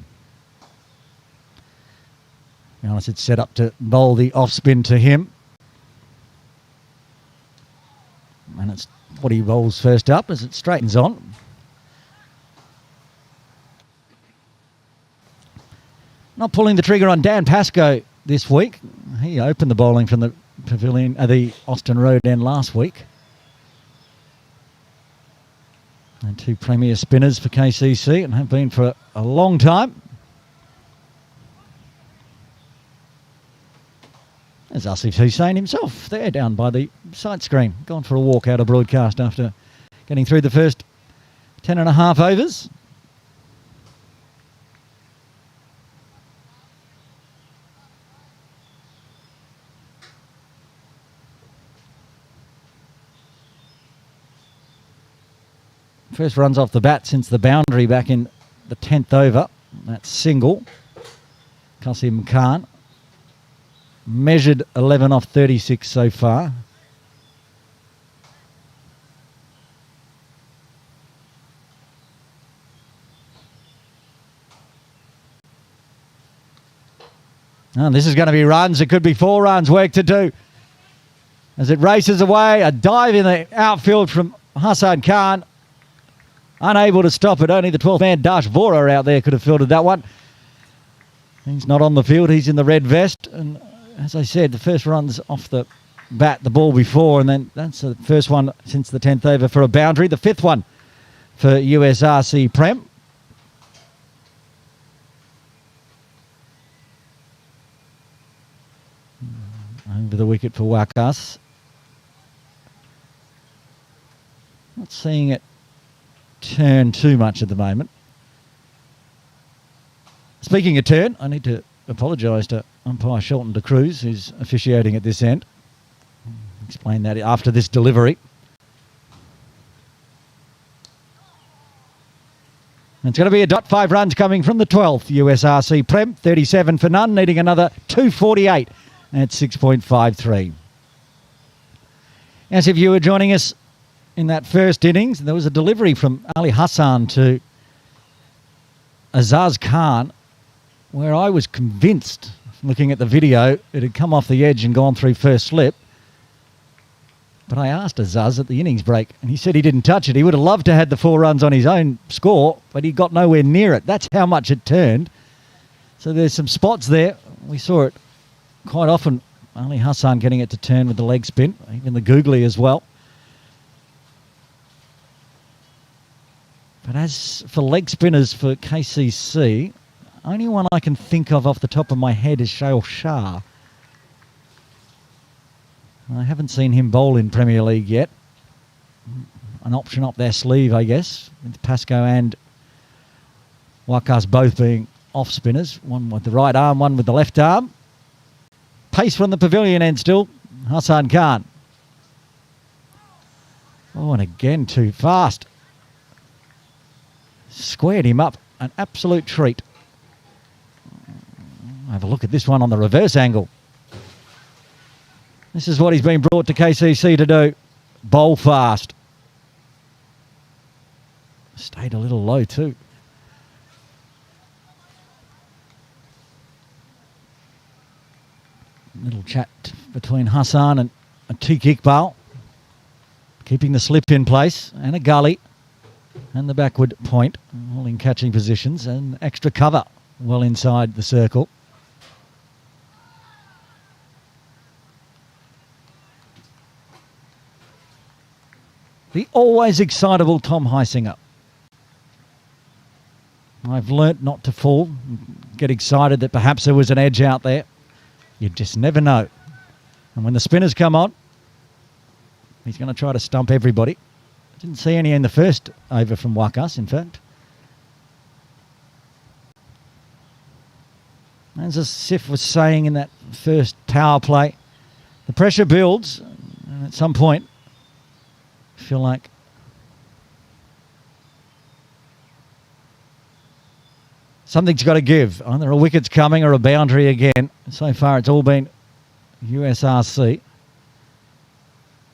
A: Honest, it's set up to bowl the off-spin to him. And it's what he bowls first up as it straightens on. Not pulling the trigger on Dan Pascoe this week. He opened the bowling from the pavilion, the Austin Road end last week. And 2 premier spinners for KCC, and have been for a long time. There's Asif Hussain himself there down by the sight screen. Gone for a walk out of broadcast after getting through the first 10.5 overs. First runs off the bat since the boundary back in the 10th over. That's single. Qasim Khan. Measured 11 off 36 so far. Oh, this is going to be runs. It could be 4 runs. Work to do. As it races away, a dive in the outfield from Hassan Khan. Unable to stop it. Only the 12th man, Dash Vora, out there could have fielded that one. He's not on the field. He's in the red vest. And as I said, the first run's off the bat, the ball before, and then that's the first one since the 10th over for a boundary. The 5th one for USRC Prem. Over the wicket for Waqas. Not seeing it turn too much at the moment. Speaking of turn, I need to apologise to umpire Shelton de Cruz, who's officiating at this end. Explain that after this delivery. And it's going to be a dot. 5 runs coming from the 12th USRC Prem. 37 for none, needing another 248 at 6.53. As if you were joining us in that first innings, there was a delivery from Ali Hassan to Azaz Khan, where I was convinced, looking at the video, it had come off the edge and gone through first slip. But I asked Azaz at the innings break, and he said he didn't touch it. He would have loved to have had the 4 runs on his own score, but he got nowhere near it. That's how much it turned. So there's some spots there. We saw it quite often. Ali Hassan getting it to turn with the leg spin, even the googly as well. But as for leg spinners for KCC, only one I can think of off the top of my head is Shail Shah. I haven't seen him bowl in Premier League yet. An option up their sleeve, I guess, with Pascoe and Wakas both being off spinners. One with the right arm, one with the left arm. Pace from the pavilion end still. Hassan Khan. Oh, and again too fast. Squared him up. An absolute treat. Have a look at this one on the reverse angle. This is what he's been brought to KCC to do. Bowl fast. Stayed a little low too. Little chat between Hassan and Atiq Iqbal. Keeping the slip in place and a gully. And the backward point, all in catching positions, and extra cover well inside the circle. The always excitable Tom Heisinger. I've learnt not to fall, get excited that perhaps there was an edge out there. You just never know. And when the spinners come on, he's going to try to stump everybody. Didn't see any in the first over from Wakas, in fact. As Sif was saying in that first power play, the pressure builds, and at some point, I feel like something's got to give. Either a wicket's coming or a boundary again. So far, it's all been USRC.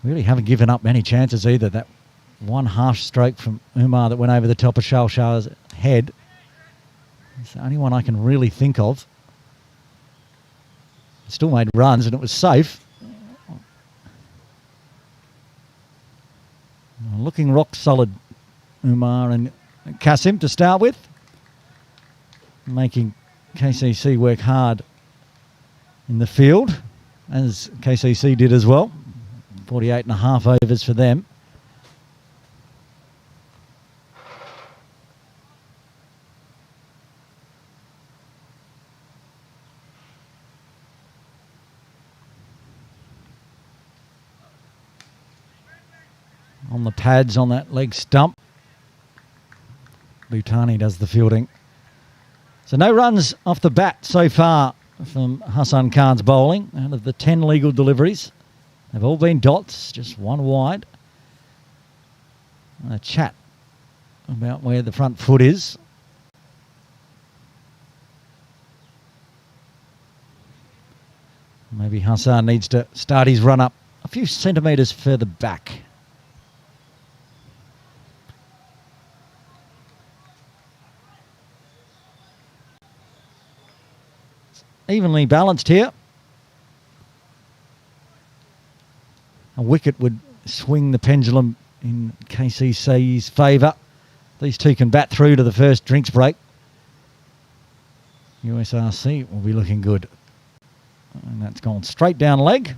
A: Really haven't given up many chances either. That one harsh stroke from Umar that went over the top of Shail Shah's head. It's the only one I can really think of. Still made runs and it was safe. Looking rock solid, Umar and Kasim to start with. Making KCC work hard in the field, as KCC did as well. 48 and a half overs for them. On the pads on that leg stump. Bhutani does the fielding. So no runs off the bat so far from Hassan Khan's bowling. Out of the 10 legal deliveries, they've all been dots, just one wide. A chat about where the front foot is. Maybe Hassan needs to start his run up a few centimetres further back. Evenly balanced here. A wicket would swing the pendulum in KCC's favour. These two can bat through to the first drinks break. USRC will be looking good. And that's gone straight down leg.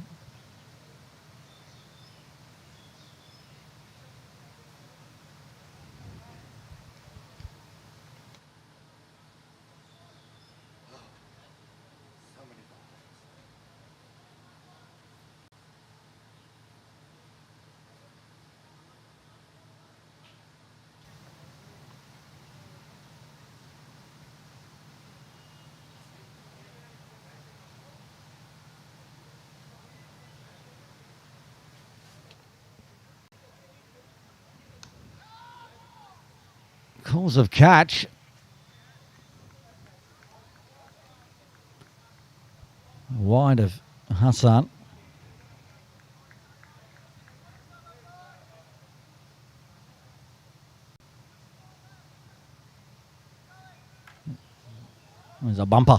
A: Calls of catch. Wide of Hassan. It was a bumper.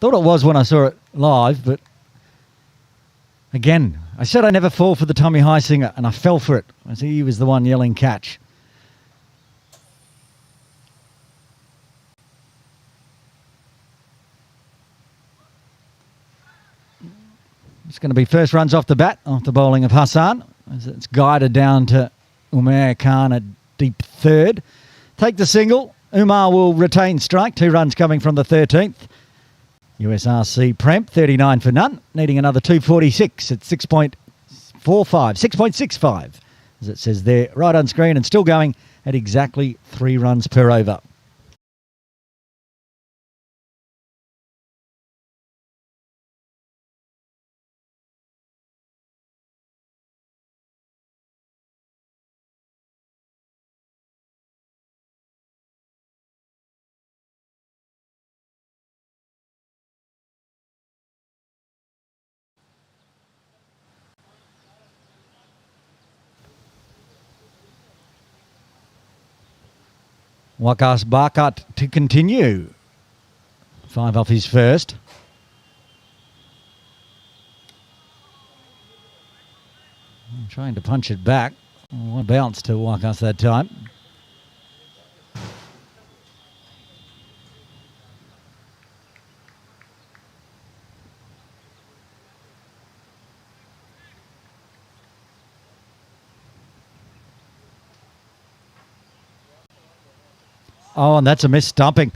A: Thought it was when I saw it live, but again, I said I never fall for the Tommy Heisinger, and I fell for it. I see he was the one yelling catch. It's going to be first runs off the bat, off the bowling of Hassan, as it's guided down to Umair Khan at deep third. Take the single. Umar will retain strike. 2 runs coming from the 13th. USRC Prem, 39 for none, needing another 246 at 6.45, 6.65, as it says there, right on screen, and still going at exactly 3 runs per over. Waqas Barkat to continue. 5 off his first. I'm trying to punch it back. Oh, a bounce to Waqas that time. Oh, and that's a missed stumping.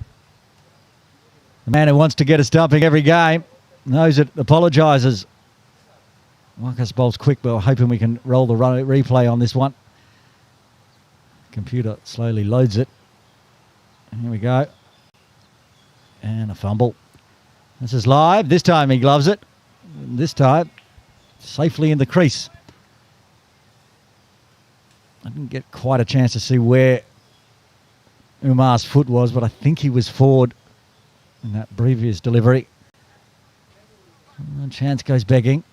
A: The man who wants to get a stumping every game knows it, apologises. Waqas bowls quick, but we're hoping we can roll the replay on this one. Computer slowly loads it. Here we go. And a fumble. This is live. This time he gloves it. This time, safely in the crease. I didn't get quite a chance to see where Umar's foot was, but I think he was forward in that previous delivery. And chance goes begging.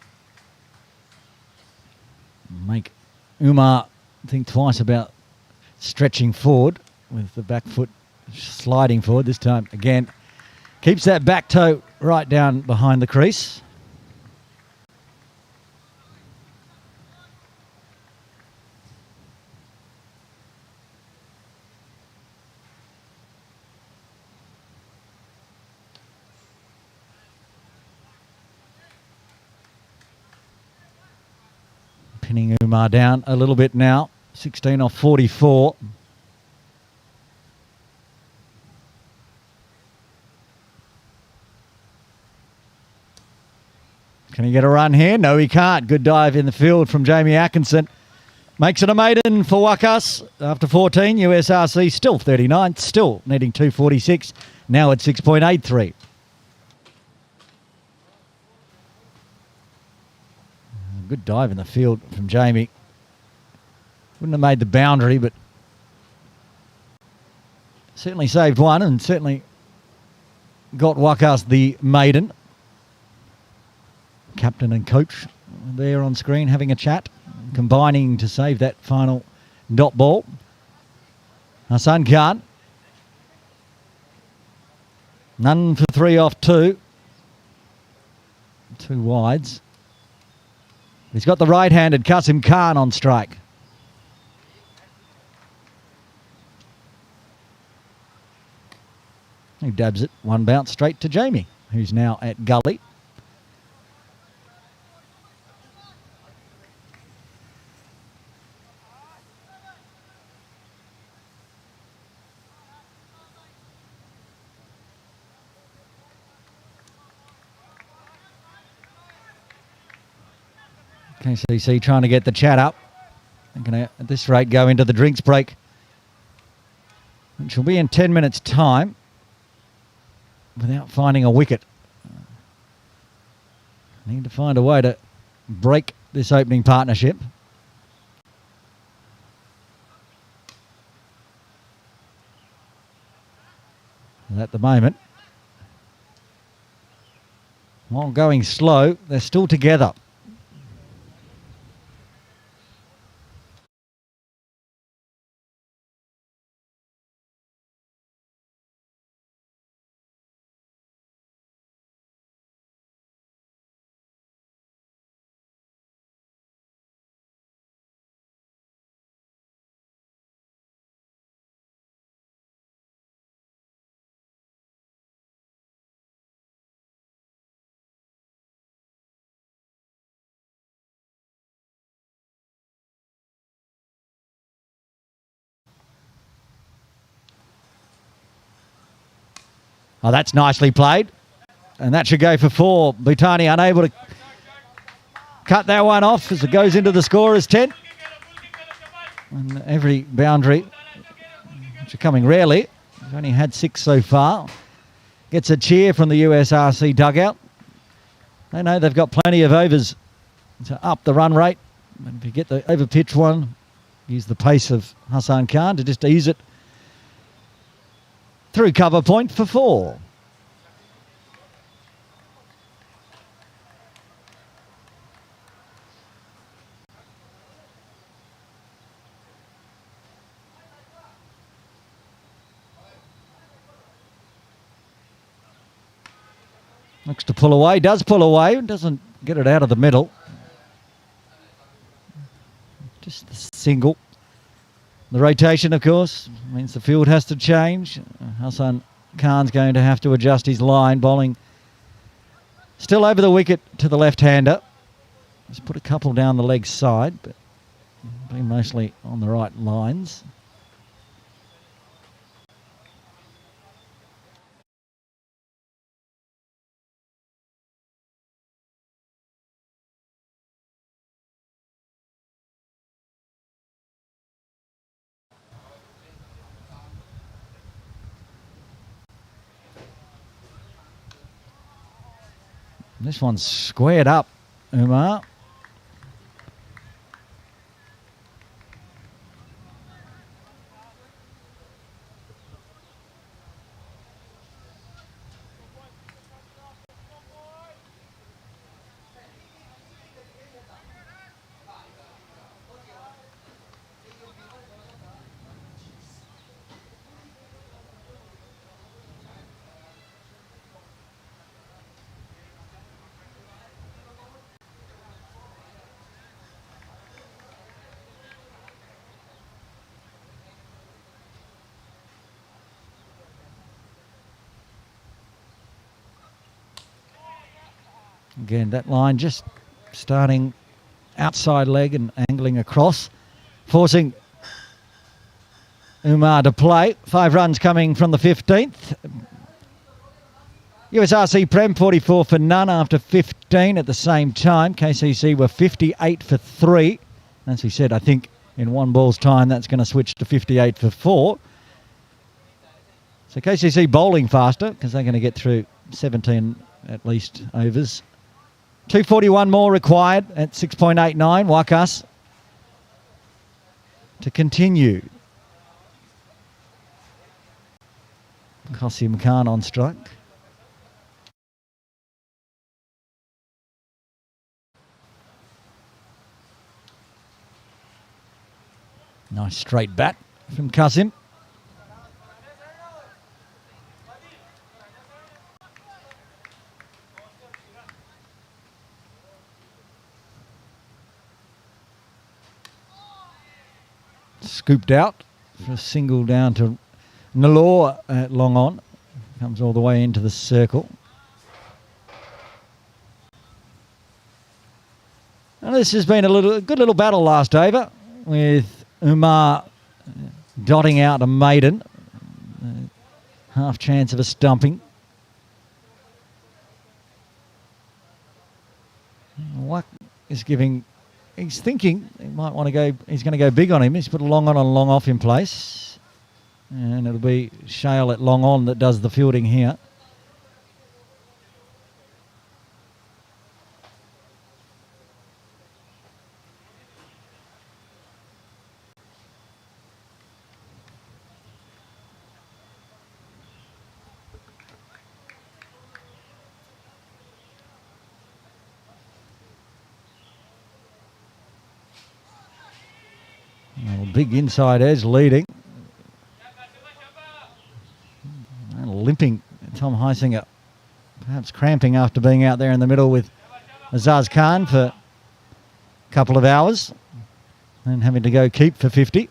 A: Make Umar think twice about stretching forward with the back foot sliding forward. This time again keeps that back toe right down behind the crease. Pinning Umar down a little bit now. 16 off 44. Can he get a run here? No, he can't. Good dive in the field from Jamie Atkinson. Makes it a maiden for Waqas after 14. USRC still 39, still needing 246. Now at 6.83. Good dive in the field from Jamie. Wouldn't have made the boundary, but certainly saved one and certainly got Waqas the maiden. Captain and coach there on screen having a chat, combining to save that final dot ball. Hassan Khan. None for 3 off 2. 2 wides. He's got the right-handed Qasim Khan on strike. He dabs it. 1 bounce straight to Jamie, who's now at gully. KCC trying to get the chat up. They're going to, at this rate, go into the drinks break, which will be in 10 minutes' time, without finding a wicket. Need to find a way to break this opening partnership. at the moment. While going slow, they're still together. Oh, that's nicely played. And that should go for 4. Bhutani unable to cut that one off as it goes into the scorer's 10. And every boundary, which are coming rarely, he's only had 6 so far, gets a cheer from the USRC dugout. They know they've got plenty of overs to up the run rate. And if you get the over pitch one, use the pace of Hassan Khan to just ease it through cover point for 4. Looks to pull away, does pull away, doesn't get it out of the middle. Just a single. The rotation, of course, means the field has to change. Hassan Khan's going to have to adjust his line, bowling still over the wicket to the left-hander. He's put a couple down the leg side, but been mostly on the right lines. This one's squared up, Umar. Again, that line just starting outside leg and angling across, forcing Umar to play. 5 runs coming from the 15th. USRC Prem 44 for none after 15 at the same time. KCC were 58 for 3. As we said, I think in one ball's time that's going to switch to 58 for 4. So KCC bowling faster because they're going to get through 17 at least overs. 241 more required at 6.89. Wakas to continue. Qasim Khan on strike. Nice straight bat from Qasim. Scooped out for a single down to Nalor at long on. Comes all the way into the circle. Now this has been a good little battle last over with Umar dotting out a maiden. Half chance of a stumping. What is giving... He's thinking he might want to go. He's going to go big on him. He's put a long on and a long off in place. And it'll be Shale at long on that does the fielding here. Well, big inside edge leading. And limping Tom Heisinger, perhaps cramping after being out there in the middle with Azaz Khan for a couple of hours and having to go keep for 50.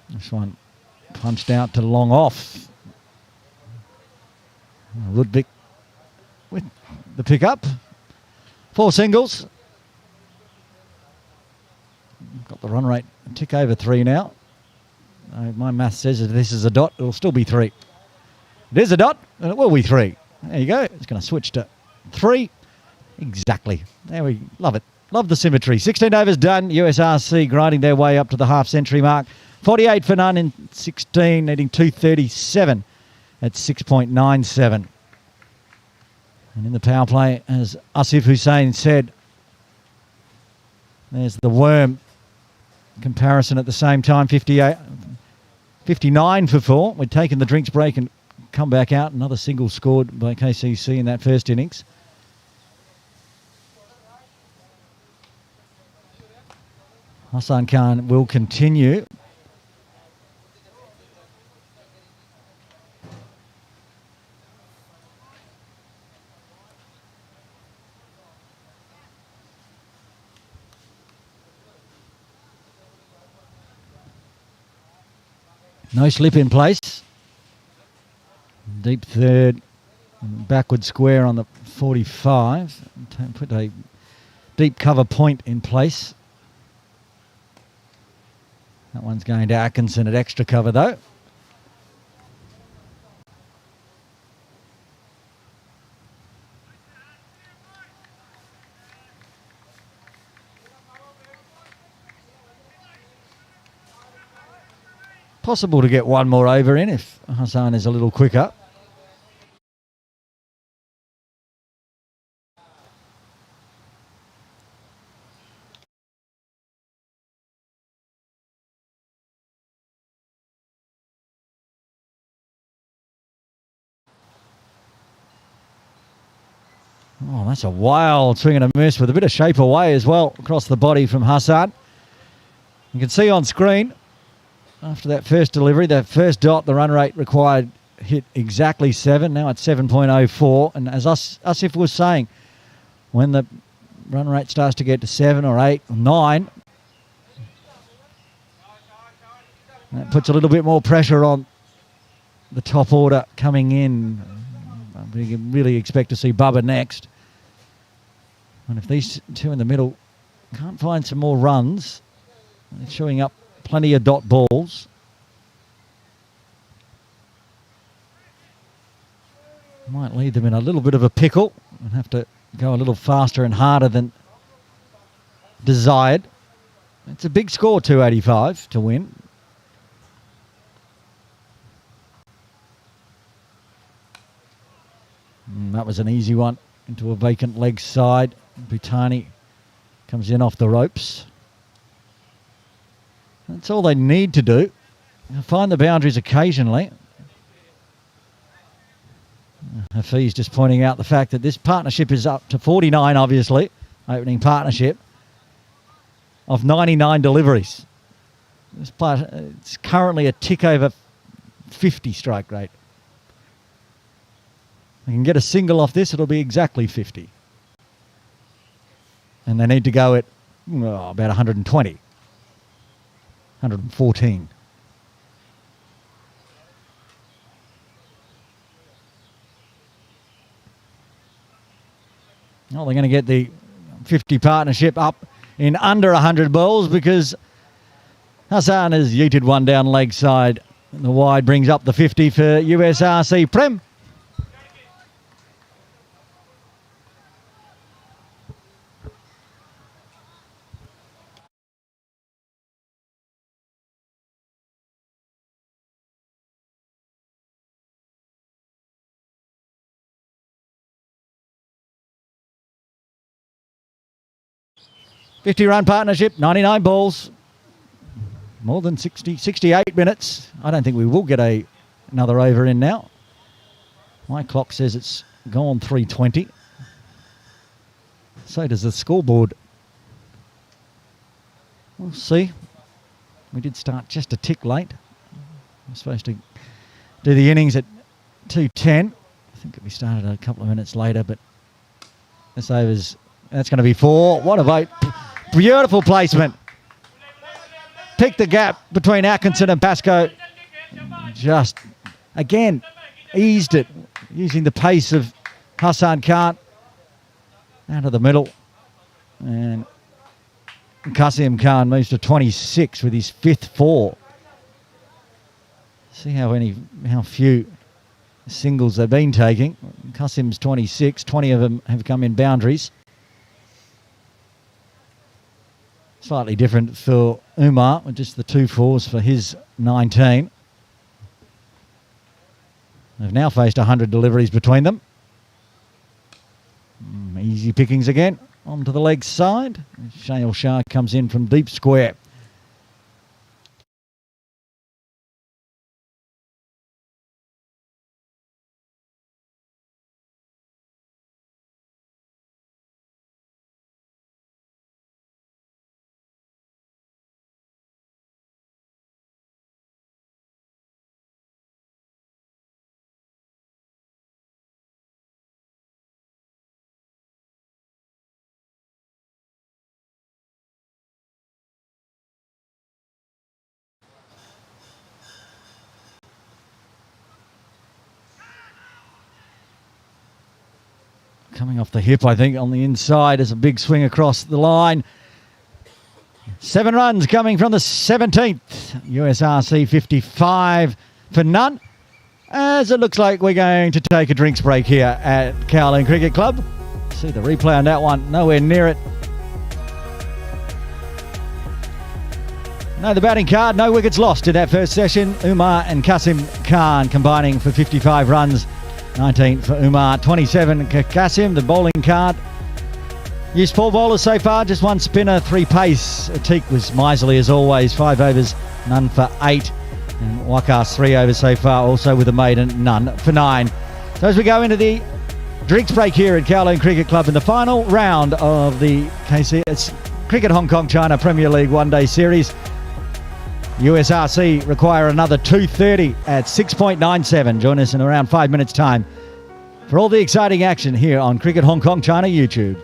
A: This one punched out to long off. Ludwig with the pickup. 4 singles. Got the run rate a tick over 3 now. My math says if this is a dot, it'll still be 3. It is a dot, and it will be 3. There you go. It's going to switch to 3. Exactly. There we love it. Love the symmetry. 16 overs done. USRC grinding their way up to the half-century mark. 48 for none in 16, needing 237 at 6.97. And in the power play, as Asif Hussain said, there's the worm comparison at the same time. 59 for 4. We'd taken the drinks break and come back out. Another single scored by KCC in that first innings. Hassan Khan will continue. No slip in place. Deep third. Backward square on the 45. Put a deep cover point in place. That one's going to Atkinson at extra cover though. Possible to get one more over in if Hassan is a little quicker. Oh, that's a wild swing and a miss with a bit of shape away as well across the body from Hassan. You can see on screen, after that first delivery, that first dot, the run rate required hit exactly 7. Now it's 7.04. And as Asif was saying, when the run rate starts to get to 7 or 8 or 9, that puts a little bit more pressure on the top order coming in. We can really expect to see Bubba next. And if these two in the middle can't find some more runs, they're showing up plenty of dot balls. Might leave them in a little bit of a pickle and have to go a little faster and harder than desired. It's a big score, 285 to win. That was an easy one into a vacant leg side. Bhutani comes in off the ropes. That's all they need to do. Find the boundaries occasionally. Hafiz just pointing out the fact that this partnership is up to 49, obviously, opening partnership, of 99 deliveries. It's currently a tick over 50 strike rate. They can get a single off this, it'll be exactly 50. And they need to go at about 120. 114. Well, they're going to get the 50 partnership up in under 100 balls because Hassan has yeeted one down leg side. And the wide brings up the 50 for USRC. Prem. .50 run partnership, 99 balls. more than 68 minutes. I don't think we will get another over in now. My clock says it's gone 3:20. So does the scoreboard. We'll see. We did start just a tick late. We're supposed to do the innings at 2:10. I think we started a couple of minutes later, but this over's, that's going to be 4. What a vote. Beautiful placement. Picked the gap between Atkinson and Pascoe. Just, again, eased it using the pace of Hassan Khan. Out of the middle. And Qasim Khan moves to 26 with his 5th 4. See how few singles they've been taking. Qasim's 26, 20 of them have come in boundaries. Slightly different for Umar, with just the 2 4s for his 19. They've now faced 100 deliveries between them. Easy pickings again. Onto the leg side. Shail Shah comes in from deep square. Coming off the hip, I think, on the inside as a big swing across the line. 7 runs coming from the 17th. USRC 55 for none. As it looks like we're going to take a drinks break here at Kowloon Cricket Club. See the replay on that one, nowhere near it. No, the batting card, no wickets lost in that first session. Umar and Qasim Khan combining for 55 runs. 19 for Umar, 27 Qasim. The bowling card. Used 4 bowlers so far, just 1 spinner, 3 pace. Ateek was miserly as always, 5 overs, none for 8. And Waqas 3 overs so far, also with a maiden, none for 9. So as we go into the drinks break here at Kowloon Cricket Club in the final round of the KCC, it's Cricket Hong Kong China Premier League one-day series. USRC require another 230 at 6.97. Join us in around 5 minutes' time for all the exciting action here on Cricket Hong Kong China YouTube.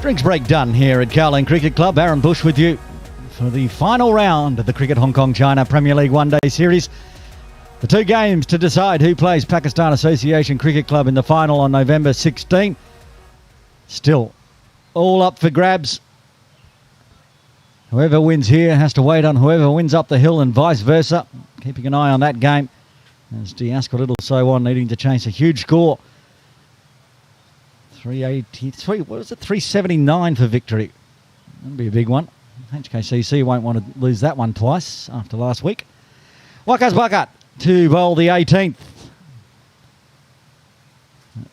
A: Drinks break done here at Kowloon Cricket Club. Aaron Bush with you for the final round of the Cricket Hong Kong China Premier League One Day Series. The two games to decide who plays Pakistan Association Cricket Club in the final on November 16. Still all up for grabs. Whoever wins here has to wait on whoever wins up the hill and vice versa. Keeping an eye on that game as Diaz got a little so on, needing to chase a huge score. 383, what was it? 379 for victory. That'll be a big one. KCC won't want to lose that one twice after last week. Waqas Bakat to bowl the 18th.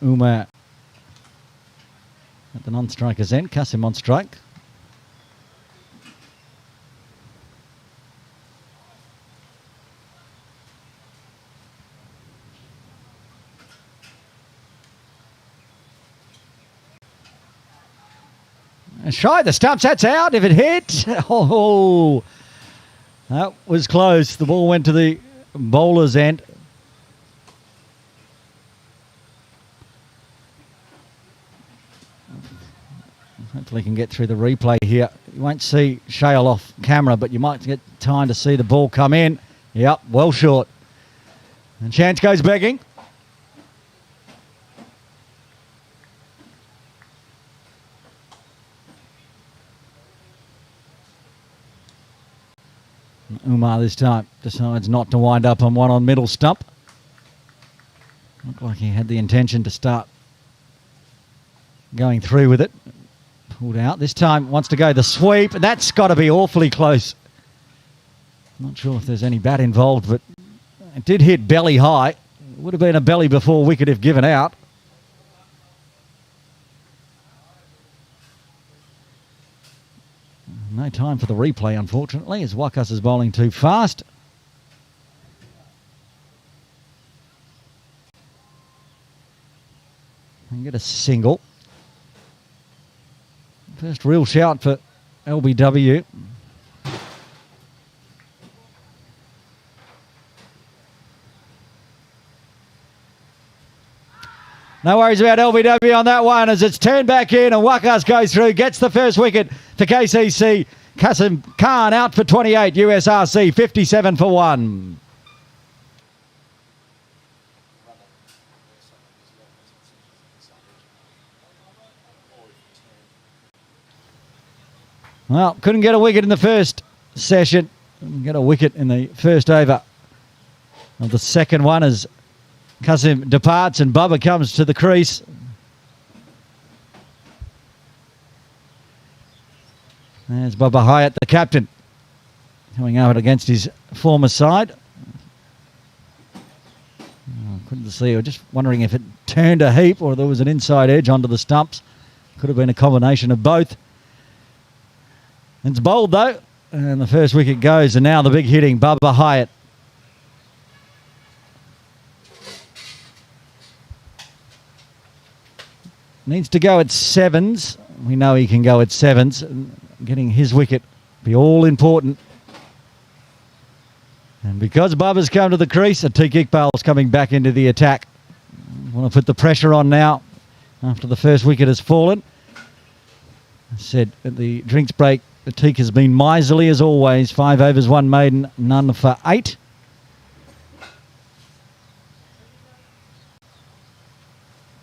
A: Umar at the non-striker's end. Kasim on strike. Shy the stumps, that's out if it hit. Oh, that was close. The ball went to the bowler's end. Hopefully can get through the replay here. You won't see Shale off camera, but you might get time to see the ball come in. Yep, well short. And Chance goes begging. Umar this time decides not to wind up on one on middle stump. Looked like he had the intention to start going through with it. Pulled out. This time wants to go the sweep. That's got to be awfully close. Not sure if there's any bat involved, but it did hit belly high. It would have been a belly before wicket if given out. No time for the replay, unfortunately, as Waqas is bowling too fast. And get a single. First real shout for LBW. No worries about LBW on that one as it's turned back in and Waqas goes through, gets the first wicket for KCC. Kasim Khan out for 28, USRC 57 for 1. Well, couldn't get a wicket in the first session. Couldn't get a wicket in the first over of the second one as Kasim departs and Bubba comes to the crease. There's Bubba Hyatt, the captain, coming out against his former side. Oh, couldn't see. I was just wondering if it turned a heap or there was an inside edge onto the stumps. Could have been a combination of both. It's bowled though, and the first wicket goes, and now the big hitting Bubba Hyatt. Needs to go at sevens. We know he can go at sevens. Getting his wicket be all important. And because Bubba's come to the crease, Atiq Iqbal's coming back into the attack. Want to put the pressure on now after the first wicket has fallen. I said at the drinks break, Atiq has been miserly as always. 5 overs, 1 maiden, none for 8.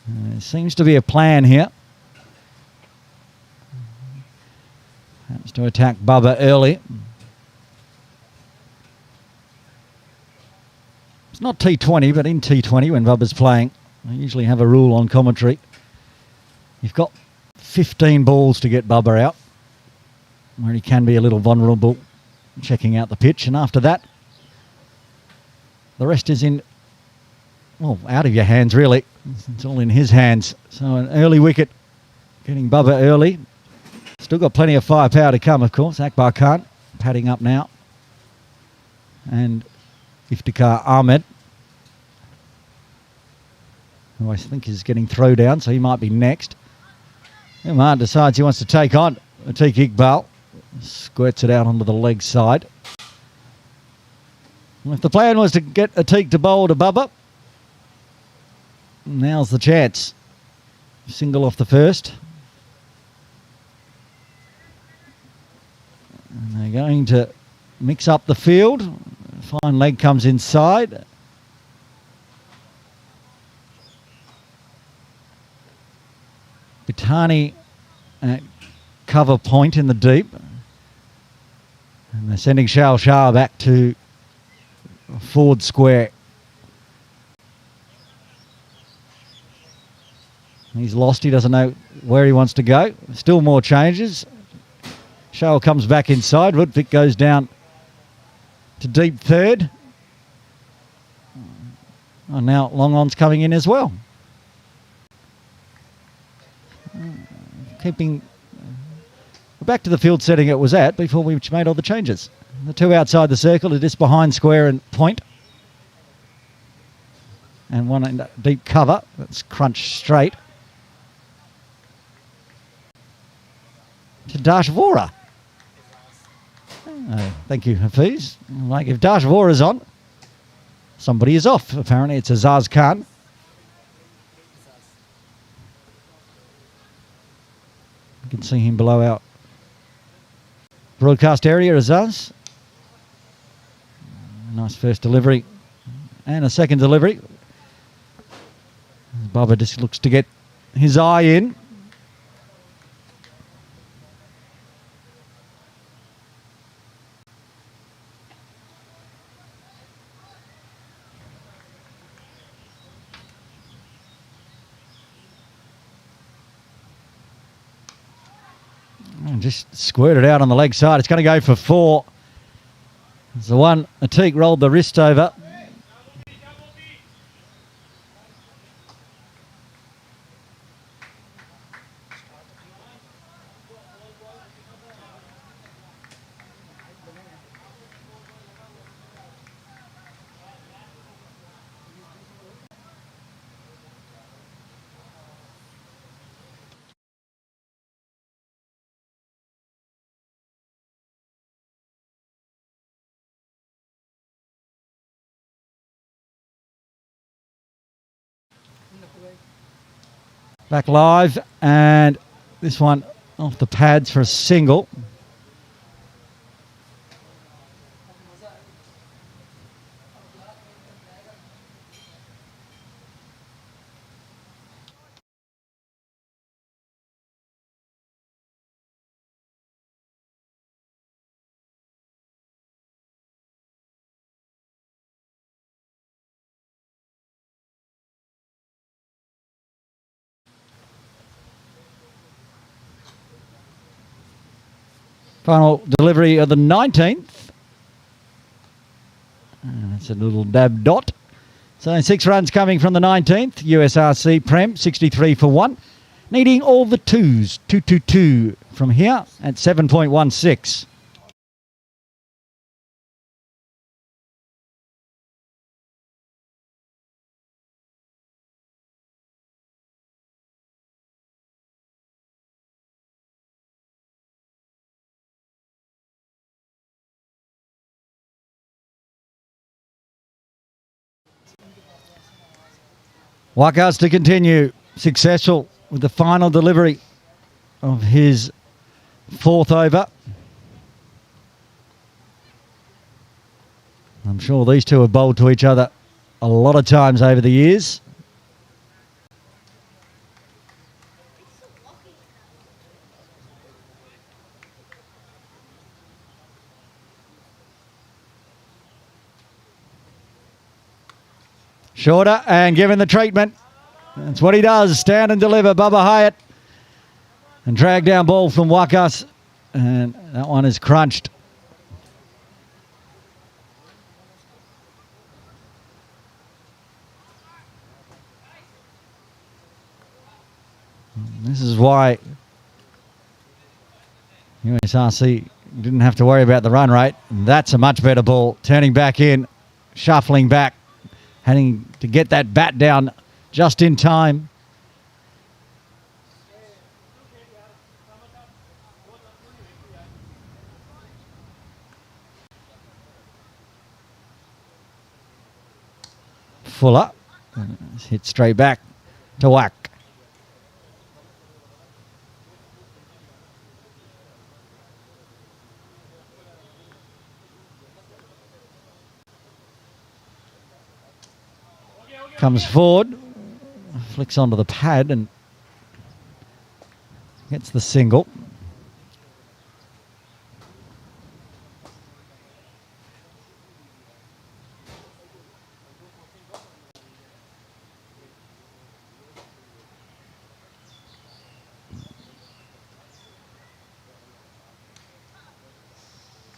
A: There seems to be a plan here. Perhaps to attack Bubba early. It's not T20, but in T20 when Bubba's playing, I usually have a rule on commentary. You've got 15 balls to get Bubba out, where he can be a little vulnerable checking out the pitch. And after that, the rest is in, well, out of your hands, really. It's all in his hands. So an early wicket, getting Bubba early. Still got plenty of firepower to come, of course. Akbar Khan padding up now. And Iftikhar Ahmed, who I think is getting throw down, so he might be next. Umar decides he wants to take on Atiq Iqbal. Squirts it out onto the leg side. And if the plan was to get Atiq to bowl to Bubba, now's the chance. Single off the first. Trying to mix up the field. Fine leg comes inside. Bitani at cover point in the deep. And they're sending Shao Shah back to forward square. He's lost. He doesn't know where he wants to go. Still more changes. Shao comes back inside. Rudvik goes down to deep third. And now Long On's coming in as well. Keeping back to the field setting it was at before we made all the changes. The two outside the circle are just behind square and point. And one in deep cover. That's crunched straight to Dashvora. Thank you, Hafiz. Like if Dashvora's on, somebody is off. Apparently it's Azaz Khan. You can see him below our broadcast area, Azaz. Nice first delivery. And a second delivery. Bubba just looks to get his eye in. And just squirted out on the leg side. It's going to go for 4. It's the one Atik rolled the wrist over. Back live, and this one off the pads for a single. Final delivery of the 19th. And that's a little dab dot. So 6 runs coming from the 19th. USRC Prem, 63 for 1. Needing all the 2s. 222 from here at 7.16. Wakas to continue, successful with the final delivery of his 4th over. I'm sure these two have bowled to each other a lot of times over the years. Shorter and given the treatment. That's what he does. Stand and deliver. Bubba Hyatt. And drag down ball from Wakas. And that one is crunched. This is why USRC didn't have to worry about the run rate. That's a much better ball. Turning back in. Shuffling back. Having to get that bat down just in time. Fuller. Hit straight back to whack. comes forward, flicks onto the pad and gets the single.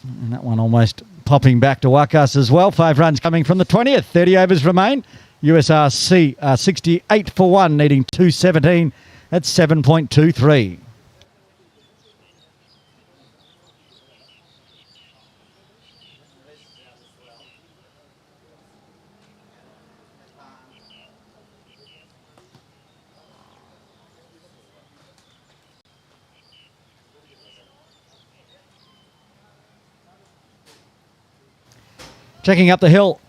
A: And that one almost popping back to Wakas as well. 5 runs coming from the 20th. 30 overs remain. USRC 68 for 1, needing 217 at 7.23. Checking up the hill,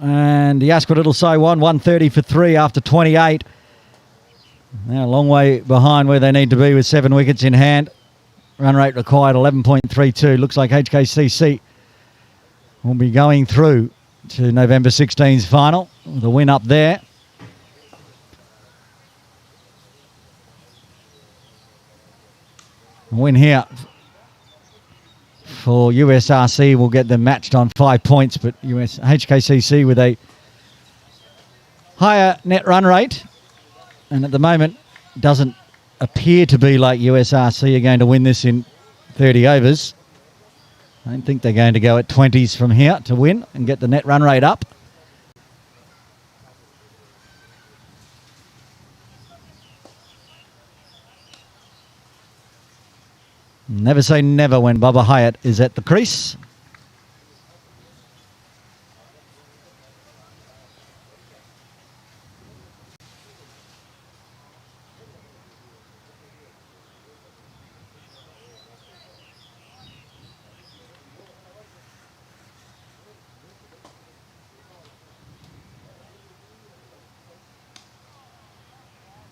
A: and the Ascot Little So won 130 for 3 after 28. Now a long way behind where they need to be with 7 wickets in hand. Run rate required 11.32. Looks like HKCC will be going through to November 16's final with a win up there. A win here for USRC will get them matched on 5 points, but HKCC with a higher net run rate, and at the moment doesn't appear to be like USRC are going to win this in 30 overs. I don't think they're going to go at 20s from here to win and get the net run rate up. Never say never when Bubba Hyatt is at the crease.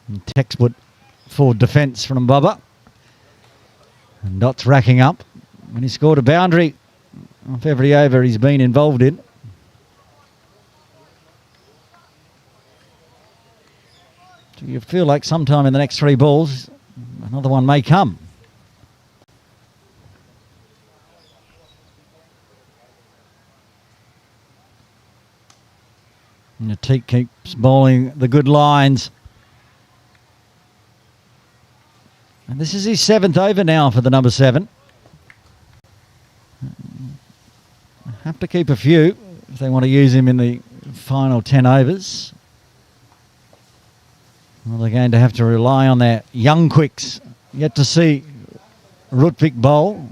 A: And textbook for defence from Bubba. And Dot's racking up. And he scored a boundary off every over he's been involved in. So you feel like sometime in the next 3 balls, another one may come. And the Teak keeps bowling the good lines. And this is his 7th over now for the number 7. Have to keep a few if they want to use him in the final 10 overs. Well, they're going to have to rely on their young quicks. Yet to see Rutvik bowl.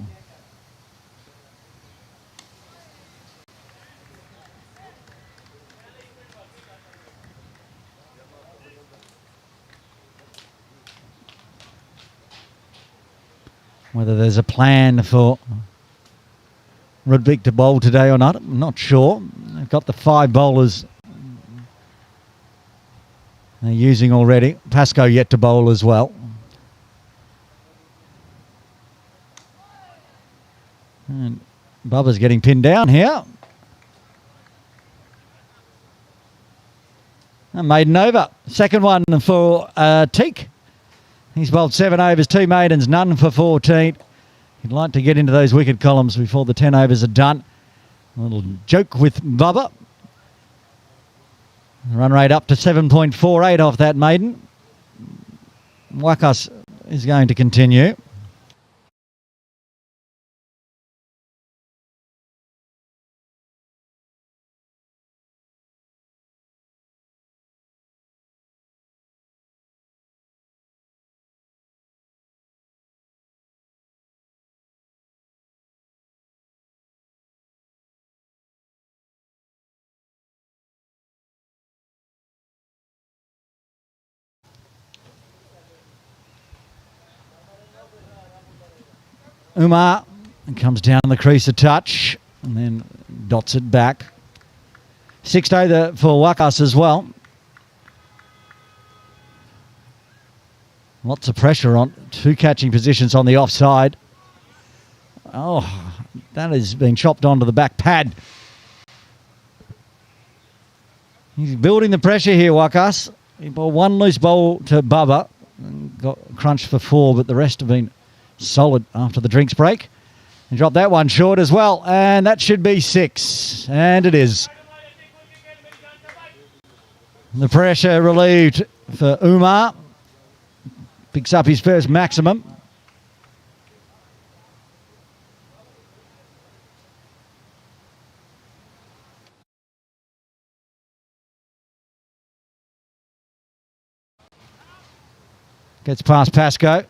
A: Whether there's a plan for Rudvik to bowl today or not, I'm not sure. They've got the 5 bowlers they're using already. Pascoe yet to bowl as well. And Bubba's getting pinned down here. A maiden over. Second one for Teak. He's bowled 7 overs, 2 maidens, none for 14. He'd like to get into those wicket columns before the 10 overs are done. A little joke with Bubba. Run rate up to 7.48 off that maiden. Wakas is going to continue. Umar comes down the crease a touch and then dots it back. 6th over for Wakas as well. Lots of pressure on 2 catching positions on the offside. Oh, that has been chopped onto the back pad. He's building the pressure here, Wakas. He bowled one loose bowl to Bubba and got crunched for 4, but the rest have been solid after the drinks break. He dropped that one short as well, and that should be 6, and it is. The pressure relieved for Umar. Picks up his first maximum. Gets past Pascoe.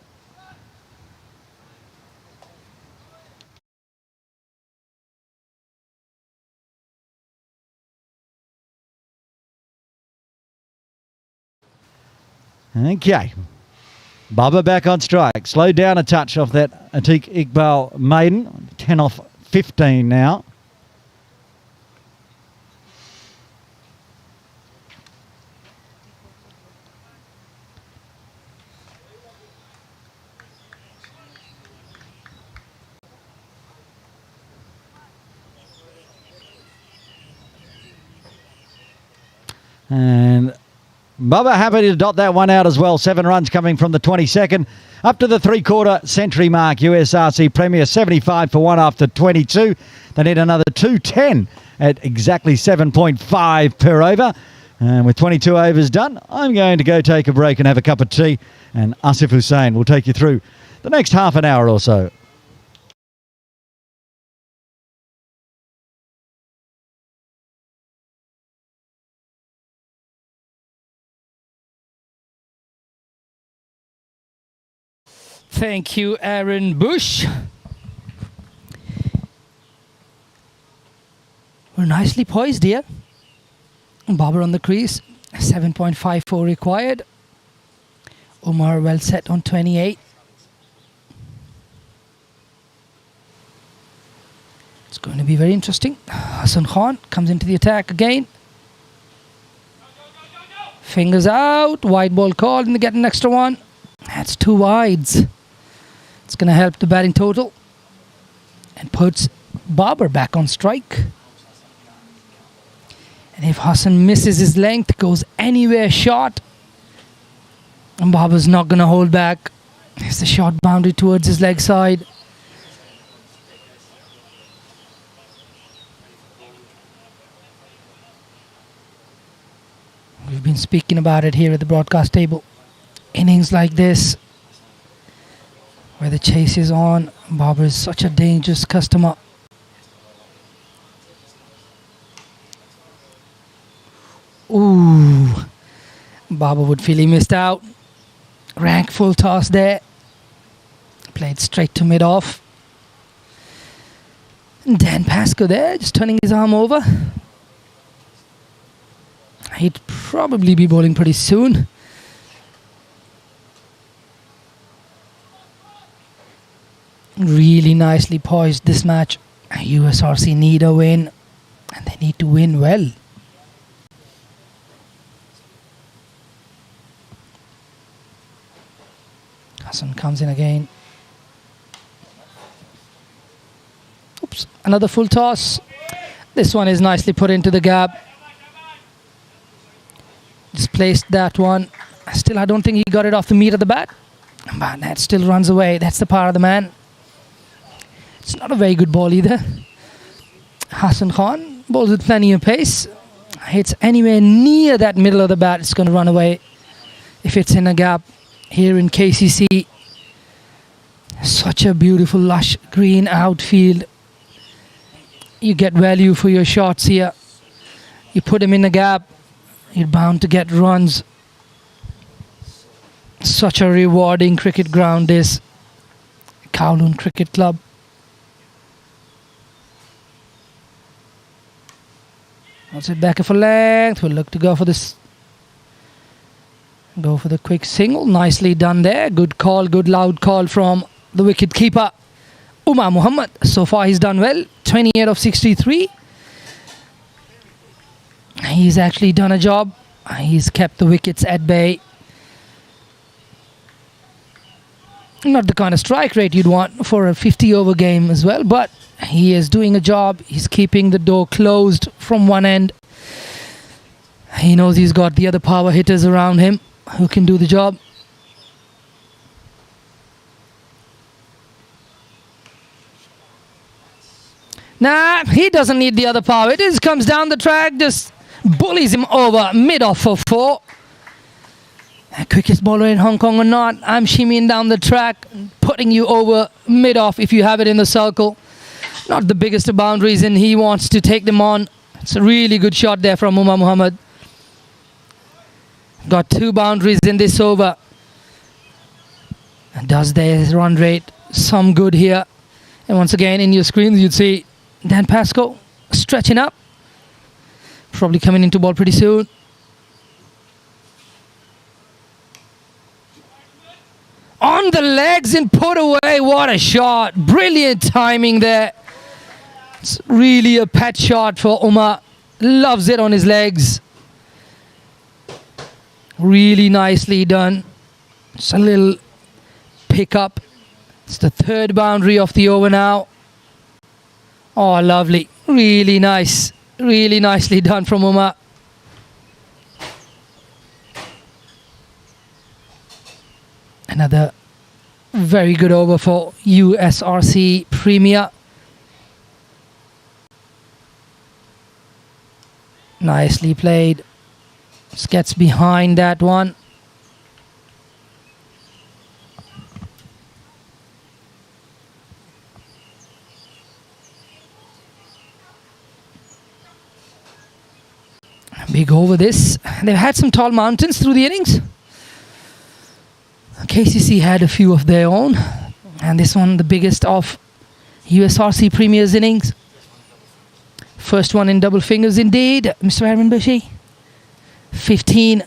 A: Okay. Bubba back on strike. Slowed down a touch off that Atiq Iqbal maiden. 10 off 15 now. And Bubba happy to dot that one out as well. 7 runs coming from the 22nd. Up to the 3/4 century mark. USRC Premier 75 for 1 after 22. They need another 210 at exactly 7.5 per over. And with 22 overs done, I'm going to go take a break and have a cup of tea. And Asif Hussain will take you through the next half an hour or so.
B: Thank you, Aaron Bush. We're nicely poised here. Bobber on the crease, 7.54 required. Umar well set on 28. It's going to be very interesting. Hassan Khan comes into the attack again. Fingers out, wide ball called, and they get an extra one. That's 2 wides. It's going to help the batting total and puts Babar back on strike. And if Hassan misses his length, goes anywhere short, and Babar's not going to hold back. There's the short boundary towards his leg side. We've been speaking about it here at the broadcast table. Innings like this, where the chase is on, Babar is such a dangerous customer. Ooh, Babar would feel he missed out. Rank full toss there. Played straight to mid-off. And Dan Pascoe there, just turning his arm over. He'd probably be bowling pretty soon. Really nicely poised this match. USRC need a win, and they need to win well. Hassan comes in again. Oops, another full toss. This one is nicely put into the gap. Just placed that one. Still, I don't think he got it off the meat of the bat. But that still runs away. That's the power of the man. It's not a very good ball either. Hassan Khan bowls with plenty of pace. Hits anywhere near that middle of the bat, it's going to run away. If it's in a gap here in KCC. Such a beautiful lush green outfield. You get value for your shots here. You put them in a gap, you're bound to get runs. Such a rewarding cricket ground, this Kowloon Cricket Club. What's it back for length? We'll look to go for this. Go for the quick single. Nicely done there. Good call, good loud call from the wicket keeper, Umar Muhammad. So far he's done well. 28 of 63. He's actually done a job. He's kept the wickets at bay. Not the kind of strike rate you'd want for a 50-over game as well, but he is doing a job. He's keeping the door closed from one end. He knows he's got the other power hitters around him who can do the job. Nah, he doesn't need the other power. It just comes down the track, just bullies him over mid-off for 4. Quickest bowler in Hong Kong or not, I'm shimmying down the track, putting you over mid-off if you have it in the circle. Not the biggest of boundaries, and he wants to take them on. It's a really good shot there from Umar Muhammad. Got 2 boundaries in this over. And does their run rate some good here. And once again, in your screens, you'd see Dan Pascoe stretching up. Probably coming into ball pretty soon. On the legs and put away. What a shot. Brilliant timing there. It's really a pet shot for Umar. Loves it on his legs. Really nicely done. Just a little pick up. It's the 3rd boundary of the over now. Oh, lovely. Really nice. Really nicely done from Umar. Another very good over for USRC Premier. Nicely played. Just gets behind that one. Big over this. They've had some tall mountains through the innings. KCC had a few of their own, and this one the biggest of USRC Premier's innings. First one in double fingers indeed, Mr. Aaron Bushy. 15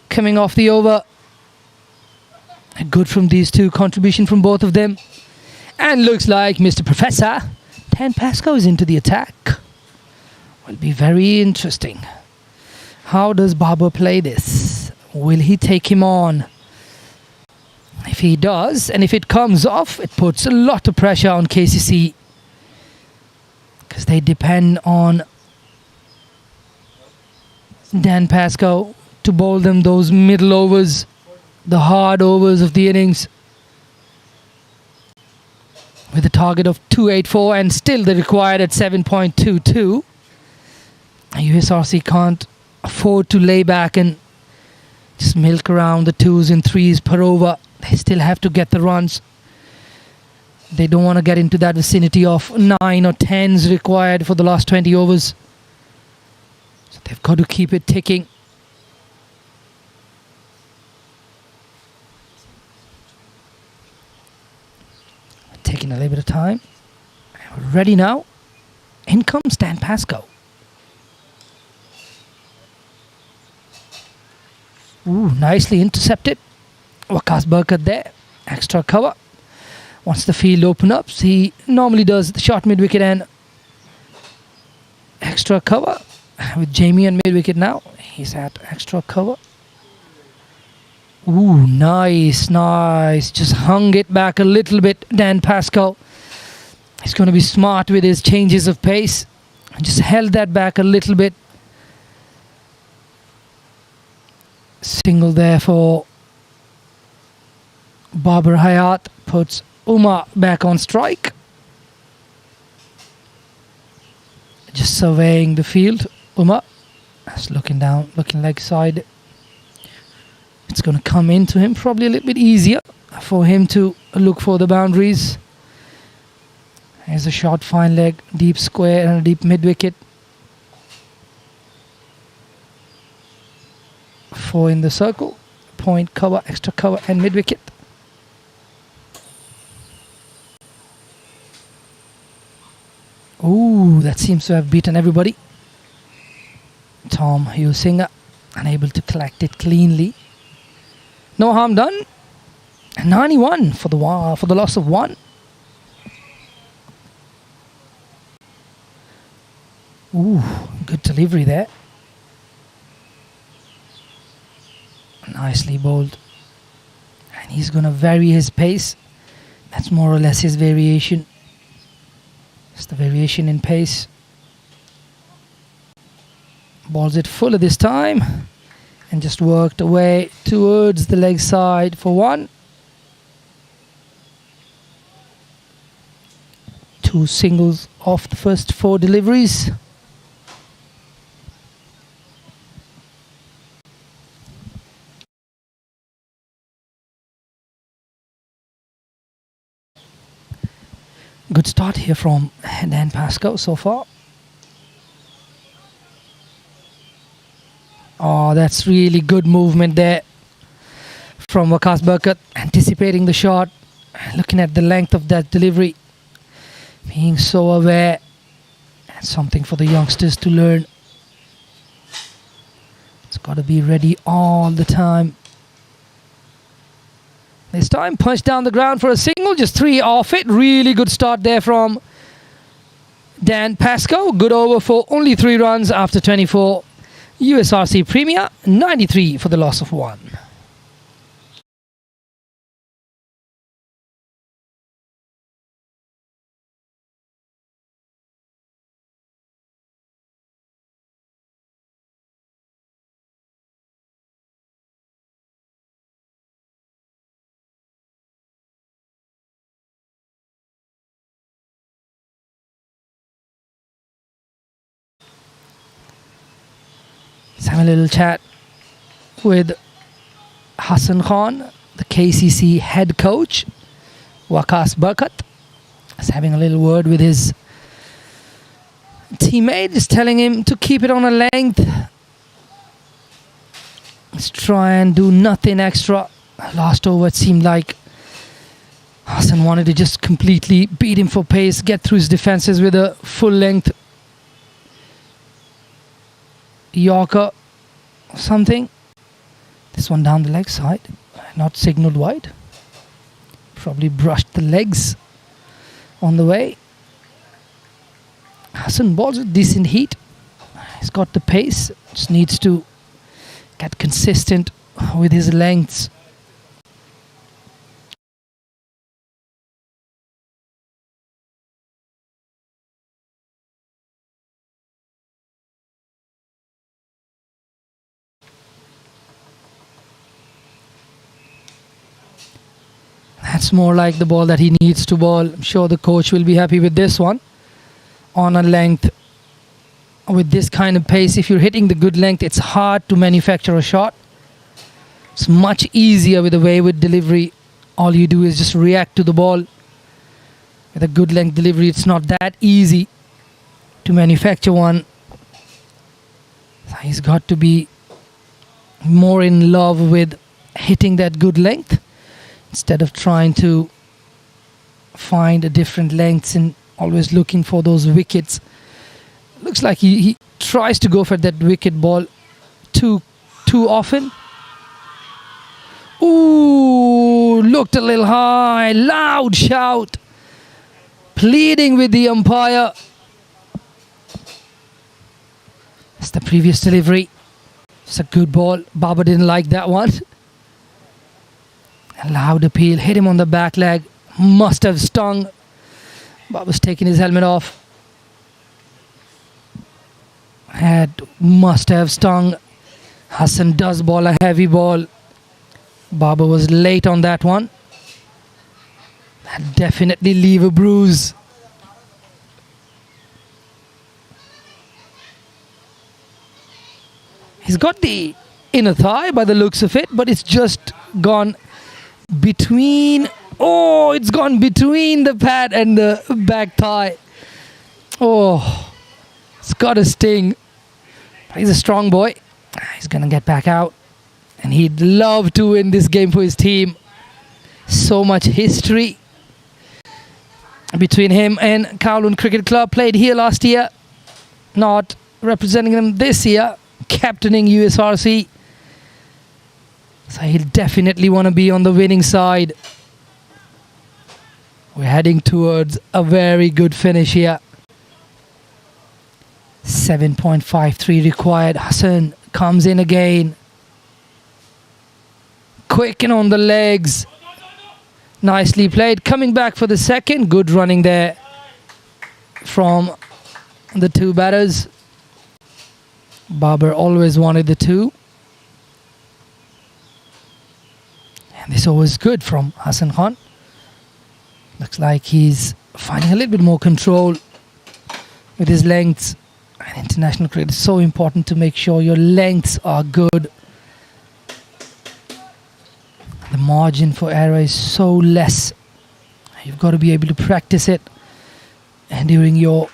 B: coming off the over. Good from these two, contribution from both of them. And looks like Mr. Professor Dan Pascoe is into the attack. Will be very interesting. How does Babar play this? Will he take him on? If he does, and if it comes off, it puts a lot of pressure on KCC, because they depend on Dan Pascoe to bowl them those middle overs, the hard overs of the innings, with a target of 284 and still they're required at 7.22. USRC can't afford to lay back and just milk around the 2s and 3s per over. They still have to get the runs. They don't want to get into that vicinity of 9 or 10s required for the last 20 overs. So they've got to keep it ticking. Taking a little bit of time. We're ready now. In comes Dan Pascoe. Ooh, nicely intercepted. Waqas Barkat there. Extra cover. Once the field open up, he normally does the short mid-wicket and extra cover. With Jamie on mid-wicket now, he's at extra cover. Ooh, nice, nice. Just hung it back a little bit, Dan Pascoe. He's going to be smart with his changes of pace. Just held that back a little bit. Single there for Babar Hayat. Puts Umar back on strike. Just surveying the field. Umar just looking down, looking leg side. It's going to come into him, probably a little bit easier for him to look for the boundaries. Here's a short fine leg, deep square and a deep mid-wicket. 4 in the circle, point, cover, extra cover and mid-wicket. Ooh, that seems to have beaten everybody. Tom Husinger unable to collect it cleanly. No harm done. 91 for the loss of 1. Ooh, good delivery there. Nicely bowled. And he's going to vary his pace. That's more or less his variation. Just the variation in pace. Balls it fuller this time. And just worked away towards the leg side for 1. 2 singles off the first 4 deliveries. Good start here from Dan Pascoe so far. Oh, that's really good movement there from Waqas Barkat, anticipating the shot, looking at the length of that delivery, being so aware. And something for the youngsters to learn. It's got to be ready all the time. This time, punch down the ground for a single, just 3 off it. Really good start there from Dan Pascoe. Good over for only 3 runs after 24. USRC Premier, 93 for the loss of 1. Let's have a little chat with Hassan Khan, the KCC head coach. Waqas Barkat is having a little word with his teammate, just telling him to keep it on a length. Let's try and do nothing extra. Last over, it seemed like Hassan wanted to just completely beat him for pace, get through his defenses with a full length Yorker or something. This one down the leg side, not signaled wide. Probably brushed the legs on the way. Hassan balls with decent heat. He's got the pace, just needs to get consistent with his lengths. That's more like the ball that he needs to ball. I'm sure the coach will be happy with this one. On a length, with this kind of pace, if you're hitting the good length, it's hard to manufacture a shot. It's much easier with a wayward delivery. All you do is just react to the ball. With a good length delivery, it's not that easy to manufacture one. So he's got to be more in love with hitting that good length, instead of trying to find a different lengths and always looking for those wickets. Looks like he tries to go for that wicket ball too often. Ooh, looked a little high. Loud shout. Pleading with the umpire. That's the previous delivery. It's a good ball. Baba didn't like that one. A loud appeal, hit him on the back leg, must have stung. Baba's taking his helmet off. Head must have stung. Hassan does ball a heavy ball. Baba was late on that one. That definitely leave a bruise. He's got the inner thigh by the looks of it, but it's just gone between. Oh, it's gone between the pad and the back thigh. Oh, it's got a sting. He's a strong boy. He's gonna get back out, and he'd love to win this game for his team. So much history between him and Kowloon Cricket Club. Played here last year, not representing them this year, captaining USRC. So he'll definitely want to be on the winning side. We're heading towards a very good finish here. 7.53 required. Hassan comes in again. Quick and on the legs. Nicely played. Coming back for the second. Good running there from the 2 batters. Babar always wanted the 2. And this over is good from Hassan Khan. Looks like he's finding a little bit more control with his lengths. And international cricket is so important to make sure your lengths are good. The margin for error is so less. You've got to be able to practice it. And during your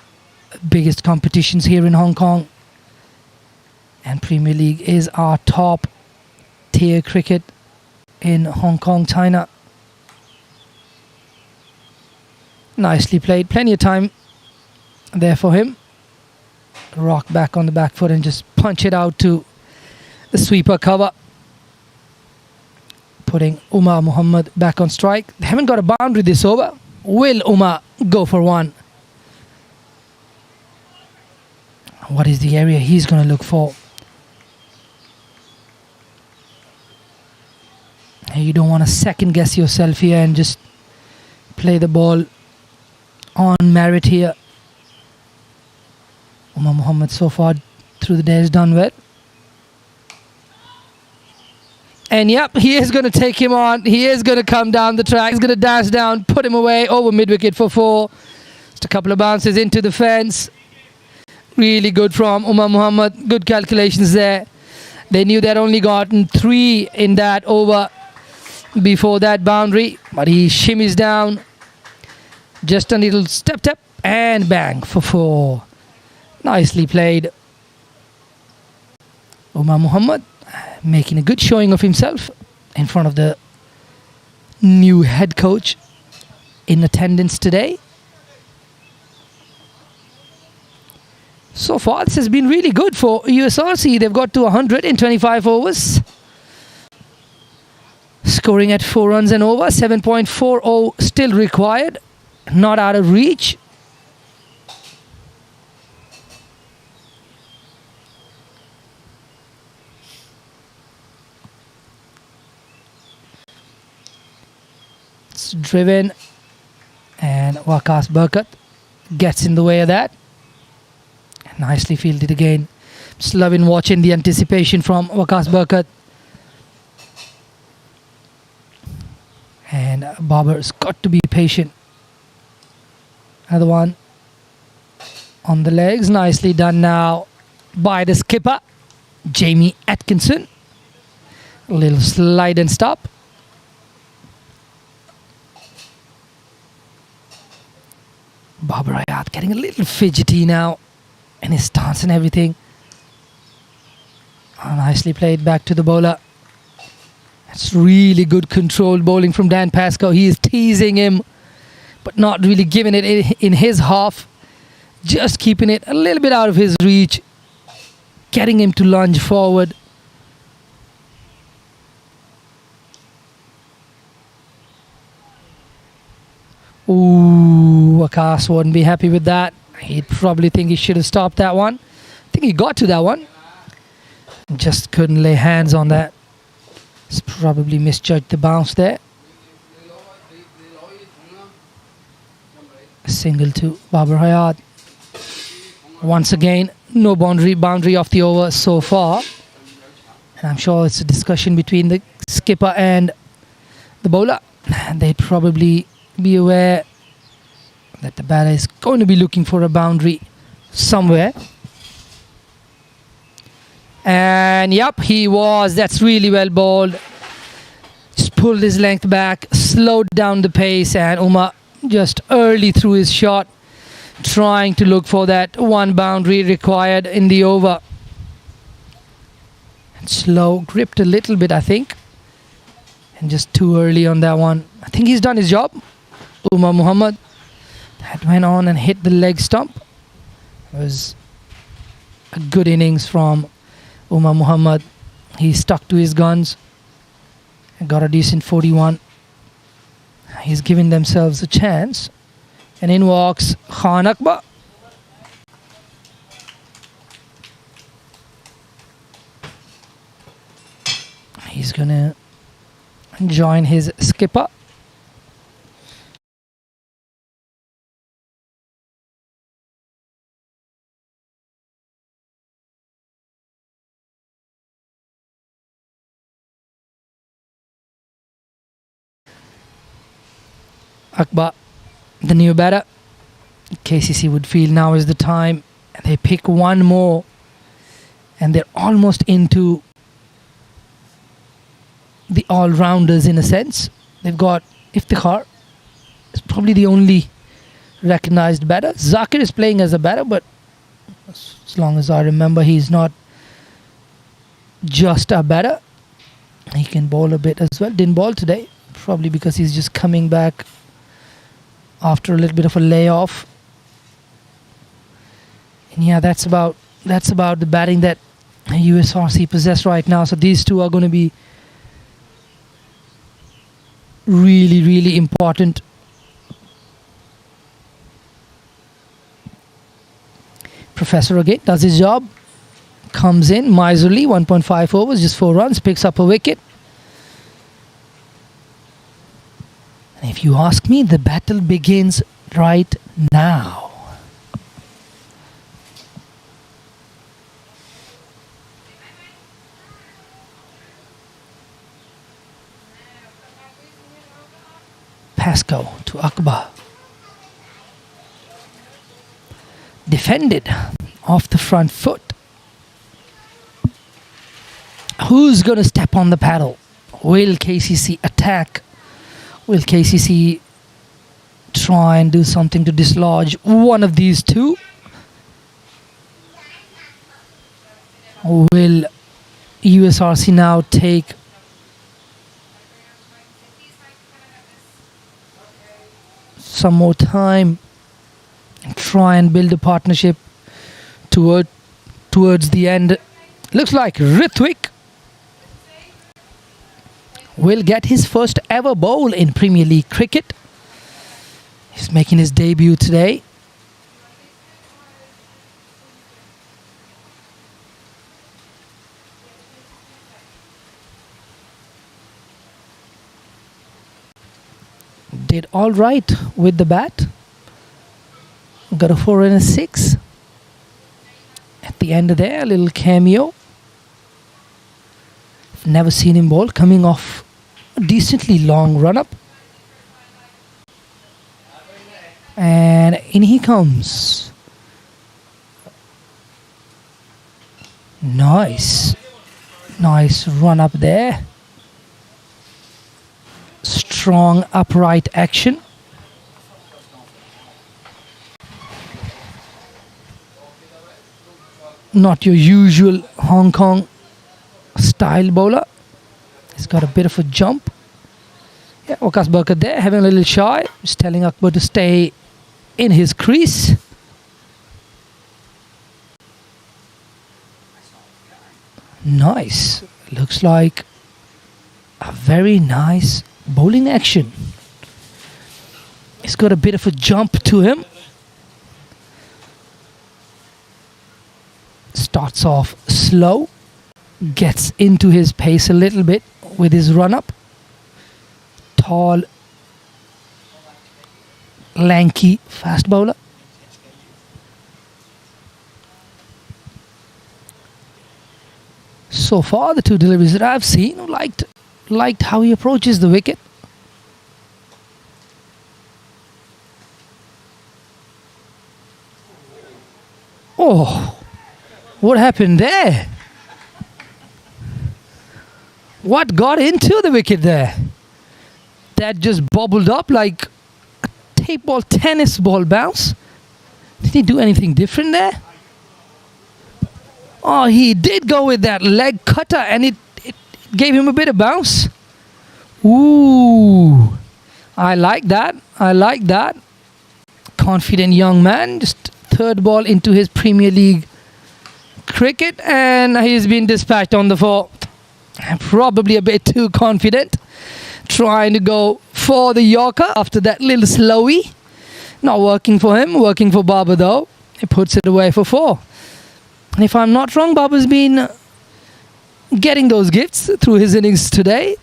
B: biggest competitions here in Hong Kong. And Premier League is our top tier cricket in Hong Kong, China. Nicely played. Plenty of time there for him. Rock back on the back foot and just punch it out to the sweeper cover. Putting Umar Muhammad back on strike. They haven't got a boundary this over. Will Umar go for one? What is the area he's going to look for? You don't want to second guess yourself here and just play the ball on merit here. Umar Muhammad so far through the day has done well. And yep, he is going to take him on. He is going to come down the track. He's going to dash down, put him away over mid-wicket for 4. Just a couple of bounces into the fence. Really good from Umar Muhammad. Good calculations there. They knew they'd only gotten 3 in that over before that boundary. But he shimmies down. Just a little step and bang for 4. Nicely played. Umar Muhammad making a good showing of himself in front of the new head coach in attendance today. So far, this has been really good for USRC. They've got to 100 in 25 overs. Scoring at 4 runs and over. 7.40 still required. Not out of reach. It's driven. And Waqas Burkut gets in the way of that. Nicely fielded again. Just loving watching the anticipation from Waqas Burkut. And Babar's got to be patient. Another one on the legs. Nicely done now by the skipper, Jamie Atkinson. A little slide and stop. Babar Ayat getting a little fidgety now in his stance and everything. Oh, nicely played back to the bowler. It's really good controlled bowling from Dan Pascoe. He is teasing him, but not really giving it in his half. Just keeping it a little bit out of his reach. Getting him to lunge forward. Ooh, Waqas wouldn't be happy with that. He'd probably think he should have stopped that one. I think he got to that one. Just couldn't lay hands on that. He's probably misjudged the bounce there. A single to Babar Hayat. Once again, no boundary off the over so far. And I'm sure it's a discussion between the skipper and the bowler. And they'd probably be aware that the batter is going to be looking for a boundary somewhere. And yep, he was. That's really well bowled. Just pulled his length back, slowed down the pace, and Umar just early threw his shot, trying to look for that one boundary required in the over. And slow, gripped a little bit, I think. And just too early on that one. I think he's done his job. Umar Muhammad. That went on and hit the leg stump. It was a good innings from Umar Muhammad. He stuck to his guns and got a decent 41. He's giving themselves a chance. And in walks Khan Akbar. He's going to join his skipper. Akbar, the new batter. KCC would feel now is the time. And they pick one more. And they're almost into the all-rounders in a sense. They've got Iftikhar. It's probably the only recognized batter. Zakir is playing as a batter, but as long as I remember, he's not just a batter. He can bowl a bit as well. Didn't bowl today, probably because he's just coming back after a little bit of a layoff. And yeah, that's about the batting that USRC possess right now. So these two are going to be really, really important. Professor again does his job. Comes in miserly, 1.5 overs, just 4 runs, picks up a wicket. And if you ask me, the battle begins right now. Pascoe to Akbar. Defended off the front foot. Who's going to step on the paddle? Will KCC attack? Will KCC try and do something to dislodge one of these two? Will USRC now take some more time and try and build a partnership towards the end? Looks like Rithwik will get his first ever bowl in Premier League cricket. He's making his debut today. Did all right with the bat. Got a 4 and a 6. At the end of there, a little cameo. Never seen him bowl, coming off a decently long run-up. And in he comes. Nice run up there. Strong upright action. Not your usual Hong Kong style bowler. He's got a bit of a jump. Yeah, Waqas Barkat there, having a little shy. Just telling Akbar to stay in his crease. Nice. Looks like a very nice bowling action. He's got a bit of a jump to him. Starts off slow. Gets into his pace a little bit with his run-up. Tall, lanky, fast bowler. So far, the two deliveries that I've seen, liked how he approaches the wicket. Oh, what happened there? What got into the wicket there? That just bobbled up like a tape ball, tennis ball bounce. Did he do anything different there? Oh, he did go with that leg cutter and it gave him a bit of bounce. Ooh, I like that. I like that. Confident young man, just third ball into his Premier League cricket and he's been dispatched on the 4. Probably a bit too confident. Trying to go for the Yorker after that little slowie. Not working for him, working for Babar though. He puts it away for 4. And if I'm not wrong, Babar's been getting those gifts through his innings today.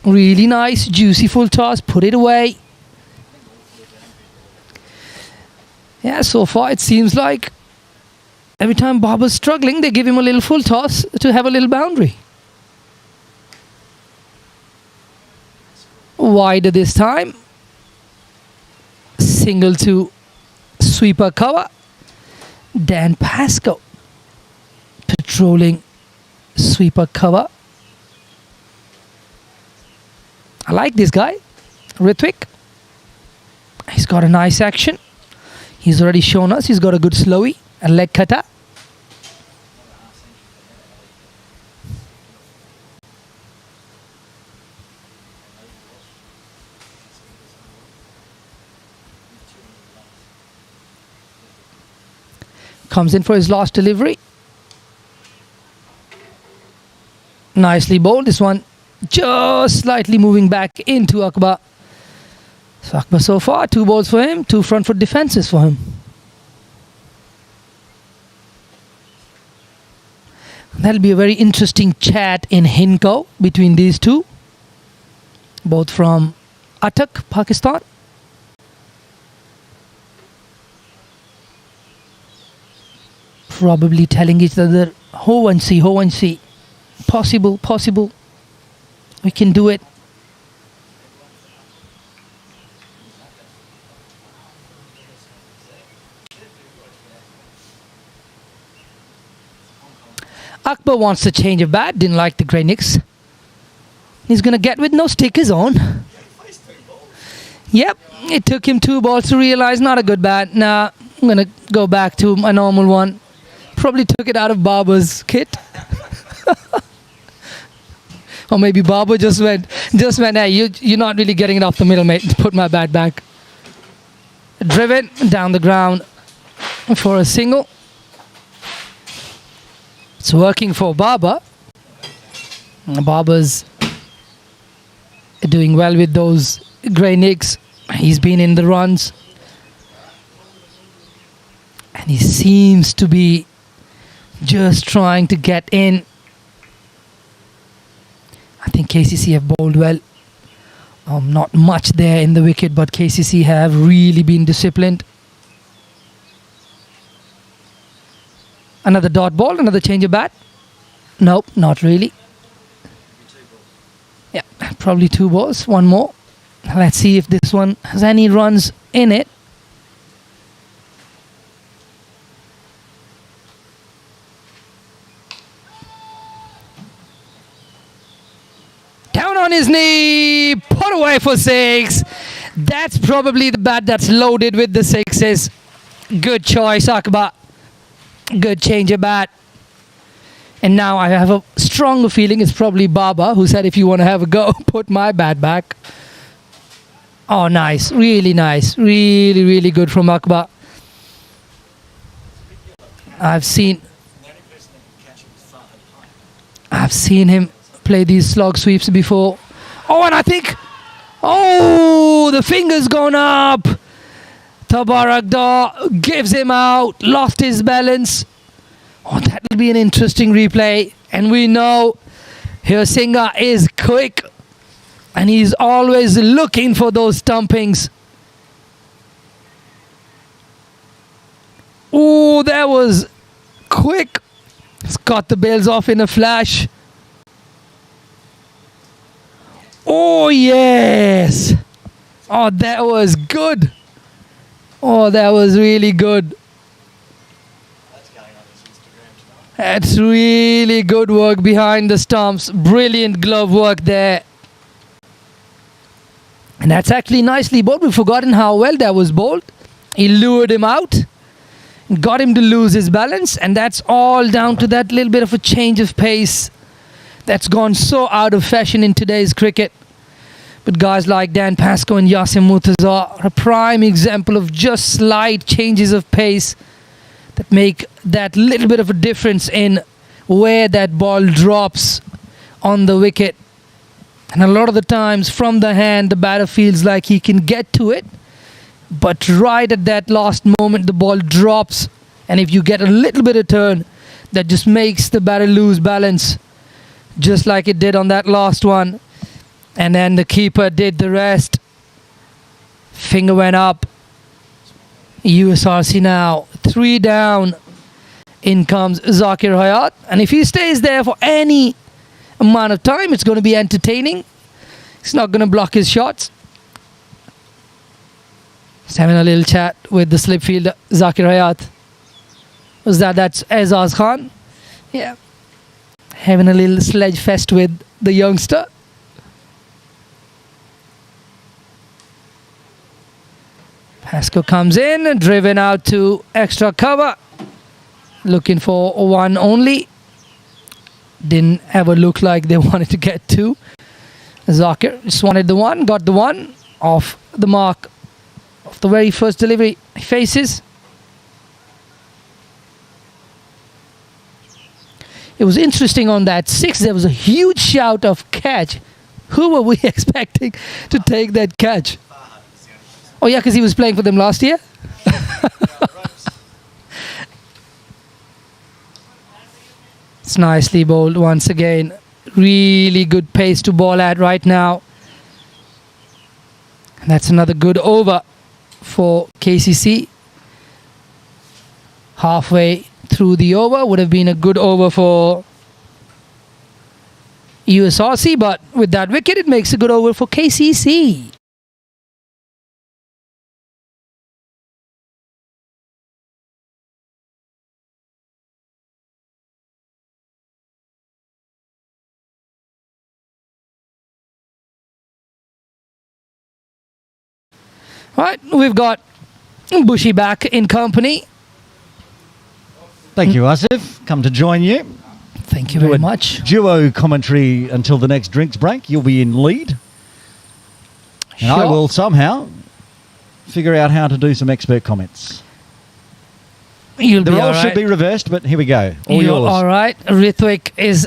B: Really nice, juicy full toss, put it away. Yeah, so far it seems like every time Babar's struggling, they give him a little full toss to have a little boundary. wider this time. Single to sweeper cover. Dan Pascoe patrolling sweeper cover. I like this guy, Ritwik. He's got a nice action. He's already shown us he's got a good slowie, a leg cutter. Comes in for his last delivery. Nicely bowled. This one just slightly moving back into Akbar. So Akbar so far, 2 balls for him, 2 front foot defenses for him. That'll be a very interesting chat in Hinko between these two. Both from Attak, Pakistan. Probably telling each other, ho and see. Possible. We can do it. Akbar wants to change a bat, didn't like the grey nicks. He's going to get with no stickers on. Yep, it took him 2 balls to realize not a good bat. Nah, I'm going to go back to my normal one. Probably took it out of Baba's kit. Or maybe Baba just went, hey, you're not really getting it off the middle, mate. Put my bat back. Driven down the ground for a single. It's working for Baba. Baba's doing well with those grey nicks. He's been in the runs. And he seems to be just trying to get in. I think KCC have bowled well. Not much there in the wicket, but KCC have really been disciplined. Another dot ball, another change of bat. Nope, not really. Yeah, probably 2 balls, 1 more. Let's see if this one has any runs in it. Down on his knee, put away for 6. That's probably the bat that's loaded with the 6s. Good choice, Akbar. Good change of bat. And now I have a stronger feeling it's probably Baba who said, if you want to have a go, put my bat back. Oh, nice. Really nice. Really good from Akbar. I've seen him play these slog sweeps before. Oh, and I think, the finger's gone up. Tabarakda gives him out, lost his balance. Oh, that will be an interesting replay. And we know Hirsinga is quick and he's always looking for those stumpings. Oh, that was quick. It's got the bails off in a flash. Oh, yes. Oh, that was good. Oh, that was really good.
C: That's going on his Instagram tonight.
B: That's really good work behind the stumps. Brilliant glove work there. And that's actually nicely bowled. We've forgotten how well that was bowled. He lured him out, got him to lose his balance, and that's all down to that little bit of a change of pace that's gone so out of fashion in today's cricket. But guys like Dan Pascoe and Yasim Murtaza are a prime example of just slight changes of pace that make that little bit of a difference in where that ball drops on the wicket. And a lot of the times from the hand, the batter feels like he can get to it. But right at that last moment, the ball drops. And if you get a little bit of turn, that just makes the batter lose balance. Just like it did on that last one. And then the keeper did the rest. Finger went up. USRC now 3 down. In comes Zakir Hayat. And if he stays there for any amount of time, it's going to be entertaining. He's not going to block his shots. Just having a little chat with the slip fielder, Zakir Hayat. That's Azaz Khan. Yeah. Having a little sledge fest with the youngster. Pascoe comes in and driven out to extra cover. Looking for one only. Didn't ever look like they wanted to get two. Zakir just wanted the one, got the one off the mark of the very first delivery he faces. It was interesting on that 6, there was a huge shout of catch. Who were we expecting to take that catch? Oh yeah, because he was playing for them last year. It's nicely bowled once again. Really good pace to ball at right now. And that's another good over for KCC. Halfway through the over would have been a good over for USRC, but with that wicket it makes a good over for KCC. Right, we've got Bushy back in company.
A: Thank you, Asif. Come to join you.
B: Thank you very much.
A: Duo commentary until the next drinks break. You'll be in lead. And I
B: Sure.
A: will somehow figure out how to do some expert comments.
B: You'll
A: The
B: be
A: role
B: all right.
A: should be reversed, but here we go. All
B: You're
A: yours.
B: all right. Rithwik is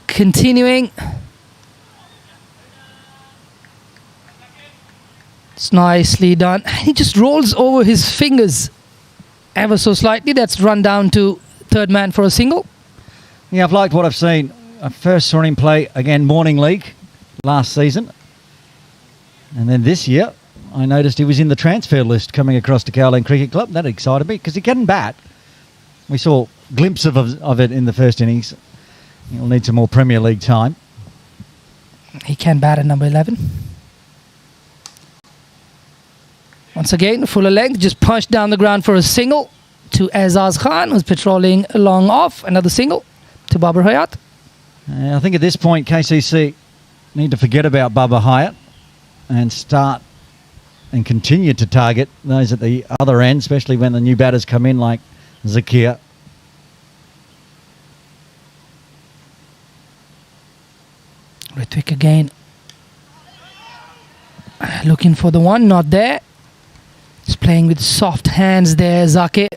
B: continuing. It's nicely done. He just rolls over his fingers ever so slightly. That's run down to third man for a single.
A: Yeah, I've liked what I've seen. I first saw him play, again, Morning League last season. And then this year, I noticed he was in the transfer list coming across to Cowley Cricket Club. That excited me because he can bat. We saw a glimpse of it in the first innings. He'll need some more Premier League time.
B: He can bat at number 11. Once again, fuller length, just punched down the ground for a single to Azaz Khan, who's patrolling along off. Another single to Babar Hayat.
A: I think at this point, KCC need to forget about Bubba Hyatt and start and continue to target those at the other end, especially when the new batters come in like Zakir.
B: Rithwik again. Looking for the one, not there. He's playing with soft hands there, Zakir.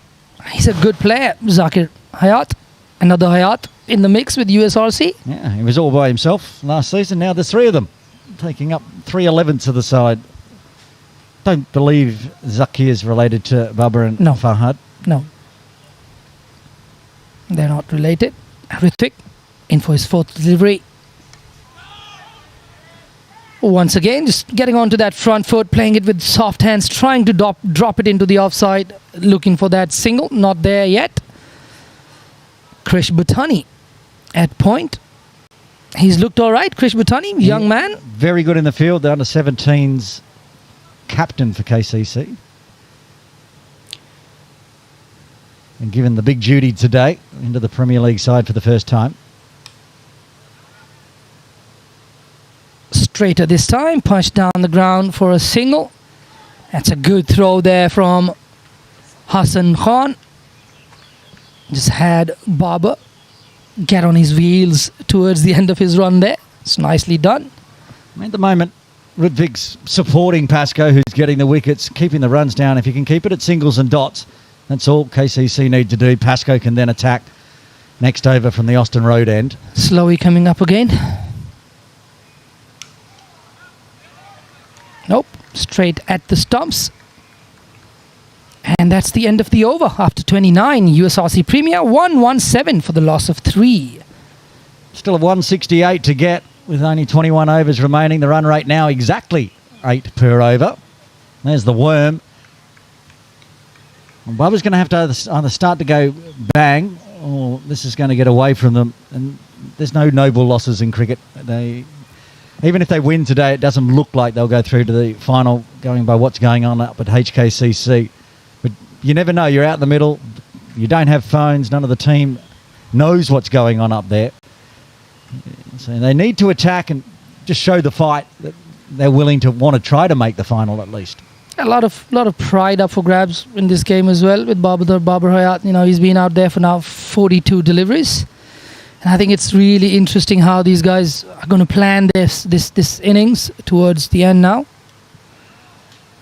B: He's a good player, Zakir Hayat. Another Hayat in the mix with USRC.
A: Yeah, he was all by himself last season. Now there's three of them taking up 3/11ths of the side. Don't believe Zakir is related to Bubba and
B: No.
A: Fahad.
B: No. They're not related. Rithwik in for his fourth delivery. Once again, just getting onto that front foot, playing it with soft hands, trying to drop it into the offside, looking for that single. Not there yet. Krish Bhutani at point. He's looked all right, Krish Bhutani, young man.
A: Very good in the field. The under-17s captain for KCC. And given the big duty today into the Premier League side for the first time.
B: Straighter this time, punched down the ground for a single. That's a good throw there from Hassan Khan. Just had Baba get on his wheels towards the end of his run there. It's nicely done.
A: At the moment, Rudvik's supporting Pascoe, who's getting the wickets, keeping the runs down. If you can keep it at singles and dots, that's all KCC need to do. Pascoe can then attack next over from the Austin Road end.
B: Slowy coming up again. Nope, straight at the stumps. And that's the end of the over after 29. USRC Premier 117 for the loss of 3.
A: Still at 168 to get with only 21 overs remaining. The run rate now exactly 8 per over. There's the worm. And Bubba's going to have to either start to go bang or this is going to get away from them. And there's no noble losses in cricket. even if they win today, it doesn't look like they'll go through to the final going by what's going on up at HKCC. But you never know. You're out in the middle. You don't have phones. None of the team knows what's going on up there. So they need to attack and just show the fight that they're willing to want to try to make the final at least.
B: A lot of pride up for grabs in this game as well with Babar Hayat. You know, he's been out there for now 42 deliveries. And I think it's really interesting how these guys are going to plan this innings towards the end now.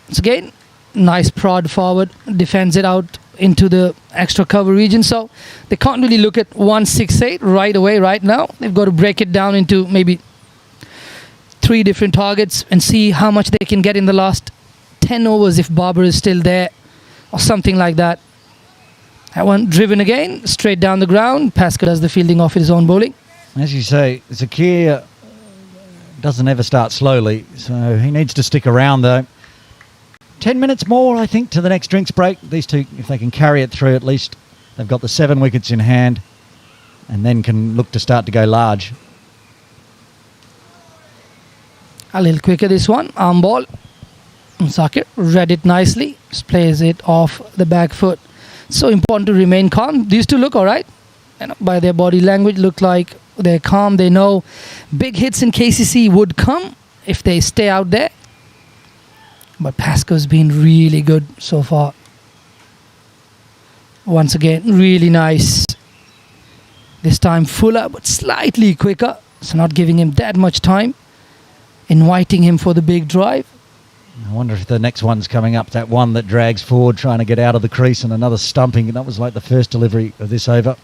B: Once again, nice prod forward, defends it out into the extra cover region. So they can't really look at 168 right away right now. They've got to break it down into maybe 3 different targets and see how much they can get in the last 10 overs if Babar is still there or something like that. That one driven again, straight down the ground. Pascal does the fielding off his own bowling.
A: As you say, Zakir doesn't ever start slowly, so he needs to stick around though. 10 minutes more, I think, to the next drinks break. These two, if they can carry it through at least, they've got the 7 wickets in hand and then can look to start to go large.
B: A little quicker this one, arm ball. Zakir read it nicely, just plays it off the back foot. So important to remain calm. These two look all right. You know, by their body language, look like they're calm. They know big hits in KCC would come if they stay out there. But Pasco's been really good so far. Once again, really nice. This time fuller, but slightly quicker. So not giving him that much time. Inviting him for the big drive.
A: I wonder if the next one's coming up, that one that drags forward, trying to get out of the crease, and another stumping. And that was like the first delivery of this over.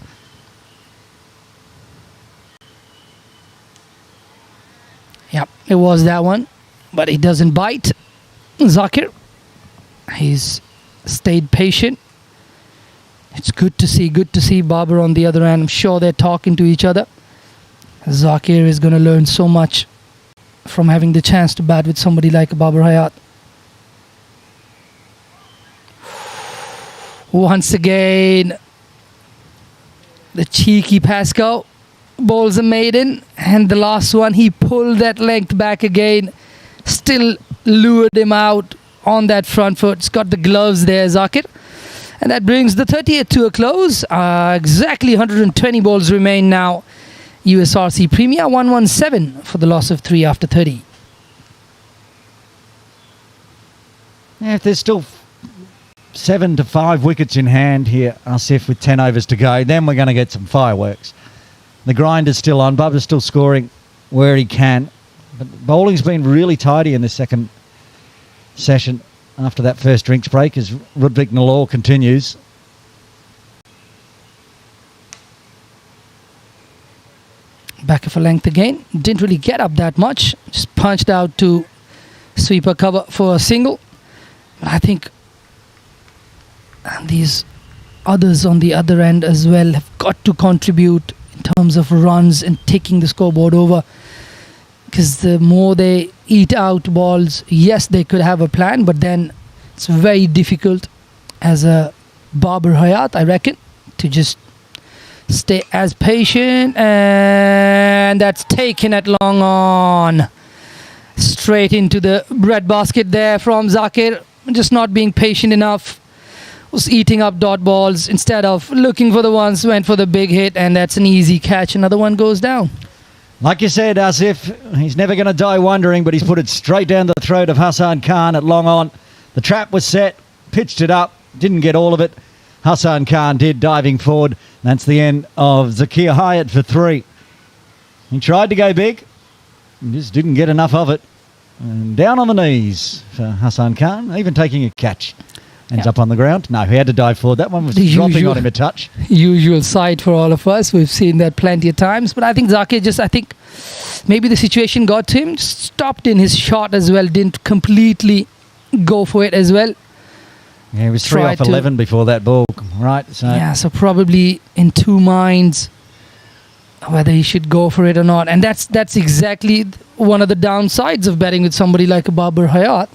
B: Yep, it was that one. But he doesn't bite. Zakir, he's stayed patient. It's good to see Babar on the other end. I'm sure they're talking to each other. Zakir is going to learn so much from having the chance to bat with somebody like Babar Hayat. Once again, the cheeky Pascal bowls a maiden, and the last one he pulled that length back again, still lured him out on that front foot. It's got the gloves there, Zakir. And that brings the 30th to a close. Exactly 120 balls remain now. USRC Premier 117 for the loss of 3 after 30.
A: Yeah, if there's still 7 to 5 wickets in hand here, Asif, with 10 overs to go, then we're going to get some fireworks. The grind is still on. Bubba's still scoring where he can. But bowling's been really tidy in this second session after that first drinks break as Rudvik Nalor continues.
B: Back of a length again. Didn't really get up that much. Just punched out to sweeper cover for a single. But I think these others on the other end as well have got to contribute in terms of runs and taking the scoreboard over. Because the more they eat out balls, yes, they could have a plan, but then it's very difficult as a Babar Hayat, I reckon, to just stay as patient. And that's taken at long on. Straight into the breadbasket there from Zakir. Just not being patient enough. Was eating up dot balls. Instead of looking for the ones, went for the big hit, and that's an easy catch. Another one goes down.
A: Like you said, Asif, he's never going to die wondering, but he's put it straight down the throat of Hassan Khan at long on. The trap was set, pitched it up, didn't get all of it. Hassan Khan did, diving forward. That's the end of Zakir Hyatt for 3. He tried to go big, just didn't get enough of it. And down on the knees for Hassan Khan, even taking a catch. Ends up on the ground. No, he had to dive forward. That one was dropping on him a touch.
B: Usual sight for all of us. We've seen that plenty of times. But I think Zakir I think maybe the situation got to him. Stopped in his shot as well. Didn't completely go for it as well.
A: Yeah, he was 3 off 11 before that ball. Right.
B: So probably in 2 minds whether he should go for it or not. And that's exactly one of the downsides of betting with somebody like a Babar Hayat.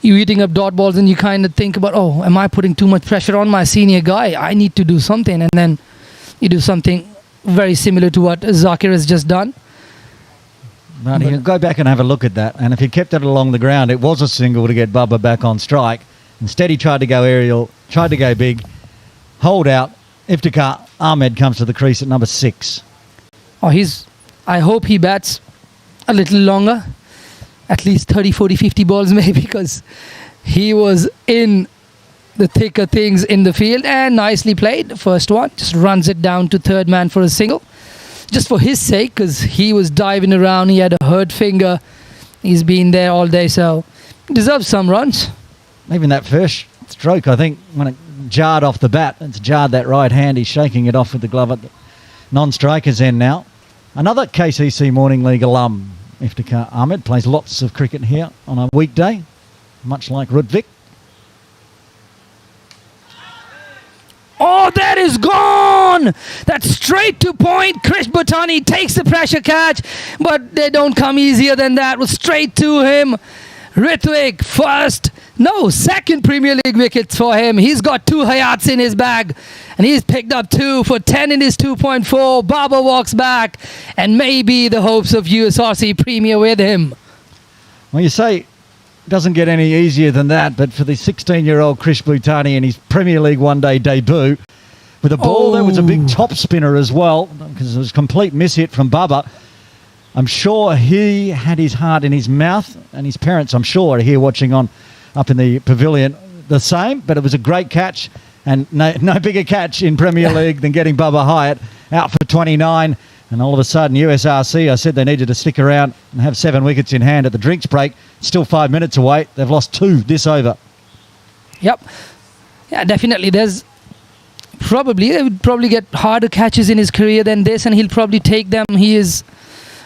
B: You're eating up dot balls and you kind of think about, oh, am I putting too much pressure on my senior guy? I need to do something. And then you do something very similar to what Zakir has just done.
A: But you go back and have a look at that, and if he kept it along the ground, it was a single to get Bubba back on strike. Instead, he tried to go aerial, tried to go big, hold out. Iftikhar Ahmed comes to the crease at number 6.
B: I hope he bats a little longer, at least 30, 40, 50 balls maybe, because he was in the thick of things in the field, and nicely played. First one, just runs it down to third man for a single. Just for his sake, because he was diving around, he had a hurt finger. He's been there all day, so deserves some runs.
A: Even that first stroke, I think, when it jarred off the bat, it's jarred that right hand. He's shaking it off with the glove at the non-striker's end now. Another KCC Morning League alum, Iftikhar Ahmed, plays lots of cricket here on a weekday, much like Rudvik.
B: Oh, that is gone! That's straight to point. Krish Bhutani takes the pressure catch, but they don't come easier than that. Was straight to him. Ritwik, second Premier League wickets for him. He's got 2 Hayats in his bag, and he's picked up 2 for 10 in his 2.4. Baba walks back, and maybe the hopes of USRC Premier with him.
A: Well, you say it doesn't get any easier than that, but for the 16-year-old Krish Bhutani in his Premier League one-day debut, with a ball that was a big top spinner as well, because it was a complete mishit from Baba. I'm sure he had his heart in his mouth, and his parents, I'm sure, are here watching on up in the pavilion the same, but it was a great catch, and no bigger catch in Premier League than getting Bubba Hyatt out for 29, and all of a sudden USRC, I said they needed to stick around and have 7 wickets in hand at the drinks break, still 5 minutes away. They've lost 2 this over.
B: Yep. Yeah, definitely. They would probably get harder catches in his career than this, and he'll probably take them. He is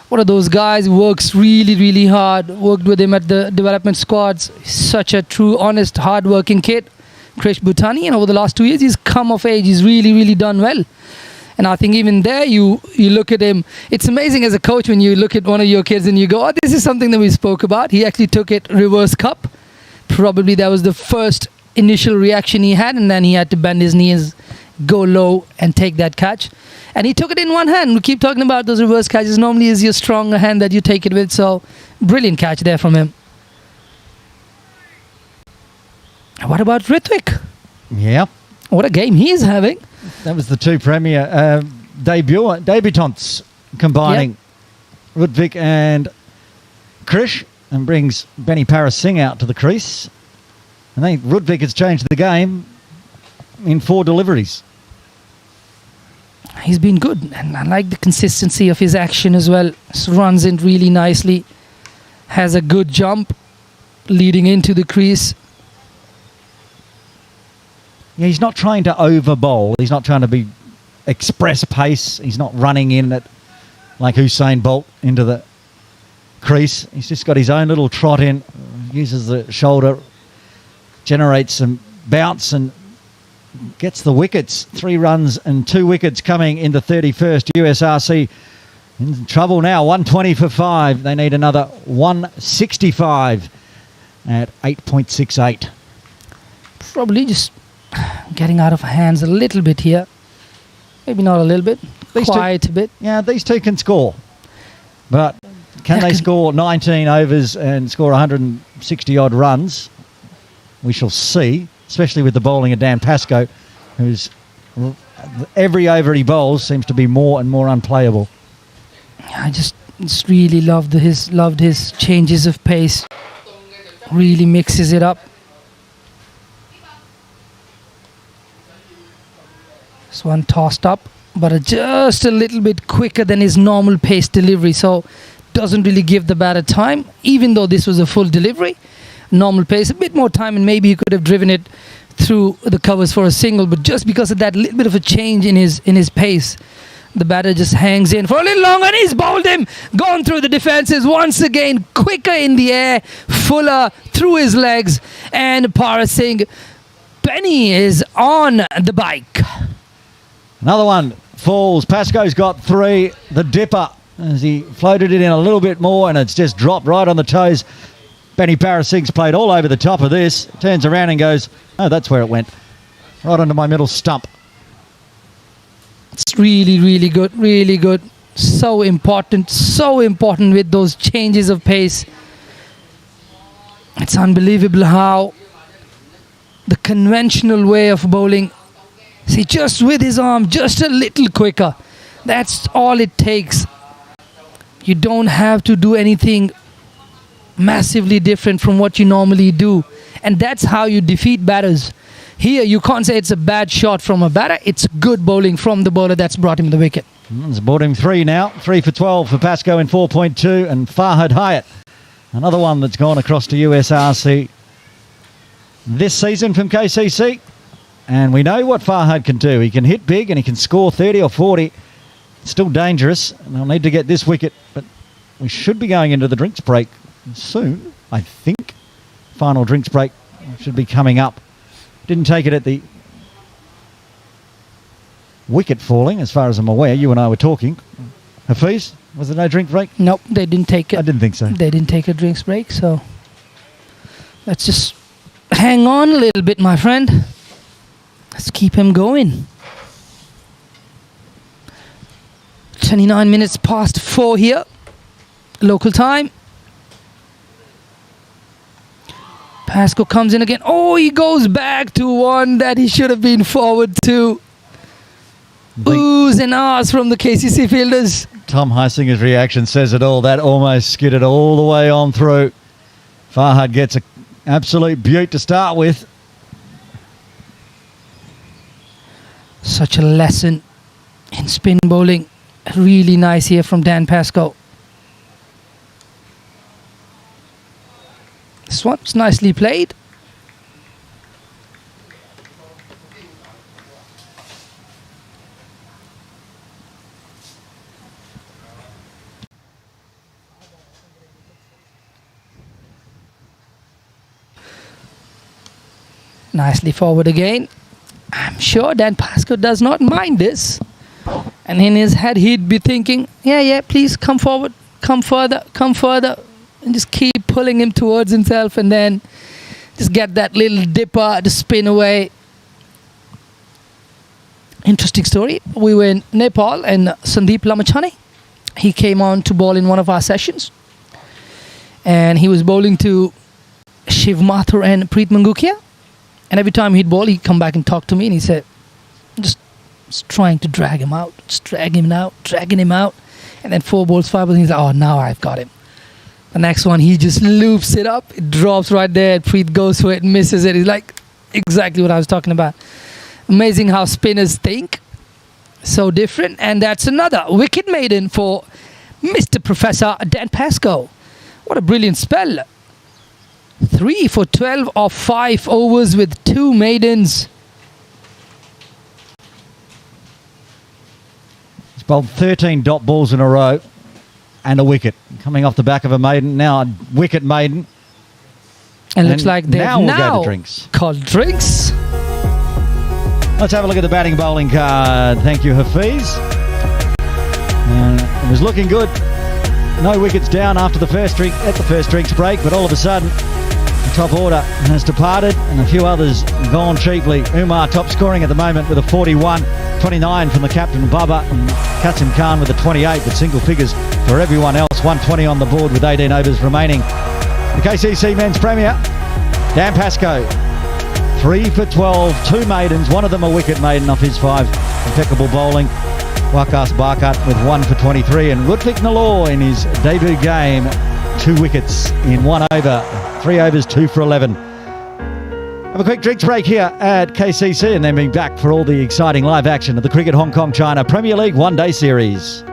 B: one of those guys who works really, really hard. Worked with him at the development squads. Such a true, honest, hard-working kid, Krish Bhutani. And over the last 2 years, he's come of age. He's really, really done well. And I think even there, you look at him. It's amazing as a coach when you look at one of your kids and you go, oh, this is something that we spoke about. He actually took it reverse cup. Probably that was the first initial reaction he had, and then he had to bend his knees, go low, and take that catch. And he took it in one hand. We keep talking about those reverse catches. Normally is your strong hand that you take it with. So brilliant catch there from him. What about Ritwik?
A: Yeah.
B: What a game he is having.
A: That was the 2 Premier debutants combining Rudvik and Krish, and brings Benny Paras Singh out to the crease. I think Rudvik has changed the game in 4 deliveries.
B: He's been good, and I like the consistency of his action as well. Runs in really nicely, has a good jump leading into the crease.
A: Yeah, he's not trying to over bowl. He's not trying to be express pace. He's not running in it like Usain Bolt into the crease. He's just got his own little trot in, uses the shoulder, generates some bounce, and gets the wickets. 3 runs and 2 wickets coming in the 31st. USRC in trouble now. 120 for 5. They need another 165 at 8.68.
B: Probably just getting out of hands a little bit here. Maybe not a little bit. Quiet a bit.
A: Yeah, these 2 can score. But can they score 19 overs and score 160 odd runs? We shall see, especially with the bowling of Dan Pascoe, who's every over he bowls seems to be more and more unplayable.
B: I just really loved his changes of pace. Really mixes it up. This one tossed up, but just a little bit quicker than his normal pace delivery, so doesn't really give the batter time, even though this was a full delivery. Normal pace, a bit more time, and maybe he could have driven it through the covers for a single, but just because of that little bit of a change in his pace, the batter just hangs in for a little longer, and he's bowled him, gone through the defenses once again, quicker in the air, fuller through his legs, and Paras Singh, Benny is on the bike.
A: Another one falls. Pascoe's got 3. The dipper, as he floated it in a little bit more, and it's just dropped right on the toes. Benny Paras Singh's played all over the top of this. Turns around and goes, oh, that's where it went. Right onto my middle stump.
B: It's really, really good. Really good. So important with those changes of pace. It's unbelievable how the conventional way of bowling, see, just with his arm, just a little quicker. That's all it takes. You don't have to do anything massively different from what you normally do. And that's how you defeat batters. Here, you can't say it's a bad shot from a batter. It's good bowling from the bowler that's brought him the wicket.
A: It's brought him 3 now. 3 for 12 for Pascoe in 4.2. And Farhad Hyatt, another one that's gone across to USRC this season from KCC. And we know what Farhad can do. He can hit big and he can score 30 or 40. Still dangerous. And they'll need to get this wicket. But we should be going into the drinks break soon, I think. Final drinks break should be coming up. Didn't take it at the wicket falling, as far as I'm aware. You and I were talking. Hafiz, was there no drink break?
B: Nope, they didn't take it.
A: I didn't think so.
B: They didn't take a drinks break, so let's just hang on a little bit, my friend. Let's keep him going. 29 minutes past 4 here, local time. Pascoe comes in again. Oh, he goes back to one that he should have been forward to. Oohs and ahs from the KCC fielders.
A: Tom Heisinger's reaction says it all. That almost skidded all the way on through. Farhad gets an absolute beaut to start with.
B: Such a lesson in spin bowling. Really nice here from Dan Pascoe. This one's nicely played. Nicely forward again. I'm sure Dan Pascoe does not mind this. And in his head, he'd be thinking, yeah, please come forward, come further, and just keep pulling him towards himself, and then just get that little dipper to spin away. Interesting story. We were in Nepal, and Sandeep Lamachani, he came on to bowl in one of our sessions, and he was bowling to Shiv Mathur and Preet Mangukia. And every time he'd bowl, he'd come back and talk to me, and he said, just trying to drag him out, just dragging him out. And then 4 balls, 5 balls, and he's like, oh, now I've got him. The next one, he just loops it up. It drops right there. Preet goes for it, misses it. He's like, exactly what I was talking about. Amazing how spinners think. So different. And that's another wicket maiden for Mr. Professor Dan Pascoe. What a brilliant spell. 3 for 12 off 5 overs with 2 maidens.
A: He's bowled 13 dot balls in a row and a wicket. Coming off the back of a maiden, now a wicket maiden.
B: And looks like they've
A: now we'll go to drinks.
B: Called drinks.
A: Let's have a look at the batting bowling card. Thank you, Hafiz. It was looking good. No wickets down after the first drinks break, but all of a sudden the top order has departed and a few others gone cheaply. Umar top scoring at the moment with a 41, 29 from the captain Bubba, and Kasim Khan with a 28, but single figures for everyone else. 120 on the board with 18 overs remaining. The KCC Men's Premier, Dan Pascoe, 3 for 12, 2 maidens, one of them a wicket maiden off his 5. Impeccable bowling. Waqas Barkat with 1 for 23, and Ludwig Nalor in his debut game, 2 wickets in 1 over, 3 overs, 2 for 11. Have a quick drinks break here at KCC and then be back for all the exciting live action of the Cricket Hong Kong China Premier League one-day series.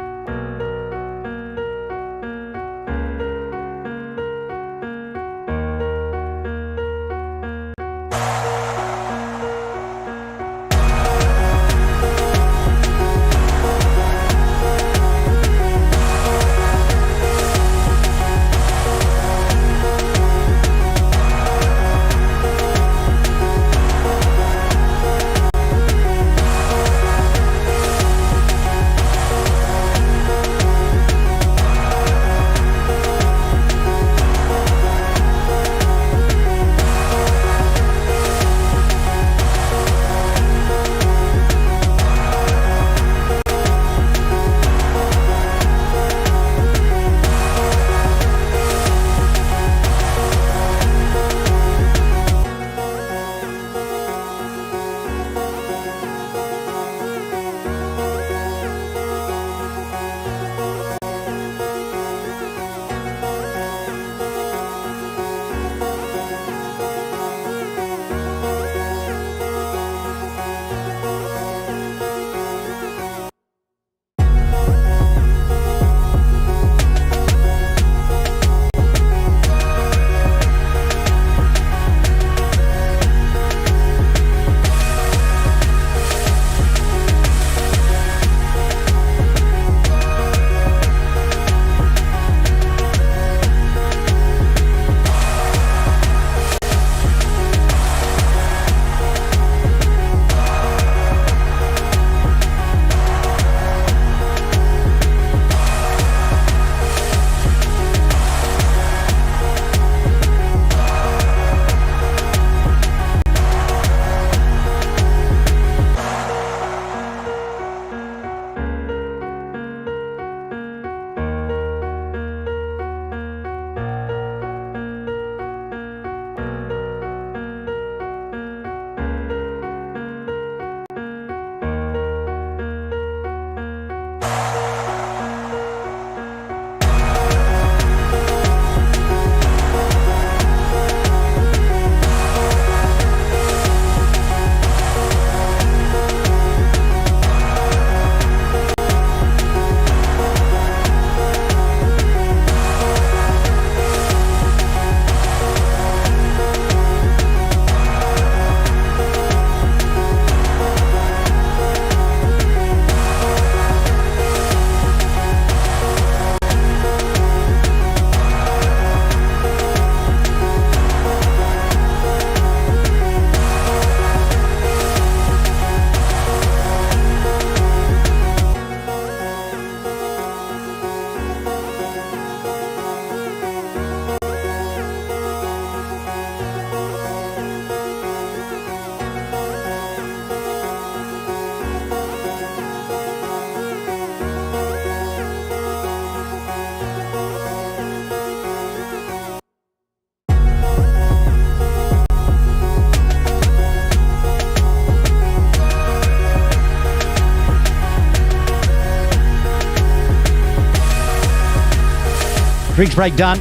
A: Drinks break done.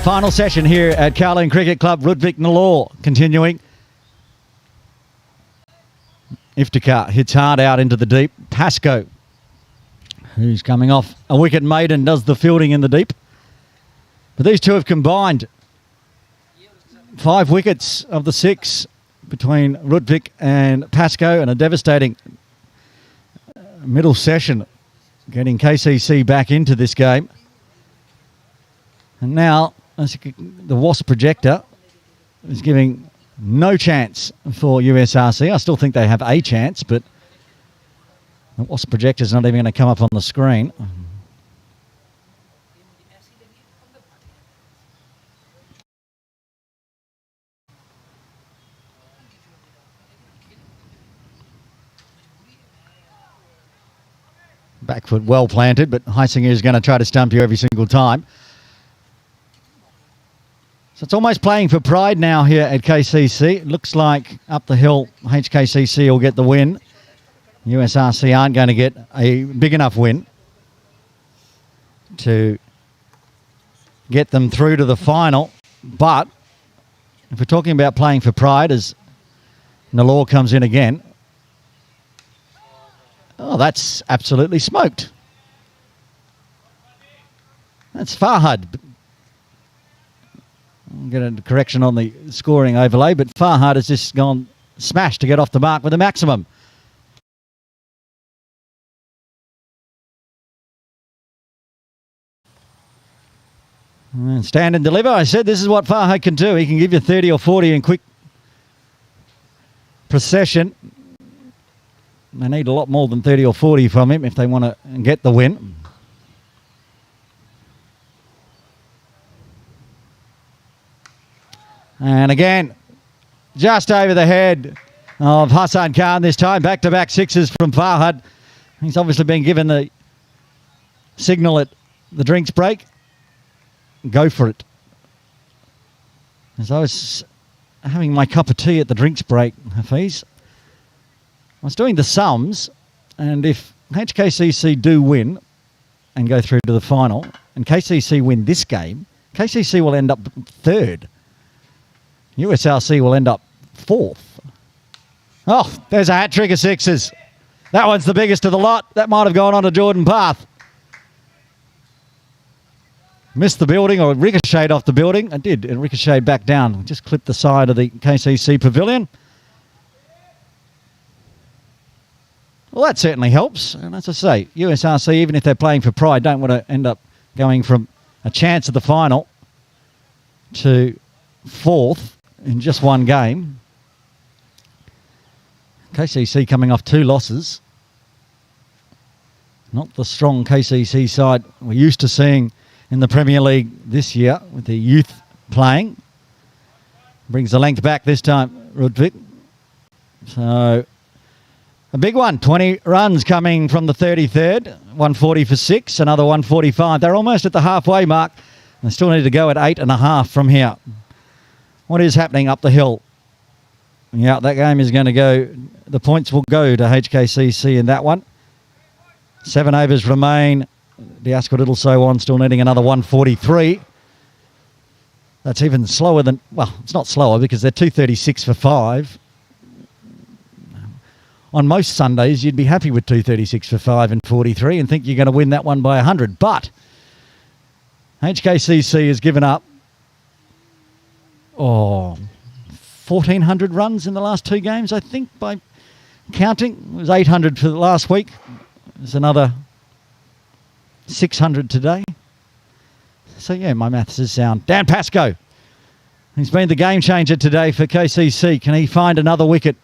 A: Final session here at Kowloon Cricket Club. Ludwig Nalor continuing. Iftikhar hits hard out into the deep. Pascoe, who's coming off a wicket maiden, does the fielding in the deep. But these two have combined 5 wickets of the 6 between Ludwig and Pascoe, and a devastating middle session, getting KCC back into this game. And now the Wasp projector is giving no chance for USRC. I still think they have a chance, but the Wasp projector is not even going to come up on the screen. Back foot well planted, but Heisinger is going to try to stump you every single time. So it's almost playing for pride now here at KCC. It looks like up the hill, HKCC will get the win. USRC aren't going to get a big enough win to get them through to the final. But if we're talking about playing for pride, as Nalor comes in again, oh, that's absolutely smoked. That's Farhad. I'll get a correction on the scoring overlay, but Farhad has just gone smash to get off the mark with a maximum. And stand and deliver. I said this is what Farhad can do. He can give you 30 or 40 in quick procession. They need a lot more than 30 or 40 from him if they want to get the win. And again, just over the head of Hassan Khan this time. Back-to-back sixes from Farhad. He's obviously been given the signal at the drinks break. Go for it. As I was having my cup of tea at the drinks break, Hafiz, I was doing the sums, and if HKCC do win and go through to the final, and KCC win this game, KCC will end up 3rd. USRC will end up 4th. Oh, there's a hat-trick of 6s. That one's the biggest of the lot. That might have gone on to Jordan Path. Missed the building, or ricocheted off the building. It did. It ricocheted back down. Just clipped the side of the KCC pavilion. Well, that certainly helps. And as I say, USRC, even if they're playing for pride, don't want to end up going from a chance at the final to 4th in just one game. KCC coming off 2 losses. Not the strong KCC side we're used to seeing in the Premier League this year with the youth playing. Brings the length back this time, Ludwig. So a big one, 20 runs coming from the 33rd, 140 for 6, another 145. They're almost at the halfway mark. They still need to go at 8.5 from here. What is happening up the hill? Yeah, that game is going to go, the points will go to HKCC in that one. 7 overs remain. Diasko Little so on, still needing another 143. That's even slower than, well, it's not slower because they're 236 for 5. On most Sundays, you'd be happy with 236 for 5 and 43 and think you're going to win that one by 100. But HKCC has given up 1,400 runs in the last 2 games, I think, by counting. It was 800 for the last week. There's another 600 today. So, yeah, my maths is sound. Dan Pascoe. He's been the game changer today for KCC. Can he find another wicket?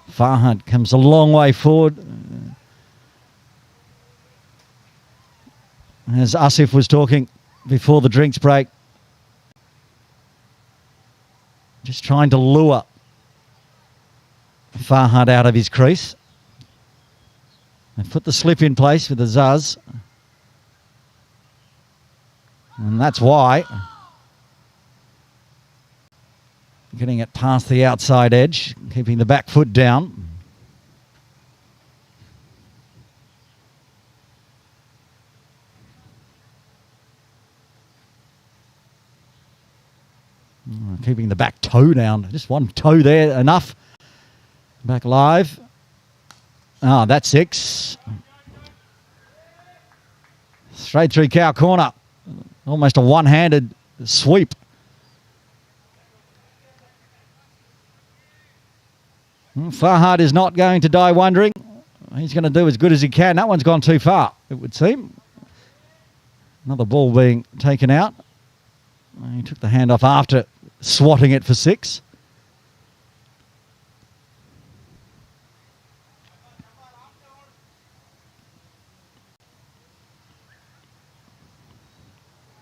A: Farhad comes a long way forward. As Asif was talking before the drinks break, just trying to lure Farhad out of his crease and put the slip in place with the Zaz. And that's why. Getting it past the outside edge, keeping the back foot down. keeping the back toe down. Just one toe there, enough. Back live. Oh, that's 6. Straight through cow corner. Almost a one-handed sweep. Farhad is not going to die wondering. He's going to do as good as he can. That one's gone too far, it would seem. Another ball being taken out. He took the hand off after swatting it for 6.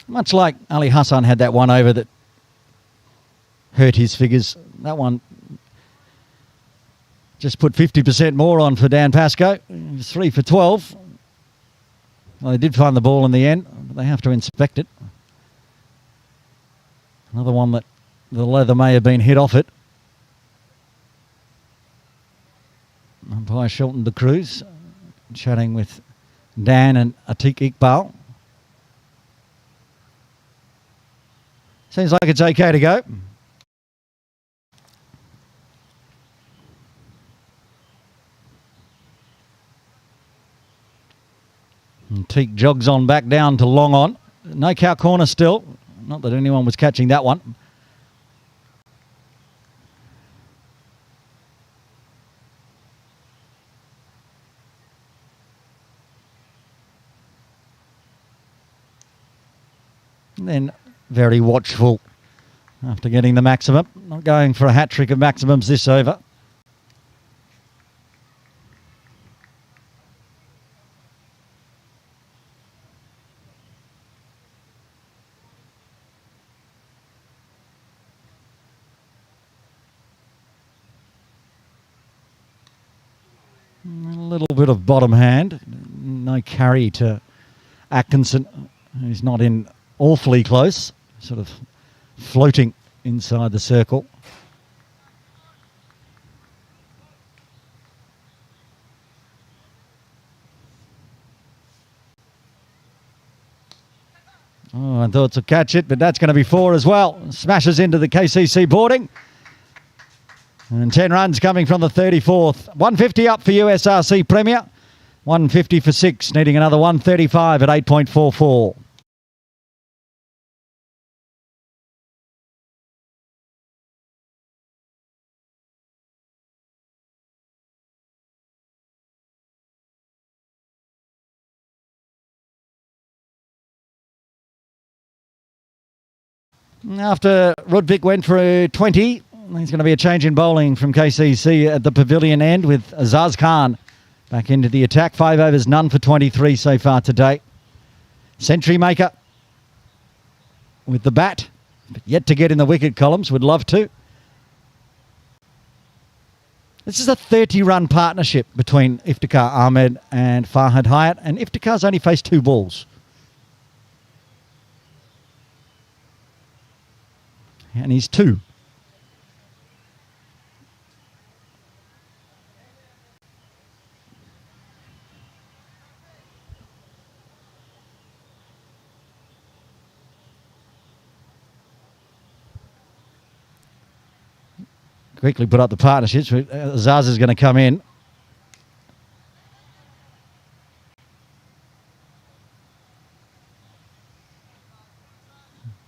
A: Much like Ali Hassan had that one over that hurt his figures. That one just put 50% more on for Dan Pascoe. He was 3 for 12. Well, they did find the ball in the end, but they have to inspect it. Another one that the leather may have been hit off it. Umpire Shelton de Cruz chatting with Dan and Atiq Iqbal. Seems like it's okay to go. And Teak jogs on back down to long on. No cow corner still. Not that anyone was catching that one. And then very watchful after getting the maximum. Not going for a hat-trick of maximums this over. A little bit of bottom hand. No carry to Atkinson, who's not in awfully close. Sort of floating inside the circle. Oh, I thought to catch it, but that's going to be 4 as well. Smashes into the KCC boarding. And 10 runs coming from the 34th. 150 up for USRC Premier. 150 for 6, needing another 135 at 8.44. After Rudvik went for a 20, there's going to be a change in bowling from KCC at the pavilion end with Azaz Khan back into the attack. 5 overs, none for 23 so far today. Century maker with the bat, but yet to get in the wicket columns. Would love to. This is a 30-run partnership between Iftikhar Ahmed and Farhad Hayat, and Iftikhar's only faced 2 balls. And he's 2. Quickly put up the partnerships. Zaz is going to come in.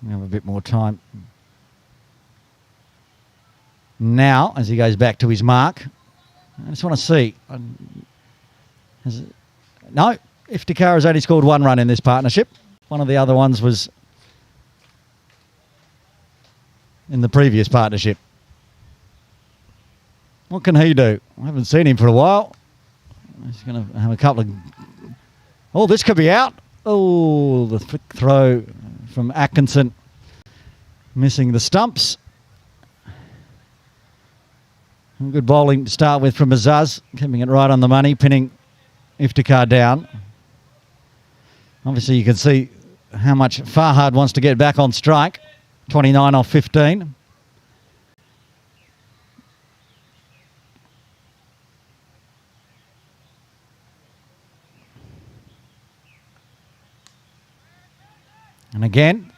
A: We have a bit more time. Now, as he goes back to his mark, I just want to see. No, Iftikhar has only scored 1 run in this partnership. One of the other ones was in the previous partnership. What can he do? I haven't seen him for a while. He's going to have a couple of... Oh, this could be out. Oh, the flick throw from Atkinson. Missing the stumps. Good bowling to start with from Azaz, keeping it right on the money, pinning Iftikhar down. Obviously, you can see how much Farhad wants to get back on strike. 29 off 15. And again,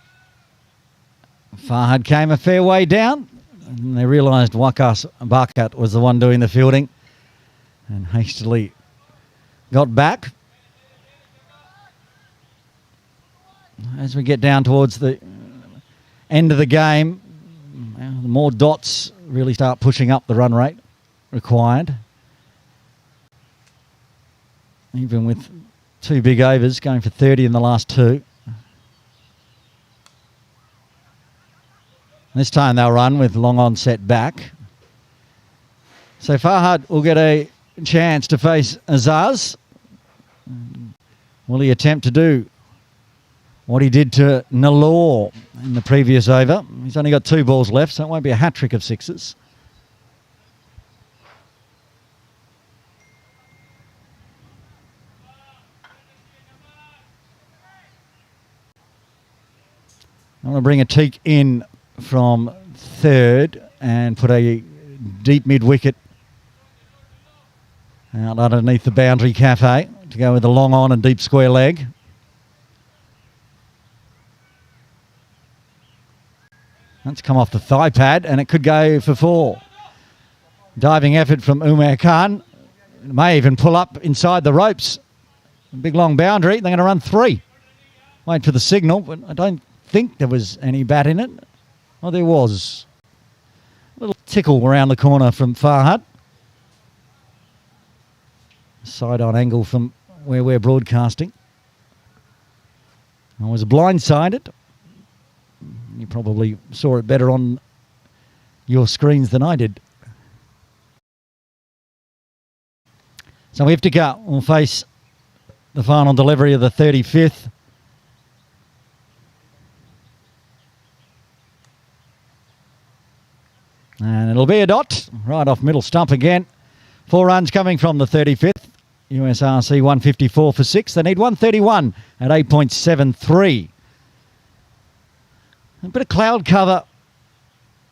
A: Farhad came a fair way down, and they realised Wakas Bakat was the one doing the fielding and hastily got back. As we get down towards the end of the game, the more dots really start pushing up the run rate required. Even with 2 big overs, going for 30 in the last 2. This time they'll run with long onset back. So Farhad will get a chance to face Azaz. Will he attempt to do what he did to Nalor in the previous over? He's only got 2 balls left, so it won't be a hat-trick of 6s. I want to bring a teak in from 3rd and put a deep mid-wicket out underneath the boundary cafe to go with a long on and deep square leg. That's come off the thigh pad and it could go for 4. Diving effort from Umair Khan. It may even pull up inside the ropes. A big long boundary. They're going to run 3. Wait for the signal, but I don't think there was any bat in it. Well, there was. A little tickle around the corner from Farhad. Side-on angle from where we're broadcasting. I was blindsided. You probably saw it better on your screens than I did. So Iftikhar will face the final delivery of the 35th. And it'll be a dot, right off middle stump again. 4 runs coming from the 35th. USRC 154 for 6. They need 131 at 8.73. A bit of cloud cover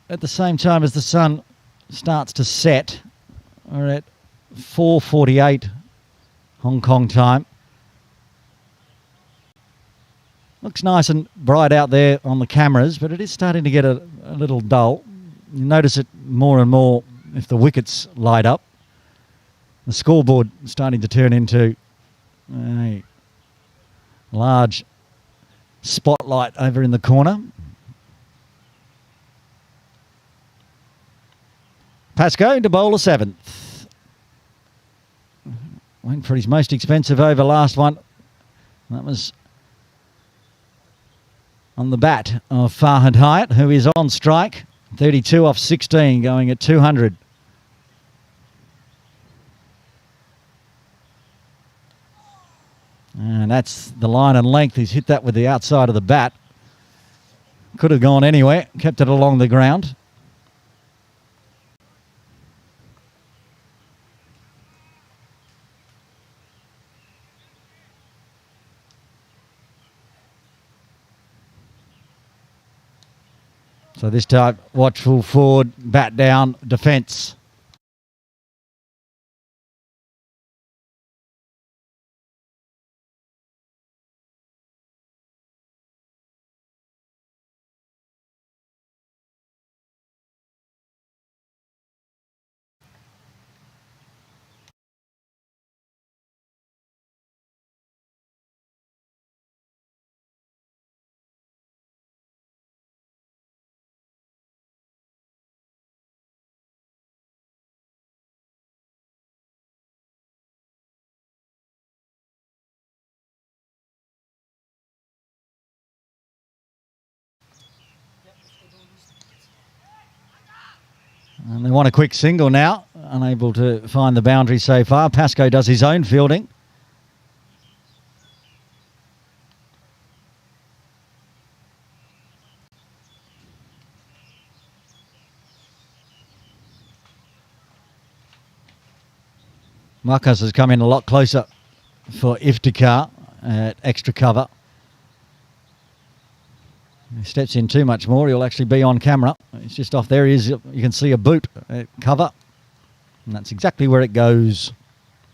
A: at the same time as the sun starts to set. We're at 4:48 Hong Kong time. Looks nice and bright out there on the cameras, but it is starting to get a little dull. You notice it more and more if the wickets light up. The scoreboard is starting to turn into a large spotlight over in the corner. Pascoe to bowl a 7th. Went for his most expensive over last one. That was on the bat of Farhad Hyatt, who is on strike. 32 off 16, going at 200. And that's the line and length. He's hit that with the outside of the bat. Could have gone anywhere, kept it along the ground. So this time, watchful forward, bat down, defence. And they want a quick single now. Unable to find the boundary so far. Pascoe does his own fielding. Marcus has come in a lot closer for Iftikhar at extra cover. If he steps in too much more, he'll actually be on camera. It's just off there. He is. You can see a boot at cover. And that's exactly where it goes.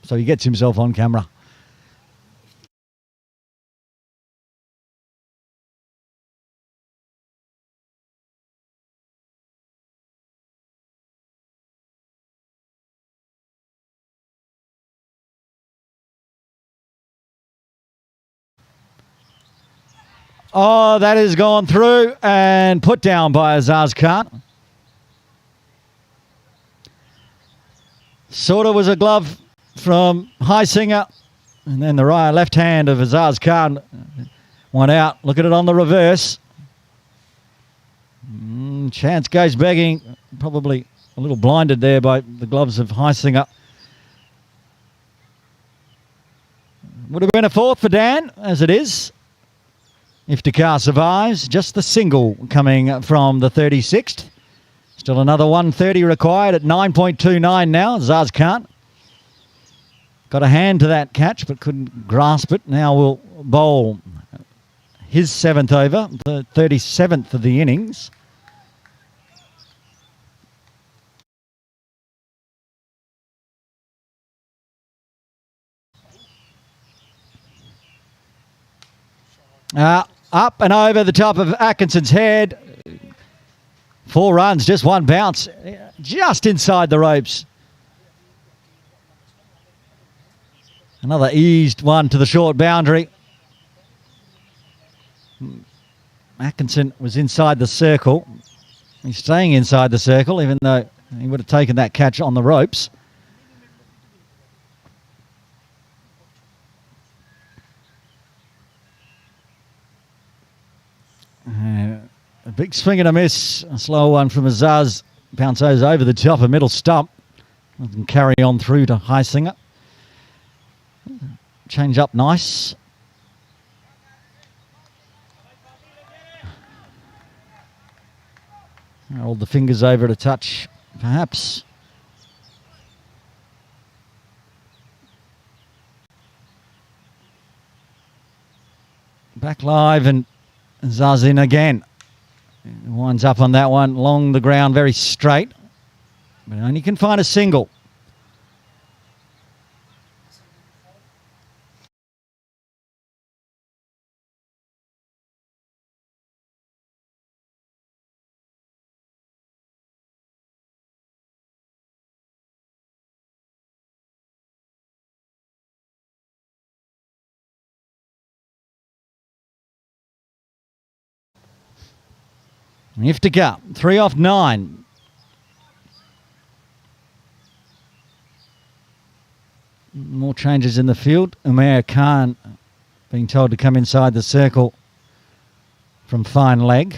A: So he gets himself on camera. Oh, that has gone through and put down by Azaz Khan. Sort of was a glove from Heisinger. And then the right left hand of Azaz Khan went out. Look at it on the reverse. Chance goes begging. Probably a little blinded there by the gloves of Heisinger. Would have been a fourth for Dan, as it is. If Dakar survives, just the single coming from the 36th. Still another 130 required at 9.29 now. Azaz Khan got a hand to that catch but couldn't grasp it. Now will bowl his 7th over, the 37th of the innings. Up and over the top of Atkinson's head. 4 runs, just 1 bounce, just inside the ropes. Another eased one to the short boundary. Atkinson was inside the circle. He's staying inside the circle, even though he would have taken that catch on the ropes. A big swing and a miss. A slow one from Azaz. Bounces over the top of middle stump. And carry on through to Heisinger. Change up nice. Hold the fingers over to touch, perhaps. Back live and Azaz in again. Winds up on that one, along the ground, very straight. But only can find a single. Iftikhar, 3 off 9. More changes in the field. Umair Khan being told to come inside the circle from fine leg.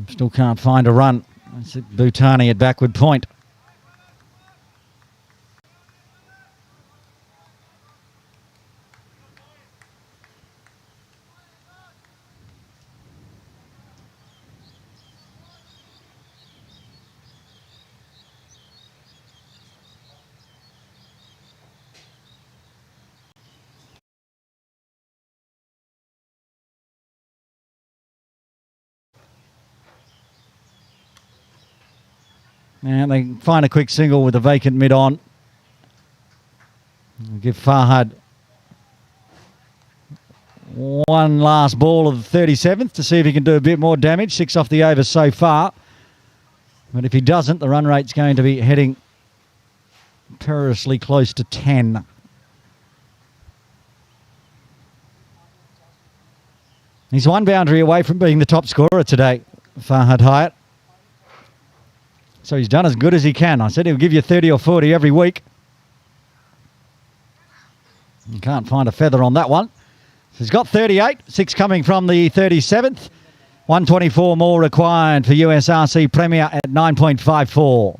A: Still can't find a run. Bhutani at backward point. And they find a quick single with a vacant mid on. Give Farhad one last ball of the 37th to see if he can do a bit more damage. 6 off the over so far. But if he doesn't, the run rate's going to be heading perilously close to 10. He's 1 boundary away from being the top scorer today, Farhad Hyatt. So he's done as good as he can. I said he'll give you 30 or 40 every week. You can't find a feather on that one. So he's got 38, 6 coming from the 37th. 124 more required for USRC Premier at 9.54.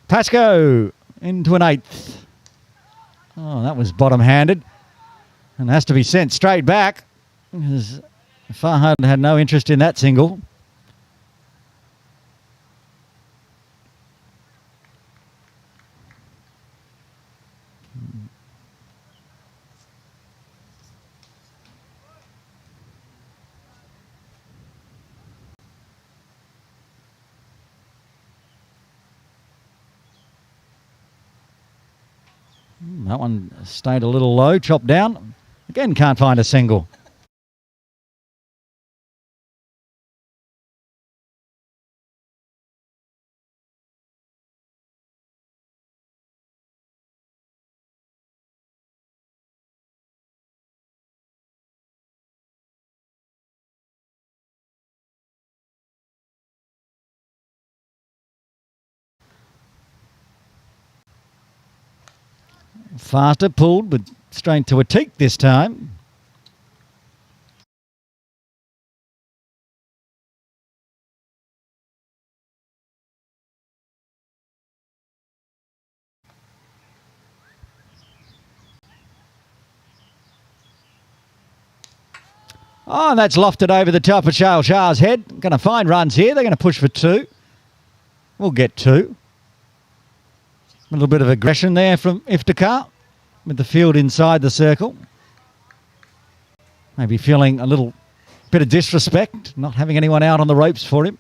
A: Pascoe into an eighth. Oh, that was bottom-handed and has to be sent straight back because Farhad had no interest in that single. That one stayed a little low, chopped down. Again, can't find a single. Faster, pulled, but straight to a teak this time. Oh, and that's lofted over the top of Charles Shah's head. Going to find runs here. They're going to push for two. We'll get two. A little bit of aggression there from Iftikhar with the field inside the circle. Maybe feeling a little bit of disrespect, not having anyone out on the ropes for him.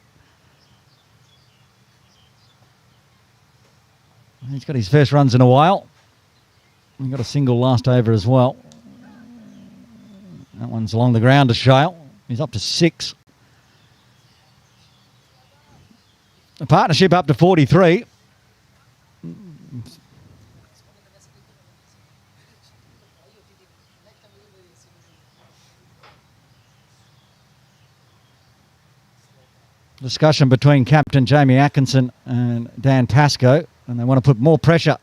A: He's got his first runs in a while. He got a single last over as well. That one's along the ground to Shale. He's up to 6. The partnership up to 43. Discussion between Captain Jamie Atkinson and Dan Pascoe, and they want to put more pressure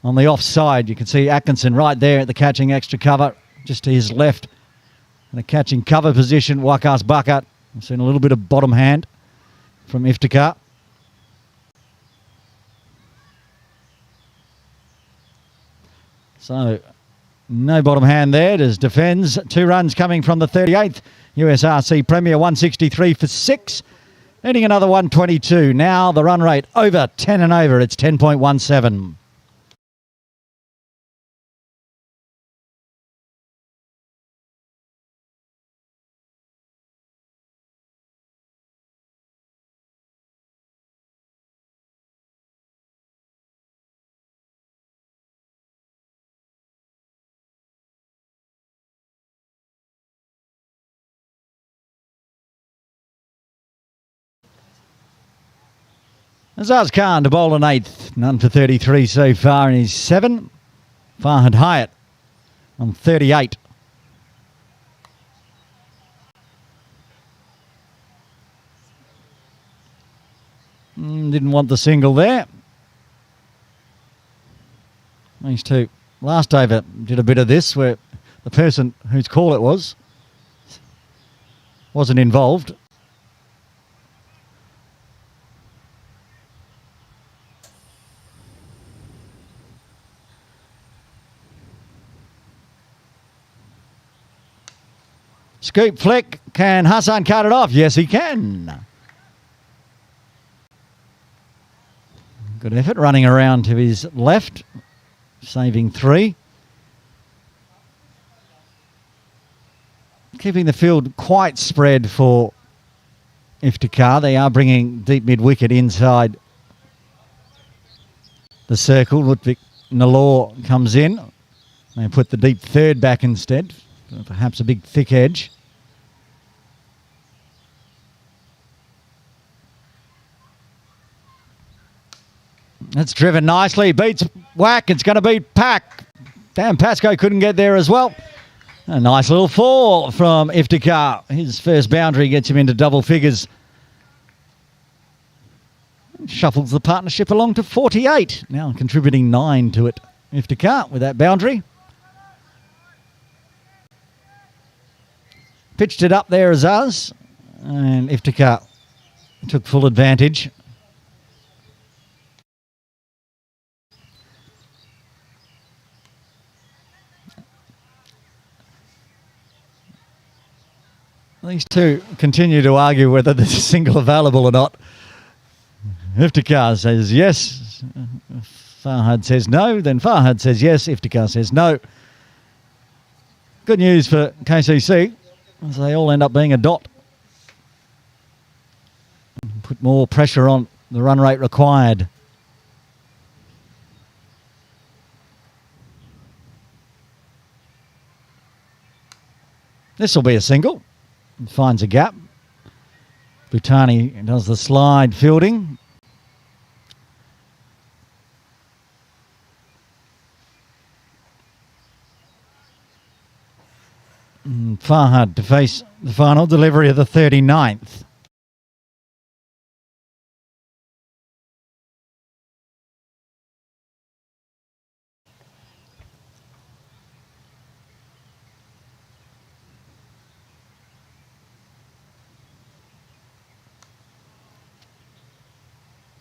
A: on the offside. You can see Atkinson right there at the catching extra cover, just to his left. In a catching cover position, Wakas Bakat. I've seen a little bit of bottom hand from Iftikhar. So, no bottom hand there. As defends. 2 runs coming from the 38th USRC Premier, 163 for 6. Needing another 122. Now the run rate over 10 and over. It's 10.17. Azaz Khan to bowl an 8th, none for 33 so far in his 7. Farhad Hyatt on 38. Didn't want the single there. These two last over did a bit of this where the person whose call it wasn't involved. Scoop flick. Can Hassan cut it off? Yes, he can. Good effort running around to his left, saving 3. Keeping the field quite spread for Iftikhar. They are bringing deep mid-wicket inside the circle. Ludwig Nalor comes in. They put the deep third back instead. Perhaps a big thick edge. That's driven nicely. Beats whack. It's going to beat Pack. Dan Pascoe couldn't get there as well. A nice little fall from Iftikhar. His first boundary gets him into double figures. Shuffles the partnership along to 48. Now contributing 9 to it. Iftikhar with that boundary. Pitched it up there, Azaz, and Iftikhar took full advantage. These two continue to argue whether there's a single available or not. Iftikhar says yes. Farhad says no. Then Farhad says yes. Iftikhar says no. Good news for KCC, as they all end up being a dot. Put more pressure on the run rate required. This will be a single. Finds a gap. Bhutani does the slide fielding. Farhad to face the final delivery of the 39th.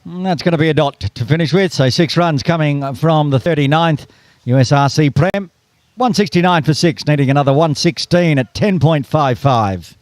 A: And that's going to be a dot to finish with. So 6 runs coming from the 39th USRC Prem. 169 for 6, needing another 116 at 10.55.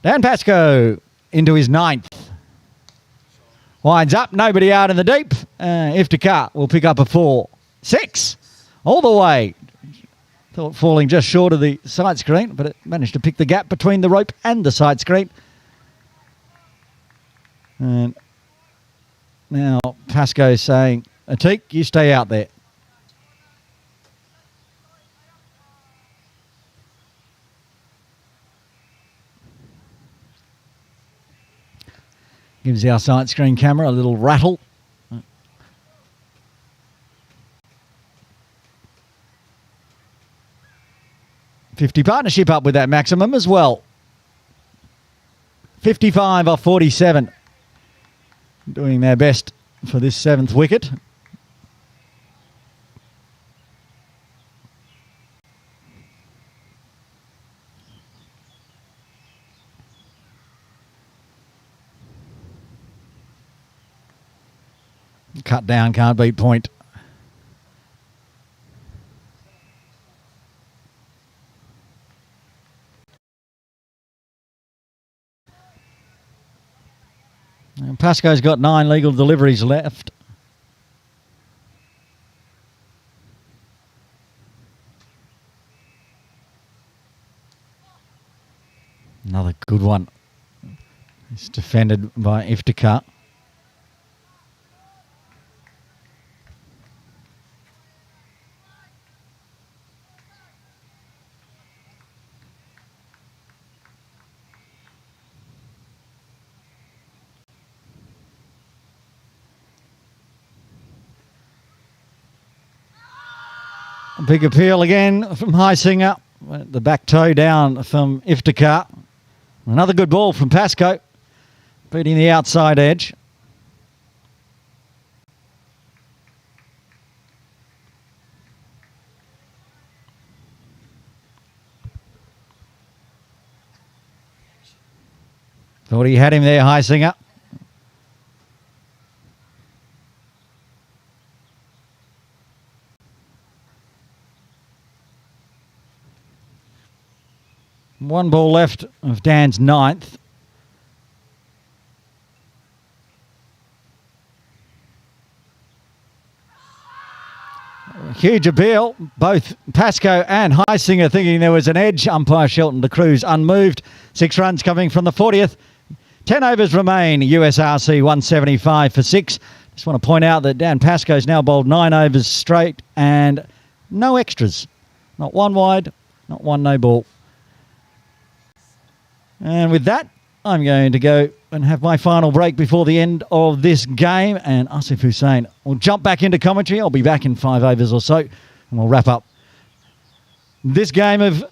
A: Dan Pascoe into his 9th. Winds up, nobody out in the deep. Iftikhar will pick up a 4. 6 all the way. Thought falling just short of the side screen, but it managed to pick the gap between the rope and the side screen. And now Pascoe saying, Atik, you stay out there. Gives our side screen camera a little rattle. 50 partnership up with that maximum as well. 55 off 47. Doing their best for this 7th wicket. Cut down, can't beat point. And Pascoe's got 9 legal deliveries left. Another good one. It's defended by Iftikhar. Big appeal again from Highsinger. The back toe down from Iftikhar. Another good ball from Pascoe, beating the outside edge. Thought he had him there, Highsinger. One ball left of Dan's 9th. Huge appeal. Both Pascoe and Highsinger thinking there was an edge. Umpire Shelton de Cruz unmoved. 6 runs coming from the 40th. 10 overs remain. USRC 175 for 6. Just want to point out that Dan Pascoe's now bowled 9 overs straight and no extras. Not one wide, not one no ball. And with that, I'm going to go and have my final break before the end of this game. And Asif Hussain will jump back into commentary. I'll be back in 5 overs or so, and we'll wrap up this game of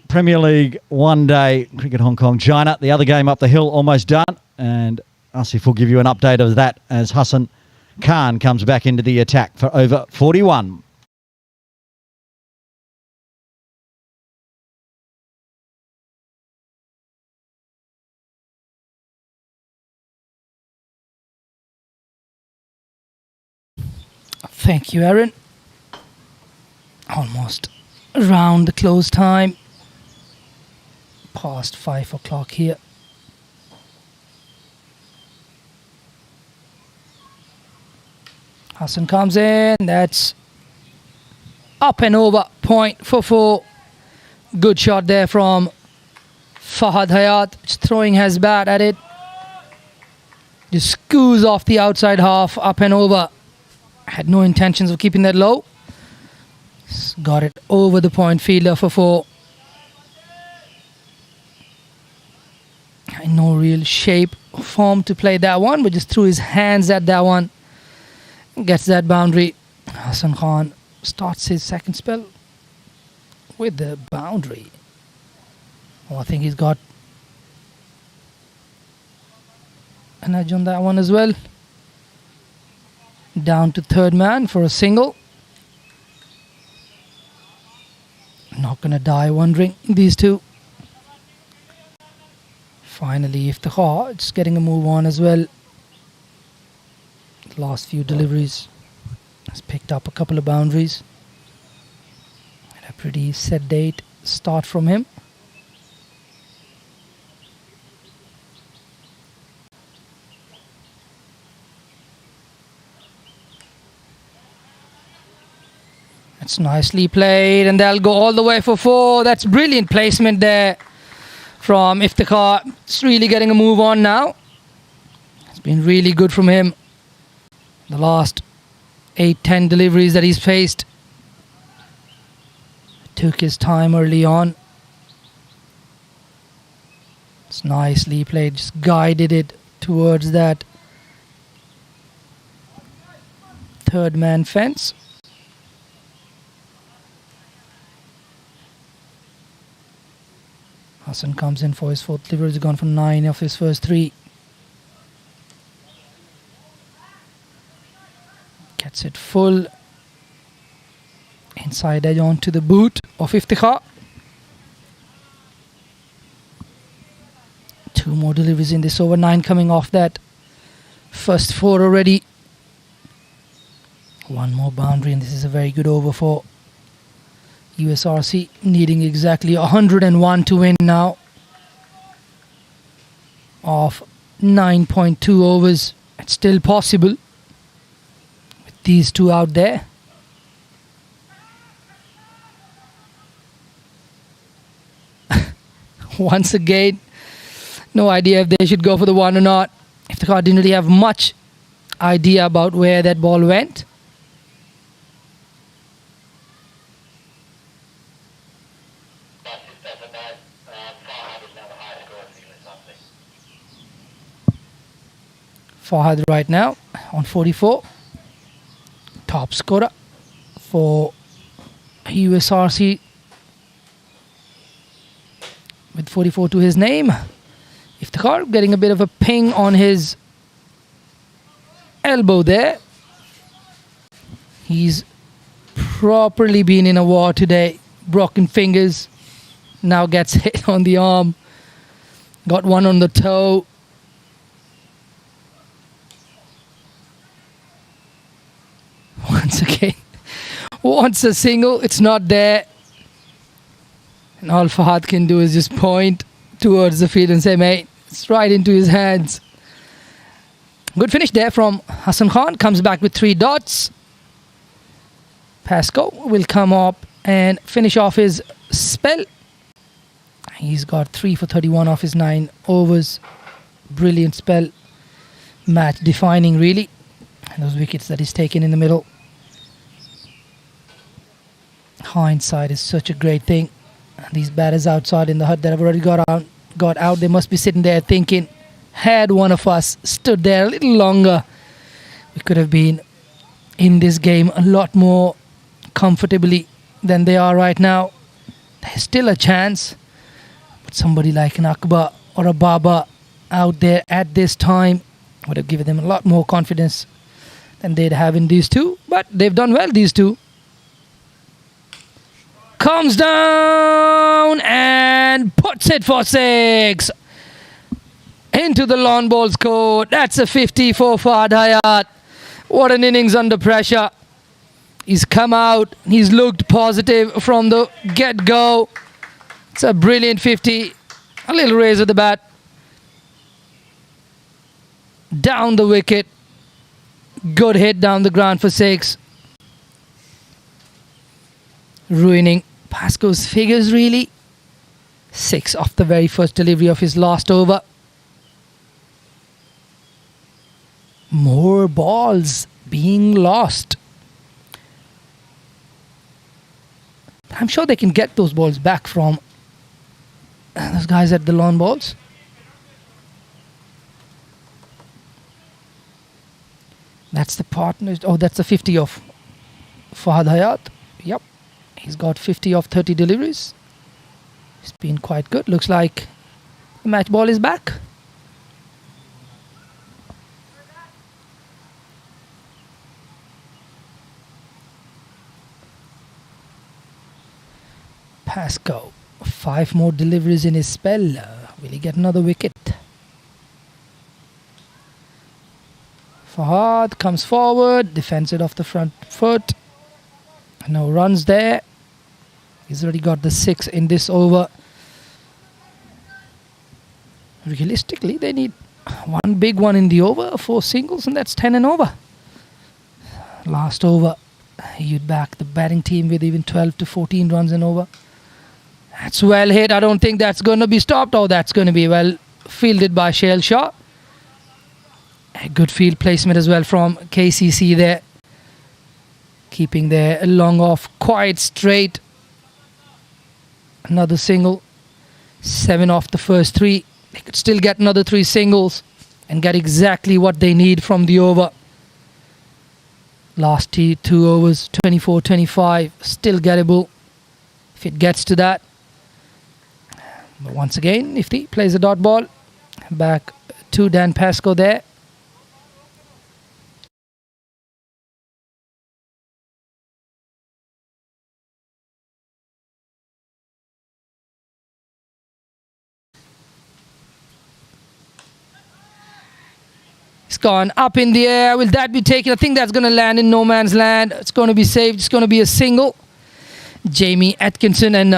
A: Premier League one-day cricket Hong Kong China. The other game up the hill almost done, and Asif will give you an update of that as Hassan Khan comes back into the attack for over 41.
B: Thank you, Aaron. Almost around the close time. Past 5 o'clock here. Hassan comes in. That's up and over. Point for 4. Good shot there from Fahad Hayat. Just throwing his bat at it. Just scoos off the outside half. Up and over. Had no intentions of keeping that low. Got it over the point fielder for 4. In no real shape or form to play that one, but just threw his hands at that one. Gets that boundary. Hassan Khan starts his second spell with the boundary. Oh, I think he's got an edge on that one as well. Down to third man for a single. Not gonna die wondering, these two. Finally, Iftikhar, it's getting a move on as well. Last few deliveries has picked up a couple of boundaries. And a pretty sedate start from him. That's nicely played, and they'll go all the way for 4. That's brilliant placement there from Iftikhar. It's really getting a move on now. It's been really good from him. The last 8-10 deliveries that he's faced. Took his time early on. It's nicely played, just guided it towards that third man fence. Hassan comes in for his 4th delivery. He's gone for 9 of his first 3. Gets it full. Inside edge onto the boot of Iftikhar. 2 more deliveries in this over. 9 coming off that first 4 already. 1 more boundary, and this is a very good over for USRC, needing exactly 101 to win now of 9.2 overs. It's still possible with these 2 out there. Once again, no idea if they should go for the 1 or not. If the car didn't really have much idea about where that ball went. Fahad right now on 44. Top scorer for USRC with 44 to his name. Iftikhar getting a bit of a ping on his elbow there. He's properly been in a war today. Broken fingers. Now gets hit on the arm. Got one on the toe. Once again, wants a single, it's not there. And all Fahad can do is just point towards the field and say, mate, it's right into his hands. Good finish there from Hassan Khan. Comes back with 3 dots. Pascoe will come up and finish off his spell. He's got 3 for 31 off his 9 overs. Brilliant spell. Match defining, really. And those wickets that he's taken in the middle. Hindsight is such a great thing. And these batters outside in the hut that have already got out got out. They must be sitting there thinking, had one of us stood there a little longer, we could have been in this game a lot more comfortably than they are right now. There's still a chance, but somebody like an Akbar or a Baba out there at this time would have given them a lot more confidence than they'd have in these two. But they've done well, these two. Comes down and puts it for 6 into the lawn bowls court. That's a 50 for Fahad Hayat. What an innings under pressure. He's come out, he's looked positive from the get-go. It's a brilliant 50. A little raise of the bat. Down the wicket. Good hit down the ground for 6. Ruining Pascoe's figures, really. 6 off the very first delivery of his last over. More balls being lost. I'm sure they can get those balls back from those guys at the lawn balls. That's the partner. Oh, that's the 50 of Fahad Hayat. Yep. He's got 50 of 30 deliveries. He's been quite good. Looks like the match ball is back. Pascoe, 5 more deliveries in his spell. Will he get another wicket? Fahad comes forward, defends it off the front foot. No runs there. He's already got the 6 in this over. Realistically, they need one big one in the over, 4 singles, and that's 10 and over. Last over, you'd back the batting team with even 12 to 14 runs and over. That's well hit. I don't think that's going to be stopped. Oh, that's going to be well fielded by Shail Shah. A good field placement as well from KCC there. Keeping their long off quite straight. Another single. 7 off the first 3. They could still get another 3 singles and get exactly what they need from the over. Last 2 overs, 24-25, still gettable if it gets to that. But once again, Nifty plays a dot ball. Back to Dan Pascoe there. It's gone up in the air. Will that be taken? I think that's going to land in no man's land. It's going to be saved. It's going to be a single. Jamie Atkinson and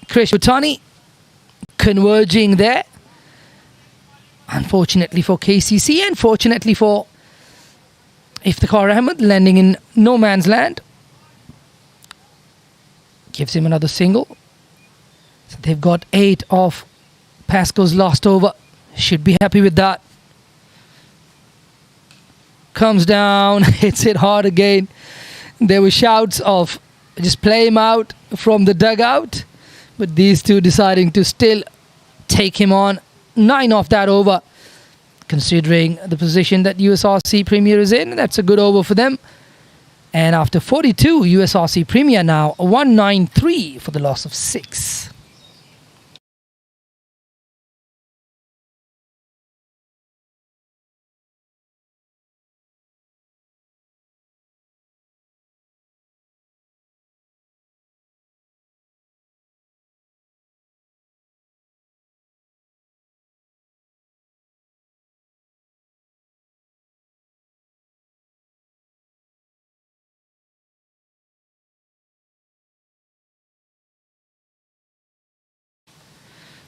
B: Krish Bhutani converging there. Unfortunately for KCC and fortunately for Iftikhar Ahmed, landing in no man's land. Gives him another single. So they've got 8 of Pascoe's last over. Should be happy with that. Comes down, hits it hard again. There were shouts of just play him out from the dugout, but these two deciding to still take him on. 9 off that over, considering the position that USRC Premier is in. That's a good over for them. And after 42, USRC Premier now 193 for the loss of 6.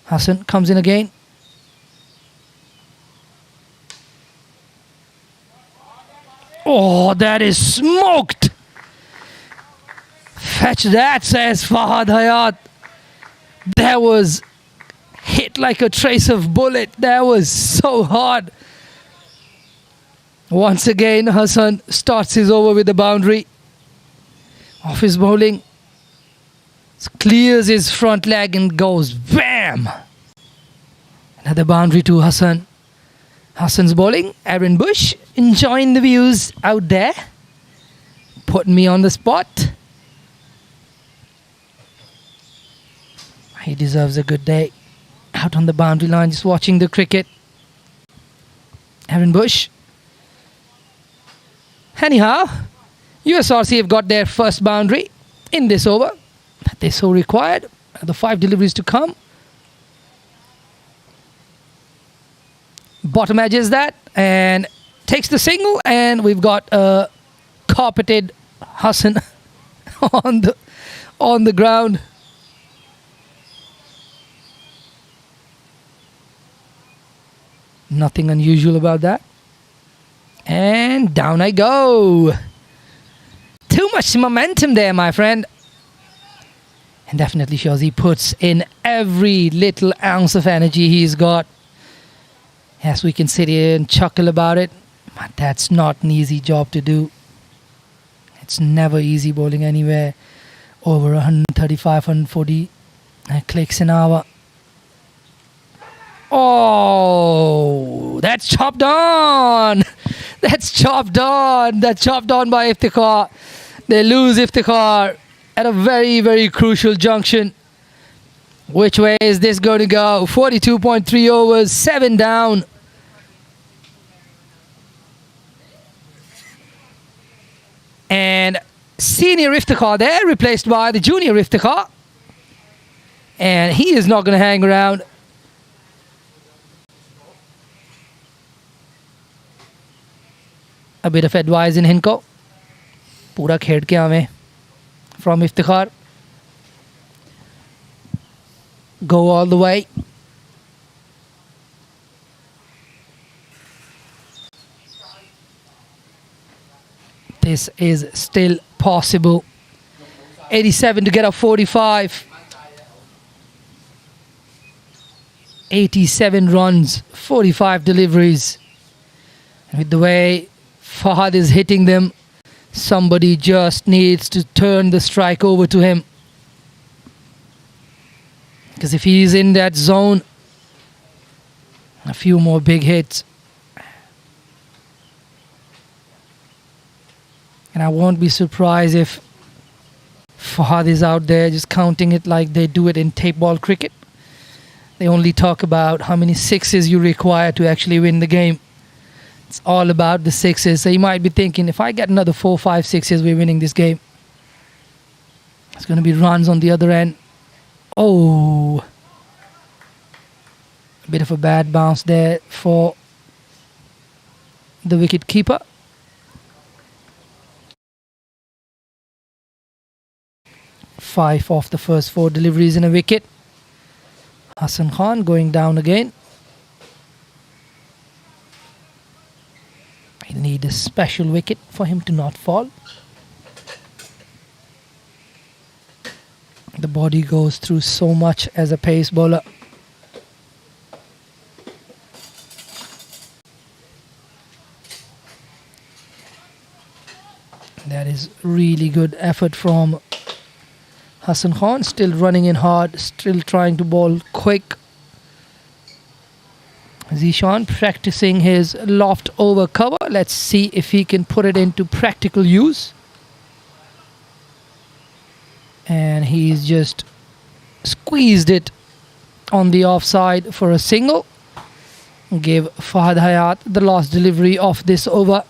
B: Hassan comes in again. Oh, that is smoked. Fetch that, says Fahad Hayat. That was hit like a trace of bullet. That was so hard. Once again, Hassan starts his over with a boundary. Off his bowling. Clears his front leg and goes BAM! Another boundary to Hassan. Hassan's bowling. Aaron Bush enjoying the views out there. Putting me on the spot. He deserves a good day. Out on the boundary line, just watching the cricket. Aaron Bush. Anyhow, USRC have got their first boundary in this over that they so required. The 5 deliveries to come. Bottom edge is that, and takes the single, and we've got a carpeted Hassan on the ground. Nothing unusual about that. And down I go. Too much momentum there, my friend. And definitely shows he puts in every little ounce of energy he's got. Yes, we can sit here and chuckle about it, but that's not an easy job to do. It's never easy bowling anywhere over 135, 140 clicks an hour. Oh, that's chopped on. That's chopped on. That's chopped on by Iftikhar. They lose Iftikhar at a very, very crucial junction. Which way is this going to go? 42.3 overs, 7 down. And senior Iftikhar there, replaced by the junior Iftikhar. And he is not going to hang around. A bit of advice in Hinko. Pura khed ke aave from Iftikhar. Go all the way. This is still possible. 87 to get up 45. 87 runs, 45 deliveries. And with the way Fahad is hitting them, somebody just needs to turn the strike over to him. Because if he's in that zone, a few more big hits. And I won't be surprised if Fahad is out there just counting it like they do it in tape ball cricket. They only talk about how many sixes you require to actually win the game. It's all about the sixes. So you might be thinking, if I get another 4, 5 sixes, we're winning this game. It's going to be runs on the other end. Oh, a bit of a bad bounce there for the wicket keeper. Five off the first 4 deliveries in a wicket. Hassan Khan going down again. He'll need a special wicket for him to not fall. The body goes through so much as a pace bowler. That is really good effort from Hassan Khan, still running in hard, still trying to bowl quick. Zishan practicing his loft over cover. Let's see if he can put it into practical use. And he's just squeezed it on the offside for a single. Give Fahad Hayat the last delivery of this over.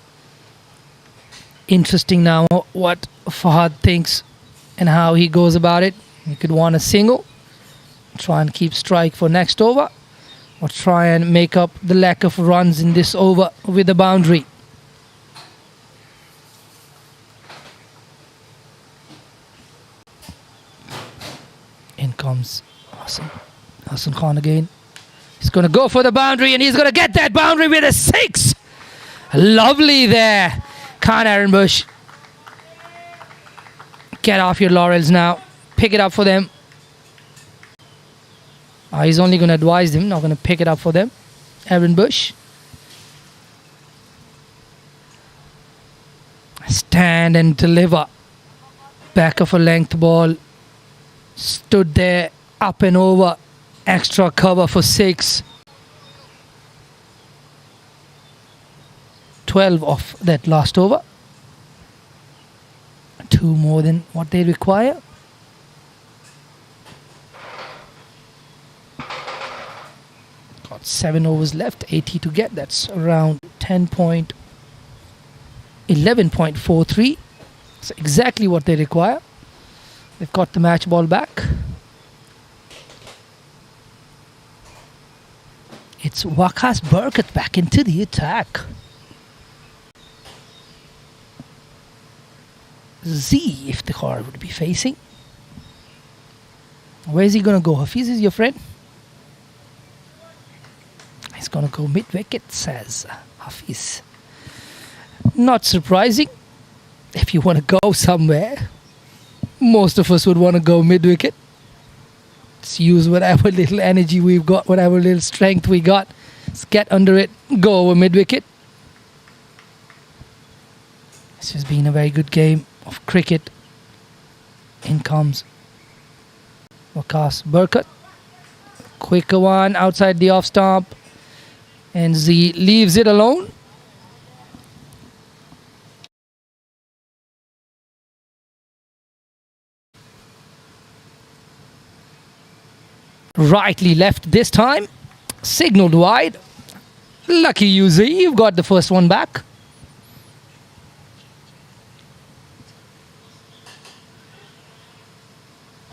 B: Interesting now what Fahad thinks and how he goes about it. He could want a single, try and keep strike for next over, or try and make up the lack of runs in this over with a boundary. In comes Hassan Khan again. He's going to go for the boundary, and he's going to get that boundary with a 6. Lovely there. Khan Aaron Bush. Get off your laurels now. Pick it up for them. He's only going to advise them, not going to pick it up for them. Aaron Bush. Stand and deliver. Back of a length ball. Stood there, up and over. Extra cover for 6. 12 of that last over. 2 more than what they require. Got 7 overs left, 80 to get. That's around 11.43. That's exactly what they require. They've got the match ball back. It's Waqas Berkat back into the attack. Z, if the car would be facing. Where is he going to go? Hafiz is your friend? He's going to go mid-wicket, says Hafiz. Not surprising. If you want to go somewhere, most of us would want to go mid-wicket. Let's use whatever little energy we've got, whatever little strength we got. Let's get under it, go over mid-wicket. This has been a very good game of cricket. In comes Waqas Berkat. Quicker one outside the off stump. And Z leaves it alone. Rightly left this time. Signaled wide. Lucky you, Z. You've got the first one back.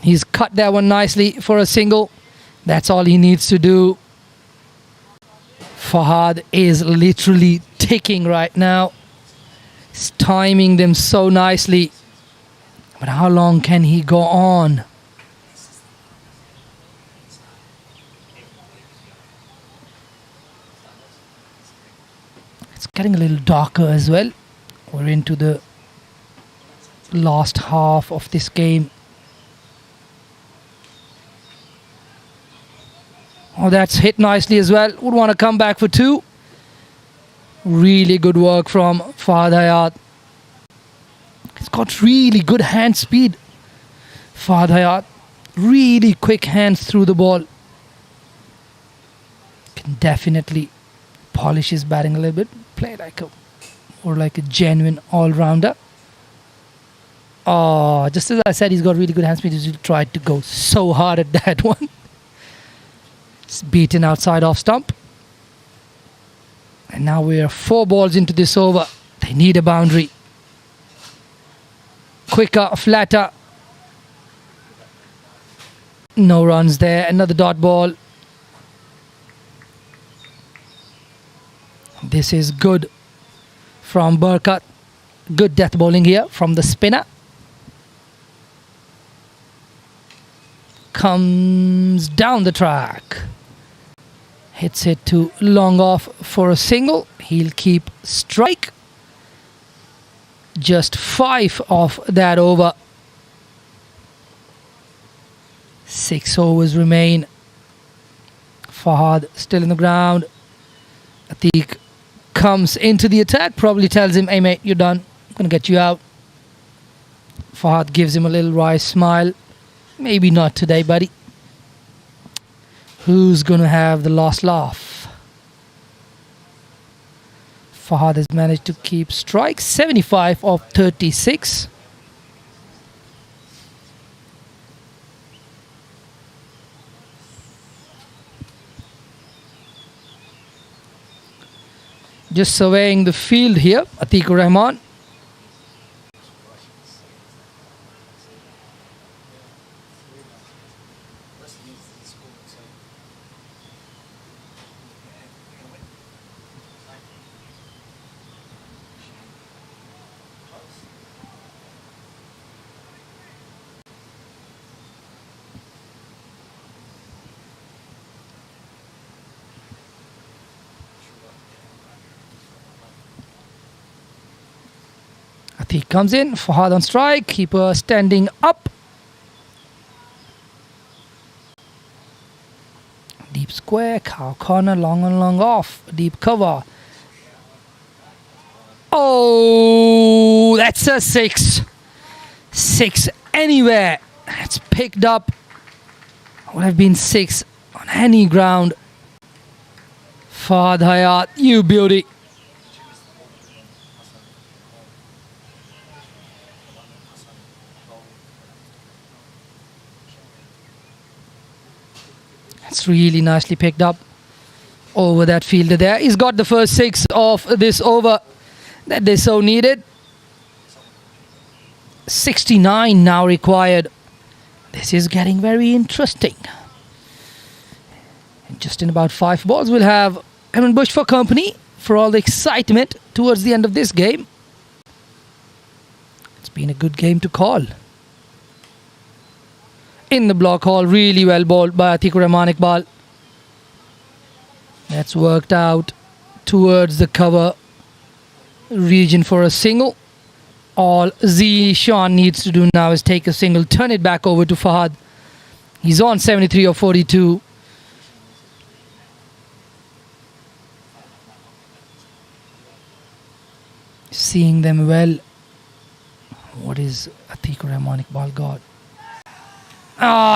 B: He's cut that one nicely for a single. That's all he needs to do. Fahad is literally ticking right now. He's timing them so nicely. But how long can he go on? It's getting a little darker as well. We're into the last half of this game. Oh, that's hit nicely as well. Would want to come back for 2. Really good work from Fahad Hayat. He's got really good hand speed. Fahad Hayat. Really quick hands through the ball. Can definitely polish his batting a little bit. Play like a genuine all-rounder. Oh, just as I said, he's got really good hand speed. He tried to go so hard at that one. It's beaten outside off stump. And now we are 4 balls into this over. They need a boundary. Quicker, flatter. No runs there. Another dot ball. This is good from Berkat. Good death bowling here from the spinner. Comes down the track. Hits it to long off for a single. He'll keep strike. Just 5 of that over. 6 overs remain. Fahad still in the ground. Atiq comes into the attack. Probably tells him, hey mate, you're done. I'm going to get you out. Fahad gives him a little wry smile. Maybe not today, buddy. Who's going to have the last laugh? Fahad has managed to keep strike. 75 of 36. Just surveying the field here, Atiqur Rahman. Atiq comes in, Fahad on strike, keeper standing up. Deep square, cow corner, long on long off, deep cover. Oh, that's a 6. 6 anywhere. It's picked up. Would have been 6 on any ground. Fahad Hayat, you beauty. It's really nicely picked up over that fielder there. He's got the first 6 of this over that they so needed. 69 now required. This is getting very interesting. And just in about 5 balls, we'll have Aaron Bush for company for all the excitement towards the end of this game. It's been a good game to call. In the block hole, really well bowled by Atikur Rahman Iqbal. That's worked out towards the cover region for a single. All Zishan needs to do now is take a single, turn it back over to Fahad. He's on 73 or 42. Seeing them well. What is Atikur Rahman Iqbal got?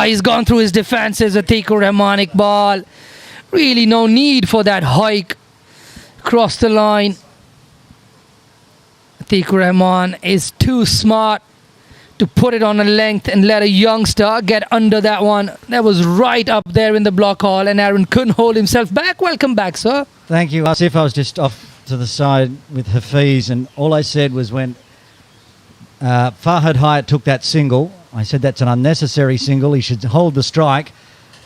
B: He's gone through his defenses, Atikur Rahman Iqbal. Really no need for that hike across the line. Atikur Rahman is too smart to put it on a length and let a youngster get under that one. That was right up there in the block hole, and Aaron couldn't hold himself back. Welcome back, sir.
A: Thank you. Asif, I was just off to the side with Hafiz, and all I said was when Fahad Hyatt took that single, I said that's an unnecessary single. He should hold the strike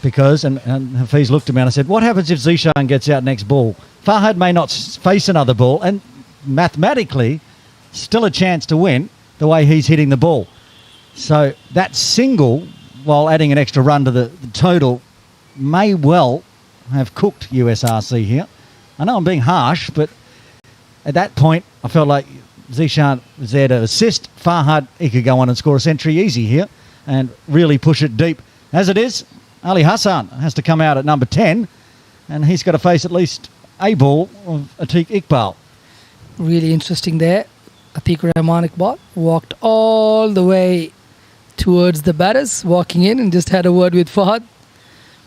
A: because, and Hafiz looked at me and I said, what happens if Zishan gets out next ball? Fahad may not face another ball, and mathematically, still a chance to win the way he's hitting the ball. So that single, while adding an extra run to the total, may well have cooked USRC here. I know I'm being harsh, but at that point, I felt like Zishan was there to assist Fahad. He could go on and score a century easy here and really push it deep. As it is, Ali Hassan has to come out at number 10, and he's got to face at least a ball of Atiq Iqbal.
B: Really interesting there. Atikur Rahman Iqbal walked all the way towards the batters, walking in and just had a word with Fahad.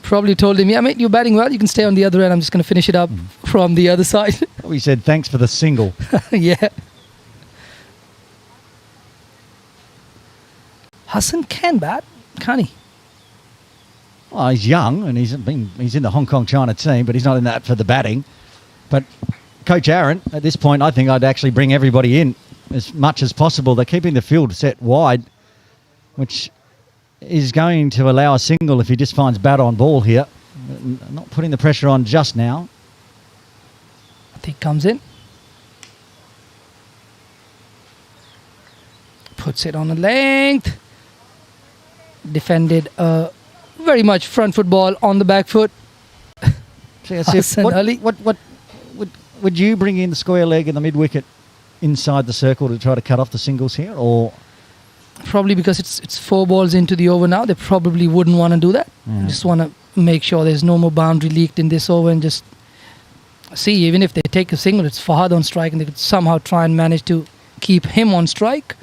B: Probably told him, yeah, mate, you're batting well. You can stay on the other end. I'm just going to finish it up from the other side.
A: We said, thanks for the single.
B: Yeah. Hassan can bat, can't he?
A: Well, he's young and he's in the Hong Kong China team, but he's not in that for the batting. But Coach Aaron, at this point, I think I'd actually bring everybody in as much as possible. They're keeping the field set wide, which is going to allow a single if he just finds bat on ball here. Not putting the pressure on just now.
B: I think comes in. Puts it on a length. Defended very much front foot ball on the back foot. Hassan Ali.
A: What would you bring in the square leg and the mid wicket inside the circle to try to cut off the singles here, or?
B: Probably because it's 4 balls into the over now. They probably wouldn't want to do that.
A: Yeah.
B: Just want to make sure there's no more boundary leaked in this over and just see, even if they take a single, it's Fahad on strike and they could somehow try and manage to keep him on strike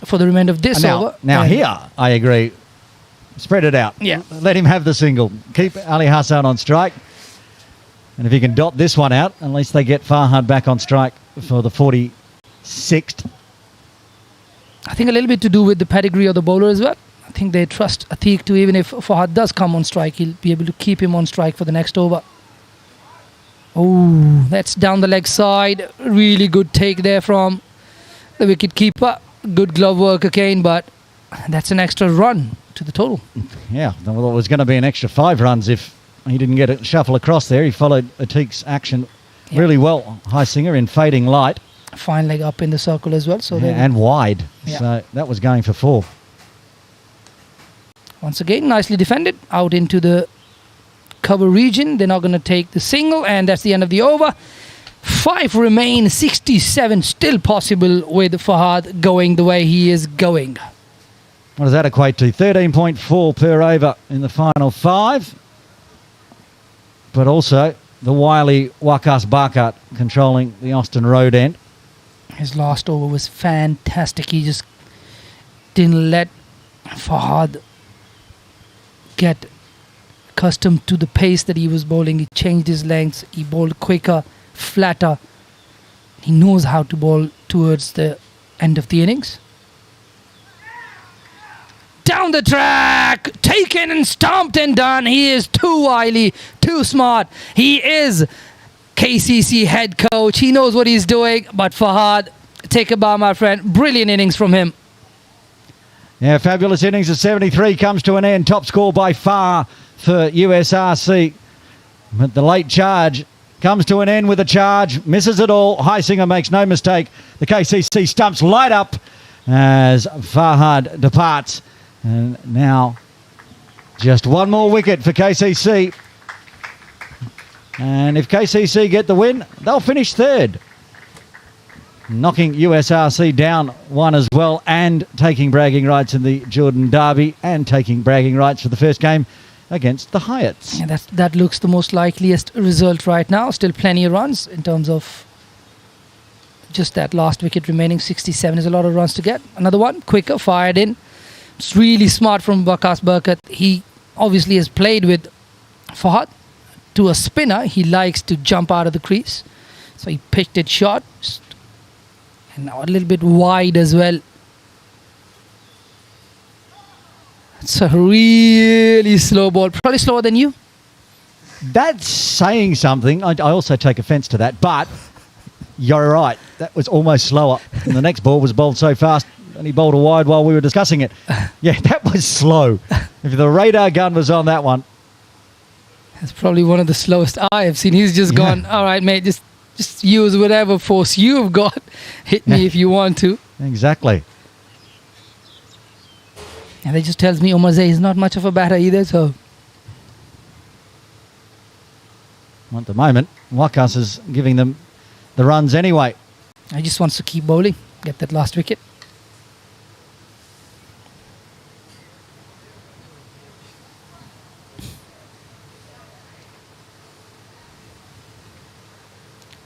B: for the remainder of this over.
A: Now here, I agree. Spread it out.
B: Yeah.
A: Let him have the single. Keep Ali Hassan on strike. And if he can dot this one out, at least they get Fahad back on strike for the 46th.
B: I think a little bit to do with the pedigree of the bowler as well. I think they trust Atiq to, even if Fahad does come on strike, he'll be able to keep him on strike for the next over. Oh, that's down the leg side. Really good take there from the wicket keeper. Good glove work again, but that's an extra run to the total.
A: Yeah, well, it was going to be an extra 5 runs if he didn't get a shuffle across there. He followed Atiq's action really well. High singer in fading light.
B: Fine leg up in the circle as well. So
A: and wide.
B: Yeah.
A: So that was going for 4.
B: Once again, nicely defended. Out into the cover region. They're not going to take the single, and that's the end of the over. 5 remain, 67 still possible with Fahad going the way he is going.
A: What does that equate to? 13.4 per over in the final 5. But also the wily Wakas Bakat controlling the Austin Road end.
B: His last over was fantastic. He just didn't let Fahad get accustomed to the pace that he was bowling. He changed his lengths. He bowled quicker, flatter. He knows how to bowl towards the end of the innings. Down the the track, taken and stomped and done. He is too wily, too smart. He is KCC head coach. He knows what he's doing. But Fahad, take a bow, my friend. Brilliant innings from him.
A: Yeah, fabulous innings of 73 comes to an end. Top score by far for USRC. But the late charge comes to an end with a charge. Misses it all. Heisinger makes no mistake. The KCC stumps light up as Fahad departs. And now just one more wicket for KCC. And if KCC get the win, they'll finish third, knocking USRC down one as well, and taking bragging rights in the Jordan Derby, and taking bragging rights for the first game against the Hyatts.
B: Yeah, that looks the most likeliest result right now. Still plenty of runs in terms of just that last wicket remaining. 67 is a lot of runs to get. Another one, quicker, fired in. It's really smart from Bakas Burkett. He obviously has played with Fahad. To a spinner, he likes to jump out of the crease. So he pitched it short. And now a little bit wide as well. It's a really slow ball. Probably slower than you.
A: That's saying something. I also take offence to that, but you're right. That was almost slower. And the next ball was bowled so fast, and he bowled a wide while we were discussing it. Yeah, that was slow. If the radar gun was on that one.
B: It's probably one of the slowest I have seen. He's just gone, all right, mate, just use whatever force you've got. Hit me if you want to.
A: Exactly.
B: And that just tells me Omar Zay is not much of a batter either, so...
A: At the moment, Wakas is giving them the runs anyway.
B: He just wants to keep bowling, get that last wicket.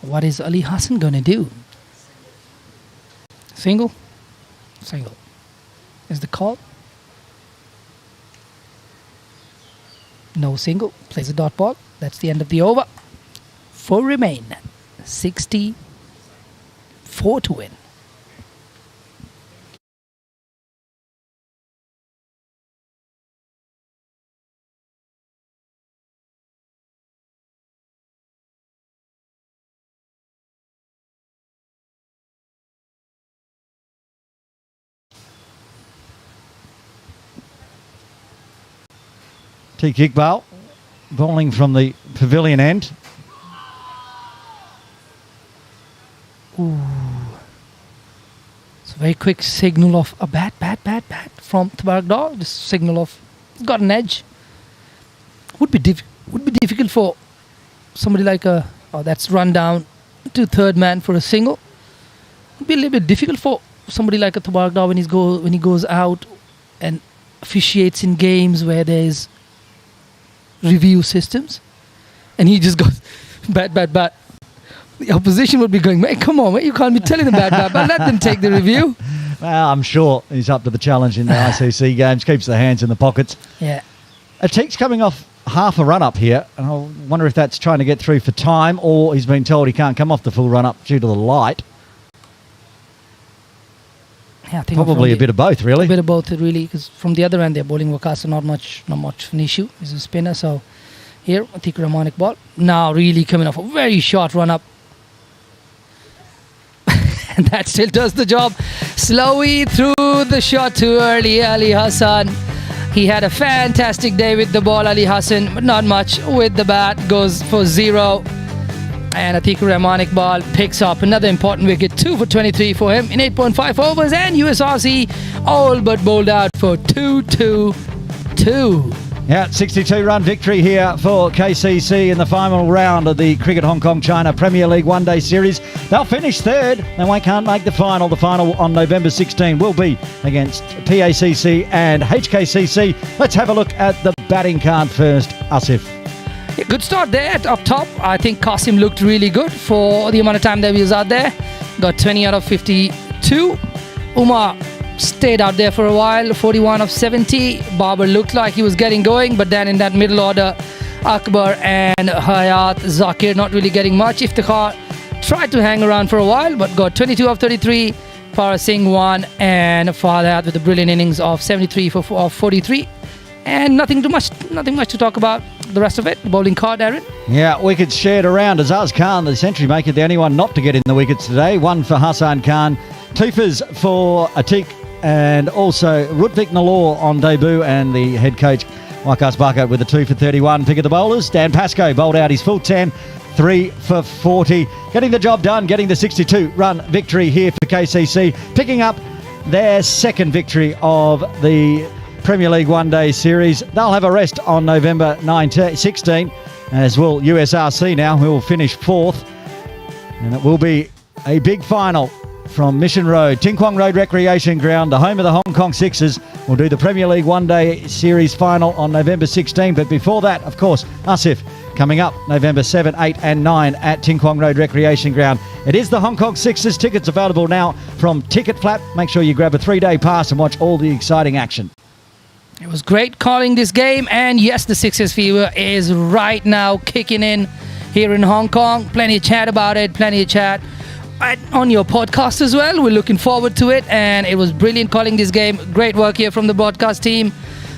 B: What is Ali Hassan going to do? Single? Single. Is the call? No single. Plays a dot ball. That's the end of the over. 4 remain. 64 to win.
A: T. Kickball bowling from the pavilion end.
B: Ooh. It's a very quick signal of a bat from Tabarak. Just signal of got an edge. Would be difficult for somebody like that's run down to third man for a single. Would be a little bit difficult for somebody like a Tabarak when he goes out and officiates in games where there's review systems, and he just goes bat. The opposition would be going, mate, come on, mate, you can't be telling them bat, but let them take the review.
A: Well, I'm sure he's up to the challenge in the ICC games, keeps the hands in the pockets.
B: Yeah.
A: Atik's coming off half a run up here, and I wonder if that's trying to get through for time, or he's been told he can't come off the full run up due to the light.
B: Yeah, I think
A: probably a bit of both, really.
B: A bit of both, really, because from the other end, they're bowling Wakasa, not much an issue. He's a spinner, so here, Atiq Rahmanic ball. Now really coming off a very short run up. And that still does the job. Slowly through the shot too early, Ali Hassan. He had a fantastic day with the ball, Ali Hassan, but not much with the bat. Goes for 0. And Atiq Rahmanic ball picks up another important wicket. 2 for 23 for him in 8.5 overs. And USRC all but bowled out for 2-2-2.
A: Yeah, 62-run victory here for KCC in the final round of the Cricket Hong Kong China Premier League one-day series. They'll finish third, and they can't make the final. The final on November 16 will be against PACC and HKCC. Let's have a look at the batting card first. Asif.
B: Yeah, good start there up top. I think Qasim looked really good for the amount of time that he was out there. Got 20 out of 52. Umar stayed out there for a while, 41 of 70. Babar looked like he was getting going, but then in that middle order, Akbar and Hayat, Zakir not really getting much. Iftikhar tried to hang around for a while, but got 22 of 33 Parag Singh won, and Fahad with a brilliant innings of 73 for 43. And nothing much to talk about the rest of it. The bowling card, Aaron.
A: Yeah, wickets shared around. Azaz Khan, the century maker, the only one not to get in the wickets today. One for Hassan Khan. Two for Atiq, and also Rutvik Nalor on debut, and the head coach Wakas Baka with a 2 for 31. Pick of the bowlers, Dan Pascoe bowled out his full 10, 3 for 40. Getting the job done, getting the 62-run victory here for KCC, picking up their second victory of the Premier League one-day series. They'll have a rest on November 16, as will USRC now, who will finish fourth. And it will be a big final from Mission Road, Ting Kwong Road Recreation Ground, the home of the Hong Kong Sixers. We'll do the Premier League one-day series final on November 16. But before that, of course, Asif coming up November 7, 8 and 9 at Ting Kwong Road Recreation Ground. It is the Hong Kong Sixers. Tickets available now from Ticket Flap. Make sure you grab a 3-day pass and watch all the exciting action.
B: It was great calling this game, and yes, the Sixers fever is right now kicking in here in Hong Kong. Plenty of chat about it, plenty of chat on your podcast as well. We're looking forward to it, and it was brilliant calling this game. Great work here from the broadcast team.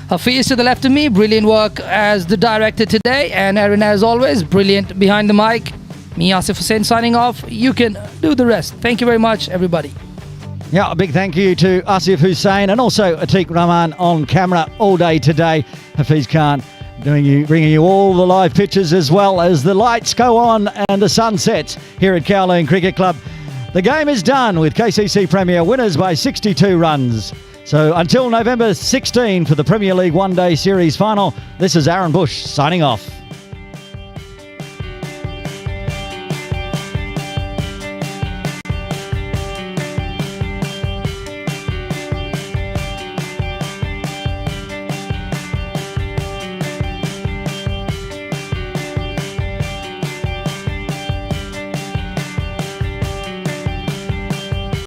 B: Hafiz to the left of me, brilliant work as the director today, and Aaron, as always, brilliant behind the mic. Me, Asif Hussain, signing off. You can do the rest. Thank you very much, everybody.
A: Yeah, a big thank you to Asif Hussain and also Atiq Rahman on camera all day today. Hafiz Khan bringing you all the live pictures as well as the lights go on and the sun sets here at Kowloon Cricket Club. The game is done with KCC Premier winners by 62 runs. So until November 16 for the Premier League one-day series final, this is Aaron Bush signing off.